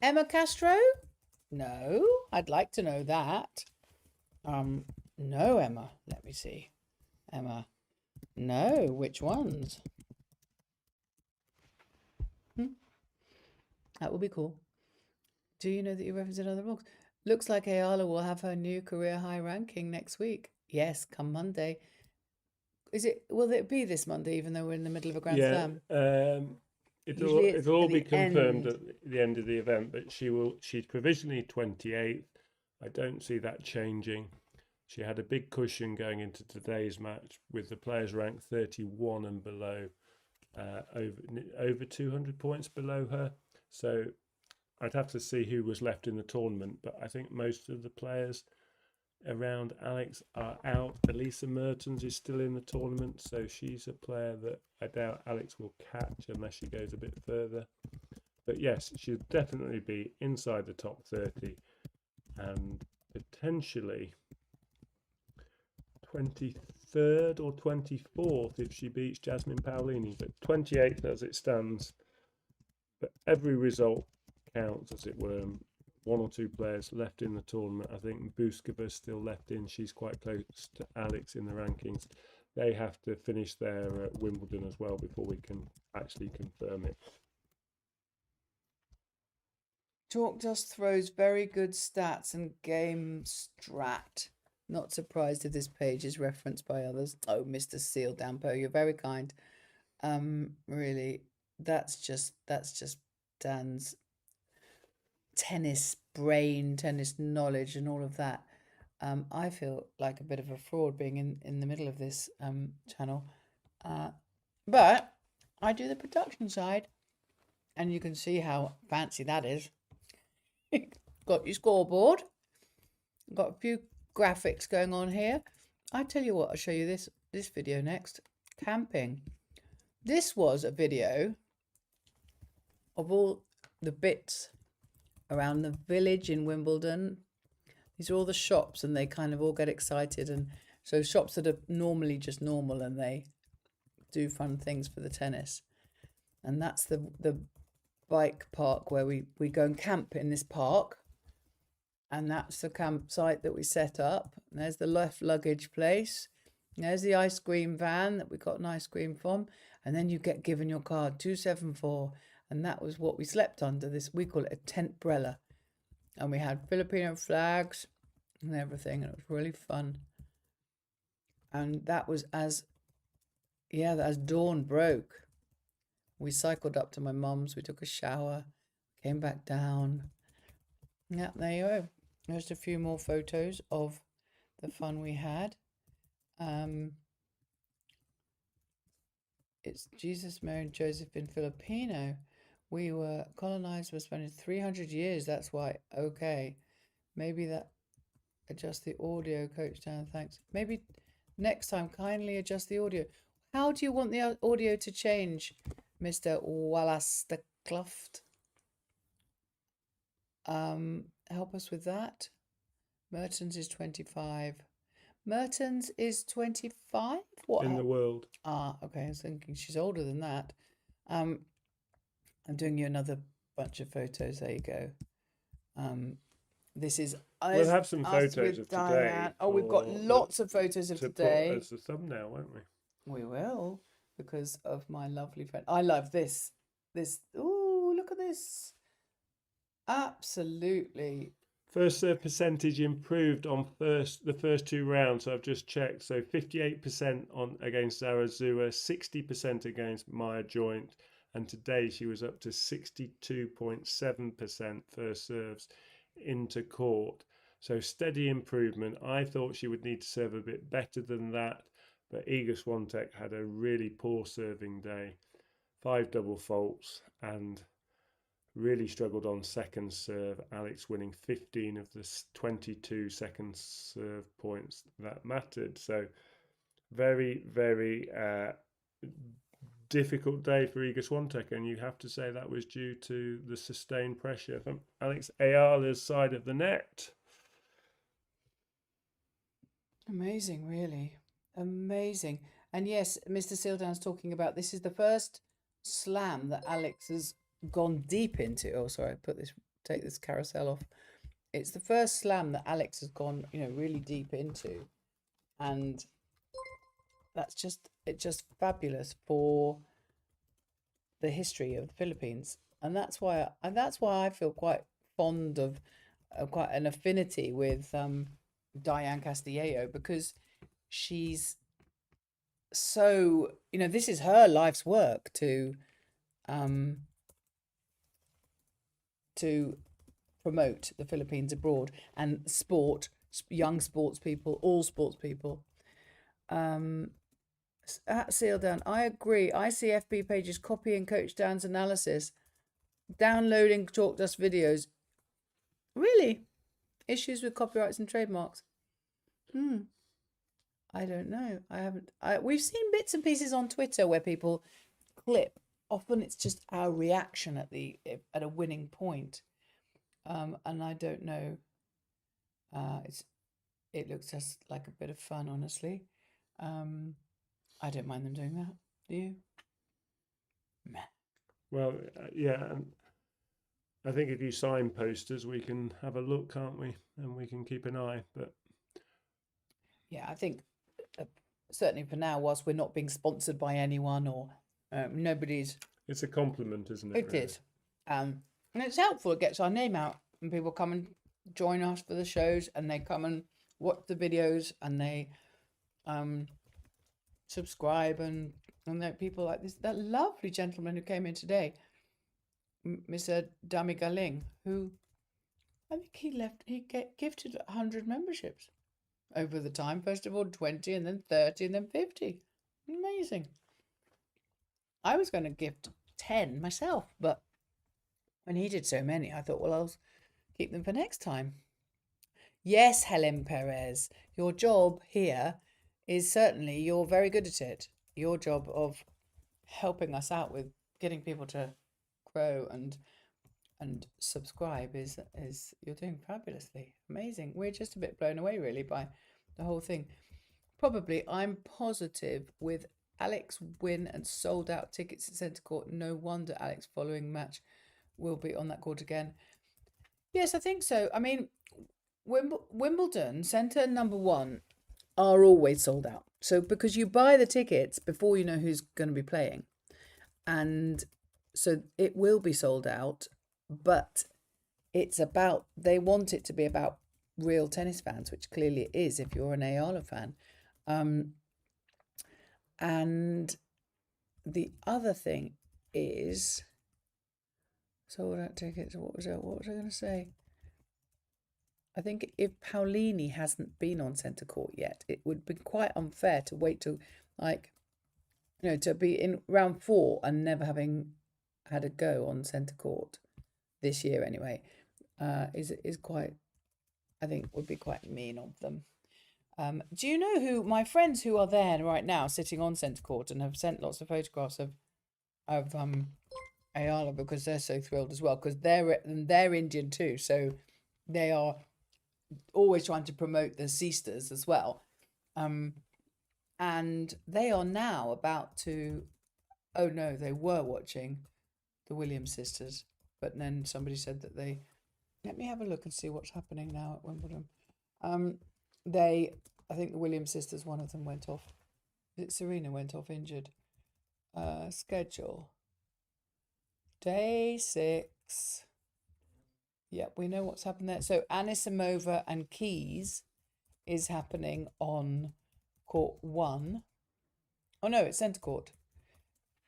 Emma Castro? No, I'd like to know that. No, Emma. Let me see. Emma. No, which ones? That would be cool. Do you know that you referenced in other blogs? Looks like Eala will have her new career high ranking next week. Yes, come Monday. Will it be this Monday, even though we're in the middle of a Grand Slam? It'll all be confirmed at the end of the event, but she's provisionally 28th. I don't see that changing. She had a big cushion going into today's match with the players ranked 31 and below, over 200 points below her. So I'd have to see who was left in the tournament, but I think most of the players around Alex are out. Elisa Mertens is still in the tournament, so she's a player that I doubt Alex will catch unless she goes a bit further. But yes, she'll definitely be inside the top 30 and potentially 23rd or 24th if she beats Jasmine Paolini, but 28th as it stands. But every result counts, as it were. One or two players left in the tournament. I think Buskova's still left in. She's quite close to Alex in the rankings. They have to finish their Wimbledon as well before we can actually confirm it. Chalk Dust throws very good stats and game strat. Not surprised if this page is referenced by others. Oh, Mr. Seal Dampo, you're very kind. Really, that's just Dan's tennis brain, tennis knowledge, and all of that. I feel like a bit of a fraud being in the middle of this channel, but I do the production side, and you can see how fancy that is. Got your scoreboard, got a few graphics going on here. I tell you what, I'll show you this video next. Camping. This was a video of all the bits around the village in Wimbledon. These are all the shops, and they kind of all get excited, and so shops that are normally just normal, and they do fun things for the tennis. And that's the bike park where we go and camp in this park, and that's the campsite that we set up. And there's the left luggage place. And there's the ice cream van that we got an ice cream from, and then you get given your card 274, and that was what we slept under. This, we call it a tent-brella, and we had Filipino flags and everything, and it was really fun. And that was as dawn broke, we cycled up to my mum's, we took a shower, came back down. Yeah, there you go. There's a few more photos of the fun we had. It's Jesus, Mary, and Joseph in Filipino. We were colonized for spending 300 years. That's why. Okay. Maybe that adjust the audio, Coach Dan. Thanks. Maybe next time, kindly adjust the audio. How do you want the audio to change, Mr. Wallace the Cluft? Help us with that. Mertens is 25. Mertens is 25? What? In the world. Ah, okay. I was thinking she's older than that. I'm doing you another bunch of photos. There you go. This is We'll have some photos of today. Oh, we've got lots of photos of today. Put as a thumbnail, won't we? We will, because of my lovely friend. I love this. Oh, look at this. Absolutely. First serve percentage improved on the first two rounds. So I've just checked. So 58% against Zarazua, 60% against Maya Joint, and today she was up to 62.7% first serves into court. So steady improvement. I thought she would need to serve a bit better than that, but Iga Swiatek had a really poor serving day. 5 double faults and really struggled on second serve. Alex winning 15 of the 22 second serve points that mattered. So very, very difficult day for Iga Swiatek, and you have to say that was due to the sustained pressure from Alex Eala's side of the net. Amazing, really. Amazing. And yes, Mr. Sildan's talking about this is the first slam that Alex has gone deep into. Oh, sorry, take this carousel off. It's the first slam that Alex has gone, really deep into. And it's just fabulous for the history of the Philippines. And that's why I feel quite fond of quite an affinity with Diane Castillejo, because she's so, this is her life's work to promote the Philippines abroad and sport, young sports people, all sports people. At Seal Down, I agree. ICFB pages copying Coach Dan's analysis, downloading Chalk Dust videos. Really? Issues with copyrights and trademarks? I don't know. I haven't. We've seen bits and pieces on Twitter where people clip. Often it's just our reaction at a winning point, and I don't know. It looks just like a bit of fun, honestly. I don't mind them doing that. Do you? Meh. Well, yeah, and I think if you sign posters, we can have a look, can't we? And we can keep an eye. But yeah, I think certainly for now, whilst we're not being sponsored by anyone or nobody's. It's a compliment, isn't it? It really? is. And it's helpful. It gets our name out, and people come and join us for the shows, and they come and watch the videos, and they subscribe, and there are people like this. That lovely gentleman who came in today, Mr. Dami Galing, who I think he gifted 100 memberships over the time. First of all 20, and then 30, and then 50. Amazing. I was going to gift 10 myself, but when he did so many, I thought, well, I'll keep them for next time. Yes, Helen Perez, your job here is certainly, you're very good at it. Your job of helping us out with getting people to grow and subscribe is you're doing fabulously. Amazing. We're just a bit blown away really by the whole thing. Probably, I'm positive, with Alex win and sold out tickets at centre court, no wonder Alex following match will be on that court again. Yes, I think so. I mean, Wimbledon centre number 1 are always sold out. So because you buy the tickets before you know who's going to be playing, and so it will be sold out. But it's about, they want it to be about real tennis fans, which clearly it is if you're an Eala fan. And the other thing is, sold out tickets. What was I going to say? I think if Paolini hasn't been on centre court yet, it would be quite unfair to wait to, to be in round 4 and never having had a go on centre court this year anyway, is quite, I think, would be quite mean of them. Do you know who my friends who are there right now sitting on centre court and have sent lots of photographs of Eala, because they're so thrilled as well, because they're Indian too, so they are always trying to promote the sisters as well, and they are now about to, oh no, they were watching the Williams sisters, but then somebody said that let me have a look and see what's happening now at Wimbledon. I think the Williams sisters, one of them went off. Serena went off injured. Schedule. Day 6. Yep, we know what's happened there. So Anisimova and Keys is happening on court 1. Oh no, it's centre court.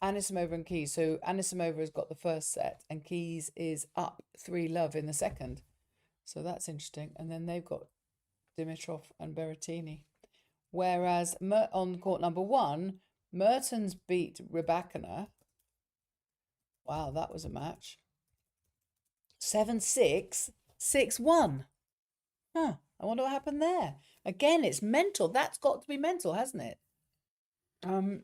Anisimova and Keys. So Anisimova has got the first set and Keys is up 3-love in the second. So that's interesting. And then they've got Dimitrov and Berrettini. Whereas on court number 1, Mertens beat Rybakina. Wow, that was a match. 7-6, 6-1. Huh, I wonder what happened there. Again, it's mental. That's got to be mental, hasn't it?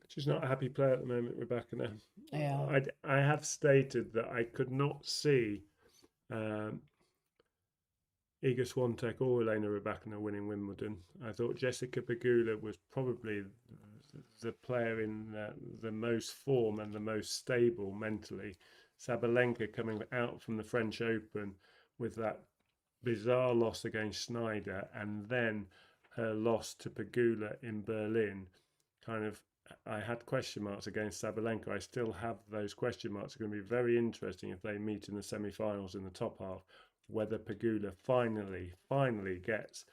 She's not a happy player at the moment, Rebecca. Now, Yeah. I have stated that I could not see Iga Swiatek or Elena Rybakina winning Wimbledon. I thought Jessica Pegula was probably the player in the most form and the most stable mentally. Sabalenka coming out from the French Open with that bizarre loss against Schneider, and then her loss to Pegula in Berlin, I had question marks against Sabalenka. I still have those question marks. It's going to be very interesting if they meet in the semi-finals in the top half, whether Pegula finally gets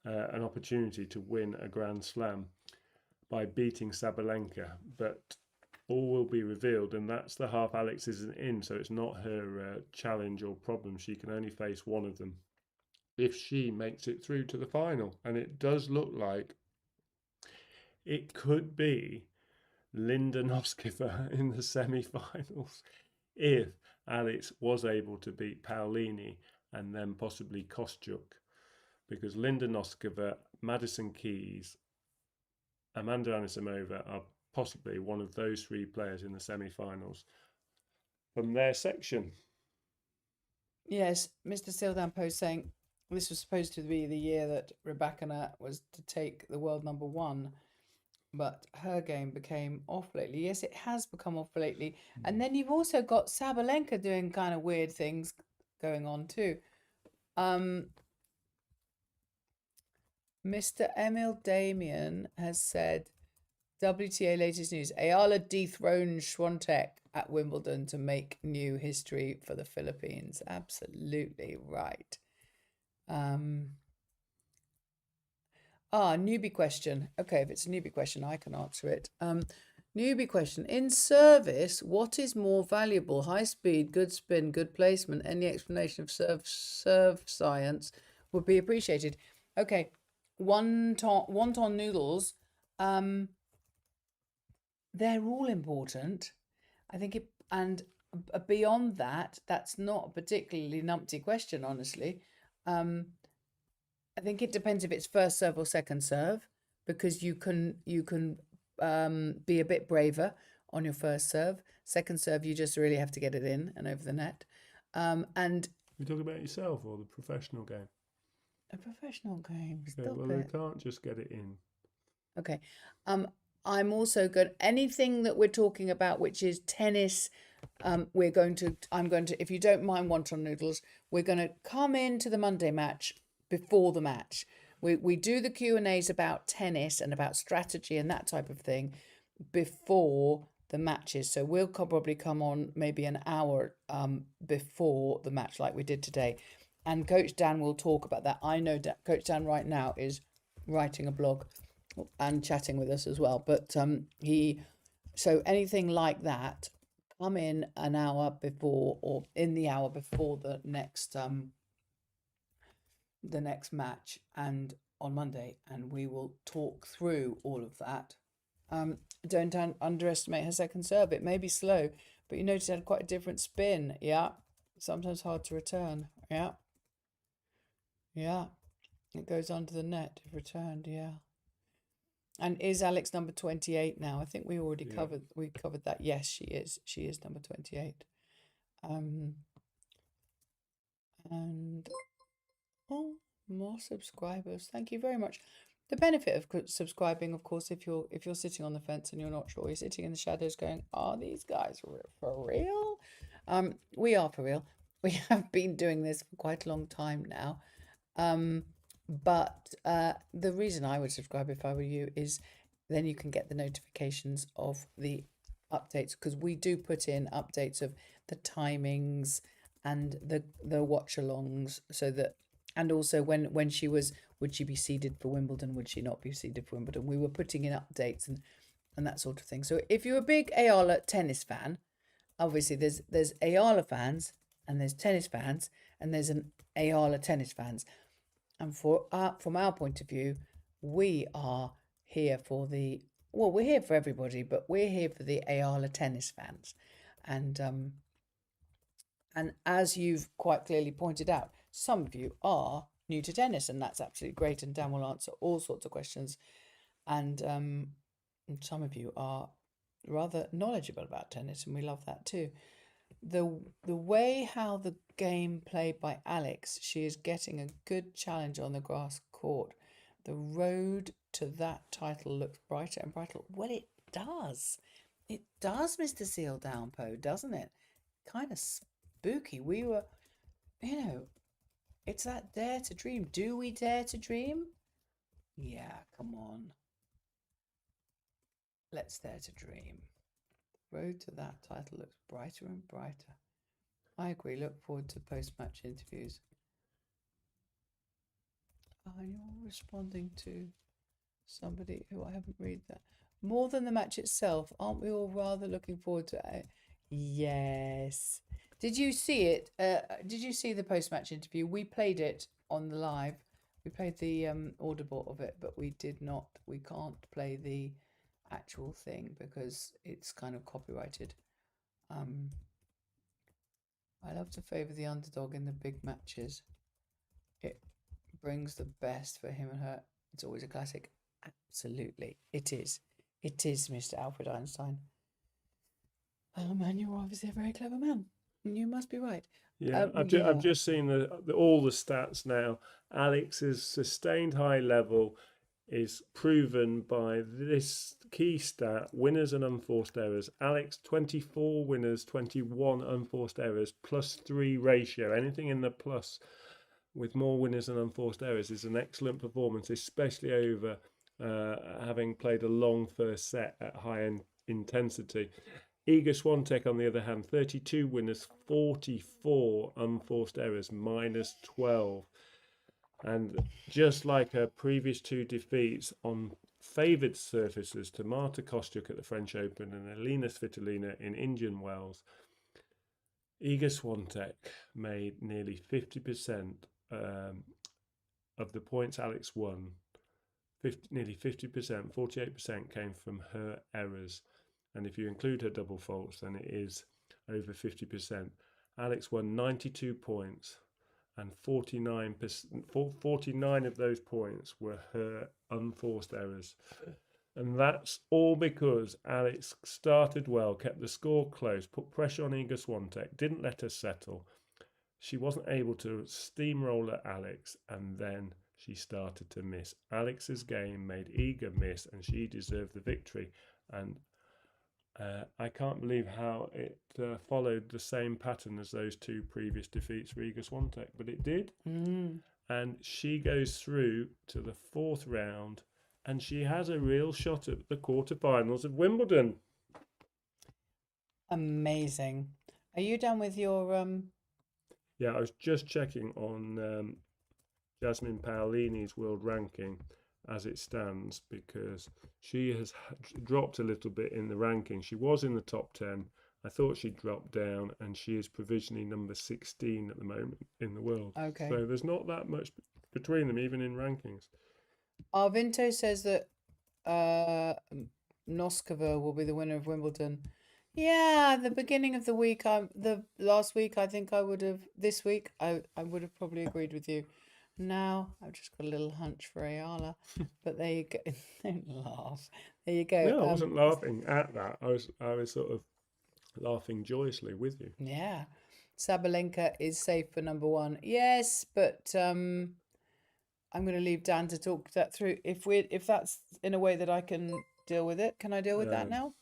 an opportunity to win a Grand Slam by beating Sabalenka. But all will be revealed, and that's the half Alex isn't in, so it's not her challenge or problem. She can only face one of them if she makes it through to the final. And it does look like it could be Linda Noskova in the semi-finals if Alex was able to beat Paolini and then possibly Kostyuk, because Linda Noskova, Madison Keys, Amanda Anisimova are possibly one of those 3 players in the semi-finals from their section. Yes, Mr. Sildan Post saying this was supposed to be the year that Rybakina was to take the world number 1, but her game became off lately. Yes, it has become off lately. And then you've also got Sabalenka doing kind of weird things going on too. Mr. Emil Damien has said, WTA latest news. Eala dethroned Swiatek at Wimbledon to make new history for the Philippines. Absolutely right. Newbie question. Okay, if it's a newbie question, I can answer it. Newbie question. In service, what is more valuable? High speed, good spin, good placement. Any explanation of serve science would be appreciated. Okay, wonton noodles. They're all important. I think beyond that, that's not a particularly numpty question, honestly. I think it depends if it's first serve or second serve, because you can be a bit braver on your first serve. Second serve, you just really have to get it in and over the net. And You talking about yourself or the professional game? a professional game. Okay, Stop well, it. they can't just get it in. Okay. I'm also good. Anything that we're talking about, which is tennis, I'm going to, if you don't mind wonton noodles, we're going to come into the Monday match before the match. We do the Q&As about tennis and about strategy and that type of thing before the matches. So we'll probably come on maybe an hour before the match, like we did today. And Coach Dan will talk about that. I know that Coach Dan right now is writing a blog and chatting with us as well. But so anything like that, come in an hour before or in the hour before the next match and on Monday, and we will talk through all of that. Don't underestimate her second serve. It may be slow, but you notice it had quite a different spin. Yeah, sometimes hard to return. Yeah, it goes under the net if returned. Yeah. And is Alex number 28 now? I think we already covered that. Yes, she is. She is number 28. And more subscribers. Thank you very much. The benefit of subscribing, of course, if you're sitting on the fence and you're not sure, you're sitting in the shadows going, are these guys for real? We are for real. We have been doing this for quite a long time now. But the reason I would subscribe if I were you is then you can get the notifications of the updates, because we do put in updates of the timings and the watch-alongs, so that, and also when she was, would she be seeded for Wimbledon, would she not be seeded for Wimbledon, we were putting in updates and that sort of thing. So if you're a big Eala tennis fan, obviously there's Eala fans and there's tennis fans and there's an Eala tennis fans. And from our point of view, we are here for we're here for everybody, but we're here for the Eala tennis fans. And as you've quite clearly pointed out, some of you are new to tennis, and that's absolutely great. And Dan will answer all sorts of questions. And some of you are rather knowledgeable about tennis, and we love that too. The way how the game played by Alex, she is getting a good challenge on the grass court. The road to that title looks brighter and brighter. Well, it does. It does, Mr. Seal Downpo, doesn't it? Kind of spooky. We were, it's that dare to dream. Do we dare to dream? Yeah, come on. Let's dare to dream. Road to that title looks brighter and brighter. I agree. Look forward to post-match interviews. And you're responding to somebody who I haven't read that. More than the match itself, aren't we all rather looking forward to it? Yes. Did you see it? Did you see the post-match interview? We played it on the live. We played the audible of it, but we can't play the actual thing because it's kind of copyrighted. I love to favour the underdog in the big matches. It brings the best for him and her. It's always a classic. Absolutely. It is. It is, Mr. Alfred Einstein. Oh man, you're obviously a very clever man. You must be right. Yeah, I've just seen all the stats now. Alex's sustained high level is proven by this key stat: winners and unforced errors. Alex, 24 winners, 21 unforced errors, +3 ratio. Anything in the plus with more winners and unforced errors is an excellent performance, especially over having played a long first set at high intensity. Iga Swiatek, on the other hand, 32 winners, 44 unforced errors, -12. And just like her previous two defeats on favoured surfaces to Marta Kostyuk at the French Open and Elina Svitolina in Indian Wells, Iga Swiatek made nearly 50% of the points Alex won. Nearly 50%, 48% came from her errors. And if you include her double faults, then it is over 50%. Alex won 92 points, and 49 of those points were her unforced errors. And that's all because Alex started well, kept the score close, put pressure on Iga Swiatek, didn't let her settle. She wasn't able to steamroller Alex, and then she started to miss. Alex's game made Iga miss, and she deserved the victory. And I can't believe how it followed the same pattern as those two previous defeats for Iga Swiatek, but it did. And she goes through to the fourth round, and she has a real shot at the quarterfinals of Wimbledon. Amazing. Are you done with your Yeah, I was just checking on Jasmine Paolini's world ranking as it stands, because she has dropped a little bit in the ranking. She was in the top 10. I thought she'd dropped down, and she is provisionally number 16 at the moment in the world. Okay. So there's not that much between them, even in rankings. Arvinto says that Noskova will be the winner of Wimbledon. Yeah, the beginning of the week, the last week, I think I would have. This week, I would have probably agreed with you. Now I've just got a little hunch for Eala, but there you go. Don't laugh. There you go. No, I wasn't laughing at that. I was sort of laughing joyously with you. Yeah, Sabalenka is safe for number one. Yes, but I'm going to leave Dan to talk that through. If that's in a way that I can deal with it, can I deal with that now?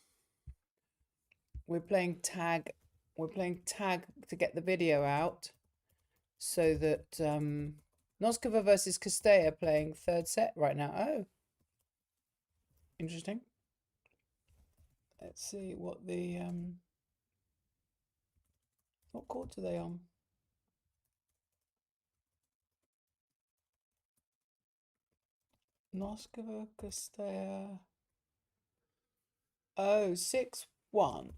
We're playing tag. We're playing tag to get the video out, so that Noskova versus Kostya playing third set right now. Oh, interesting. Let's see what the what court are they on? Noskova, Kostya. Oh, 6-1,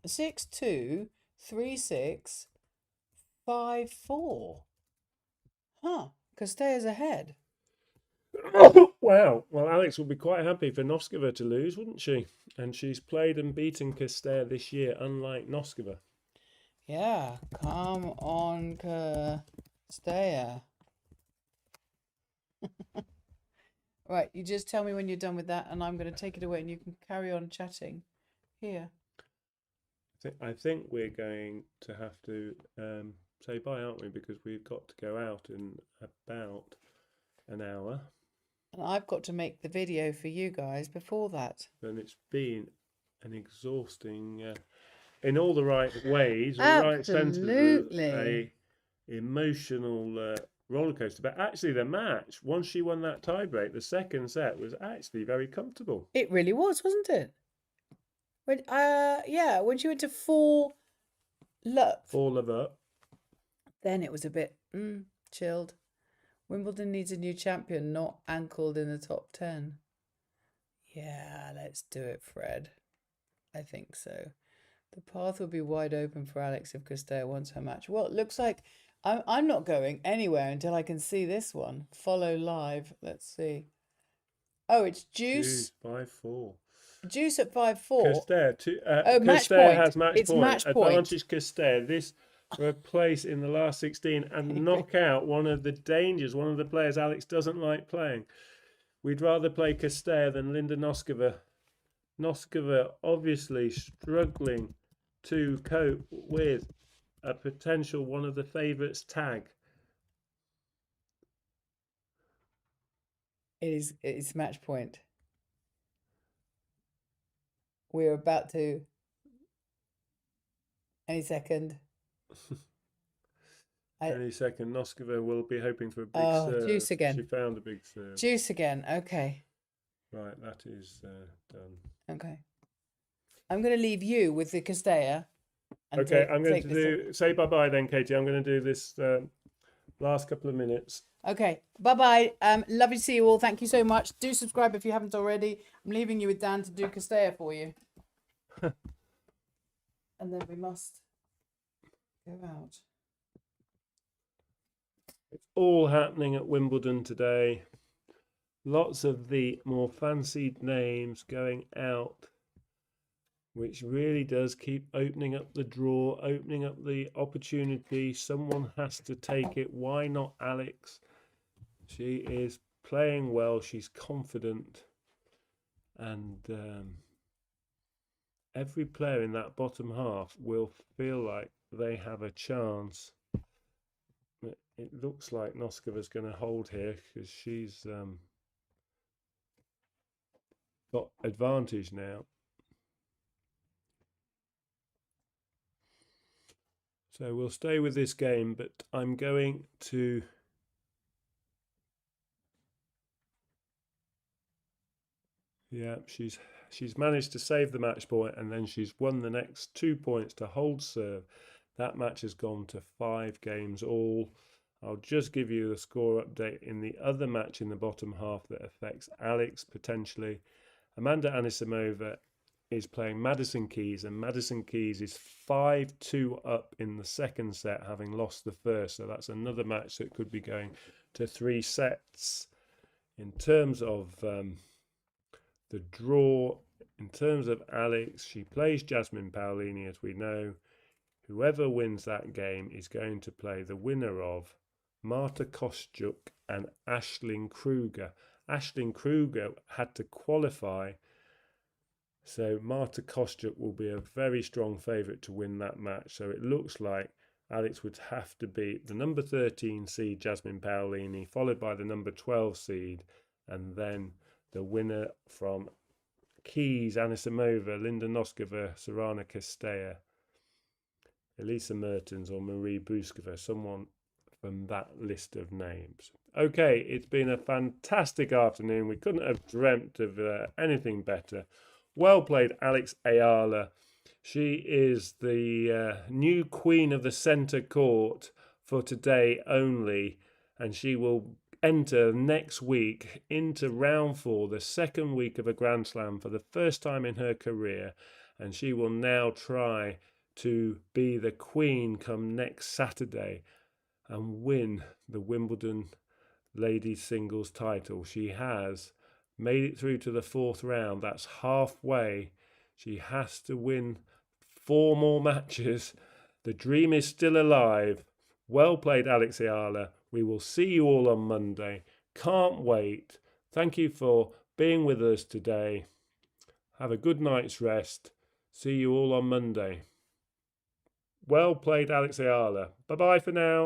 6-2, 3-6, 5-4. Huh. Kostya's ahead. Wow. Well, Alex will be quite happy for Noskova to lose, wouldn't she? And she's played and beaten Kostya this year, unlike Noskova. Yeah, come on, Kostya. Right, you just tell me when you're done with that, and I'm going to take it away, and you can carry on chatting here. I think we're going to have to say bye, aren't we? Because we've got to go out in about an hour. And I've got to make the video for you guys before that. And it's been an exhausting, in all the right ways, Absolutely. a emotional roller coaster. But actually, the match, once she won that tiebreak, the second set was actually very comfortable. It really was, wasn't it? When yeah, when she went to 4-love. 4-love up. Then it was a bit chilled. Wimbledon needs a new champion, not ankled in the top 10. Yeah, let's do it, Fred. I think so. The path will be wide open for Alex if Kostya wants her match. Well, it looks like I'm not going anywhere until I can see this one. Follow live. Let's see. Oh, it's Juice. 5-4. Juice at 5-4. Kostya, match Kostya point. has match It's point. match point. Advantage Kostya. This for a place in the last 16 and knock out one of the dangers, one of the players Alex doesn't like playing. We'd rather play Kostya than Linda Noskova. Noskova obviously struggling to cope with a potential one of the favourites tag. It's match point. We're about to any second. Any second, Noskova will be hoping for a big serve. Juice again. She found a big serve. Juice again. Okay. Right, that is done. Okay. I'm going to leave you with the Castella. And Okay, I'm going take to this say bye-bye then, Katie. I'm going to do this last couple of minutes. Okay. Bye-bye. Lovely to see you all. Thank you so much. Do subscribe if you haven't already. I'm leaving you with Dan to do Castella for you. And then we must go out. It's all happening at Wimbledon today. Lots of the more fancied names going out, which really does keep opening up the draw, opening up the opportunity. Someone has to take it. Why not Alex? She is playing well. She's confident. And every player in that bottom half will feel like they have a chance. It looks like Noskova's going to hold here because she's got advantage now. So we'll stay with this game, but I'm going to she's managed to save the match point, and then she's won the next 2 points to hold serve. That match has gone to 5 games all. I'll just give you the score update in the other match in the bottom half that affects Alex potentially. Amanda Anisimova is playing Madison Keys, and Madison Keys is 5-2 up in the second set, having lost the first. So that's another match that could be going to 3 sets. In terms of the draw, in terms of Alex, she plays Jasmine Paolini, as we know. Whoever wins that game is going to play the winner of Marta Kostyuk and Aisling Kruger. Aisling Kruger had to qualify, so Marta Kostyuk will be a very strong favourite to win that match. So it looks like Alex would have to beat the number 13 seed Jasmine Paolini, followed by the number 12 seed, and then the winner from Keys, Anisimova, Linda Noskova, Sorana Castella, Elisa Mertens or Marie Buskova, someone from that list of names. Okay, it's been a fantastic afternoon. We couldn't have dreamt of anything better. Well played, Alex Eala. She is the new queen of the centre court for today only, and she will enter next week into round 4, the second week of a Grand Slam for the first time in her career, and she will now try to be the queen come next Saturday and win the Wimbledon ladies singles title. She has made it through to the 4th round. That's halfway. She has to win 4 more matches. The dream is still alive. Well played, Alex Eala. We will see you all on Monday. Can't wait. Thank you for being with us today. Have a good night's rest. See you all on Monday. Well played, Alex Eala. Bye-bye for now.